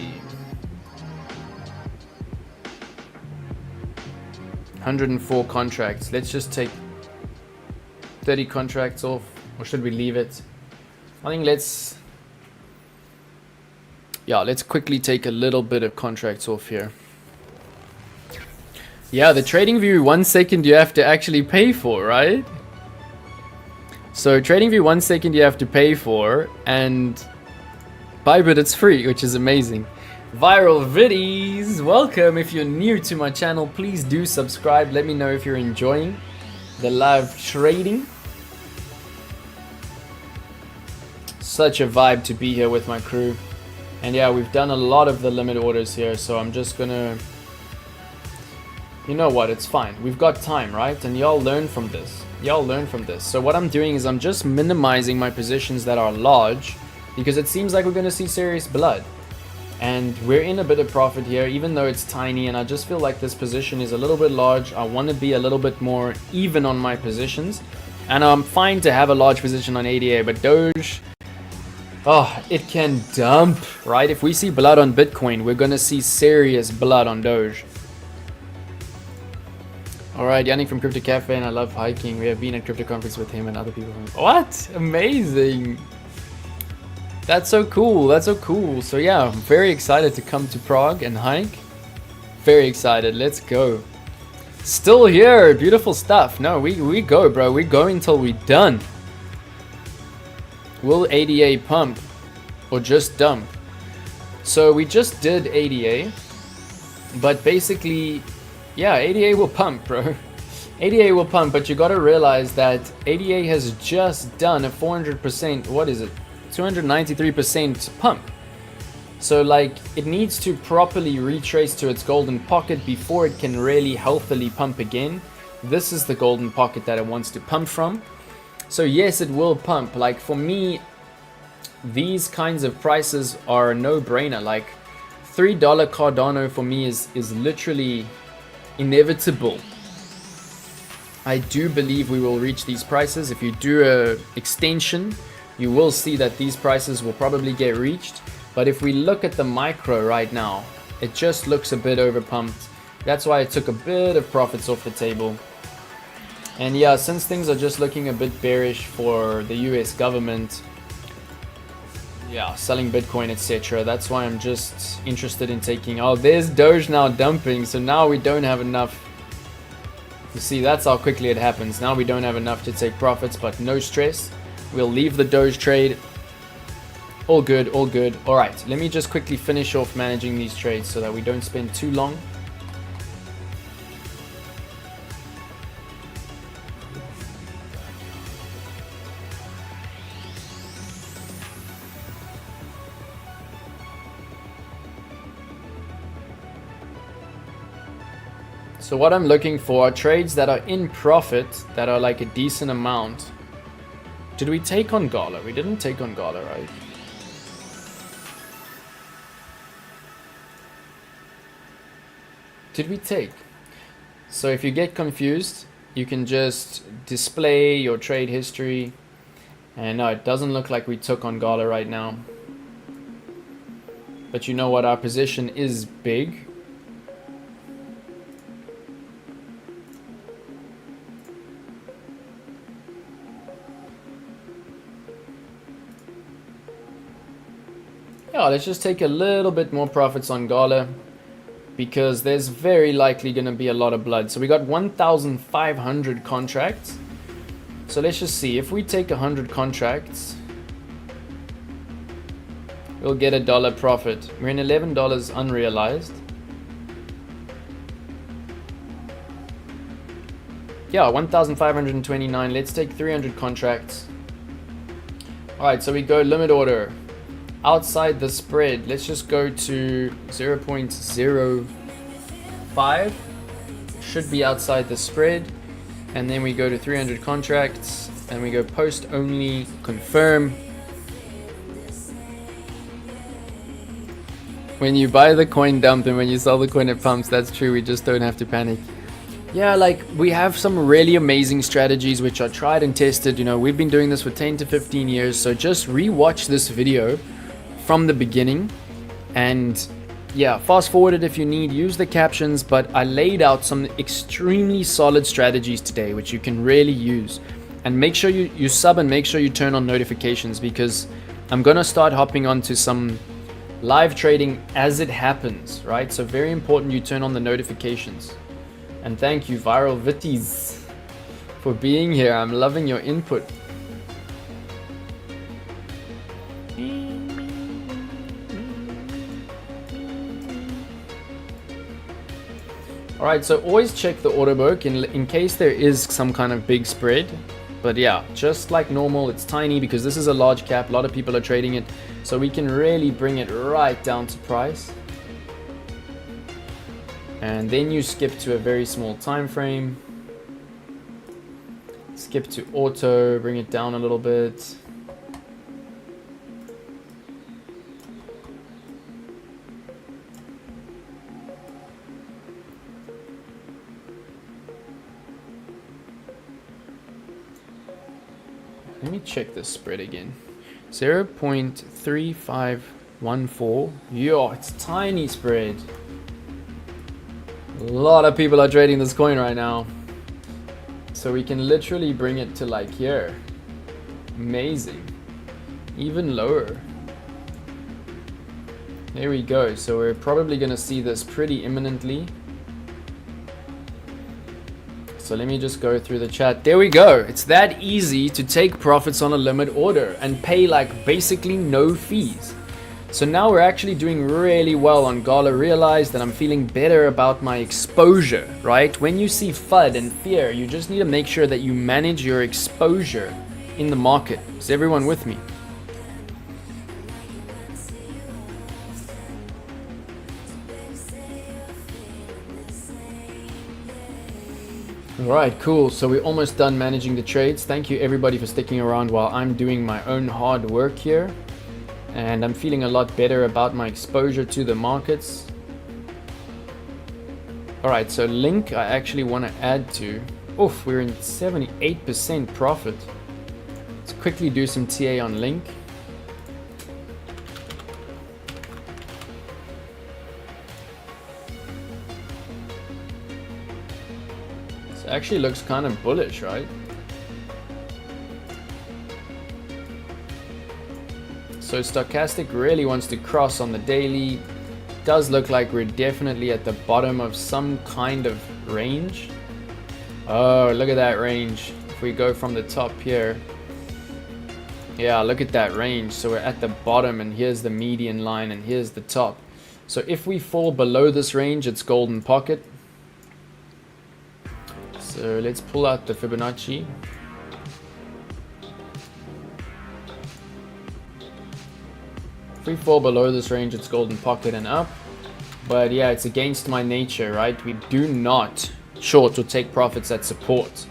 104 contracts. Let's just take 30 contracts off, or should we leave it? I think let's quickly take a little bit of contracts off here. Yeah, the trading view 1 second you have to actually pay for, right? So trading view 1 second you have to pay for, and Bybit it's free, which is amazing. Viral Viddies, welcome. If you're new to my channel, please do subscribe. Let me know if you're enjoying the live trading. Such a vibe to be here with my crew. And yeah, we've done a lot of the limit orders here, so I'm just gonna, you know what, it's fine. We've got time, right? And y'all learn from this. Y'all learn from this. So what I'm doing is I'm just minimizing my positions that are large, because it seems like we're gonna see serious blood. And we're in a bit of profit here, even though it's tiny, and I just feel like this position is a little bit large. I want to be a little bit more even on my positions, and I'm fine to have a large position on ADA, but Doge, oh, it can dump, right? If we see blood on Bitcoin, we're going to see serious blood on Doge. Alright, Yannick from Crypto Cafe, and I love hiking. We have been at Crypto Conference with him and other people. What? Amazing! That's so cool, that's so cool. So yeah, I'm very excited to come to Prague and hike. Very excited, let's go. Still here, beautiful stuff. No, we go, bro. We're going till we're done. Will ADA pump or just dump? So we just did ADA, but basically, yeah, ADA will pump, bro. ADA will pump, but you gotta realize that ADA has just done a 400%, what is it? 293% pump. So like, it needs to properly retrace to its golden pocket before it can really healthily pump again. This is the golden pocket that it wants to pump from. So yes, it will pump. Like for me, these kinds of prices are a no-brainer. Like $3 Cardano for me is literally inevitable. I do believe we will reach these prices. If you do a extension, you will see that these prices will probably get reached. But if we look at the micro right now, it just looks a bit overpumped. That's why I took a bit of profits off the table. And yeah, since things are just looking a bit bearish for the US government, yeah, selling Bitcoin, etc. That's why I'm just interested in taking... Oh, there's Doge now dumping, so now we don't have enough. You see, that's how quickly it happens. Now we don't have enough to take profits, but no stress. We'll leave the Doge trade. All good, all good. All right, let me just quickly finish off managing these trades so that we don't spend too long. So what I'm looking for are trades that are in profit, that are like a decent amount. Did we take on GALA? We didn't take on GALA, right? Did we take? So if you get confused, you can just display your trade history. And no, it doesn't look like we took on GALA right now. But you know what? Our position is big. Yeah, let's just take a little bit more profits on GALA, because there's very likely going to be a lot of blood. So we got 1,500 contracts. So let's just see. If we take 100 contracts, we'll get $1 profit. We're in $11 unrealized. Yeah, 1,529. Let's take 300 contracts. Alright, so we go limit order. Outside the spread, let's just go to 0.05. Should be outside the spread. And then we go to 300 contracts and we go post only, confirm. When you buy the coin dump and when you sell the coin it pumps, that's true, we just don't have to panic. Yeah, like we have some really amazing strategies which are tried and tested. You know, we've been doing this for 10 to 15 years, so just re-watch this video from the beginning and yeah, fast forward it if you need, use the captions, but I laid out some extremely solid strategies today which you can really use. And make sure you sub and make sure you turn on notifications, because I'm gonna start hopping onto some live trading as it happens, right? So very important you turn on the notifications. And thank you Viral Vitties for being here. I'm loving your input. Alright, so always check the order book in case there is some kind of big spread. But yeah, just like normal, it's tiny because this is a large cap. A lot of people are trading it. So we can really bring it right down to price. And then you skip to a very small time frame. Skip to auto, bring it down a little bit. Let me check this spread again. 0.3514. Yo, it's tiny spread. A lot of people are trading this coin right now. So we can literally bring it to like here. Amazing. Even lower. There we go. So we're probably going to see this pretty imminently. So let me just go through the chat. There we go. It's that easy to take profits on a limit order and pay like basically no fees. So now we're actually doing really well on GALA. Realize that I'm feeling better about my exposure, right? When you see FUD and fear, you just need to make sure that you manage your exposure in the market. Is everyone with me? Alright, cool. So we're almost done managing the trades. Thank you everybody for sticking around while I'm doing my own hard work here. And I'm feeling a lot better about my exposure to the markets. Alright, so Link I actually want to add to. Oof, we're in 78% profit. Let's quickly do some TA on Link. This actually looks kind of bullish, right? So Stochastic really wants to cross on the daily. Does look like we're definitely at the bottom of some kind of range. Oh, look at that range. If we go from the top here. Yeah, look at that range. So we're at the bottom and here's the median line and here's the top. So if we fall below this range, it's golden pocket. So let's pull out the Fibonacci. If we fall below this range, it's golden pocket and up. But yeah, it's against my nature, right? We do not short or take profits at support,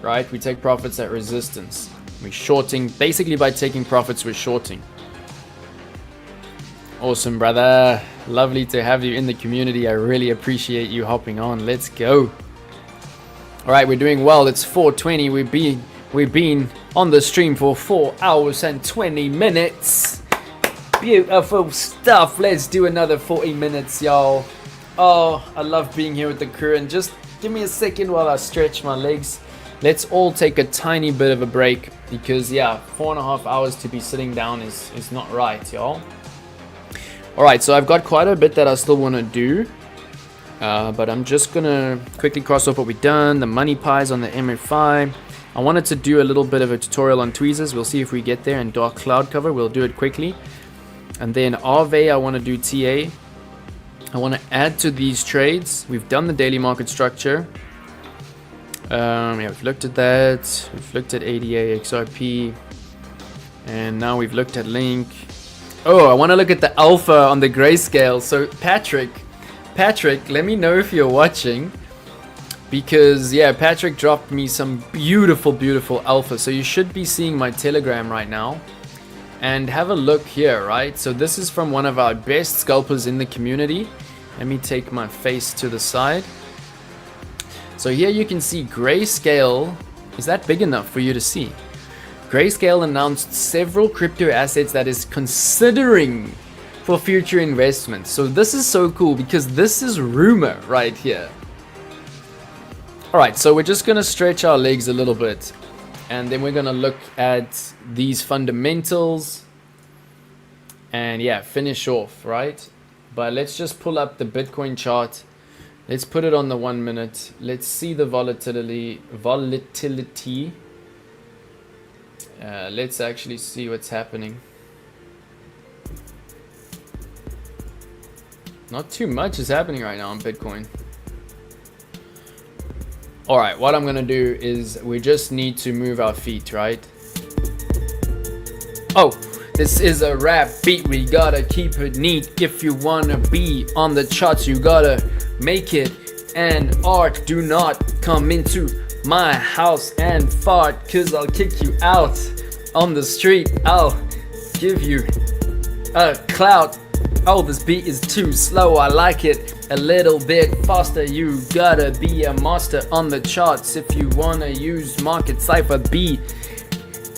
right? We take profits at resistance. We're shorting, basically by taking profits, we're shorting. Awesome, brother. Lovely to have you in the community. I really appreciate you hopping on. Let's go. All right, we're doing well. It's 4:20. We've been on the stream for 4 hours and 20 minutes. Beautiful stuff. Let's do another 40 minutes, y'all. Oh, I love being here with the crew. And just give me a second while I stretch my legs. Let's all take a tiny bit of a break because, yeah, 4.5 hours to be sitting down is not right, y'all. All right, so I've got quite a bit that I still want to do. But I'm just going to quickly cross off what we've done. The money pies on the MFI. I wanted to do a little bit of a tutorial on tweezers. We'll see if we get there. And dark cloud cover, we'll do it quickly. And then RV, I want to do TA. I want to add to these trades. We've done the daily market structure. Yeah, we've looked at that. We've looked at ADA, XRP. And now we've looked at Link. Oh, I want to look at the alpha on the grayscale. So Patrick, let me know if you're watching. Because, yeah, Patrick dropped me some beautiful alpha. So you should be seeing my Telegram right now. And have a look here, right? So this is from one of our best scalpers in the community. Let me take my face to the side. So here you can see Grayscale. Is that big enough for you to see? Grayscale announced several crypto assets that is considering for future investments. So this is so cool because this is rumor right here. Alright, so we're just going to stretch our legs a little bit. And then we're going to look at these fundamentals. And yeah, finish off, right? But let's just pull up the Bitcoin chart. Let's put it on the 1 minute. Let's see the volatility. Let's actually see what's happening. Not too much is happening right now on Bitcoin. Alright, what I'm going to do is we just need to move our feet, right? Oh, this is a rap beat. We gotta keep it neat. If you want to be on the charts, you gotta make it an art. Do not come into my house and fart, cause I'll kick you out on the street. I'll give you a clout. Oh, this beat is too slow. I like it a little bit faster. You gotta be a master on the charts if you wanna use market Cipher B.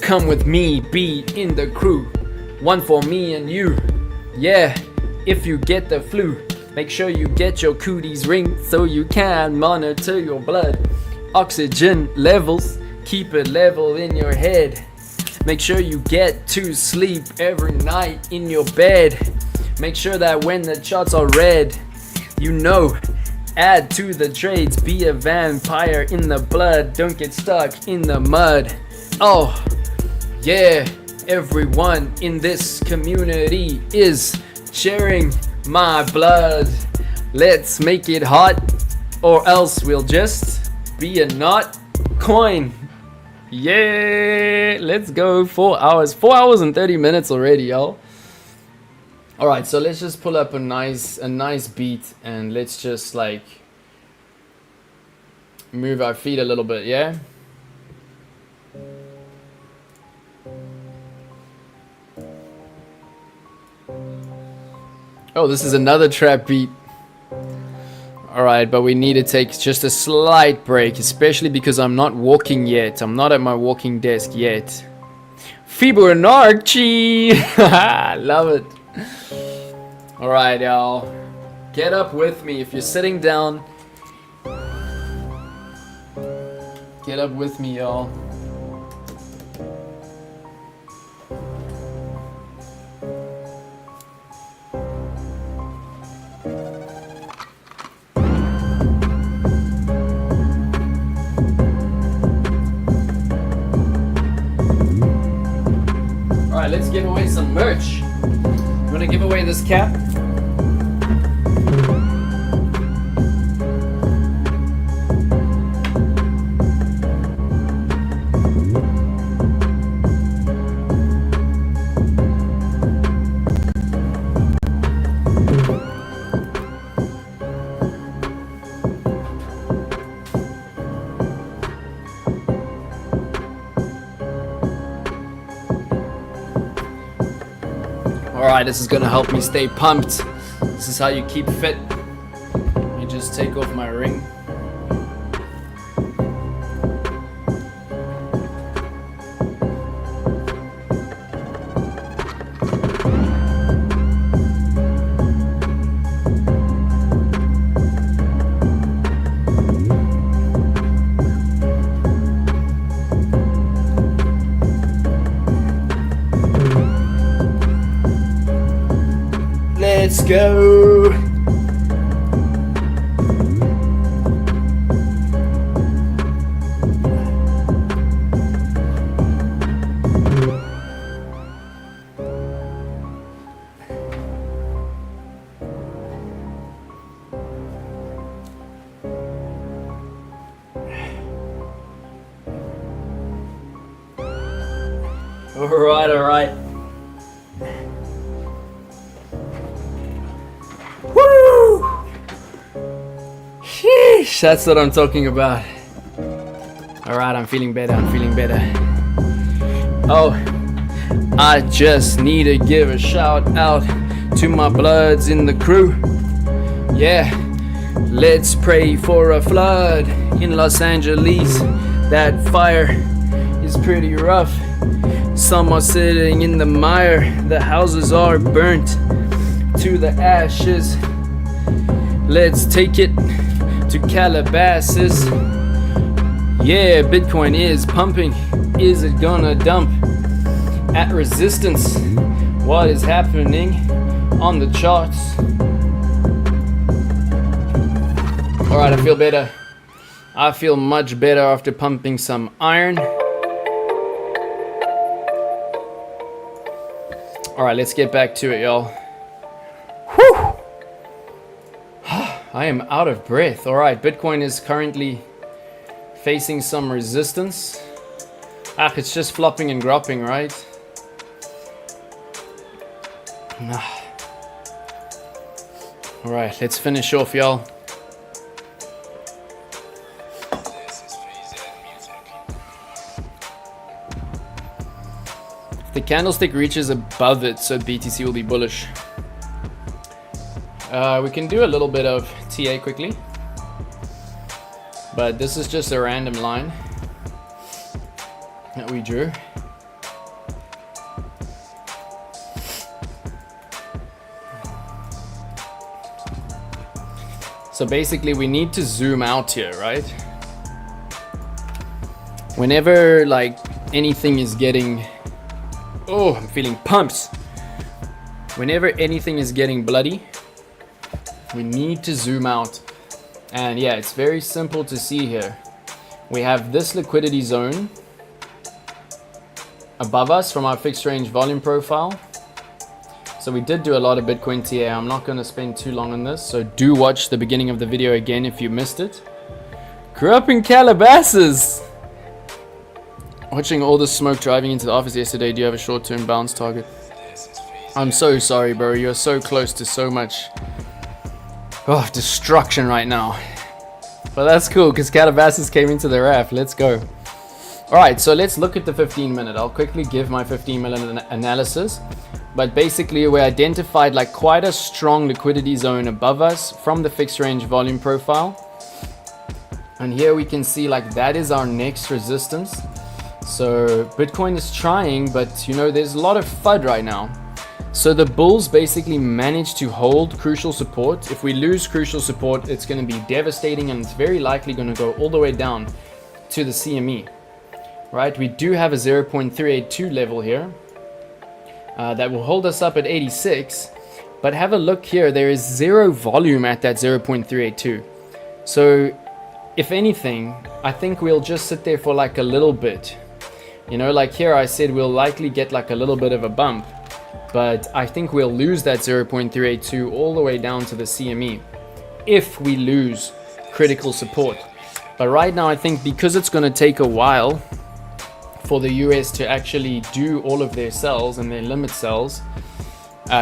Come with me, be in the crew. One for me and you. Yeah, if you get the flu, make sure you get your cooties ringed so you can monitor your blood. oxygen levels, keep it level in your head. Make sure you get to sleep every night in your bed. Make sure that when the charts are red, you know, add to the trades, be a vampire in the blood, don't get stuck in the mud. Oh, yeah, everyone in this community is sharing my blood. Let's make it hot, or else we'll just be a not coin. Yeah, let's go. 4 hours. 4 hours and 30 minutes already, y'all. All right, so let's just pull up a nice beat, and let's just like move our feet a little bit, yeah? Oh, this is another trap beat. All right, but we need to take just a slight break, especially because I'm not walking yet. I'm not at my walking desk yet. Fibonacci! Love it. All right, y'all. Get up with me. If you're sitting down, get up with me, y'all. Alright, let's give away some merch. I'm gonna give away this cap. Alright, this is gonna help me stay pumped. This is how you keep fit. You just take off my ring. Let's go. All right. Sheesh, that's what I'm talking about. Alright, I'm feeling better. Oh, I just need to give a shout out to my bloods in the crew. Yeah, let's pray for a flood in Los Angeles. That fire is pretty rough. Some are sitting in the mire. The houses are burnt to the ashes. Let's take it to Calabasas. Yeah, Bitcoin is pumping. Is it gonna dump at resistance? What is happening on the charts? Alright, I feel better. I feel much better after pumping some iron. Alright, let's get back to it, y'all. Whew! I am out of breath. Alright, Bitcoin is currently facing some resistance. It's just flopping and dropping, right? Alright, let's finish off, y'all. If the candlestick reaches above it, so BTC will be bullish. We can do a little bit of TA quickly, but this is just a random line that we drew. So basically we need to zoom out here, right? whenever like anything is getting, oh, I'm feeling pumps. Whenever anything is getting bloody, we need to zoom out. And yeah, it's very simple to see here. We have this liquidity zone above us from our fixed range volume profile. So we did do a lot of Bitcoin TA. I'm not going to spend too long on this, so do watch the beginning of the video again if you missed it. Grew up in Calabasas. Watching all the smoke driving into the office yesterday. Do you have a short-term bounce target? I'm so sorry, bro. You're so close to so much destruction right now. But that's cool because Calabasas came into the RAF. Let's go. Alright, so let's look at the 15-minute. I'll quickly give my 15-minute analysis. But basically, we identified like quite a strong liquidity zone above us from the fixed range volume profile. And here we can see like that is our next resistance. So Bitcoin is trying, but you know, there's a lot of FUD right now. So the bulls basically managed to hold crucial support. If we lose crucial support, it's going to be devastating, and it's very likely going to go all the way down to the CME. Right, we do have a 0.382 level here that will hold us up at 86. But have a look here, there is zero volume at that 0.382. So if anything, I think we'll just sit there for like a little bit. You know, like here I said we'll likely get like a little bit of a bump. But I think we'll lose that 0.382 all the way down to the CME if we lose critical support. But right now I think because it's going to take a while for the US to actually do all of their sells and their limit sells,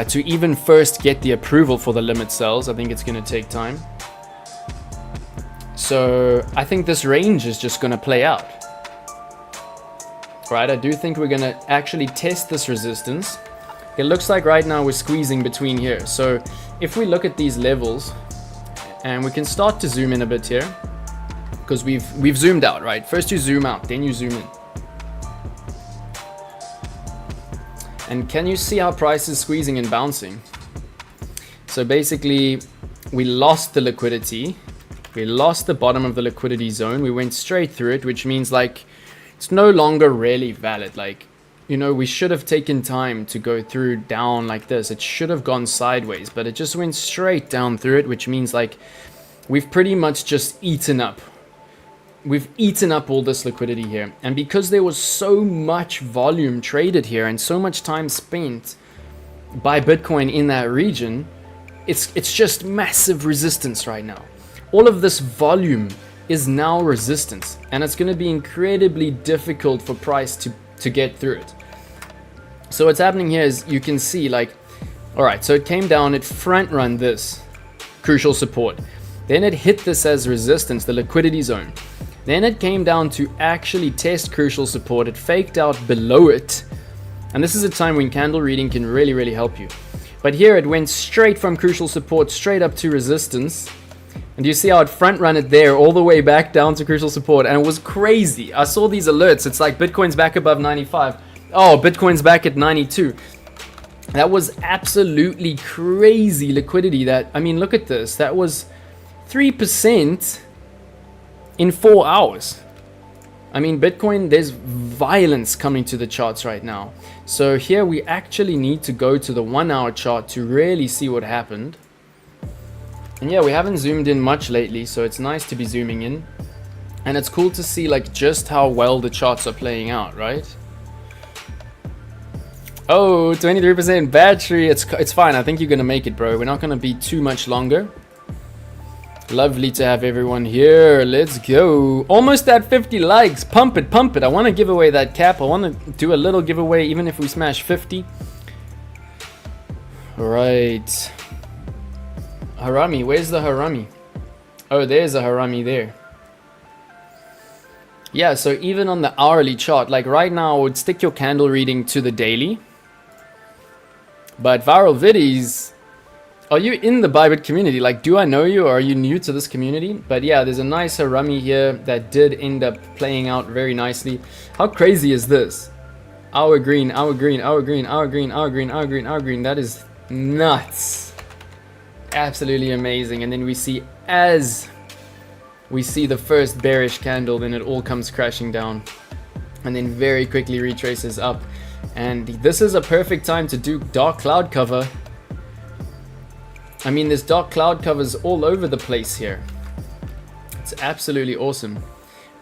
to even first get the approval for the limit sells, I think it's going to take time. So I think this range is just going to play out. Right, I do think we're going to actually test this resistance. It looks like right now we're squeezing between here. So if we look at these levels, and we can start to zoom in a bit here, because we've zoomed out, right? First you zoom out, then you zoom in. And can you see how price is squeezing and bouncing? So basically, we lost the liquidity. We lost the bottom of the liquidity zone. We went straight through it, which means like it's no longer really valid. Like, you know, we should have taken time to go through down like this. It should have gone sideways, but it just went straight down through it, which means like we've pretty much just eaten up. We've eaten up all this liquidity here. And because there was so much volume traded here and so much time spent by Bitcoin in that region, it's just massive resistance right now. All of this volume is now resistance, and it's going to be incredibly difficult for price to get through it. So what's happening here is you can see like, all right, so it came down, it front run this crucial support. Then it hit this as resistance, the liquidity zone. Then it came down to actually test crucial support. It faked out below it. And this is a time when candle reading can really, really help you. But here it went straight from crucial support straight up to resistance. And you see how it front run it there all the way back down to crucial support. And it was crazy. I saw these alerts. It's like Bitcoin's back above 95. Oh, Bitcoin's back at 92. That was absolutely crazy liquidity. That, I mean, look at this. That was 3% in 4 hours. I mean, Bitcoin, there's violence coming to the charts right now. So here we actually need to go to the 1 hour chart to really see what happened. And yeah, we haven't zoomed in much lately, so it's nice to be zooming in. And it's cool to see like just how well the charts are playing out, right? Oh, 23% battery. It's fine. I think you're going to make it, bro. We're not going to be too much longer. Lovely to have everyone here. Let's go. Almost at 50 likes. Pump it, pump it. I want to give away that cap. I want to do a little giveaway even if we smash 50. All right. Harami. Where's the Harami? Oh, there's a Harami there. Yeah, so even on the hourly chart, like right now, I would stick your candle reading to the daily. But viral viddies, are you in the Bybit community? Like, do I know you, or are you new to this community? But yeah, there's a nice Harami here that did end up playing out very nicely. How crazy is this? Hour green, hour green, hour green, hour green, hour green, hour green, hour green. That is nuts. Absolutely amazing. And then we see, as we see the first bearish candle, then it all comes crashing down. and then very quickly retraces up. And this is a perfect time to do dark cloud cover. I mean, there's dark cloud covers all over the place here. It's absolutely awesome.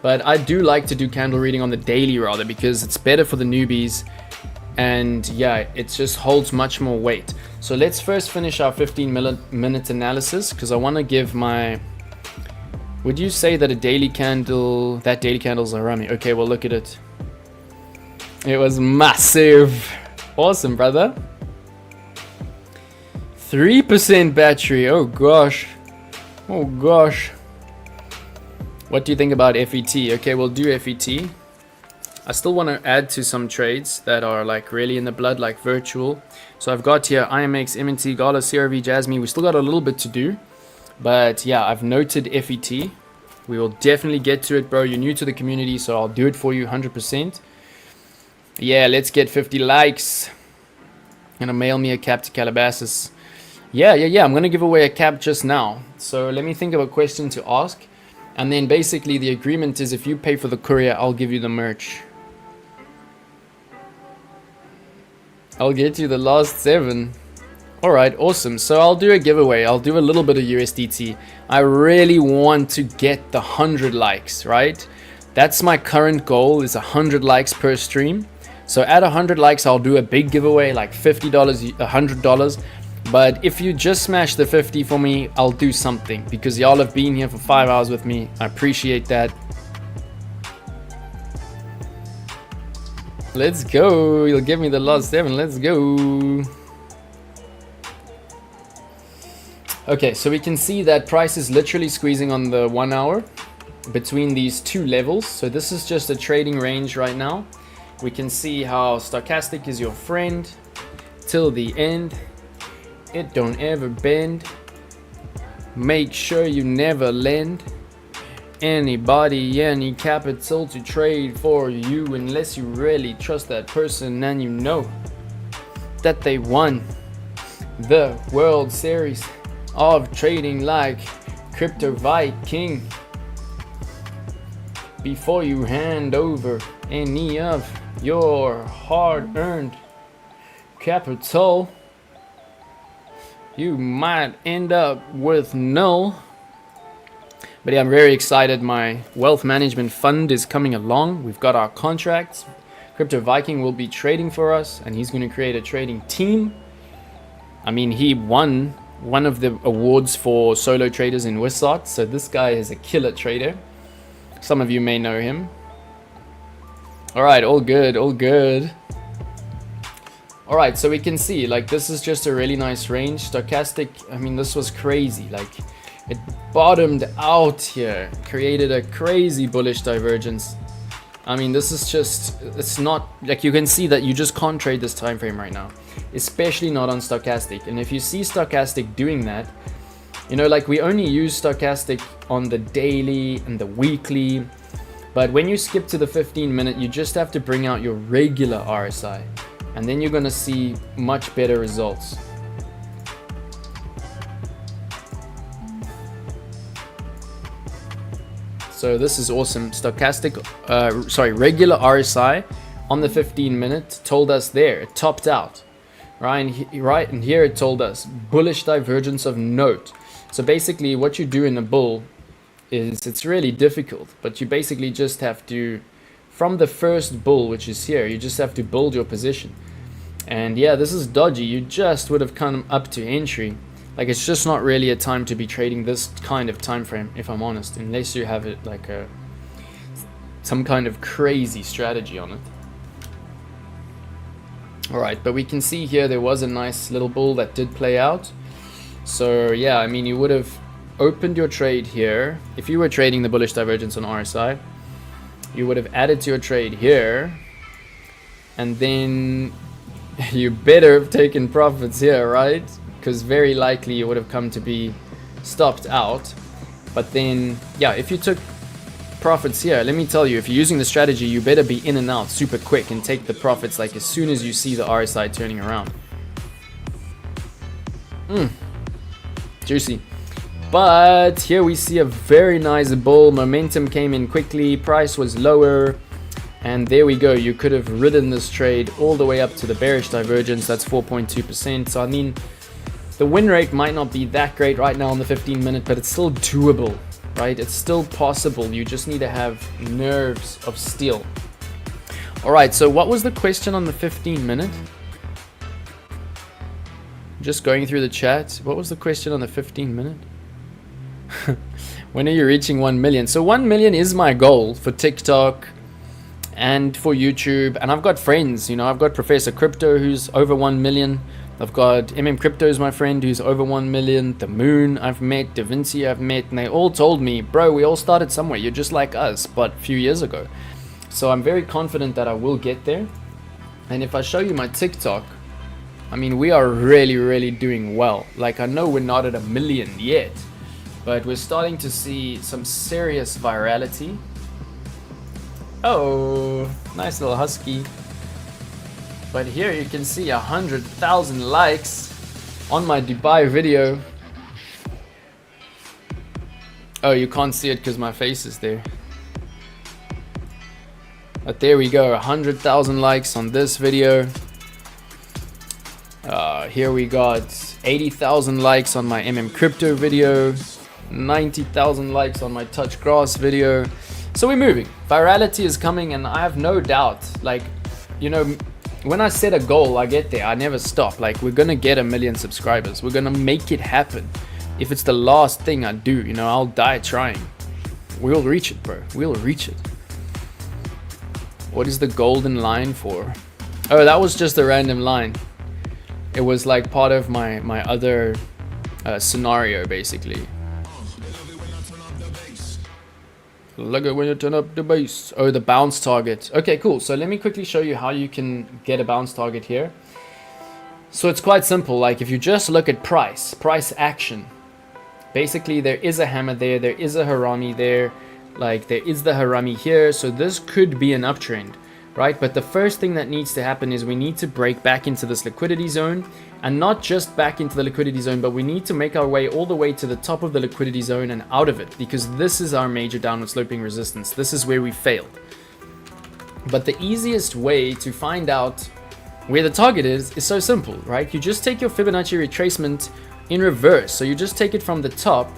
But I do like to do candle reading on the daily rather, because it's better for the newbies. And yeah, it just holds much more weight. So let's first finish our 15-minute analysis, because I want to give my... Would you say that a daily candle... That daily candle's a rummy. Okay, well, look at it. It was massive. Awesome, brother. 3% battery. Oh, gosh. Oh, gosh. What do you think about FET? Okay, we'll do FET. I still want to add to some trades that are like really in the blood, like virtual. So I've got here IMX, MNT, GALA, CRV, Jasmine. We still got a little bit to do. But yeah, I've noted FET. We will definitely get to it, bro. You're new to the community, so I'll do it for you 100%. Yeah, let's get 50 likes. Gonna mail me a cap to Calabasas. Yeah. I'm gonna give away a cap just now. So let me think of a question to ask. And then basically the agreement is if you pay for the courier, I'll give you the merch. I'll get you the last 7. Alright, awesome. So I'll do a giveaway. I'll do a little bit of USDT. I really want to get the 100 likes, right? That's my current goal, is 100 likes per stream. So at 100 likes, I'll do a big giveaway, like $50, $100. But if you just smash the 50 for me, I'll do something, because y'all have been here for 5 hours with me. I appreciate that. Let's go. You'll give me the last 7. Let's go. Okay, so we can see that price is literally squeezing on the 1 hour between these two levels. So this is just a trading range right now. We can see how stochastic is your friend till the end. It don't ever bend. Make sure you never lend anybody any capital to trade for you, unless you really trust that person and you know that they won the World Series of trading, like Crypto Viking. Before you hand over any of your hard-earned capital, you might end up with nil. But yeah, I'm very excited. My wealth management fund is coming along. We've got our contracts. Crypto Viking will be trading for us, and he's going to create a trading team. I mean, he won one of the awards for solo traders in Wizard, so this guy is a killer trader. Some of you may know him. Alright, all good, all good. Alright, so we can see, like, this is just a really nice range. Stochastic, I mean, this was crazy. Like, it bottomed out here, created a crazy bullish divergence. I mean, this is just, it's not, like, you can see that you just can't trade this time frame right now, especially not on stochastic. And if you see stochastic doing that, you know, like, we only use stochastic on the daily and the weekly, but when you skip to the 15-minute, you just have to bring out your regular RSI, and then you're gonna see much better results. So this is awesome. Stochastic, regular RSI on the 15-minute told us there, it topped out, right? And here it told us bullish divergence of note. So basically what you do in a bull is, it's really difficult, but you basically just have to, from the first bull, which is here, you just have to build your position. And yeah, this is dodgy. You just would have come up to entry. Like, it's just not really a time to be trading this kind of time frame, if I'm honest, unless you have it like some kind of crazy strategy on it. Alright, but we can see here there was a nice little bull that did play out. So yeah, I mean, you would have opened your trade here. If you were trading the bullish divergence on RSI, you would have added to your trade here, and then you better have taken profits here, right? Because very likely you would have come to be stopped out. But then, yeah, if you took profits here, let me tell you, if you're using the strategy, you better be in and out super quick and take the profits like as soon as you see the RSI turning around. Juicy. But here we see a very nice bull. Momentum came in quickly, price was lower, And there we go. You could have ridden this trade all the way up to the bearish divergence. That's 4.2%. So I mean, the win rate might not be that great right now on the 15-minute, but it's still doable, right? It's still possible. You just need to have nerves of steel. All right, so what was the question on the 15-minute? Just going through the chat. What was the question on the 15-minute? When are you reaching 1 million? So 1 million is my goal for TikTok and for YouTube. And I've got friends, you know, I've got Professor Crypto who's over 1 million. I've got Crypto is my friend who's over 1 million. The Moon I've met, Da Vinci I've met, and they all told me, bro, we all started somewhere. You're just like us, but a few years ago. So I'm very confident that I will get there. And if I show you my TikTok, I mean, we are really, really doing well. Like, I know we're not at 1 million yet, but we're starting to see some serious virality. Oh, nice little husky. But here you can see 100,000 likes on my Dubai video. Oh, you can't see it because my face is there. But there we go, 100,000 likes on this video. Here we got 80,000 likes on my Crypto video, 90,000 likes on my Touch Grass video. So we're moving. Virality is coming, and I have no doubt, like, you know, when I set a goal, I get there. I never stop. Like, we're gonna get 1 million subscribers. We're gonna make it happen. If it's the last thing I do, you know, I'll die trying. We'll reach it, bro. We'll reach it. What is the golden line for? Oh, that was just a random line. It was like part of my other scenario, basically. Look at when you turn up the bass. Oh, the bounce target. Okay, cool. So let me quickly show you how you can get a bounce target here. So it's quite simple. Like, if you just look at price action, basically there is a hammer there, there is a harami there, like there is the harami here. So this could be an uptrend, right? But the first thing that needs to happen is we need to break back into this liquidity zone, and not just back into the liquidity zone, but we need to make our way all the way to the top of the liquidity zone and out of it, because this is our major downward sloping resistance. This is where we failed. But the easiest way to find out where the target is so simple, right? You just take your Fibonacci retracement in reverse. So you just take it from the top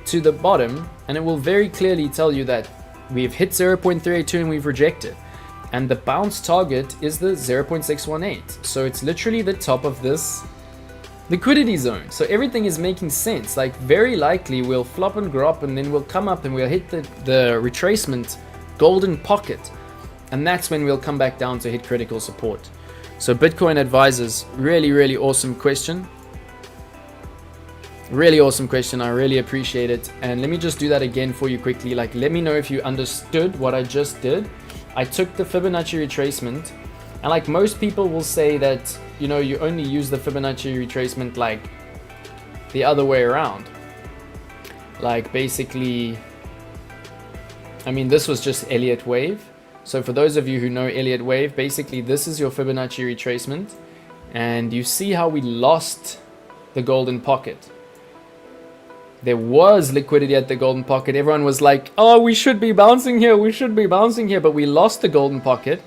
to the bottom, and it will very clearly tell you that we've hit 0.382 and we've rejected. And the bounce target is the 0.618. So it's literally the top of this liquidity zone. So everything is making sense. Like, very likely we'll flop and grop, and then we'll come up and we'll hit the retracement golden pocket. And that's when we'll come back down to hit critical support. So Bitcoin advisors, really, really awesome question. Really awesome question. I really appreciate it. And let me just do that again for you quickly. Like, let me know if you understood what I just did. I took the Fibonacci retracement, and like most people will say that, you know, you only use the Fibonacci retracement like the other way around. Like, basically, I mean, this was just Elliott wave. So for those of you who know Elliott wave, basically this is your Fibonacci retracement, and you see how we lost the golden pocket. There was liquidity at the golden pocket. Everyone was like, oh, we should be bouncing here, we should be bouncing here, but we lost the golden pocket,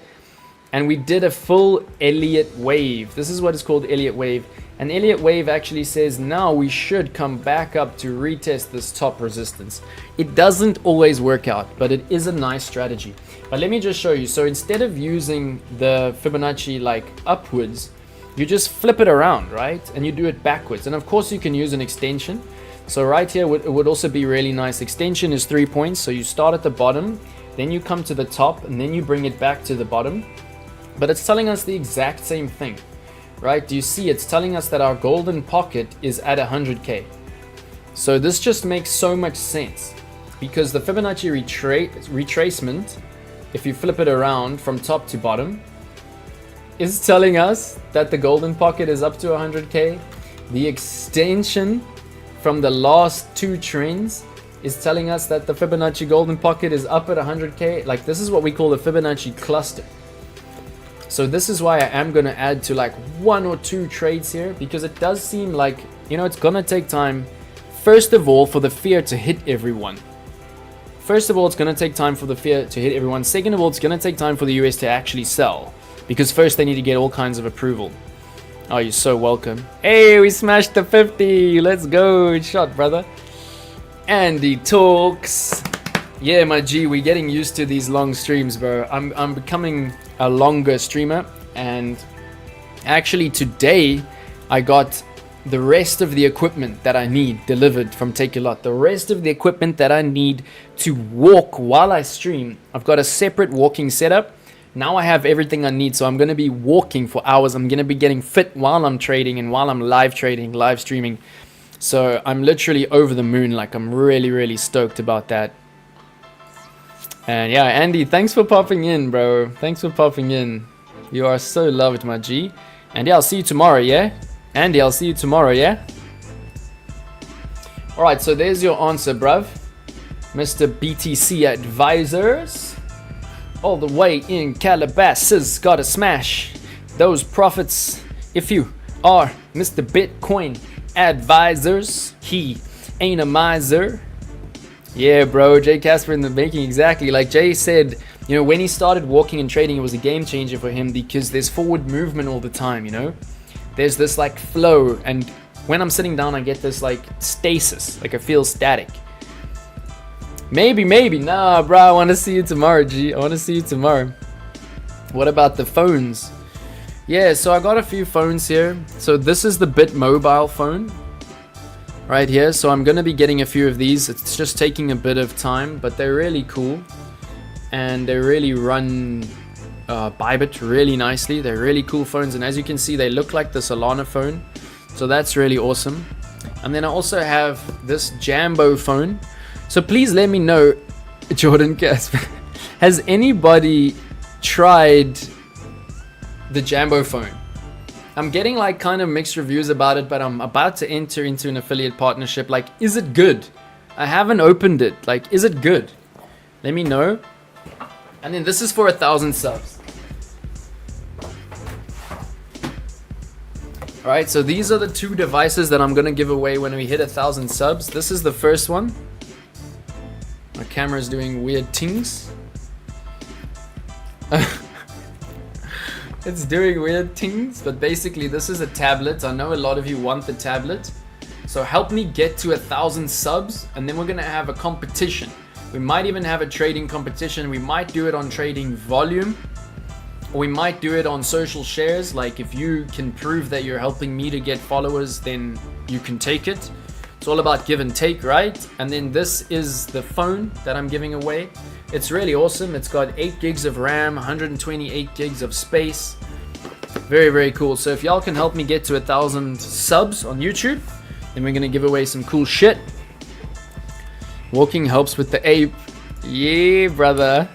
and we did a full Elliott wave. This is what is called Elliott wave. And Elliott wave actually says now we should come back up to retest this top resistance. It doesn't always work out, but it is a nice strategy. But let me just show you. So instead of using the Fibonacci like upwards, you just flip it around, right? And you do it backwards. And of course you can use an extension. So right here, it would also be really nice. Extension is 3 points. So you start at the bottom, then you come to the top, and then you bring it back to the bottom. But it's telling us the exact same thing, right? Do you see? It's telling us that our golden pocket is at 100K. So this just makes so much sense, because the Fibonacci retracement, if you flip it around from top to bottom, is telling us that the golden pocket is up to 100K. The extension from the last two trends is telling us that the Fibonacci golden pocket is up at 100K. Like, this is what we call the Fibonacci cluster. So this is why I am going to add to like 1 or 2 trades here, because it does seem like, you know, it's going to take time, first of all, for the fear to hit everyone. First of all, it's going to take time for the fear to hit everyone. Second of all, it's going to take time for the US to actually sell, because first they need to get all kinds of approval. Oh, you're so welcome. Hey, we smashed the 50. Let's go. Good shot, brother. Andy talks. Yeah, my G, we're getting used to these long streams, bro. I'm becoming a longer streamer, and actually today I got the rest of the equipment that I need delivered from Take Your Lot. The rest of the equipment that I need to walk while I stream. I've got a separate walking setup. Now I have everything I need, so I'm going to be walking for hours. I'm going to be getting fit while I'm trading and while I'm live trading, live streaming. So I'm literally over the moon. Like, I'm really, really stoked about that. And yeah, Andy, thanks for popping in, bro. Thanks for popping in. You are so loved, my G. And yeah, I'll see you tomorrow, yeah? Andy, I'll see you tomorrow, yeah? Alright, so there's your answer, bruv. Mr. BTC Advisors. All the way in Calabasas, gotta smash those profits. If you are Mr. Bitcoin Advisors, he ain't a miser. Yeah, bro, Jay Casper in the making, exactly. Like Jay said, you know, when he started walking and trading, it was a game changer for him because there's forward movement all the time, you know? There's this like flow, and when I'm sitting down, I get this like stasis, like I feel static. Maybe. Nah, bro, I want to see you tomorrow, G. I want to see you tomorrow. What about the phones? Yeah, so I got a few phones here. So this is the Bit mobile phone right here. So I'm going to be getting a few of these. It's just taking a bit of time, but they're really cool. And they really run Bybit really nicely. They're really cool phones. And as you can see, they look like the Solana phone. So that's really awesome. And then I also have this Jambo phone. So please let me know, Jordan Casper, has anybody tried the Jambo phone? I'm getting like kind of mixed reviews about it, but I'm about to enter into an affiliate partnership. Like, is it good? I haven't opened it. Like, is it good? Let me know. And then this is for 1,000 subs. Alright, so these are the two devices that I'm going to give away when we hit 1,000 subs. This is the first one. My camera is doing weird things. It's doing weird things, but basically this is a tablet. I know a lot of you want the tablet. So help me get to 1,000 subs, and then we're going to have a competition. We might even have a trading competition. We might do it on trading volume. Or we might do it on social shares. Like, if you can prove that you're helping me to get followers, then you can take it. It's all about give and take, right? And then this is the phone that I'm giving away. It's really awesome. It's got 8 gigs of RAM, 128 gigs of space. Very, very cool. So if y'all can help me get to 1,000 subs on YouTube, then we're going to give away some cool shit. Walking helps with the ape. Yeah, brother.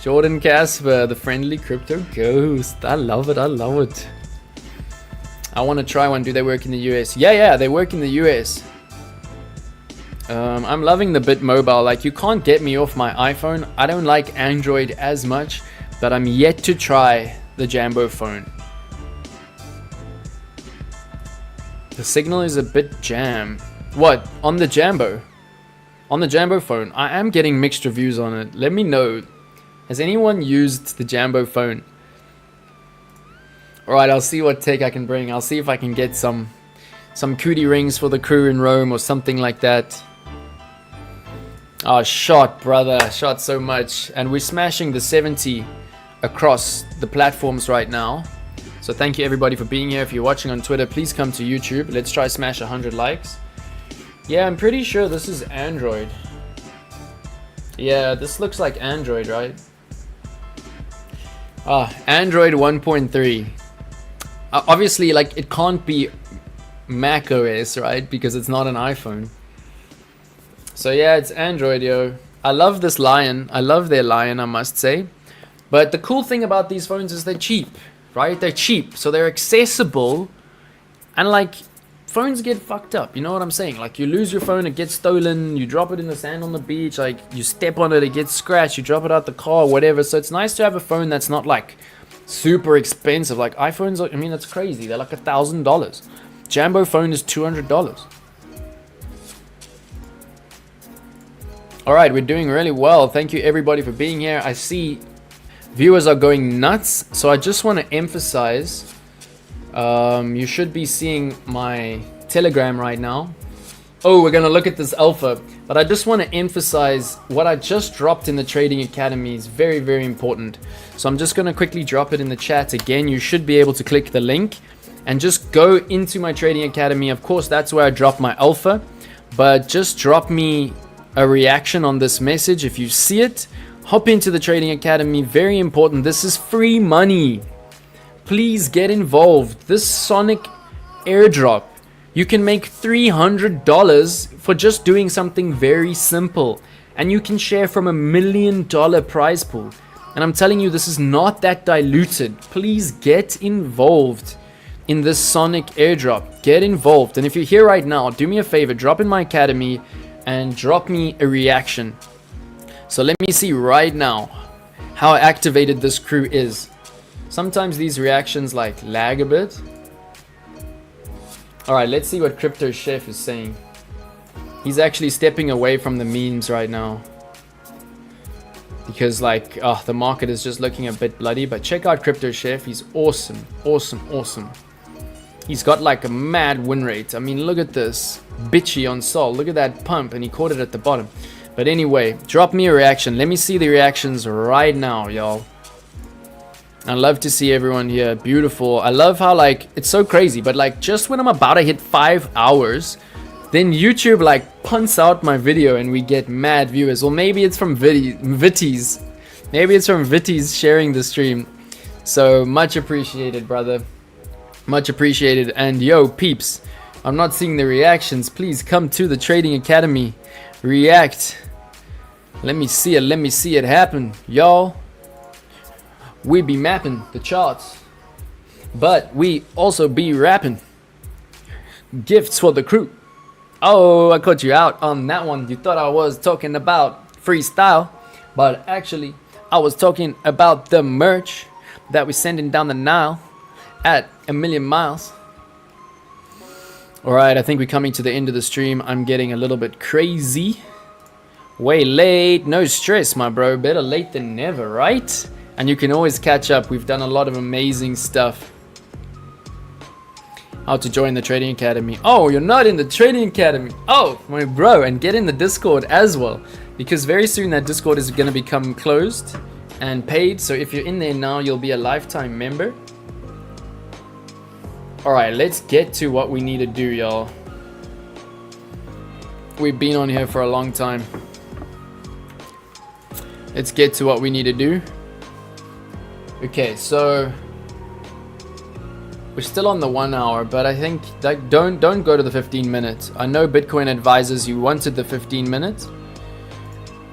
Jordan Casper, the friendly crypto ghost. I love it. I love it. I want to try one. Do they work in the US? Yeah, they work in the US. I'm loving the Bit mobile. Like, you can't get me off my iPhone. I don't like Android as much, but I'm yet to try the Jambo phone. The signal is a bit jam. What? On the Jambo? On the Jambo phone? I am getting mixed reviews on it. Let me know. Has anyone used the Jambo phone? Alright, I'll see what tech I can bring. I'll see if I can get some cootie rings for the crew in Rome or something like that. Oh, shot, brother. Shot so much. And we're smashing the 70 across the platforms right now. So thank you everybody for being here. If you're watching on Twitter, please come to YouTube. Let's try smash 100 likes. Yeah, I'm pretty sure this is Android. Yeah, this looks like Android, right? Android 1.3. Obviously, like, it can't be Mac OS, right? Because it's not an iPhone. So yeah, it's Android, yo. I love this lion. I love their lion, I must say. But the cool thing about these phones is they're cheap, right? They're cheap, so they're accessible. And like, phones get fucked up, you know what I'm saying? Like, you lose your phone, it gets stolen, you drop it in the sand on the beach, like, you step on it, it gets scratched, you drop it out the car, whatever. So it's nice to have a phone that's not like super expensive. Like, iPhones, I mean, that's crazy. They're like $1,000. Jambo phone is $200. All right, we're doing really well. Thank you everybody for being here. I see viewers are going nuts, so I just want to emphasize, you should be seeing my Telegram right now. Oh, we're gonna look at this alpha, but I just want to emphasize what I just dropped in the Trading Academy is very, very important. So I'm just gonna quickly drop it in the chat again. You should be able to click the link and just go into my Trading Academy. Of course, that's where I drop my alpha, but just drop me a reaction on this message if you see it. Hop into the Trading Academy. Very important. This is free money. Please get involved. This Sonic airdrop, you can make $300 for just doing something very simple, and you can share from $1 million prize pool. And I'm telling you, this is not that diluted. Please get involved in this Sonic airdrop. Get involved. And if you're here right now, do me a favor, drop in my academy and drop me a reaction. So let me see right now how activated this crew is. Sometimes these reactions like lag a bit. Alright, let's see what Crypto Chef is saying. He's actually stepping away from the memes right now, because like, the market is just looking a bit bloody. But check out Crypto Chef. He's awesome, awesome, awesome. He's got like a mad win rate. I mean, look at this. Bitchy on Sol. Look at that pump, and he caught it at the bottom. But anyway, drop me a reaction. Let me see the reactions right now, y'all. I love to see everyone here. Beautiful. I love how like it's so crazy, but like just when I'm about to hit 5 hours, then YouTube like punts out my video and we get mad viewers. Well, maybe it's from Vitties. Maybe it's from Vitties sharing the stream. So much appreciated, brother. Much appreciated. And yo, peeps, I'm not seeing the reactions. Please come to the Trading Academy. React. Let me see it. Let me see it happen, y'all. We be mapping the charts, but we also be rapping. Gifts for the crew. Oh, I caught you out on that one. You thought I was talking about freestyle, but actually I was talking about the merch that we're sending down the Nile at 1,000,000 miles. All right, I think we're coming to the end of the stream. I'm getting a little bit crazy. Way late. No stress, my bro. Better late than never, right? And you can always catch up. We've done a lot of amazing stuff. How to join the Trading Academy. Oh, you're not in the Trading Academy. Oh, my bro. And get in the Discord as well, because very soon that Discord is going to become closed and paid. So if you're in there now, you'll be a lifetime member. All right, let's get to what we need to do, y'all. We've been on here for a long time. Let's get to what we need to do. Okay, so we're still on the 1 hour, but I think like don't go to the 15 minutes. I know Bitcoin advises you wanted the 15 minutes,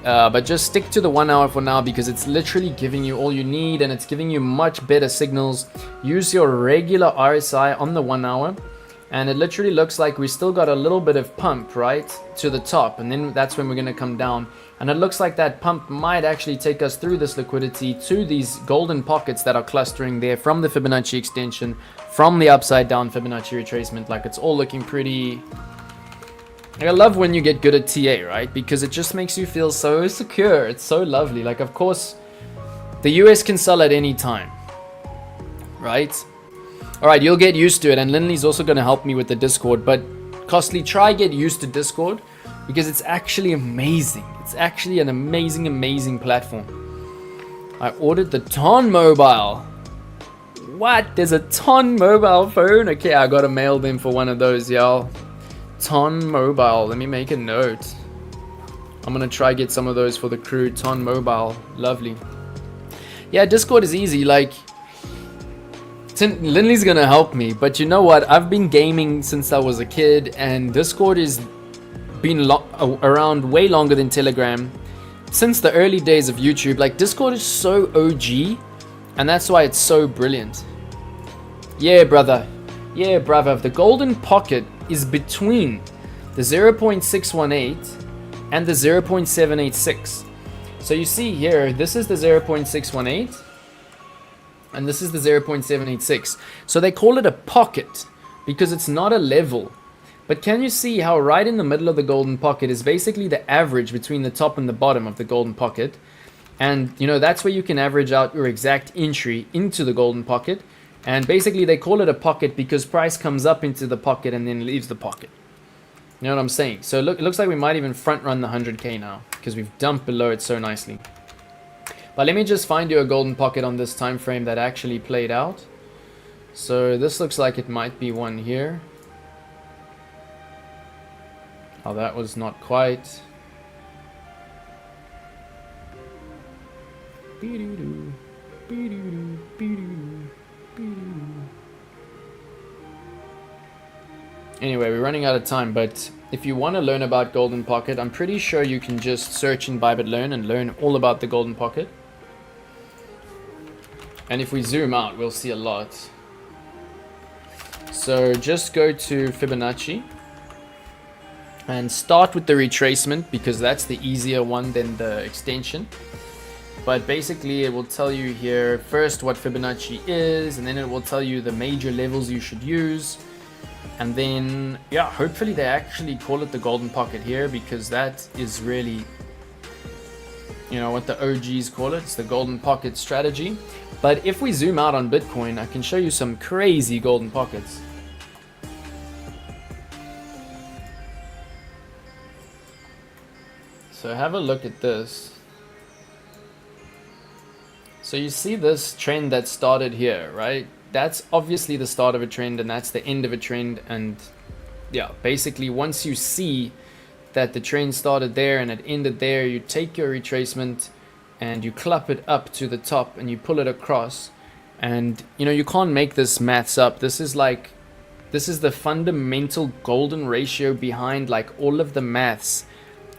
but just stick to the 1 hour for now, because it's literally giving you all you need and it's giving you much better signals. Use your regular RSI on the 1 hour, and it literally looks like we still got a little bit of pump right to the top, and then that's when we're going to come down. And it looks like that pump might actually take us through this liquidity to these golden pockets that are clustering there from the Fibonacci extension, from the upside down Fibonacci retracement. Like, it's all looking pretty. I love when you get good at TA, right? Because it just makes you feel so secure. It's so lovely. Like, of course, the US can sell at any time, right? All right, you'll get used to it. And Lindley's also going to help me with the Discord. But Costly, try get used to Discord, because it's actually amazing. It's actually an amazing, amazing platform. I ordered the Ton Mobile. What? There's a Ton Mobile phone? Okay, I gotta mail them for one of those, y'all. Ton Mobile. Let me make a note. I'm gonna try get some of those for the crew. Ton Mobile. Lovely. Yeah, Discord is easy. Like, Lindley's gonna help me. But you know what? I've been gaming since I was a kid, and Discord is been around way longer than Telegram, since the early days of YouTube. Like, Discord is so OG, and that's why it's so brilliant. Yeah, brother. Yeah, brother. The golden pocket is between the 0.618 and the 0.786. So you see here, this is the 0.618 and this is the 0.786. So they call it a pocket because it's not a level. But can you see how right in the middle of the golden pocket is basically the average between the top and the bottom of the golden pocket? And you know, that's where you can average out your exact entry into the golden pocket. And basically they call it a pocket because price comes up into the pocket and then leaves the pocket. You know what I'm saying? So look, it looks like we might even front run the 100k now because we've dumped below it so nicely. But let me just find you a golden pocket on this time frame that actually played out. So this looks like it might be one here. Oh, that was not quite. Anyway, we're running out of time, but if you want to learn about golden pocket, I'm pretty sure you can just search in Bybit Learn and learn all about the golden pocket. And if we zoom out, we'll see a lot. So just go to Fibonacci and start with the retracement because that's the easier one than the extension. But basically it will tell you here first what Fibonacci is, and then it will tell you the major levels you should use. And then, yeah, hopefully they actually call it the golden pocket here because that is really, you know, what the OGs call it. It's the golden pocket strategy. But if we zoom out on Bitcoin, I can show you some crazy golden pockets. So have a look at this. So you see this trend that started here, right? That's obviously the start of a trend and that's the end of a trend. And yeah, basically once you see that the trend started there and it ended there, you take your retracement and you clap it up to the top and you pull it across. And you know, you can't make this maths up. This is the fundamental golden ratio behind like all of the maths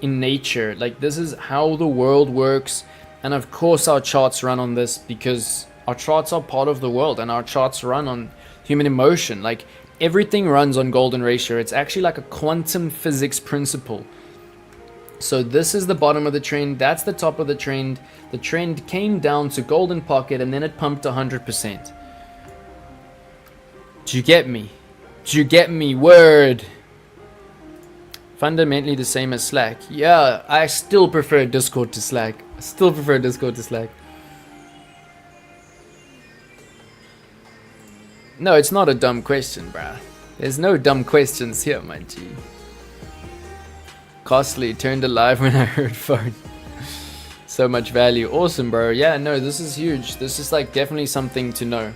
in nature. Like this is how the world works. And of course our charts run on this because our charts are part of the world and our charts run on human emotion. Like everything runs on golden ratio. It's actually like a quantum physics principle. So this is the bottom of the trend. That's the top of the trend. The trend came down to golden pocket and then it pumped 100%. Do you get me? Do you get me? Word. Fundamentally the same as Slack. Yeah, I still prefer Discord to Slack. I still prefer Discord to Slack. No, it's not a dumb question, bruh. There's no dumb questions here, my G. Costly, turned alive when I heard phone. So much value. Awesome, bro. Yeah, no, this is huge. This is like definitely something to know.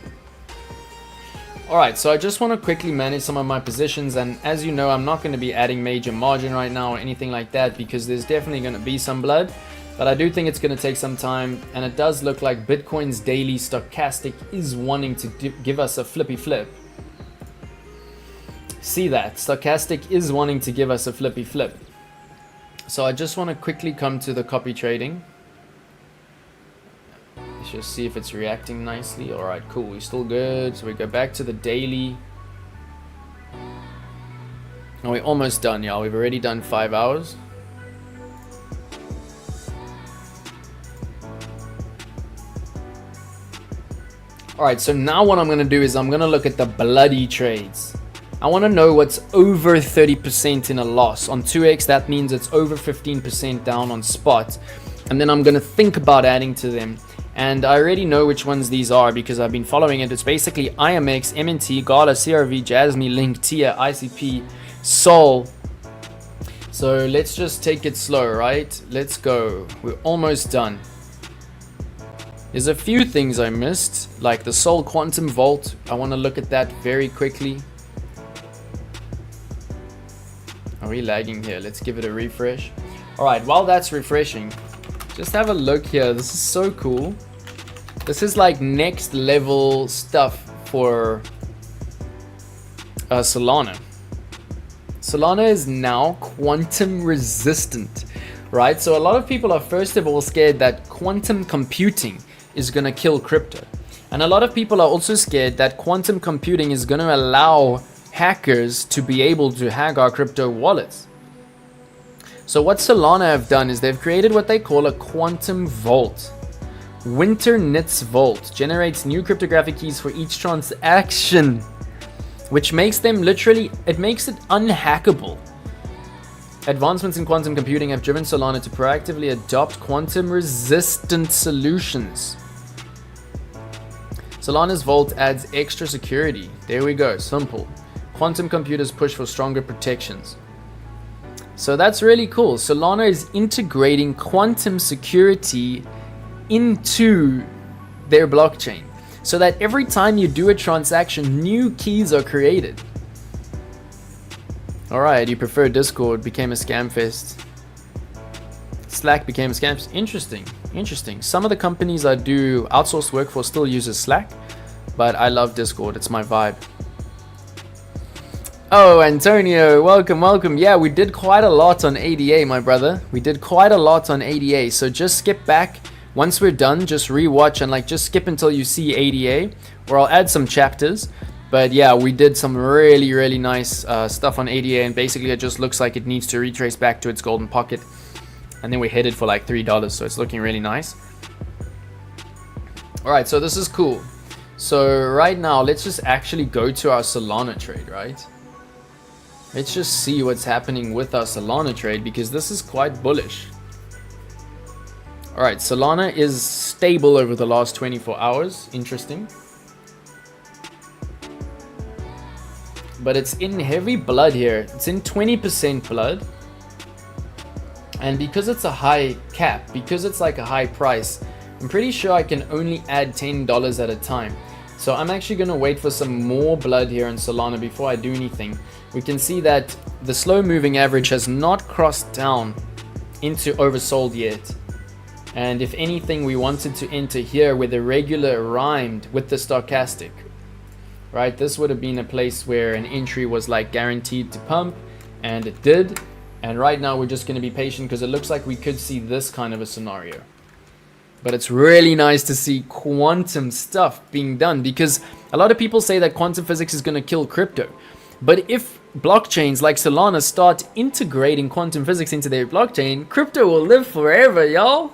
Alright, so I just want to quickly manage some of my positions, and as you know, I'm not going to be adding major margin right now or anything like that because there's definitely going to be some blood. But I do think it's going to take some time, and it does look like Bitcoin's daily stochastic is wanting to give us a flippy flip. See that? Stochastic is wanting to give us a flippy flip. So I just want to quickly come to the copy trading. Let's just see if it's reacting nicely. Alright, cool. We're still good. So we go back to the daily. And we're almost done, y'all. We've already done 5 hours. Alright, so now what I'm going to do is I'm going to look at the bloody trades. I want to know what's over 30% in a loss. On 2x, that means it's over 15% down on spot. And then I'm going to think about adding to them. And I already know which ones these are because I've been following it. It's basically IMX, MNT, GALA, CRV, Jasmy, Link, TIA, ICP, Sol. So let's just take it slow, right? Let's go. We're almost done. There's a few things I missed, like the Sol Quantum Vault. I want to look at that very quickly. Are we lagging here? Let's give it a refresh. Alright, while that's refreshing, just have a look here. This is so cool. This is like next level stuff for Solana. Solana is now quantum resistant, right? So a lot of people are first of all scared that quantum computing is going to kill crypto. And a lot of people are also scared that quantum computing is going to allow hackers to be able to hack our crypto wallets. So what Solana have done is they've created what they call a quantum vault. Winter Knits Vault generates new cryptographic keys for each transaction. which makes them literally, it makes it unhackable. Advancements in quantum computing have driven Solana to proactively adopt quantum resistant solutions. Solana's vault adds extra security. There we go, simple. Quantum computers push for stronger protections. So that's really cool. Solana is integrating quantum security into their blockchain, so that every time you do a transaction, new keys are created. Alright, you prefer Discord, became a scam fest. Slack became a scam fest. Interesting, interesting. Some of the companies I do outsourced work for still uses Slack, but I love Discord, it's my vibe. Oh, Antonio, welcome, welcome. Yeah, we did quite a lot on ADA, my brother. We did quite a lot on ADA, so just skip back. Once we're done, just rewatch and like just skip until you see ADA, or I'll add some chapters. But yeah, we did some really nice stuff on ADA, and basically it just looks like it needs to retrace back to its golden pocket. And then we're headed for like $3, so it's looking really nice. Alright, so this is cool. So right now, let's just actually go to our Solana trade, right? Let's just see what's happening with our Solana trade, because this is quite bullish. Alright, Solana is stable over the last 24 hours. Interesting. But it's in heavy blood here. It's in 20% blood. And because it's a high cap, because it's like a high price, I'm pretty sure I can only add $10 at a time. So I'm actually going to wait for some more blood here in Solana before I do anything. We can see that the slow moving average has not crossed down into oversold yet. And if anything, we wanted to enter here where the regular rhymed with the stochastic. Right, this would have been a place where an entry was like guaranteed to pump, and it did. And right now we're just going to be patient because it looks like we could see this kind of a scenario. But it's really nice to see quantum stuff being done, because a lot of people say that quantum physics is going to kill crypto. But if blockchains like Solana start integrating quantum physics into their blockchain, crypto will live forever, y'all.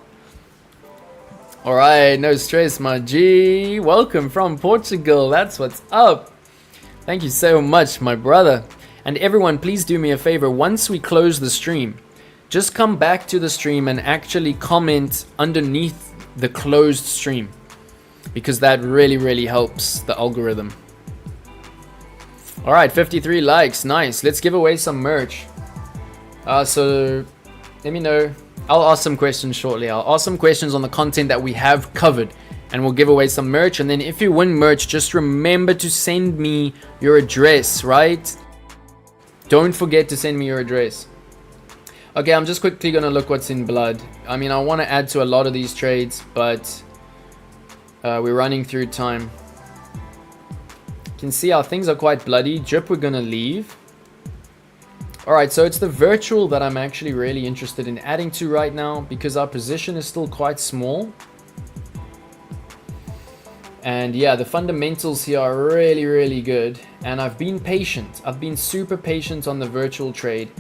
Alright, no stress, my G. Welcome from Portugal. That's what's up. Thank you so much, my brother. And everyone, please do me a favor. Once we close the stream, just come back to the stream and actually comment underneath the closed stream, because that really helps the algorithm. Alright, 53 likes. Nice. Let's give away some merch. So let me know. I'll ask some questions shortly. I'll ask some questions on the content that we have covered, and we'll give away some merch. And then if you win merch, just remember to send me your address, right? Don't forget to send me your address. Okay, I'm just quickly going to look what's in blood. I mean, I want to add to a lot of these trades, but we're running through time. You can see how things are quite bloody. Drip, we're going to leave. Alright, so it's the virtual that I'm actually really interested in adding to right now, because our position is still quite small. And yeah, the fundamentals here are really good. And I've been patient. I've been super patient on the virtual trade.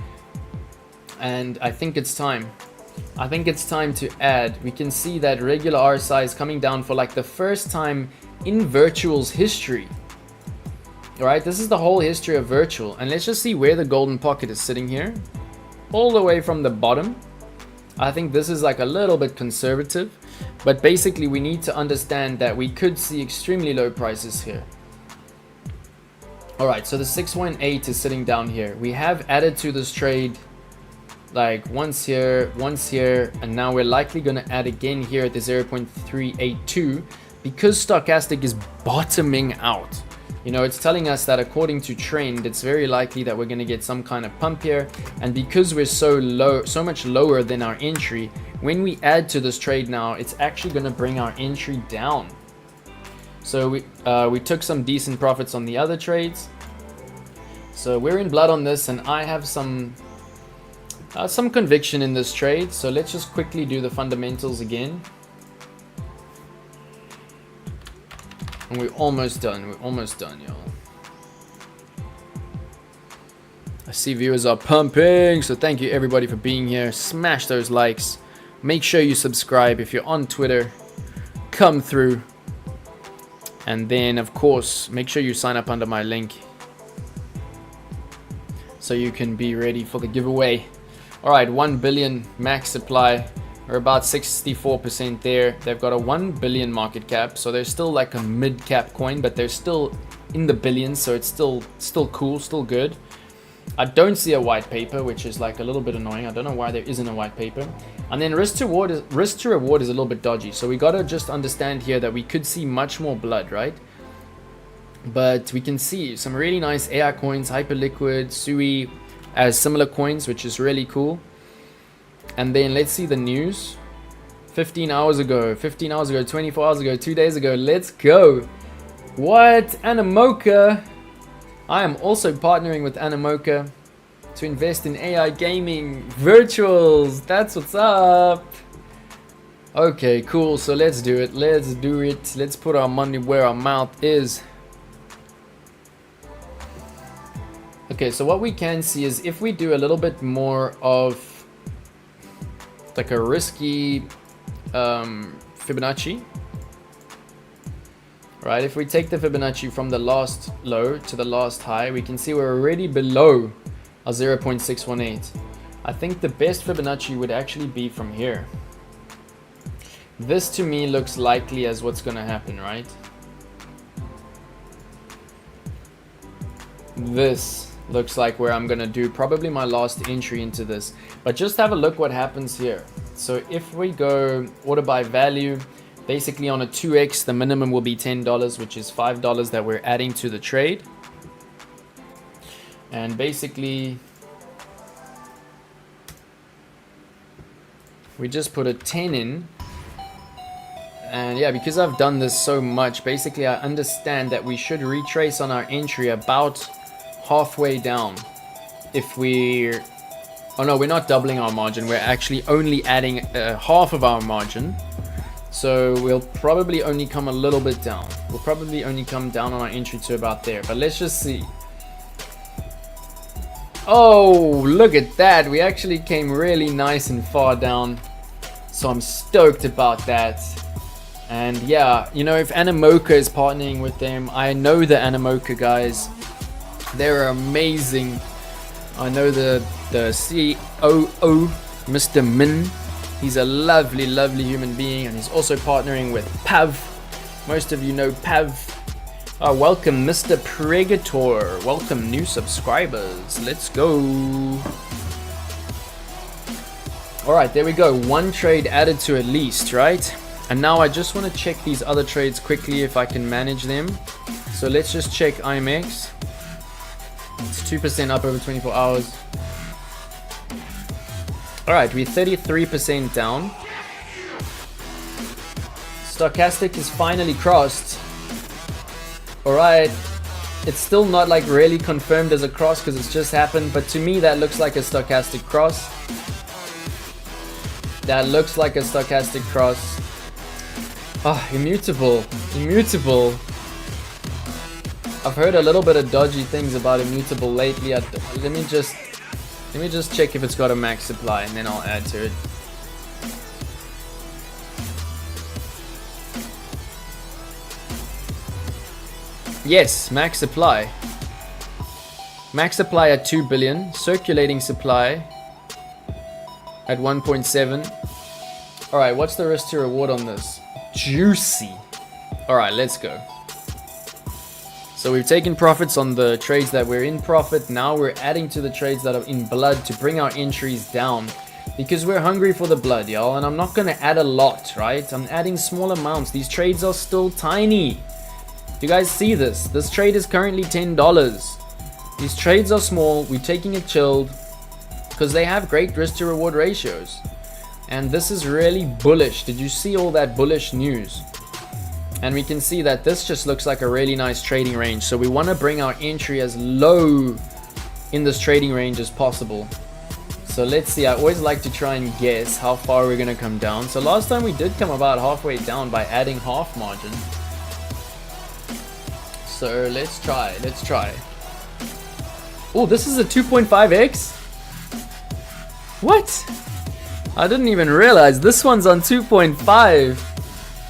And I think it's time. I think it's time to add. We can see that regular RSI is coming down for like the first time in virtual's history. Alright, this is the whole history of virtual, and let's just see where the golden pocket is sitting here. All the way from the bottom. I think this is like a little bit conservative, but basically we need to understand that we could see extremely low prices here. Alright, so the 618 is sitting down here. We have added to this trade like once here, and now we're likely going to add again here at the 0.382 because stochastic is bottoming out. You know, it's telling us that according to trend, it's very likely that we're going to get some kind of pump here. And because we're so low, so much lower than our entry, when we add to this trade now, it's actually going to bring our entry down. So we took some decent profits on the other trades. So we're in blood on this, and I have some conviction in this trade. So let's just quickly do the fundamentals again. And we're almost done. We're almost done, y'all. I see viewers are pumping, so thank you everybody for being here. Smash those likes. Make sure you subscribe if you're on Twitter. Come through. And then, of course, make sure you sign up under my link so you can be ready for the giveaway. All right, 1 billion max supply. We're about 64% there. They've got a 1 billion market cap, so they're still like a mid-cap coin, but they're still in the billions, so it's still cool, still good. I don't see a white paper, which is like a little bit annoying. I don't know why there isn't a white paper. And then risk to reward is a little bit dodgy, so we gotta just understand here that we could see much more blood, right? But we can see some really nice AI coins, Hyperliquid, Sui, as similar coins, which is really cool. And then let's see the news. 15 hours ago, 24 hours ago, 2 days ago. Let's go. What? Animoca. I am also partnering with Animoca to invest in AI gaming virtuals. That's what's up. Okay, cool. So let's do it. Let's do it. Let's put our money where our mouth is. Okay, so what we can see is if we do a little bit more of like a risky Fibonacci, right? If we take the Fibonacci from the last low to the last high, we can see we're already below a 0.618. I think the best Fibonacci would actually be from here. This to me looks likely as what's going to happen, right? This looks like where I'm gonna do probably my last entry into this, but just have a look what happens here. So if we go order by value, basically on a 2x the minimum will be $10, which is $5 that we're adding to the trade. And basically we just put a 10 in, and yeah, because I've done this so much, basically I understand that we should retrace on our entry about halfway down. If we're, oh no, we're not doubling our margin, we're actually only adding half of our margin, so we'll probably only come a little bit down. We'll probably only come down on our entry to about there, but let's just see. Oh, look at that, we actually came really nice and far down, so I'm stoked about that. And yeah, you know, if Animoca is partnering with them, I know the Animoca guys, they're amazing. I know the COO, Mr. Min. He's a lovely, lovely human being, and he's also partnering with Pav. Most of you know Pav. Oh, welcome, Mr. Pregator. Welcome, new subscribers. Let's go. All right, there we go. One trade added to at least, right? And now I just want to check these other trades quickly if I can manage them. So let's just check IMX. It's 2% up over 24 hours. Alright, we're 33% down. Stochastic is finally crossed. Alright, it's still not like really confirmed as a cross because it's just happened, but to me that looks like a stochastic cross. That looks like a stochastic cross. Ah, immutable. Immutable. I've heard a little bit of dodgy things about immutable lately. Let me just check if it's got a max supply, and then I'll add to it. Yes, max supply. Max supply at 2 billion. Circulating supply at 1.7. Alright, what's the risk to reward on this? Juicy. Alright, let's go. So we've taken profits on the trades that we're in profit. Now we're adding to the trades that are in blood to bring our entries down, because we're hungry for the blood, y'all. And I'm not going to add a lot, right? I'm adding small amounts. These trades are still tiny. You guys see this? This trade is currently $10. These trades are small. We're taking it chilled because they have great risk to reward ratios. And this is really bullish. Did you see all that bullish news? And we can see that this just looks like a really nice trading range. So we want to bring our entry as low in this trading range as possible. So let's see. I always like to try and guess how far we're going to come down. So last time we did come about halfway down by adding half margin. So let's try. Let's try. Oh, this is a 2.5x? What? I didn't even realize this one's on 2.5.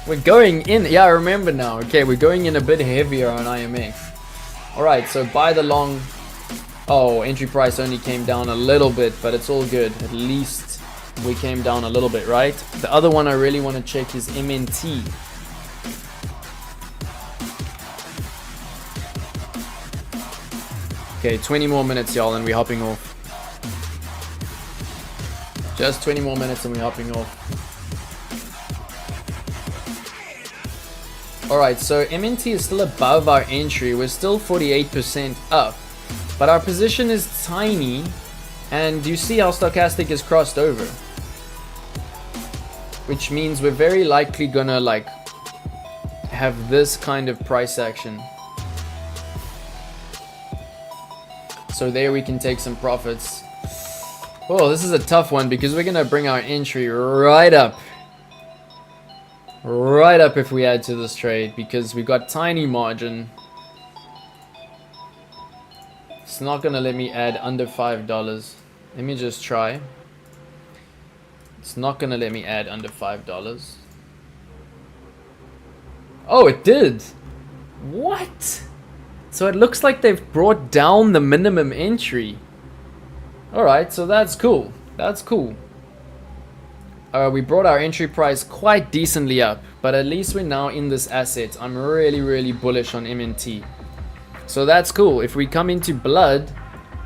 We're going in, yeah, I remember now. Okay, we're going in a bit heavier on IMX. Alright, so buy the long. Oh, entry price only came down a little bit, but it's all good. At least we came down a little bit, right? The other one I really want to check is MNT. Okay, 20 more minutes, y'all, and we're hopping off. Just 20 more minutes and we're hopping off. Alright, so MNT is still above our entry. We're still 48% up. But our position is tiny. And you see how Stochastic is crossed over. Which means we're very likely gonna like have this kind of price action. So there we can take some profits. Oh, this is a tough one because we're gonna bring our entry right up. Right up if we add to this trade because we got tiny margin. It's not gonna let me add under $5. Let me just try. It's not gonna let me add under $5. Oh, it did. What? So it looks like they've brought down the minimum entry. Alright, so that's cool. That's cool. We brought our entry price quite decently up, but at least we're now in this asset. I'm really bullish on MNT. So that's cool. If we come into blood,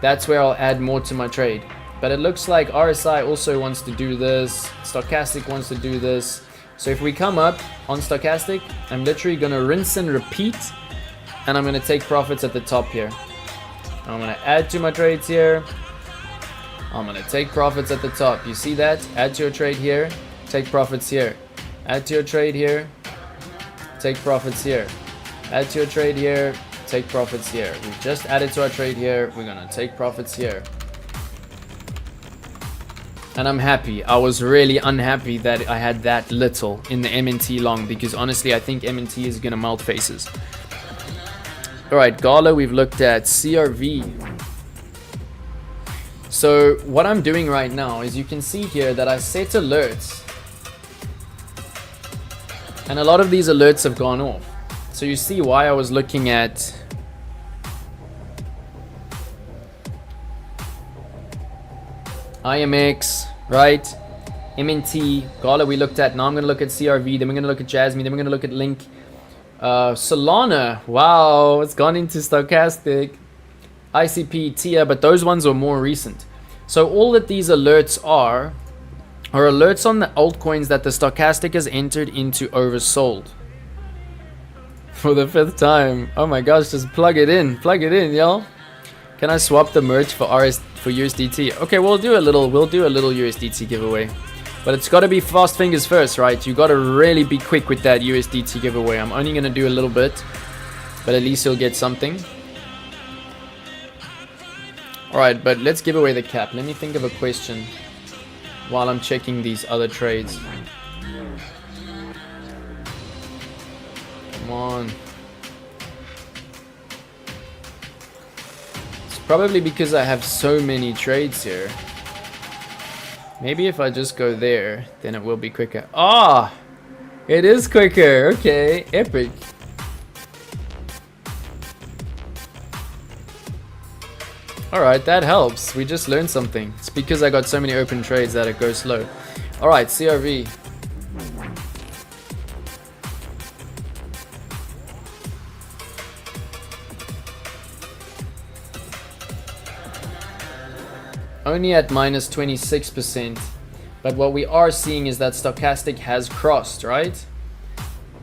that's where I'll add more to my trade. But it looks like RSI also wants to do this. Stochastic wants to do this. So if we come up on Stochastic, I'm literally going to rinse and repeat. And I'm going to take profits at the top here. I'm going to add to my trades here. I'm going to take profits at the top. You see that? Add to your trade here. Take profits here. Add to your trade here. Take profits here. Add to your trade here. Take profits here. We've just added to our trade here. We're going to take profits here. And I'm happy. I was really unhappy that I had that little in the MNT long. Because honestly, I think MNT is going to melt faces. Alright, GALA, we've looked at CRV. So what I'm doing right now is you can see here that I set alerts. And a lot of these alerts have gone off. So you see why I was looking at IMX, right? MNT, GALA we looked at. Now I'm going to look at CRV, then we're going to look at Jasmine, then we're going to look at Link. Solana, wow, it's gone into Stochastic, ICP, TIA, but those ones are more recent. So all that these alerts are alerts on the altcoins that the Stochastic has entered into oversold. For the 5th time. Oh my gosh, just plug it in, y'all. Can I swap the merch for USDT? Okay, we'll do a little USDT giveaway. But it's got to be fast fingers first, right? You got to really be quick with that USDT giveaway. I'm only going to do a little bit, but at least you'll get something. Alright, but let's give away the cap. Let me think of a question while I'm checking these other trades. Come on. It's probably because I have so many trades here. Maybe if I just go there, then it will be quicker. Ah! It is quicker. Okay, epic. Alright, that helps. We just learned something. It's because I got so many open trades that it goes slow. Alright, CRV. Only at minus 26%, but what we are seeing is that Stochastic has crossed, right?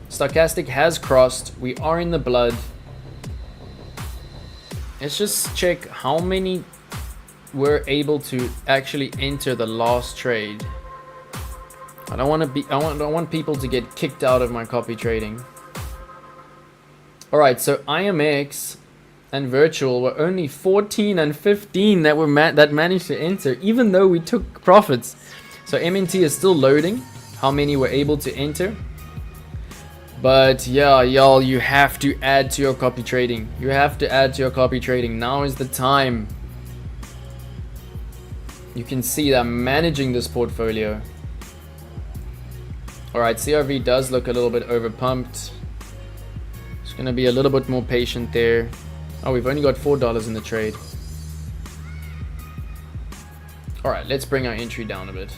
Stochastic has crossed. We are in the blood. Let's just check how many were able to actually enter the last trade. I don't want people to get kicked out of my copy trading. All right, so IMX and virtual were only 14 and 15 that managed to enter, even though we took profits. So MNT is still loading how many were able to enter. But yeah, y'all, you have to add to your copy trading. You have to add to your copy trading. Now is the time. You can see that I'm managing this portfolio. Alright, CRV does look a little bit overpumped. Just gonna be a little bit more patient there. Oh, we've only got $4 in the trade. All right, let's bring our entry down a bit.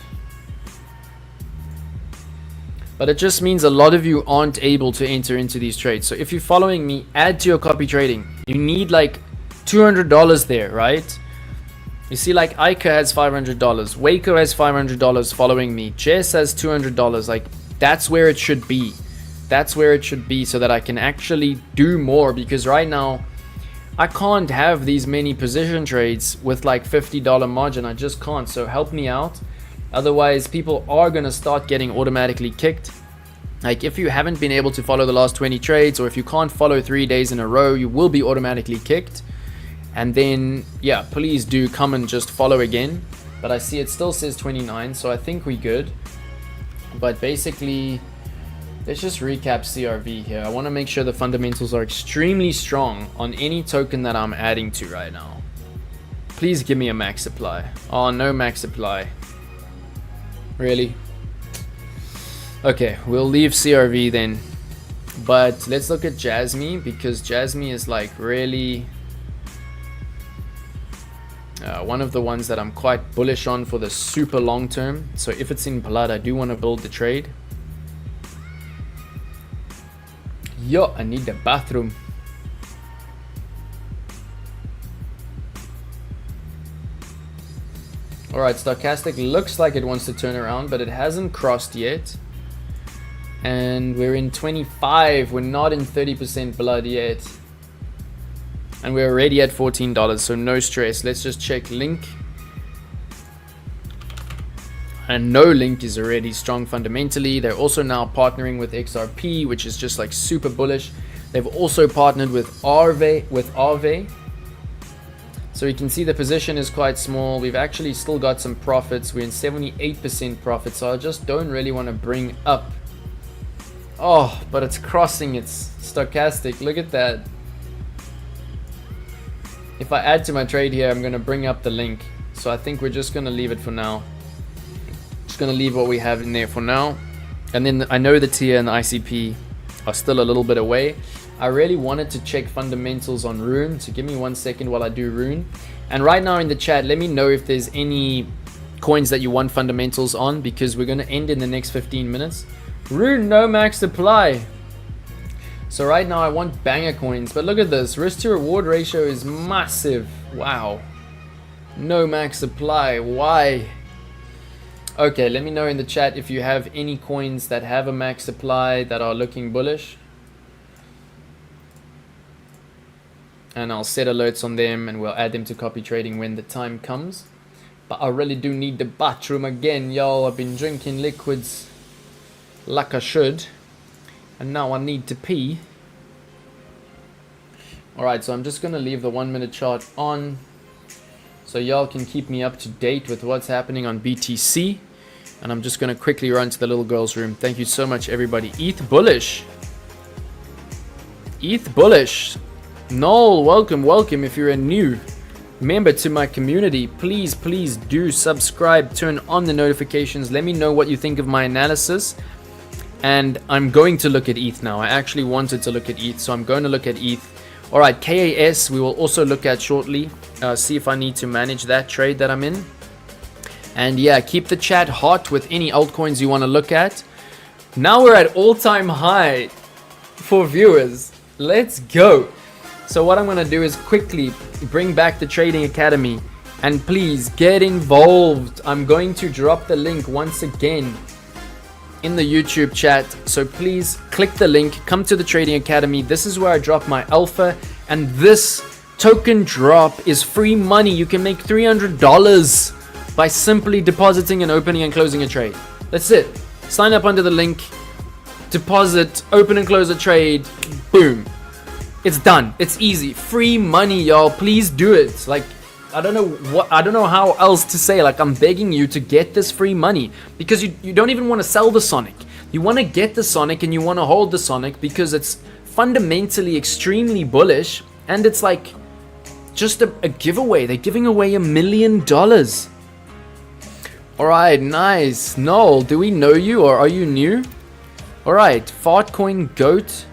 But it just means a lot of you aren't able to enter into these trades. So if you're following me, add to your copy trading. You need like $200 there, right? You see, like ICA has $500, WACO has $500 following me, Jess has $200. Like, that's where it should be. That's where it should be, so that I can actually do more, because right now I can't have these many position trades with like $50 margin. I just can't. So help me out. Otherwise, people are going to start getting automatically kicked. Like, if you haven't been able to follow the last 20 trades, or if you can't follow 3 days in a row, you will be automatically kicked. And then, yeah, please do come and just follow again. But I see it still says 29, so I think we're good. But basically, let's just recap CRV here. I want to make sure the fundamentals are extremely strong on any token that I'm adding to right now. Please give me a max supply. Oh, no max supply. Really? Okay, we'll leave CRV then. But let's look at Jasmine, because Jasmine is like really one of the ones that I'm quite bullish on for the super long term. So if it's in blood, I do want to build the trade. Yo, I need the bathroom. Alright, Stochastic looks like it wants to turn around, but it hasn't crossed yet. And we're in 25, we're not in 30% blood yet. And we're already at $14, so no stress. Let's just check Link. And no, Link is already strong fundamentally. They're also now partnering with XRP, which is just like super bullish. They've also partnered with Arve. So you can see the position is quite small. We've actually still got some profits. We're in 78% profit, so I just don't really want to bring up. Oh, but it's crossing its Stochastic. Look at that. If I add to my trade here, I'm going to bring up the link. So I think we're just going to leave it for now. Just going to leave what we have in there for now. And then I know the TIA and the ICP are still a little bit away. I really wanted to check fundamentals on Rune, so give me 1 second while I do Rune. And right now in the chat, let me know if there's any coins that you want fundamentals on, because we're going to end in the next 15 minutes. Rune, no max supply. So right now I want banger coins, but look at this. Risk to reward ratio is massive. Wow. No max supply. Why? Okay, let me know in the chat if you have any coins that have a max supply that are looking bullish. And I'll set alerts on them and we'll add them to copy trading when the time comes. But I really do need the bathroom again, y'all. I've been drinking liquids like I should. And now I need to pee. Alright, so I'm just going to leave the 1 minute chart on, so y'all can keep me up to date with what's happening on BTC. And I'm just going to quickly run to the little girl's room. Thank you so much, everybody. ETH bullish. ETH bullish. Noel, welcome. If you're a new member to my community, please do subscribe, turn on the notifications. Let me know what you think of my analysis. And I'm going to look at ETH now. I actually wanted to look at ETH, so I'm going to look at ETH. Alright, KAS we will also look at shortly. See if I need to manage that trade that I'm in. And yeah, keep the chat hot with any altcoins you want to look at. Now we're at all-time high for viewers. Let's go. So what I'm going to do is quickly bring back the Trading Academy. And please get involved. I'm going to drop the link once again in the YouTube chat. So please click the link, come to the Trading Academy. This is where I drop my alpha. And this token drop is free money. You can make $300 by simply depositing and opening and closing a trade. That's it. Sign up under the link, deposit, open and close a trade. Boom. It's done. It's easy. Free money, y'all. Please do it. Like, I don't know how else to say. Like, I'm begging you to get this free money, because you don't even want to sell the Sonic. You want to get the Sonic and you want to hold the Sonic because it's fundamentally extremely bullish, and it's like just a giveaway. They're giving away $1 million. Alright, nice. Noel, do we know you or are you new? Alright, Fartcoin Goat.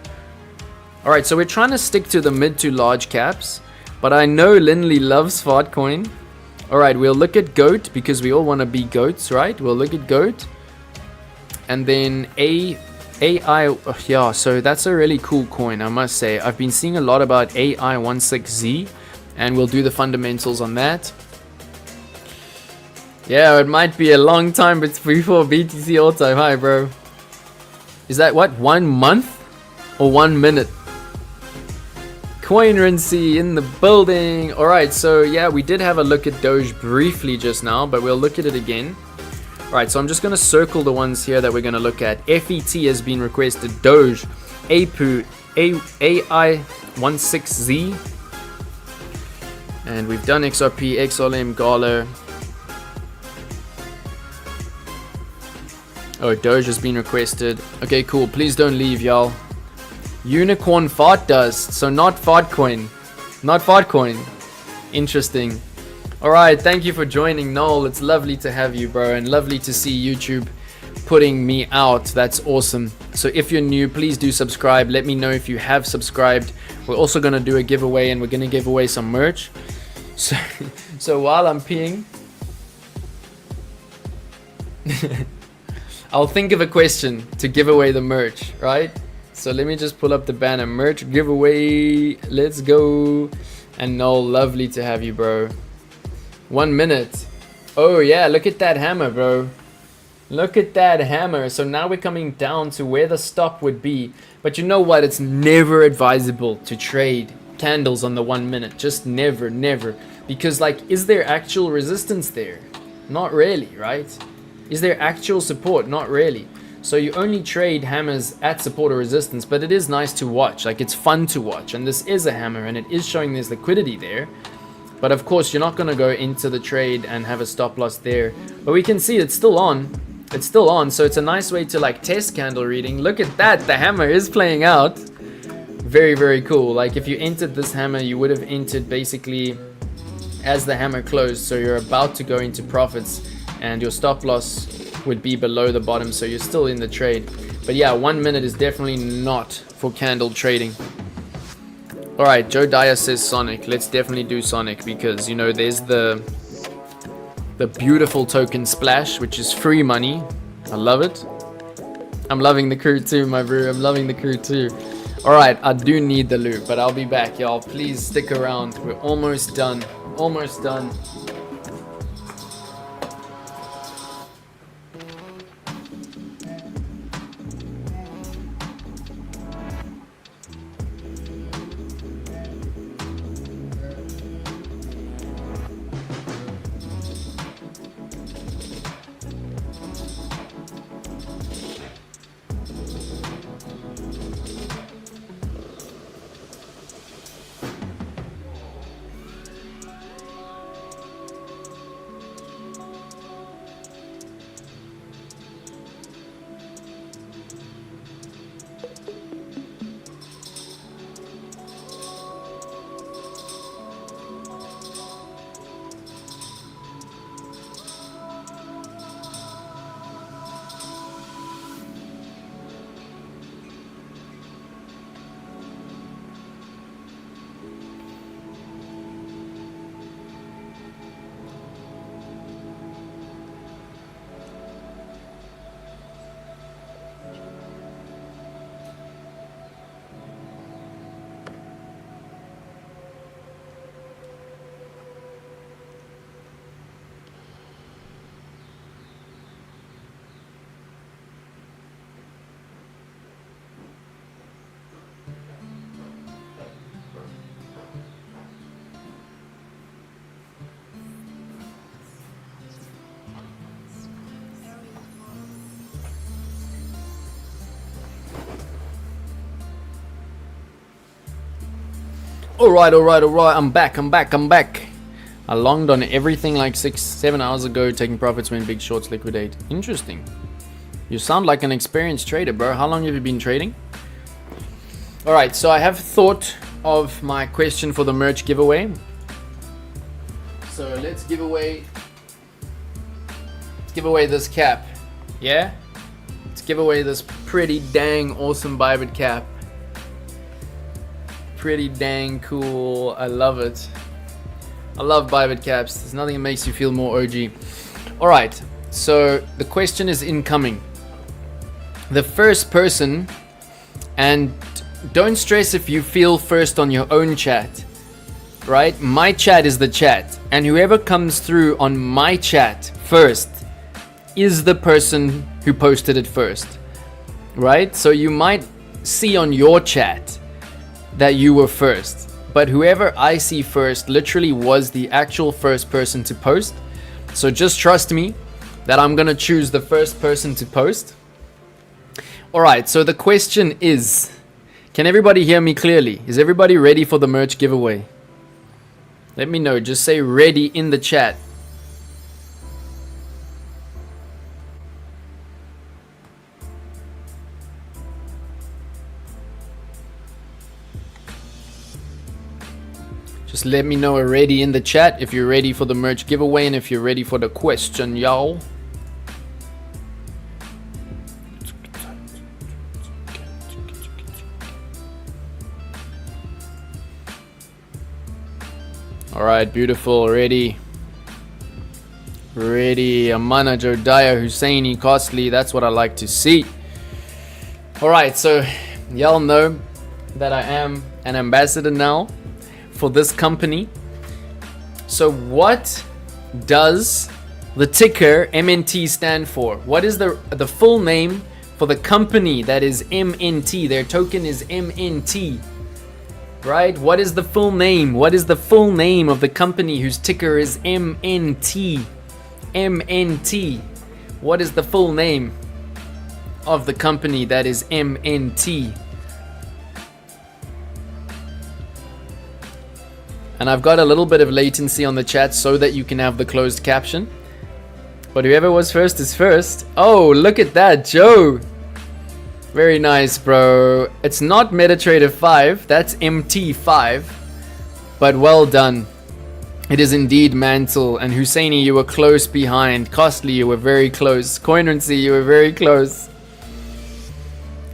Alright, so we're trying to stick to the mid to large caps, but I know Lindley loves Fartcoin. All right, we'll look at GOAT because we all want to be goats, right? We'll look at GOAT. And then AI, oh, yeah, so that's a really cool coin, I must say. I've been seeing a lot about AI16Z, and we'll do the fundamentals on that. Yeah, it might be a long time before BTC all-time high, bro. Is that what, 1 month or 1 minute? Coinrency in the building. All right, so yeah, we did have a look at Doge briefly just now, but we'll look at it again. All right, so I'm just going to circle the ones here that we're going to look at. FET has been requested, Doge, APU, AI16Z, and we've done XRP, XLM, GALA. Oh, Doge has been requested. Okay, cool. Please don't leave, y'all. Unicorn fart dust. So not fartcoin. Not fartcoin. Interesting. Alright, thank you for joining, Noel. It's lovely to have you, bro. And lovely to see YouTube putting me out. That's awesome. So if you're new, please do subscribe. Let me know if you have subscribed. We're also going to do a giveaway, and we're going to give away some merch. So while I'm peeing... I'll think of a question to give away the merch, right? So let me just pull up the banner. Merch giveaway. Let's go. And Noel, lovely to have you, bro. 1 minute. Oh yeah, look at that hammer, bro. Look at that hammer. So now we're coming down to where the stop would be. But you know what? It's never advisable to trade candles on the 1 minute. Just never, never. Because like, is there actual resistance there? Not really, right? Is there actual support? Not really. So you only trade hammers at support or resistance, but it is nice to watch. Like, it's fun to watch. And this is a hammer, and it is showing there's liquidity there. But of course, you're not going to go into the trade and have a stop loss there. But we can see it's still on. It's still on. So it's a nice way to like test candle reading. Look at that. The hammer is playing out. Very, very cool. Like, if you entered this hammer, you would have entered basically as the hammer closed. So you're about to go into profits, and your stop loss would be below the bottom, so you're still in the trade. But yeah, 1 minute is definitely not for candle trading. All right, Joe Dyer says Sonic. Let's definitely do Sonic, because you know there's the beautiful token Splash, which is free money. I love it. I'm loving the crew too, my bro. I'm loving the crew too. All right, I do need the loot, but I'll be back, y'all. Please stick around. We're almost done. Almost done. Alright, I'm back. I longed on everything like 6-7 hours ago, taking profits when big shorts liquidate. Interesting. You sound like an experienced trader, bro. How long have you been trading? Alright, so I have thought of my question for the merch giveaway. So let's give away this cap. Yeah? Let's give away this pretty dang awesome Bybit cap. Pretty dang cool. I love it. I love Bybit caps. There's nothing that makes you feel more OG. Alright, so the question is incoming. The first person, and don't stress if you feel first on your own chat, right? My chat is the chat, and whoever comes through on my chat first is the person who posted it first, right? So you might see on your chat that you were first, but whoever I see first literally was the actual first person to post. So just trust me that I'm gonna choose the first person to post. Alright, so the question is, can everybody hear me clearly? Is everybody ready for the merch giveaway? Let me know, just say ready in the chat. Just let me know already in the chat if you're ready for the merch giveaway and if you're ready for the question, y'all. Alright, beautiful, ready. Ready, Amana, Jodiah, Husseini, Costly, that's what I like to see. Alright, so y'all know that I am an ambassador now for this company. So what does the ticker MNT stand for? What is the full name for the company that is MNT? Their token is MNT, right? What is the full name? What is the full name of the company whose ticker is MNT? MNT. What is the full name of the company that is MNT? And I've got a little bit of latency on the chat so that you can have the closed caption. But whoever was first is first. Oh, look at that, Joe. Very nice, bro. It's not MetaTrader 5, that's MT5. But well done. It is indeed Mantle. And Husseini, you were close behind. Costly, you were very close. Coinrency, you were very close.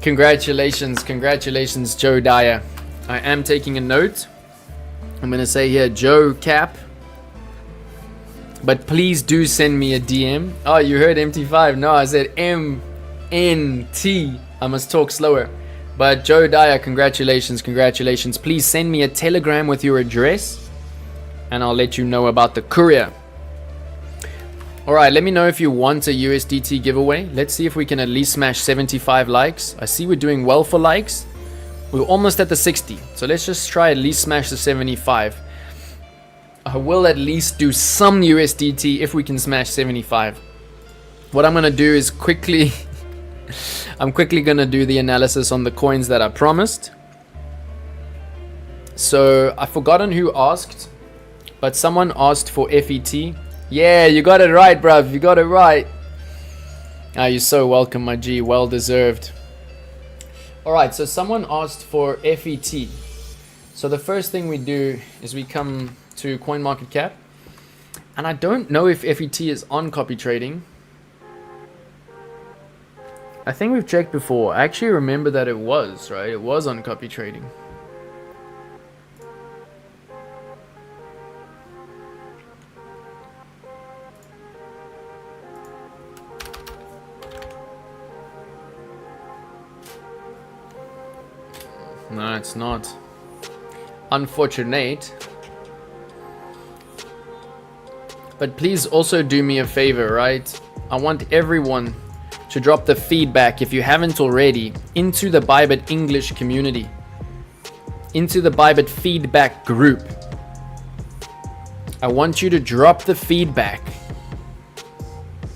Congratulations, congratulations, Joe Dyer. I am taking a note. I'm going to say here, Joe Cap. But please do send me a DM. Oh, you heard MT5. No, I said MNT. I must talk slower. But Joe Dyer, congratulations, congratulations. Please send me a telegram with your address and I'll let you know about the courier. Alright, let me know if you want a USDT giveaway. Let's see if we can at least smash 75 likes. I see we're doing well for likes. We're almost at the 60. So let's just try at least smash the 75. I will at least do some USDT if we can smash 75. What I'm going to do is quickly... I'm quickly going to do the analysis on the coins that I promised. So I've forgotten who asked, but someone asked for FET. Yeah, you got it right, bruv. You got it right. Ah, you're so welcome, my G. Well deserved. Alright, so someone asked for FET. So the first thing we do is we come to CoinMarketCap. And I don't know if FET is on copy trading. I think we've checked before. I actually remember that it was, right? It was on copy trading. No, it's not. Unfortunate. But please also do me a favor, right? I want everyone to drop the feedback, if you haven't already, into the Bybit English community. Into the Bybit feedback group. I want you to drop the feedback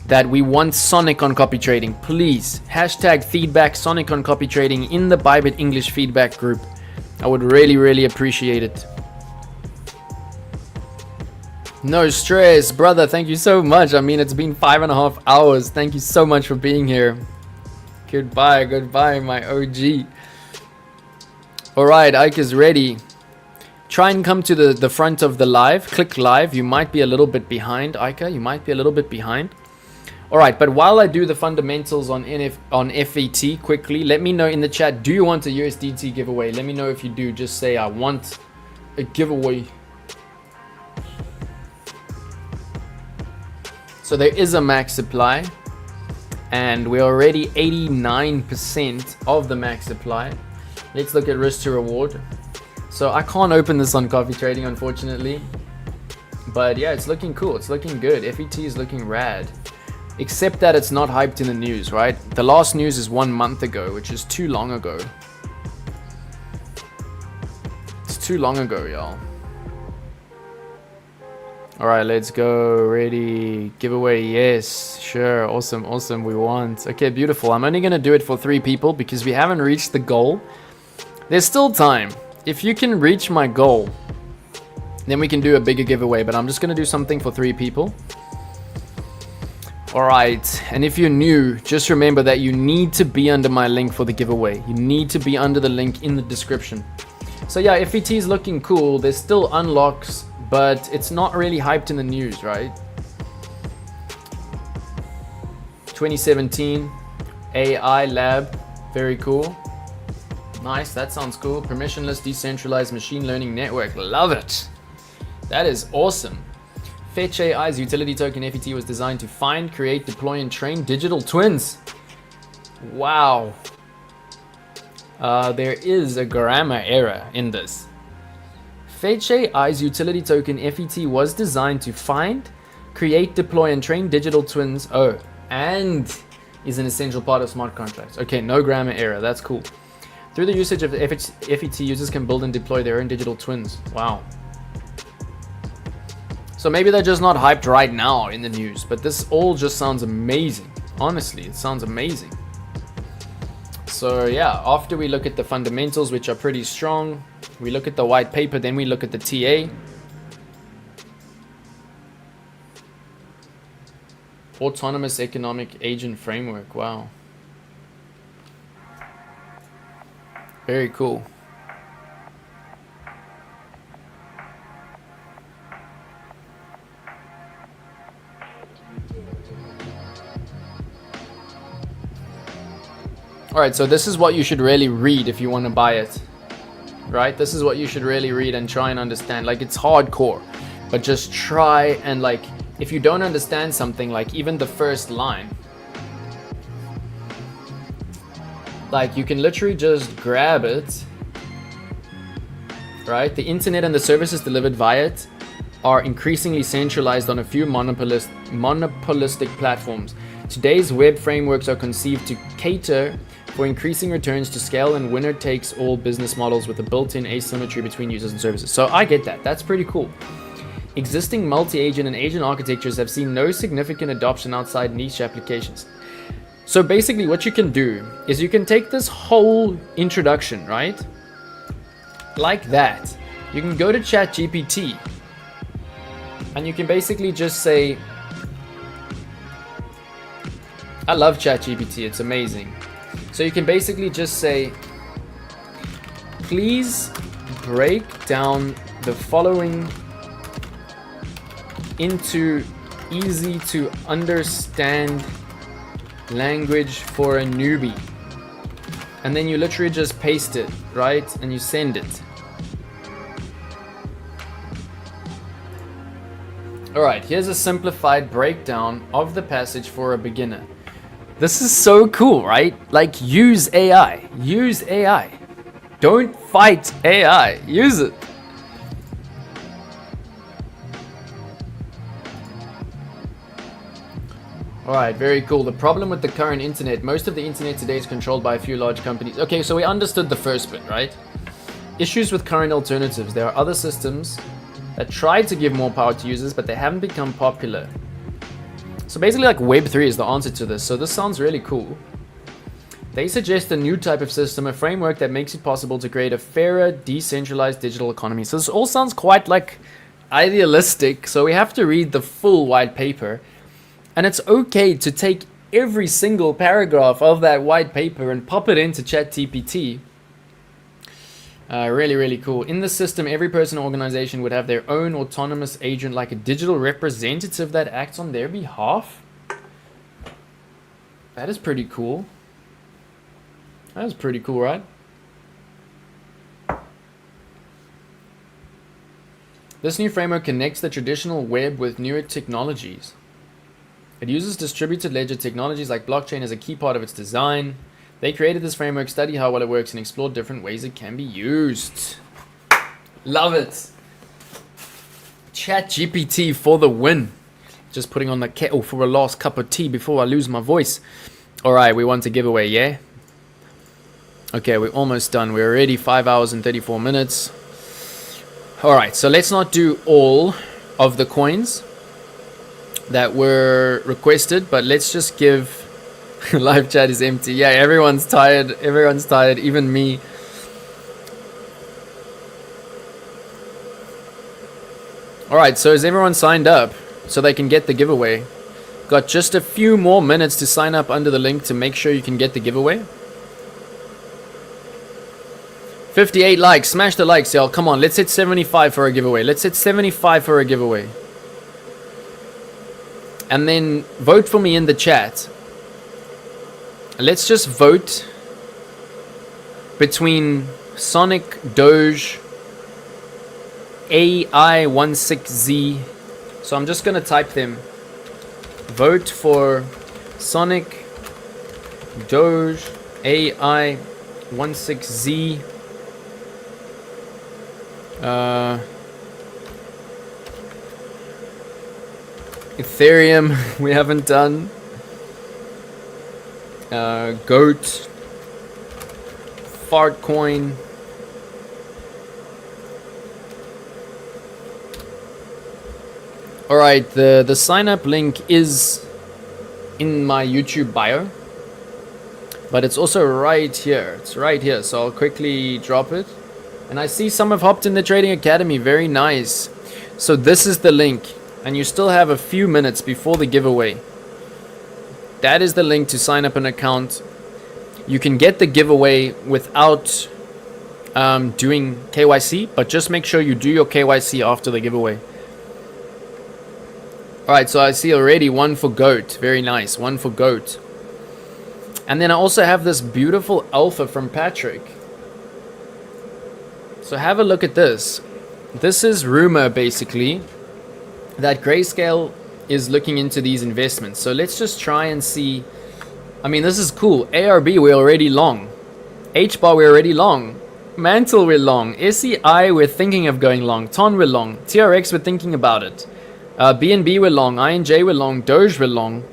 that we want Sonic on copy trading. Please, hashtag feedback Sonic on copy trading in the Bybit English feedback group. I would really, really appreciate it. No stress, brother. Thank you so much. I mean, it's been 5.5 hours. Thank you so much for being here. Goodbye, goodbye, my OG. Alright, Ike is ready. Try and come to the front of the live. Click live. You might be a little bit behind, Ike. You might be a little bit behind. Alright, but while I do the fundamentals on FET quickly, let me know in the chat, do you want a USDT giveaway? Let me know if you do. Just say, I want a giveaway. So there is a max supply, and we're already 89% of the max supply. Let's look at risk to reward. So I can't open this on coffee trading, unfortunately, but yeah, it's looking cool. It's looking good. FET is looking rad, except that it's not hyped in the news, right? The last news is 1 month ago, which is too long ago. It's too long ago, y'all. All right, let's go. Ready? Giveaway. Yes, sure. Awesome, awesome. We want. Okay, beautiful. I'm only gonna do it for 3 people because we haven't reached the goal. There's still time. If you can reach my goal, then we can do a bigger giveaway, but I'm just gonna do something for 3 people. All right, and if you're new, just remember that you need to be under my link for the giveaway. You need to be under the link in the description. So yeah, FET is looking cool. There's still unlocks, but it's not really hyped in the news, right? 2017 AI lab, very cool. Nice, that sounds cool. Permissionless decentralized machine learning network, love it. That is awesome. Fetch AI's utility token FET was designed to find, create, deploy, and train digital twins. Wow. There is a grammar error in this. Fetch AI's utility token FET was designed to find, create, deploy, and train digital twins. Oh, and is an essential part of smart contracts. Okay, no grammar error. That's cool. Through the usage of FET, users can build and deploy their own digital twins. Wow. So maybe they're just not hyped right now in the news, but this all just sounds amazing. Honestly, it sounds amazing. So yeah, after we look at the fundamentals, which are pretty strong, we look at the white paper, then we look at the TA. Autonomous Economic Agent Framework, wow. Very cool. Alright, so this is what you should really read if you want to buy it. Right? This is what you should really read and try and understand. Like, it's hardcore, but just try and, like, if you don't understand something, like even the first line, like you can literally just grab it, right? The internet and the services delivered via it are increasingly centralized on a few monopolistic platforms. Today's web frameworks are conceived to cater for increasing returns to scale and winner-takes-all business models with a built-in asymmetry between users and services. So I get that. That's pretty cool. Existing multi-agent and agent architectures have seen no significant adoption outside niche applications. So basically what you can do is you can take this whole introduction, right? Like that. You can go to ChatGPT and you can basically just say, I love ChatGPT, it's amazing. So you can basically just say, please break down the following into easy to understand language for a newbie. And then you literally just paste it, right? And you send it. Alright, here's a simplified breakdown of the passage for a beginner. This is so cool, right? Like, use AI. Use AI. Don't fight AI. Use it. Alright, very cool. The problem with the current internet, most of the internet today is controlled by a few large companies. Okay, so we understood the first bit, right? Issues with current alternatives. There are other systems that try to give more power to users, but they haven't become popular. So basically, like, Web3 is the answer to this. So this sounds really cool. They suggest a new type of system, a framework that makes it possible to create a fairer, decentralized digital economy. So this all sounds quite like idealistic. So we have to read the full white paper. And it's okay to take every single paragraph of that white paper and pop it into ChatGPT. Really, really cool. In the system, every person or organization would have their own autonomous agent, like a digital representative that acts on their behalf. That is pretty cool. That is pretty cool, right? This new framework connects the traditional web with newer technologies. It uses distributed ledger technologies like blockchain as a key part of its design. They created this framework, studied how well it works, and explored different ways it can be used. Love it. Chat GPT for the win. Just putting on the kettle for a last cup of tea before I lose my voice. Alright, we want a giveaway, yeah? Okay, we're almost done. We're already 5 hours and 34 minutes. Alright, so let's not do all of the coins that were requested, but let's just give... Live chat is empty. Yeah, everyone's tired. Everyone's tired, even me. Alright, so is everyone signed up so they can get the giveaway? Got just a few more minutes to sign up under the link to make sure you can get the giveaway. 58 likes. Smash the likes, y'all. Come on, let's hit 75 for a giveaway. Let's hit 75 for a giveaway. And then vote for me in the chat. Let's just vote between Sonic, Doge, AI16Z. So I'm just going to type them. Vote for Sonic, Doge, AI16Z. Ethereum, we haven't done. Goat, Fartcoin. Alright, the sign up link is in my YouTube bio, but it's also right here. It's right here, so I'll quickly drop it. And I see some have hopped in the Trading Academy. Very nice. So this is the link, and you still have a few minutes before the giveaway. That is the link to sign up an account. You can get the giveaway without doing KYC, but just make sure you do your KYC after the giveaway. Alright, so I see already one for goat. Very nice. One for goat. And then I also have this beautiful alpha from Patrick. So have a look at this. This is rumor, basically, that Grayscale is looking into these investments. So let's just try and see. I mean, this is cool. ARB, we're already long. HBAR, we're already long. Mantle, we're long. SEI, we're thinking of going long. TON, we're long. TRX, we're thinking about it. BNB, we're long. INJ, we're long. Doge, we're long.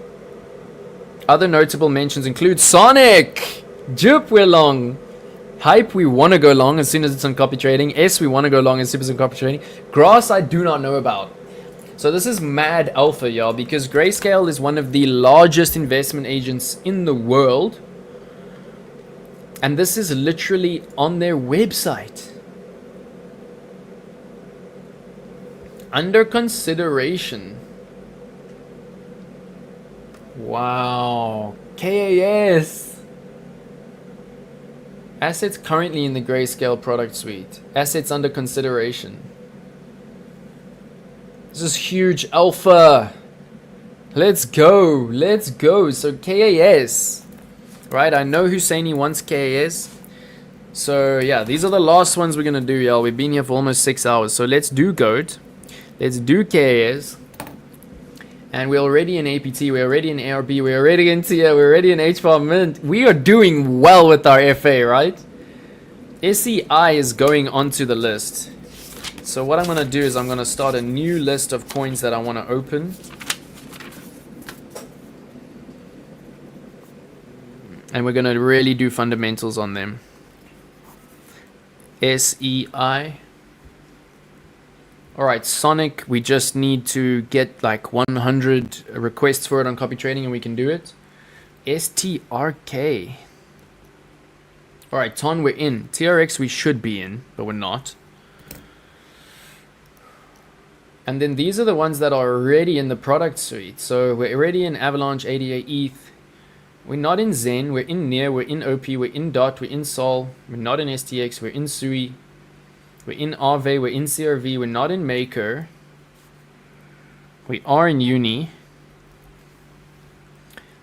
Other notable mentions include Sonic. Jup, we're long. Hype, we want to go long as soon as it's on copy trading. S, we want to go long as soon as it's on copy trading. Grass, I do not know about. So this is mad alpha, y'all, because Grayscale is one of the largest investment agents in the world. And this is literally on their website. Under consideration. Wow. KAS. Assets currently in the Grayscale product suite. Assets under consideration. This is huge alpha. Let's go. Let's go. So KAS. Right, I know Husseini wants KAS. So yeah, these are the last ones we're going to do, y'all. We've been here for almost 6 hours. So let's do GOAT. Let's do KAS. And we're already in APT. We're already in ARB. We're already in TIA. We're already in HBAR Mint. We are doing well with our FA, right? SEI is going onto the list. So what I'm going to do is I'm going to start a new list of coins that I want to open. And we're going to really do fundamentals on them. SEI. Alright, Sonic, we just need to get like 100 requests for it on copy trading and we can do it. STRK. Alright, TON, we're in. TRX, we should be in, but we're not. And then these are the ones that are already in the product suite. So we're already in Avalanche, ADA, ETH. We're not in Zen, we're in NEAR, we're in OP, we're in DOT, we're in SOL. We're not in STX, we're in SUI. We're in Aave, we're in CRV, we're not in Maker. We are in Uni.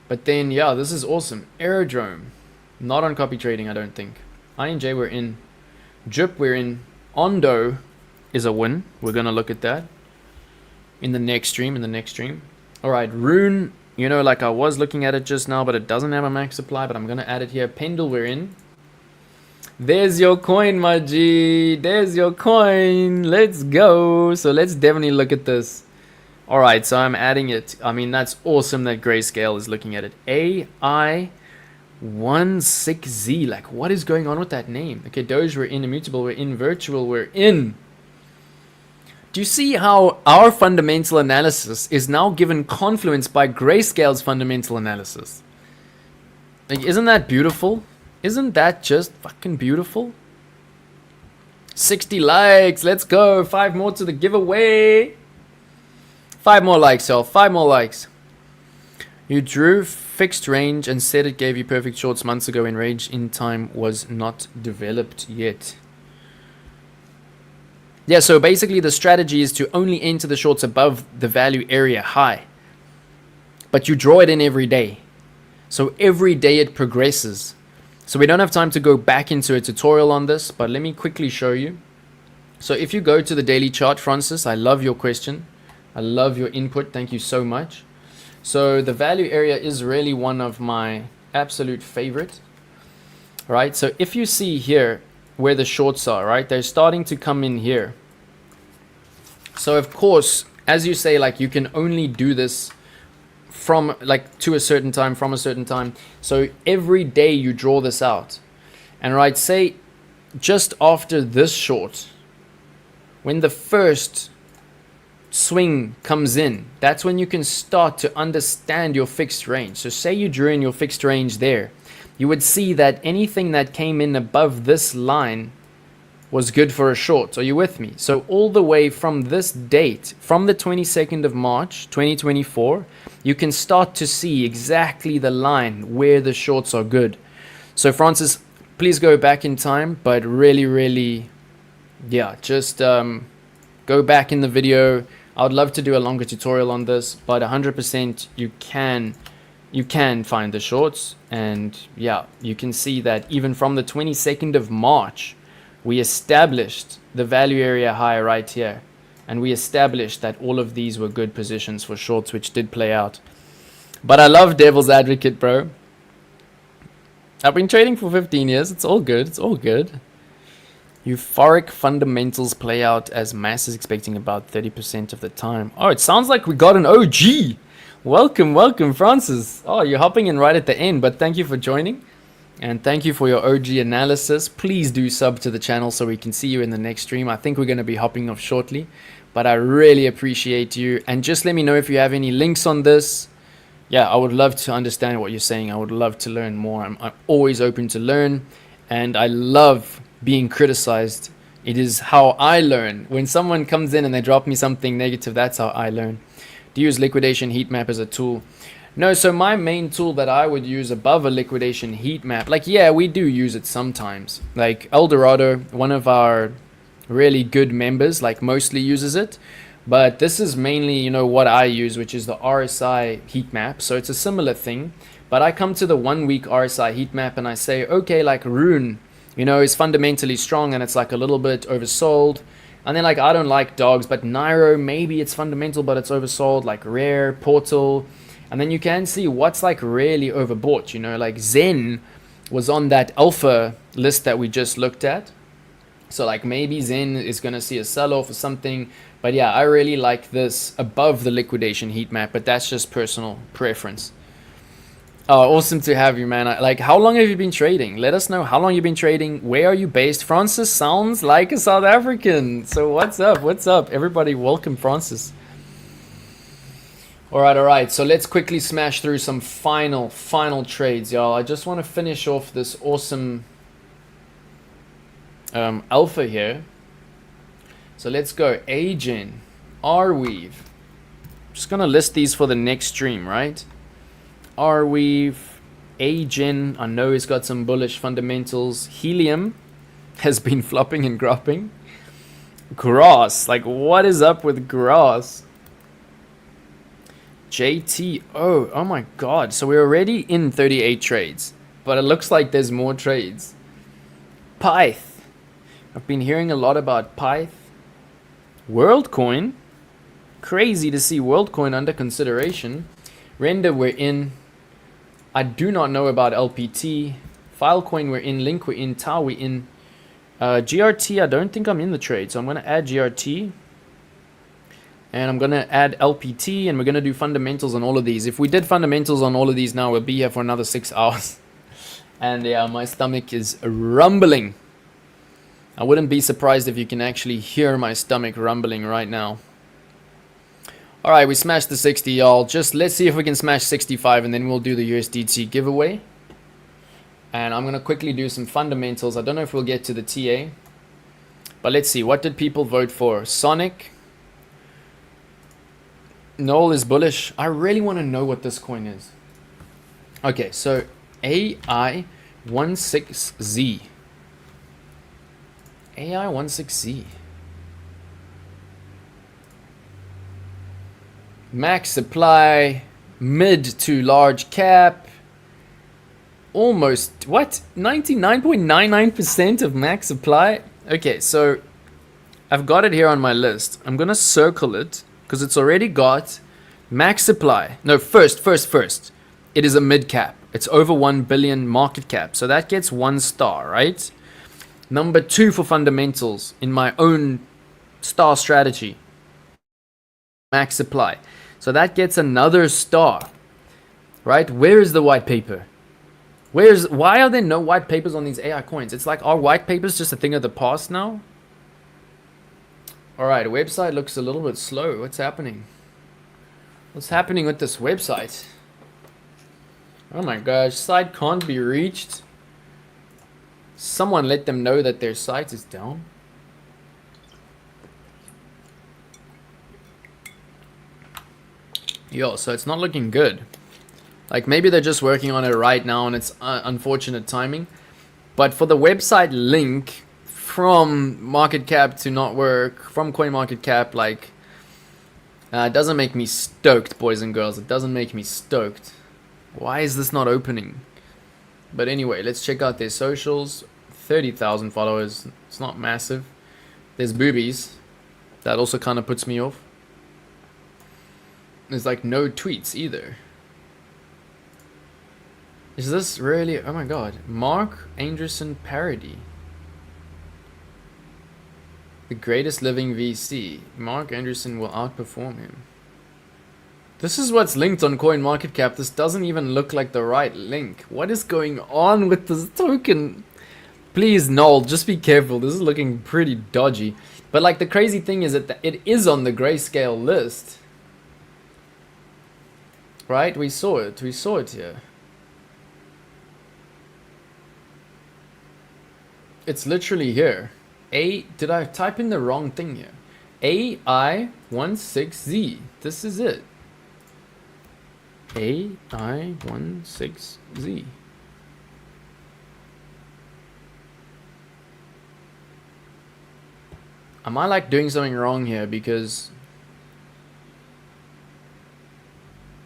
But then, yeah, this is awesome. Aerodrome. Not on copy trading, I don't think. INJ, we're in. JIP, we're in. Ondo is a win. We're going to look at that in the next stream, Alright, Rune, You know, like I was looking at it just now, but it doesn't have a max supply, but I'm going to add it here. Pendle we're in. There's your coin, my G. There's your coin. Let's go. So let's definitely look at this. All right, so I'm adding it. I mean, that's awesome that Grayscale is looking at it. AI16Z. Like, what is going on with that name? Okay, Doge, we're in. Immutable, we're in. Virtual, we're in. Do you see how our fundamental analysis is now given confluence by Grayscale's fundamental analysis? Like, isn't that beautiful? Isn't that just fucking beautiful? 60 likes. Let's go. 5 more to the giveaway. 5 more likes, y'all. 5 more likes. You drew fixed range and said it gave you perfect shorts months ago when range in time was not developed yet. Yeah, so basically the strategy is to only enter the shorts above the value area high. But you draw it in every day. So every day it progresses. So we don't have time to go back into a tutorial on this, but let me quickly show you. So if you go to the daily chart, Francis, I love your question. I love your input. Thank you so much. So the value area is really one of my absolute favorite. Right? So if you see here where the shorts are, right? They're starting to come in here. So of course, as you say, like you can only do this from like to a certain time, from a certain time. So every day you draw this out. And right, say just after this short, when the first swing comes in, that's when you can start to understand your fixed range. So say you drew in your fixed range there, you would see that anything that came in above this line was good for a short. Are you with me? So all the way from this date, from the 22nd of March 2024, you can start to see exactly the line where the shorts are good. So Francis, please go back in time, but really, yeah, just go back in the video. I would love to do a longer tutorial on this, but 100% you can find the shorts. And yeah, you can see that even from the 22nd of March, we established the value area high right here. And we established that all of these were good positions for shorts, which did play out. But I love devil's advocate, bro. I've been trading for 15 years. It's all good. It's all good. Euphoric fundamentals play out as mass is expecting about 30% of the time. Oh, it sounds like we got an OG. Welcome, Francis. Oh, you're hopping in right at the end, but thank you for joining. And thank you for your OG analysis. Please do sub to the channel so we can see you in the next stream. I think we're going to be hopping off shortly, but I really appreciate you. And just let me know if you have any links on this. Yeah, I would love to understand what you're saying. I would love to learn more. I'm always open to learn, and I love being criticized. It is how I learn. When someone comes in and they drop me something negative, that's how I learn. Do you use liquidation heat map as a tool? No, so my main tool that I would use above a liquidation heat map, like, yeah, we do use it sometimes. Like Eldorado, one of our really good members, like mostly uses it. But this is mainly, you know, what I use, which is the RSI heat map. So it's a similar thing. But I come to the 1 week RSI heat map and I say, okay, like Rune, you know, is fundamentally strong and it's like a little bit oversold. And then like, I don't like dogs, but Nairo, maybe it's fundamental, but it's oversold, like Rare, Portal. And then you can see what's like really overbought, you know, like Zen was on that alpha list that we just looked at. So like maybe Zen is going to see a sell-off or something. But yeah, I really like this above the liquidation heat map, but that's just personal preference. Oh, awesome to have you, man. Like, how long have you been trading? Let us know how long you've been trading. Where are you based? Francis sounds like a South African. So what's up? What's up? Everybody, welcome Francis. All right. So let's quickly smash through some final trades, y'all. I just want to finish off this awesome alpha here. So let's go. Agent, Arweave. Just going to list these for the next stream, right? Arweave, Agent, I know it's got some bullish fundamentals. Helium has been flopping and dropping. Grass, like what is up with grass? JTO, oh my god, so we're already in 38 trades, but it looks like there's more trades. Pyth, I've been hearing a lot about Pyth. WorldCoin, crazy to see WorldCoin under consideration. Render, we're in. I do not know about LPT. Filecoin, we're in. Link, we're in. Tau, we're in. GRT, I don't think I'm in the trade, so I'm going to add GRT. And I'm going to add LPT, and we're going to do fundamentals on all of these. If we did fundamentals on all of these now, we'll be here for another 6 hours. And yeah, my stomach is rumbling. I wouldn't be surprised if you can actually hear my stomach rumbling right now. Alright, we smashed the 60, y'all. Just let's see if we can smash 65, and then we'll do the USDT giveaway. And I'm going to quickly do some fundamentals. I don't know if we'll get to the TA. But let's see. What did people vote for? Sonic. Noel is bullish. I really want to know what this coin is. Okay, so AI16Z. AI16Z. Max supply, mid to large cap. Almost, what? 99.99% of max supply? Okay, so I've got it here on my list. I'm going to circle it because it's already got max supply. No, first. It is a mid cap. It's over 1 billion market cap. So that gets 1 star, right? Number 2 for fundamentals in my own star strategy. Max supply. So that gets another star. Right? Where is the white paper? Why are there no white papers on these AI coins? It's like, are white papers just a thing of the past now? Alright, website looks a little bit slow. What's happening? What's happening with this website? Oh my gosh, site can't be reached. Someone let them know that their site is down. Yo, so it's not looking good. Like maybe they're just working on it right now and it's unfortunate timing. But for the website link from market cap to not work, from coin market cap, like it doesn't make me stoked, boys and girls. It doesn't make me stoked. Why is this not opening? But anyway, let's check out their socials. 30,000 followers. It's not massive. There's boobies. That also kind of puts me off. There's like no tweets either. Is this really? Oh my god. Mark Anderson parody. The greatest living VC. Mark Anderson will outperform him. This is what's linked on CoinMarketCap. This doesn't even look like the right link. What is going on with this token? Please, Noel, just be careful. This is looking pretty dodgy. But like the crazy thing is that it is on the grayscale list. Right? We saw it. We saw it here. It's literally here. Did I type in the wrong thing here? AI16Z. This is it. AI16Z. Am I like doing something wrong here? Because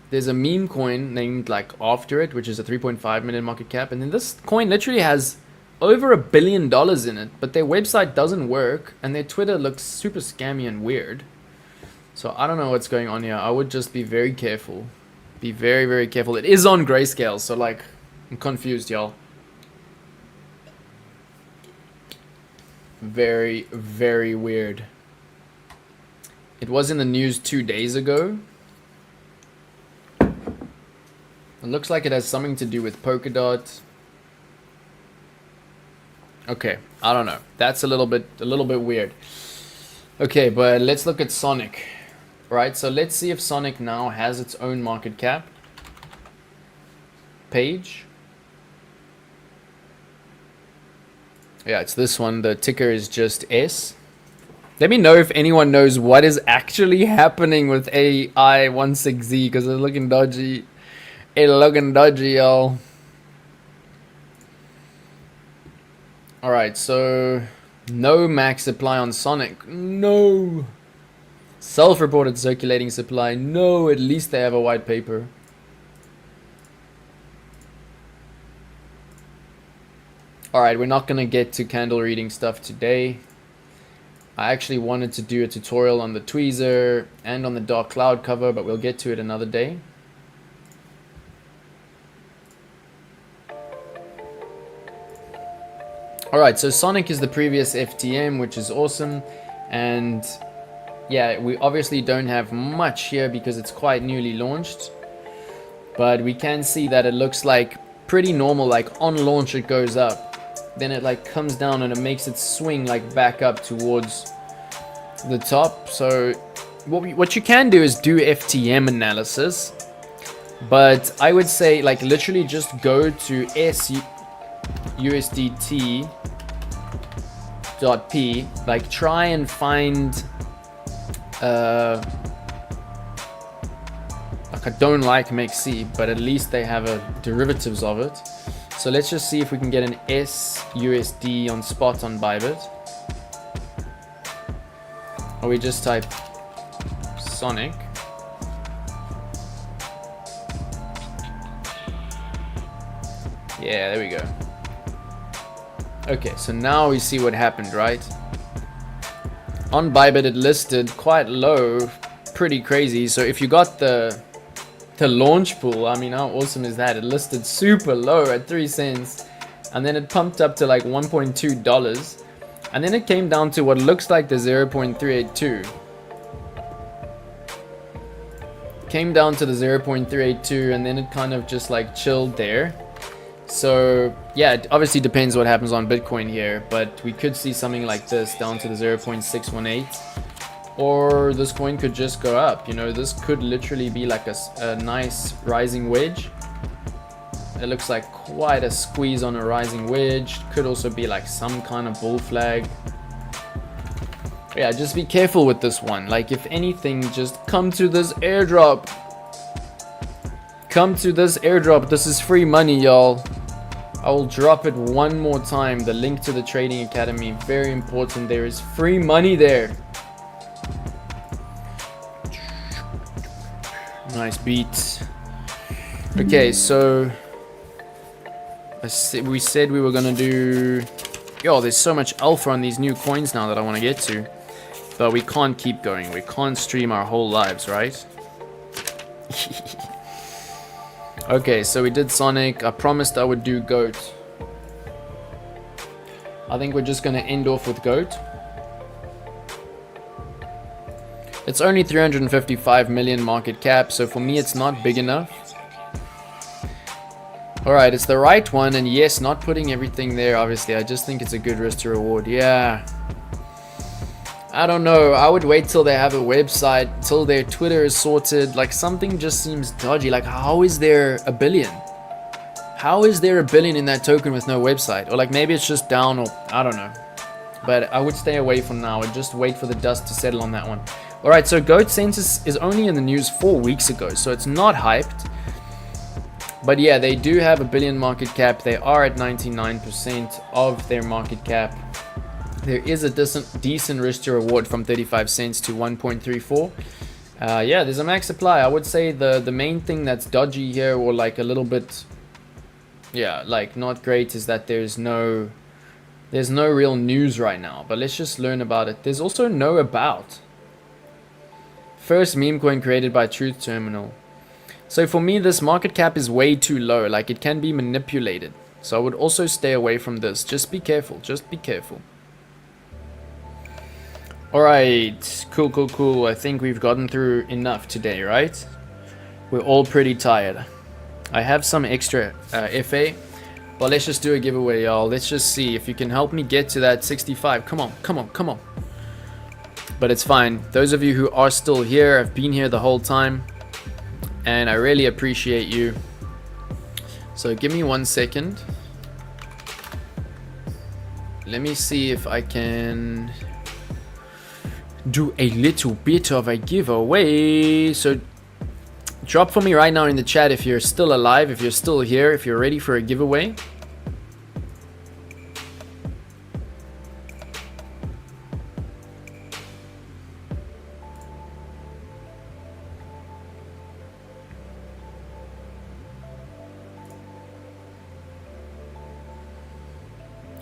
there's a meme coin named like after it, which is a 3.5 million market cap, and then this coin literally has over $1 billion in it, but their website doesn't work and their Twitter looks super scammy and weird. So I don't know what's going on here. I would just be very careful. Be very, very careful. It is on grayscale, so like I'm confused, y'all. Very, very weird. It was in the news 2 days ago. It looks like it has something to do with Polkadot. Okay, I don't know. That's a little bit weird. Okay, but let's look at Sonic. Right, so let's see if Sonic now has its own market cap. Page. Yeah, it's this one. The ticker is just S. Let me know if anyone knows what is actually happening with AI16Z, because it's looking dodgy. It's looking dodgy, y'all. Alright, so no max supply on Sonic. No. Self-reported circulating supply. No, at least they have a white paper. Alright, we're not going to get to candle reading stuff today. I actually wanted to do a tutorial on the tweezer and on the dark cloud cover, but we'll get to it another day. Alright, so Sonic is the previous FTM, which is awesome. And yeah, we obviously don't have much here because it's quite newly launched. But we can see that it looks like pretty normal, like on launch it goes up. Then it like comes down and it makes it swing like back up towards the top. So what you can do is do FTM analysis. But I would say like literally just go to USDT.p, like try and find like I don't like MEXC, but at least they have a derivatives of it. So let's just see if we can get an SUSD on spot on Bybit. Or we just type Sonic. Yeah, there we go. Okay, so now we see what happened, right? On Bybit it listed quite low, pretty crazy. So if you got the launch pool, I mean, how awesome is that? It listed super low at 3 cents, and then it pumped up to like $1.2, and then it came down to what looks like the 0.382. Came down to the 0.382, and then it kind of just like chilled there. So yeah, it obviously depends what happens on Bitcoin here, but we could see something like this down to the 0.618, or this coin could just go up. You know, this could literally be like a nice rising wedge. It looks like quite a squeeze on a rising wedge. Could also be like some kind of bull flag. Yeah, just be careful with this one. Like if anything, just come to this airdrop. Come to this airdrop. This is free money, y'all. I will drop it one more time. The link to the Trading Academy, very important. There is free money there. Nice beat. Okay, so we said we were gonna do. Yo, there's so much alpha on these new coins now that I want to get to, but we can't keep going. We can't stream our whole lives, right? Okay, so we did Sonic. I promised I would do Goat. I think we're just going to end off with Goat. It's only 355 million market cap, so for me it's not big enough. Alright, it's the right one, and yes, not putting everything there, obviously. I just think it's a good risk to reward. Yeah. I don't know. I would wait till they have a website, till their Twitter is sorted. Like, something just seems dodgy. Like, how is there a billion? How is there a billion in that token with no website? Or like maybe it's just down, or I don't know. But I would stay away from now and just wait for the dust to settle on that one. Alright, so Goat Census is only in the news 4 weeks ago, so it's not hyped. But yeah, they do have a billion market cap. They are at 99% of their market cap. There is a decent risk to reward from 35 cents to 1.34. Yeah, there's a max supply. I would say the main thing that's dodgy here, or like a little bit, yeah, like not great, is that there's no real news right now. But let's just learn about it. There's also no about. First meme coin created by Truth Terminal. So for me, this market cap is way too low. Like, it can be manipulated. So I would also stay away from this. Just be careful. Just be careful. Alright, cool. I think we've gotten through enough today, right? We're all pretty tired. I have some extra FA, but let's just do a giveaway, y'all. Let's just see if you can help me get to that 65. Come on. But it's fine. Those of you who are still here have been here the whole time, and I really appreciate you. So give me 1 second. Let me see if I can do a little bit of a giveaway. So drop for me right now in the chat if you're still alive, if you're still here, if you're ready for a giveaway.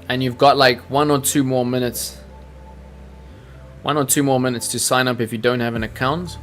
And you've got like 1 or 2 more minutes. 1 or 2 more minutes to sign up if you don't have an account.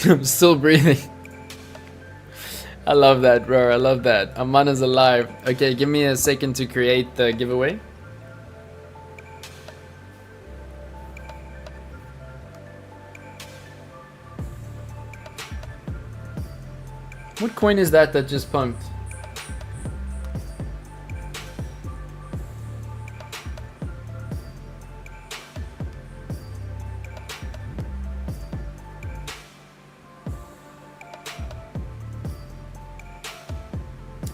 I'm still breathing. I love that, bro. I love that. Aman is alive. Okay, give me a second to create the giveaway. What coin is that just pumped?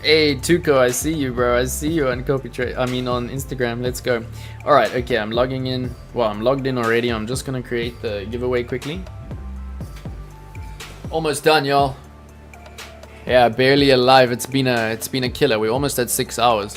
Hey Tuko, I see you, bro. I see you on copy trade. I mean on Instagram. Let's go. All right. Okay, I'm logging in. Well, I'm logged in already. I'm just gonna create the giveaway quickly. Almost done, y'all. Yeah, barely alive. It's been a killer. We're almost at 6 hours.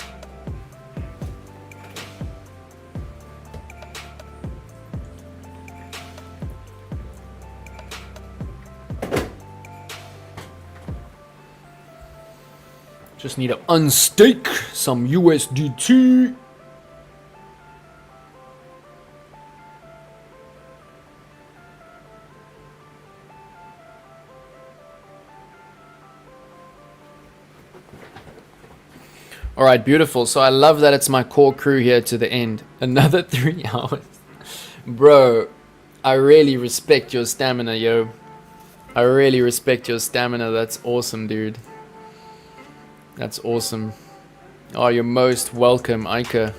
Just need to unstake some USDT. Alright, beautiful. So I love that it's my core crew here to the end. Another 3 hours. Bro, I really respect your stamina, yo. I really respect your stamina. That's awesome, dude. That's awesome. Oh, you're most welcome, Ica.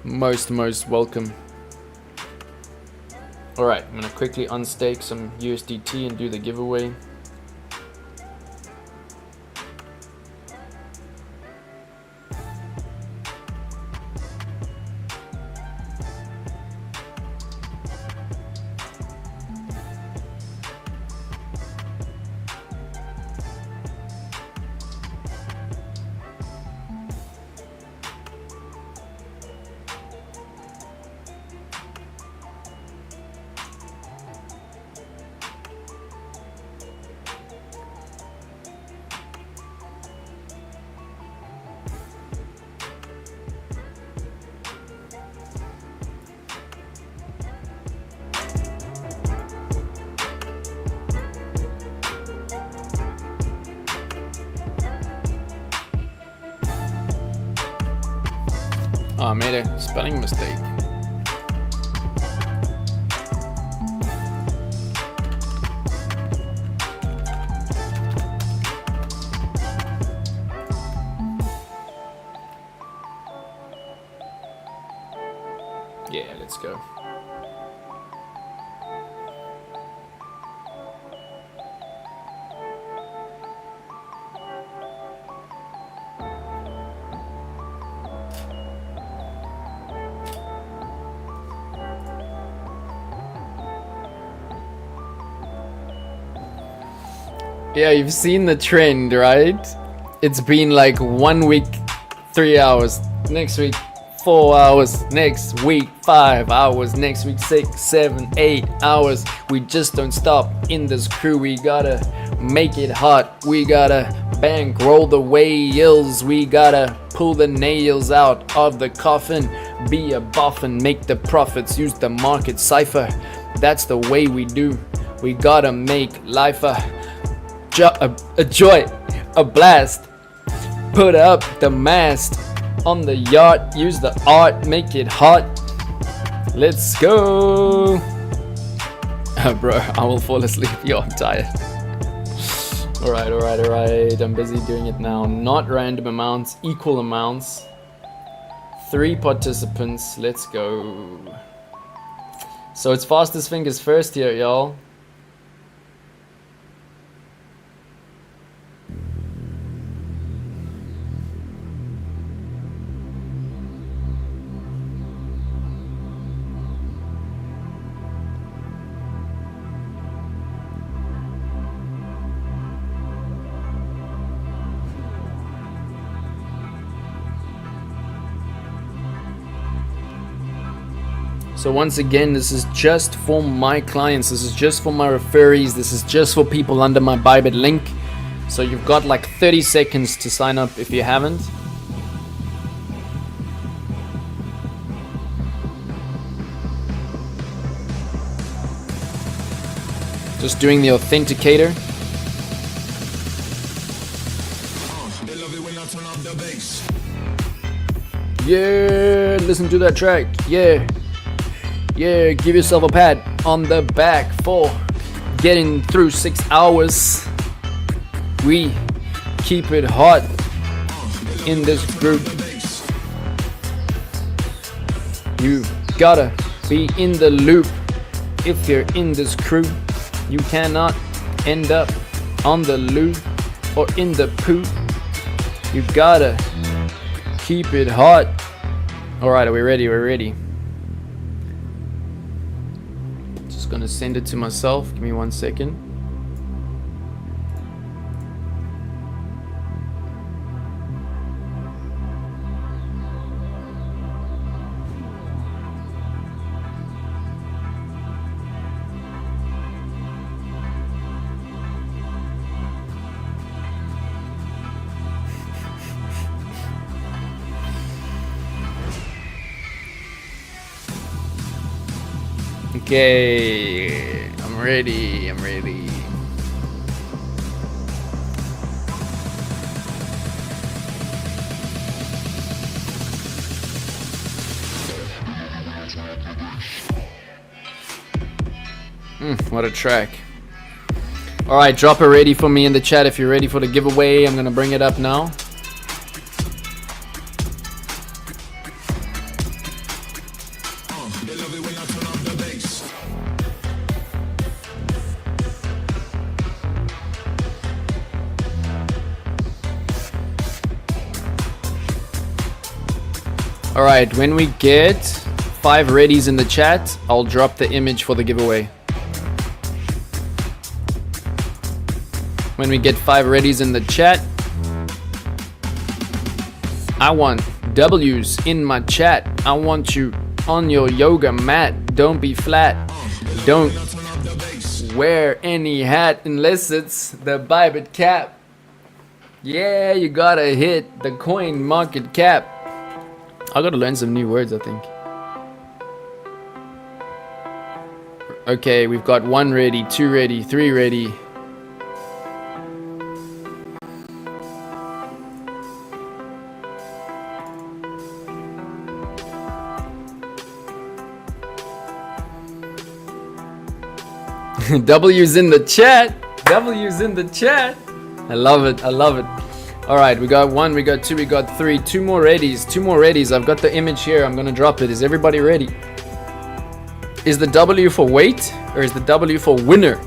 Most welcome. Alright, I'm gonna quickly unstake some USDT and do the giveaway. Oh, I made a spelling mistake. Yeah, let's go. Yeah, you've seen the trend, right? It's been like 1 week, 3 hours. Next week, 4 hours. Next week, 5 hours. Next week, 6, 7, 8 hours. We just don't stop in this crew. We gotta make it hot. We gotta bankroll the whales. We gotta pull the nails out of the coffin. Be a boffin, make the profits. Use the market cipher. That's the way we do. We gotta make life a joy, a blast. Put up the mast on the yacht. Use the art, make it hot. Let's go. Bro, I will fall asleep. Yo, I'm tired. Alright. I'm busy doing it now. Not random amounts, equal amounts. 3 participants. Let's go. So it's fastest fingers first here, y'all. So once again, this is just for my clients, this is just for my referees, this is just for people under my Bybit link. So you've got like 30 seconds to sign up if you haven't. Just doing the authenticator. Yeah, listen to that track. Yeah, yeah, give yourself a pat on the back for getting through 6 hours. We keep it hot in this group. You gotta be in the loop if you're in this crew. You cannot end up on the loo or in the poo. You gotta keep it hot. Alright, are we ready? We're ready. Just gonna send it to myself. Give me 1 second. Okay, I'm ready. What a track. Alright, drop it ready for me in the chat if you're ready for the giveaway. I'm gonna bring it up now. Alright, when we get 5 readies in the chat, I'll drop the image for the giveaway. When we get 5 readies in the chat, I want W's in my chat. I want you on your yoga mat. Don't be flat. Don't wear any hat unless it's the Bybit cap. Yeah, you gotta hit the coin market cap. I gotta learn some new words, I think. Okay, we've got 1 ready, 2 ready, 3 ready. W's in the chat. W's in the chat. I love it. I love it. Alright, we got 1, we got 2, we got 3. 2 more readies. 2 more readies. I've got the image here. I'm gonna drop it. Is everybody ready? Is the W for wait or is the W for winner?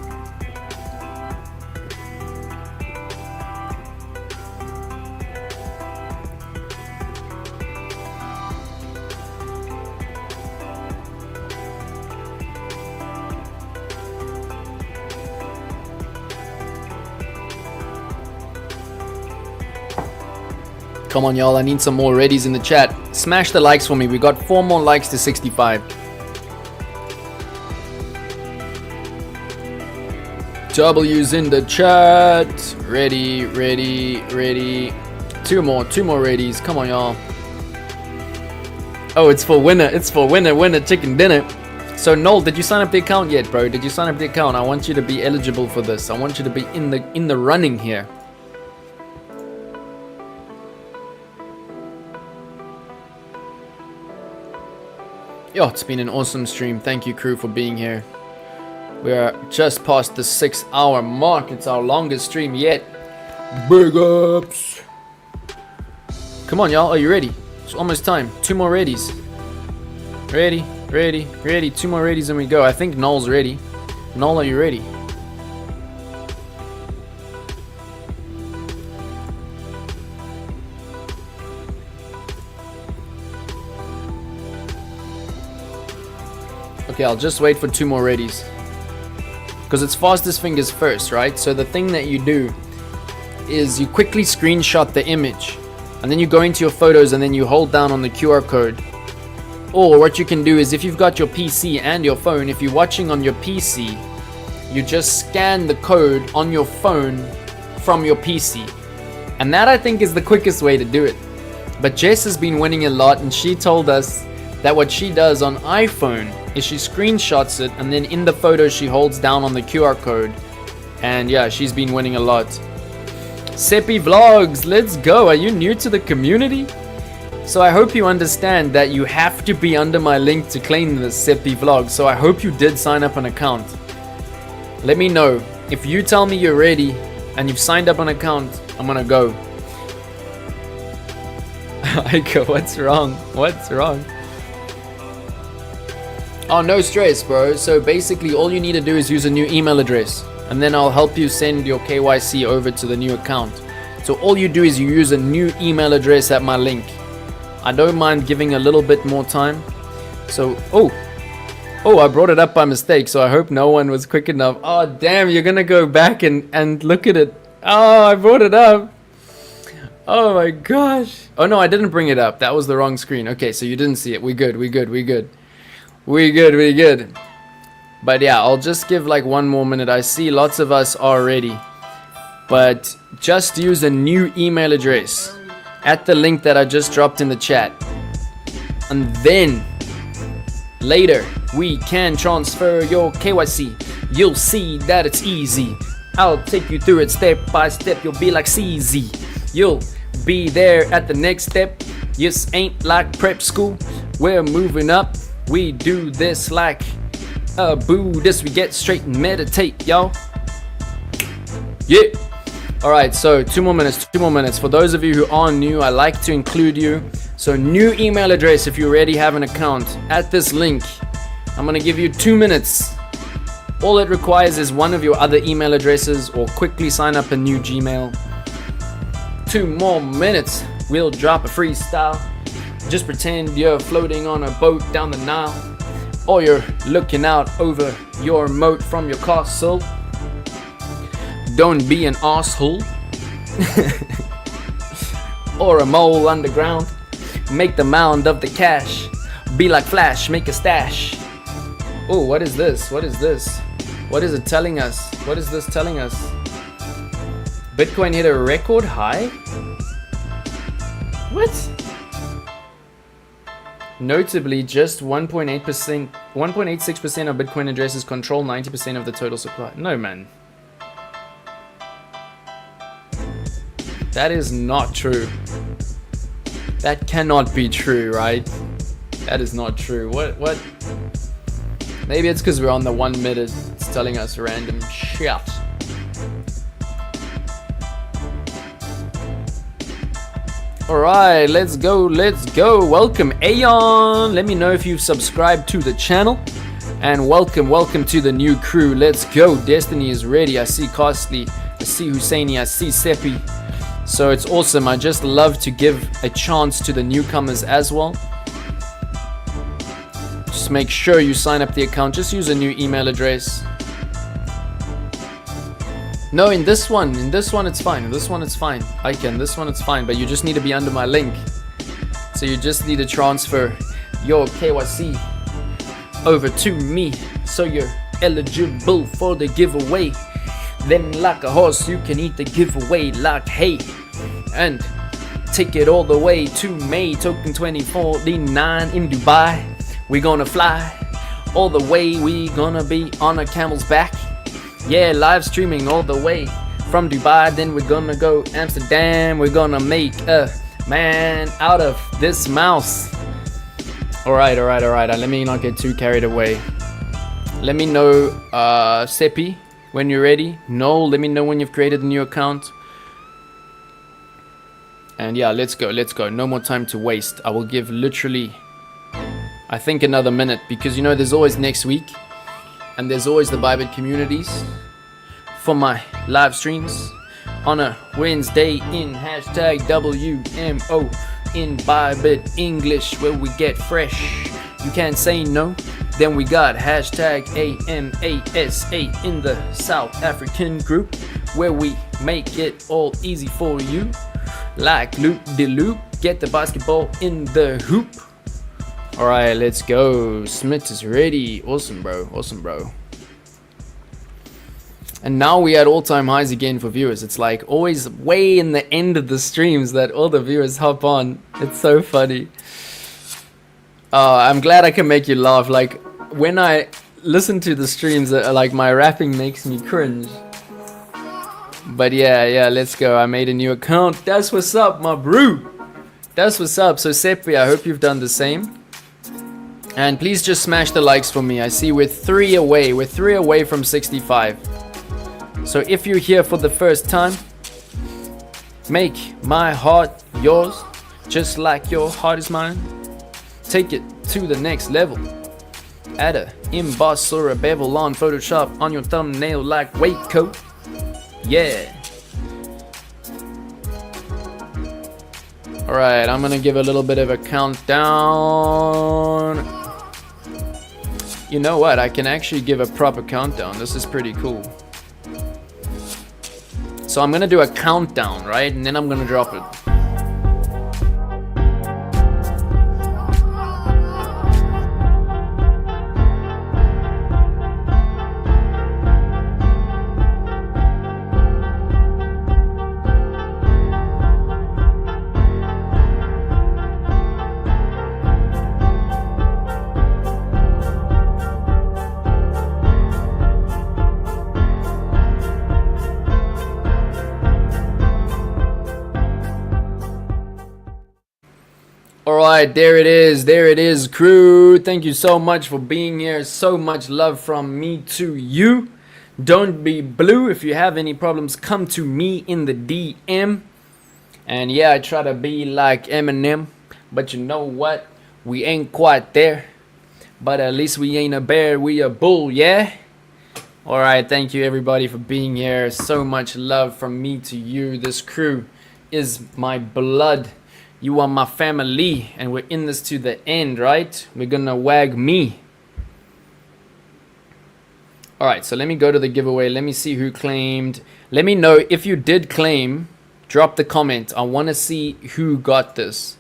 Come on, y'all. I need some more readies in the chat. Smash the likes for me. We got 4 more likes to 65. W's in the chat. Ready, ready, ready. 2 more readies. Come on, y'all. Oh, it's for winner. It's for winner chicken dinner. So Noel, did you sign up the account yet, bro? Did you sign up the account? I want you to be eligible for this. I want you to be in the running here. Yo, it's been an awesome stream. Thank you, crew, for being here. We are just past the 6-hour mark. It's our longest stream yet. Big ups. Come on, y'all. Are you ready? It's almost time. 2 more readies. Ready, ready, ready. 2 more readies and we go. I think Noel's ready. Noel, are you ready? Okay, I'll just wait for 2 more readies. Because it's fastest fingers first, right? So the thing that you do is you quickly screenshot the image. And then you go into your photos and then you hold down on the QR code. Or what you can do is if you've got your PC and your phone, if you're watching on your PC, you just scan the code on your phone from your PC. And that I think is the quickest way to do it. But Jess has been winning a lot and she told us that what she does on iPhone is she screenshots it, and then in the photo she holds down on the QR code. And yeah, she's been winning a lot. Seppi Vlogs, let's go. Are you new to the community? So I hope you understand that you have to be under my link to claim the Seppi Vlogs. So I hope you did sign up an account. Let me know. If you tell me you're ready and you've signed up an account, I'm gonna go. I go, what's wrong? What's wrong? Oh, no stress, bro. So basically all you need to do is use a new email address, and then I'll help you send your KYC over to the new account. So all you do is you use a new email address at my link. I don't mind giving a little bit more time. So, oh, I brought it up by mistake, so I hope no one was quick enough. Oh, damn, you're gonna go back and look at it. Oh, I brought it up. Oh my gosh. Oh no, I didn't bring it up. That was the wrong screen. Okay, so you didn't see it. We good. But yeah, I'll just give like one more minute. I see lots of us are ready. But just use a new email address at the link that I just dropped in the chat. And then later we can transfer your KYC. You'll see that it's easy. I'll take you through it step by step. You'll be like CZ. You'll be there at the next step. This ain't like prep school. We're moving up. We do this like a Buddhist. We get straight and meditate, y'all. Yeah. Alright, so 2 more minutes. For those of you who are new, I like to include you. So new email address if you already have an account at this link. I'm gonna give you 2 minutes. All it requires is one of your other email addresses, or quickly sign up a new Gmail. 2 more minutes, we'll drop a freestyle. Just pretend you're floating on a boat down the Nile, or you're looking out over your moat from your castle. Don't be an asshole. Or a mole underground. Make the mound of the cash. Be like Flash, make a stash. Oh, what is this? What is this? What is it telling us? What is this telling us? Bitcoin hit a record high? What? Notably, just 1.86% of Bitcoin addresses control 90% of the total supply. No, man. That is not true. That cannot be true, right? That is not true. What? Maybe it's because we're on the 1 minute. It's telling us random shit. Alright, let's go. Welcome, Aeon. Let me know if you've subscribed to the channel. And welcome to the new crew. Let's go. Destiny is ready. I see Costly. I see Husseini. I see Seppi. So it's awesome. I just love to give a chance to the newcomers as well. Just make sure you sign up the account. Just use a new email address. No, in this one it's fine. This one it's fine. This one it's fine, but you just need to be under my link. So you just need to transfer your KYC over to me, so you're eligible for the giveaway. Then like a horse, you can eat the giveaway like hay, and take it all the way to May. Token 2049 in Dubai. We're gonna fly all the way. We gonna be on a camel's back. Yeah, live streaming all the way from Dubai. Then we're gonna go Amsterdam. We're gonna make a man out of this mouse. Alright. Let me not get too carried away. Let me know, Seppi, when you're ready. No, let me know when you've created a new account. And yeah, let's go. No more time to waste. I will give literally, I think, another minute, because you know there's always next week. And there's always the Bybit communities for my live streams on a Wednesday in hashtag WMO in Bybit English, where we get fresh. You can't say no. Then we got hashtag AMASA in the South African group, where we make it all easy for you. Like loop de loop, get the basketball in the hoop. Alright, let's go. Smith is ready. Awesome, bro. And now we at all-time highs again for viewers. It's like always way in the end of the streams that all the viewers hop on. It's so funny. I'm glad I can make you laugh. Like, when I listen to the streams, like my rapping makes me cringe. But yeah, let's go. I made a new account. That's what's up, my bro. That's what's up. So Seppi, I hope you've done the same. And please just smash the likes for me. I see we're 3 away. We're 3 away from 65. So if you're here for the first time, make my heart yours, just like your heart is mine. Take it to the next level. Add a emboss or a bevel on Photoshop on your thumbnail like WACO. Yeah. Alright, I'm gonna give a little bit of a countdown. You know what? I can actually give a proper countdown. This is pretty cool. So I'm gonna do a countdown, right? And then I'm gonna drop it. Alright, there it is, crew. Thank you so much for being here. So much love from me to you. Don't be blue. If you have any problems, come to me in the DM. And yeah, I try to be like Eminem, but you know what? We ain't quite there. But at least we ain't a bear, we a bull, yeah? Alright, thank you everybody for being here. So much love from me to you. This crew is my blood. You are my family, and we're in this to the end, right? We're gonna wag me. Alright, so let me go to the giveaway. Let me see who claimed. Let me know if you did claim. Drop the comment. I want to see who got this.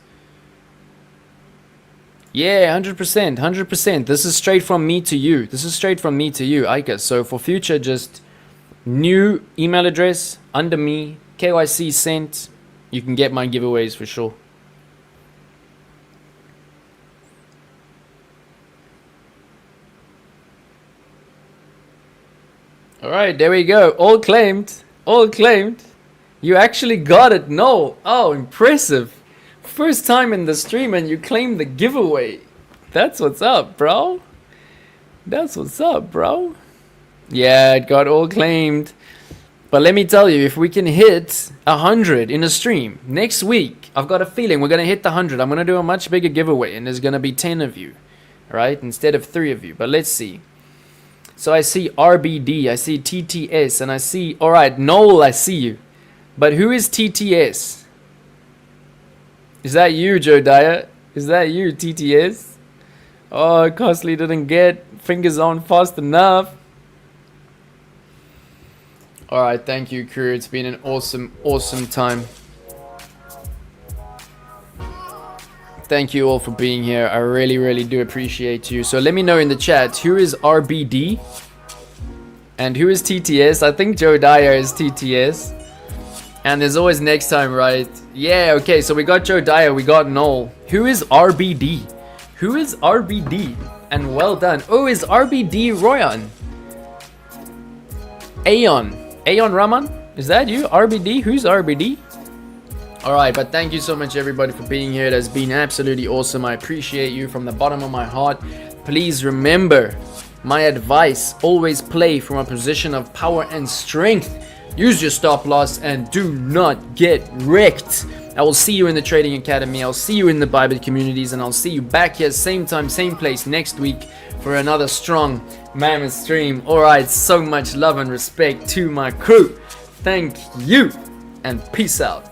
Yeah, 100%, 100%. This is straight from me to you. This is straight from me to you, Ika. So for future, just new email address under me, KYC sent. You can get my giveaways for sure. Alright, there we go. All claimed. All claimed. You actually got it. No. Oh, impressive. First time in the stream and you claimed the giveaway. That's what's up, bro. That's what's up, bro. Yeah, it got all claimed. But let me tell you, if we can hit 100 in a stream next week, I've got a feeling we're going to hit the 100. I'm going to do a much bigger giveaway and there's going to be 10 of you. Right? Instead of 3 of you. But let's see. So I see RBD, I see TTS, and I see, alright, Noel, I see you. But who is TTS? Is that you, Joe Dyer? Is that you, TTS? Oh, Costly didn't get fingers on fast enough. Alright, thank you, crew. It's been an awesome, awesome time. Thank you all for being here. I really, really do appreciate you. So let me know in the chat, who is RBD? And who is TTS? I think Joe Dyer is TTS. And there's always next time, right? Yeah, okay, so we got Joe Dyer, we got Noel. Who is RBD? Who is RBD? And well done. Oh, is RBD Royan? Aeon Raman? Is that you? RBD? Who's RBD? Alright, but thank you so much everybody for being here. It has been absolutely awesome. I appreciate you from the bottom of my heart. Please remember my advice. Always play from a position of power and strength. Use your stop loss and do not get wrecked. I will see you in the Trading Academy. I'll see you in the Bybit communities. And I'll see you back here same time, same place next week for another strong mammoth stream. Alright, so much love and respect to my crew. Thank you and peace out.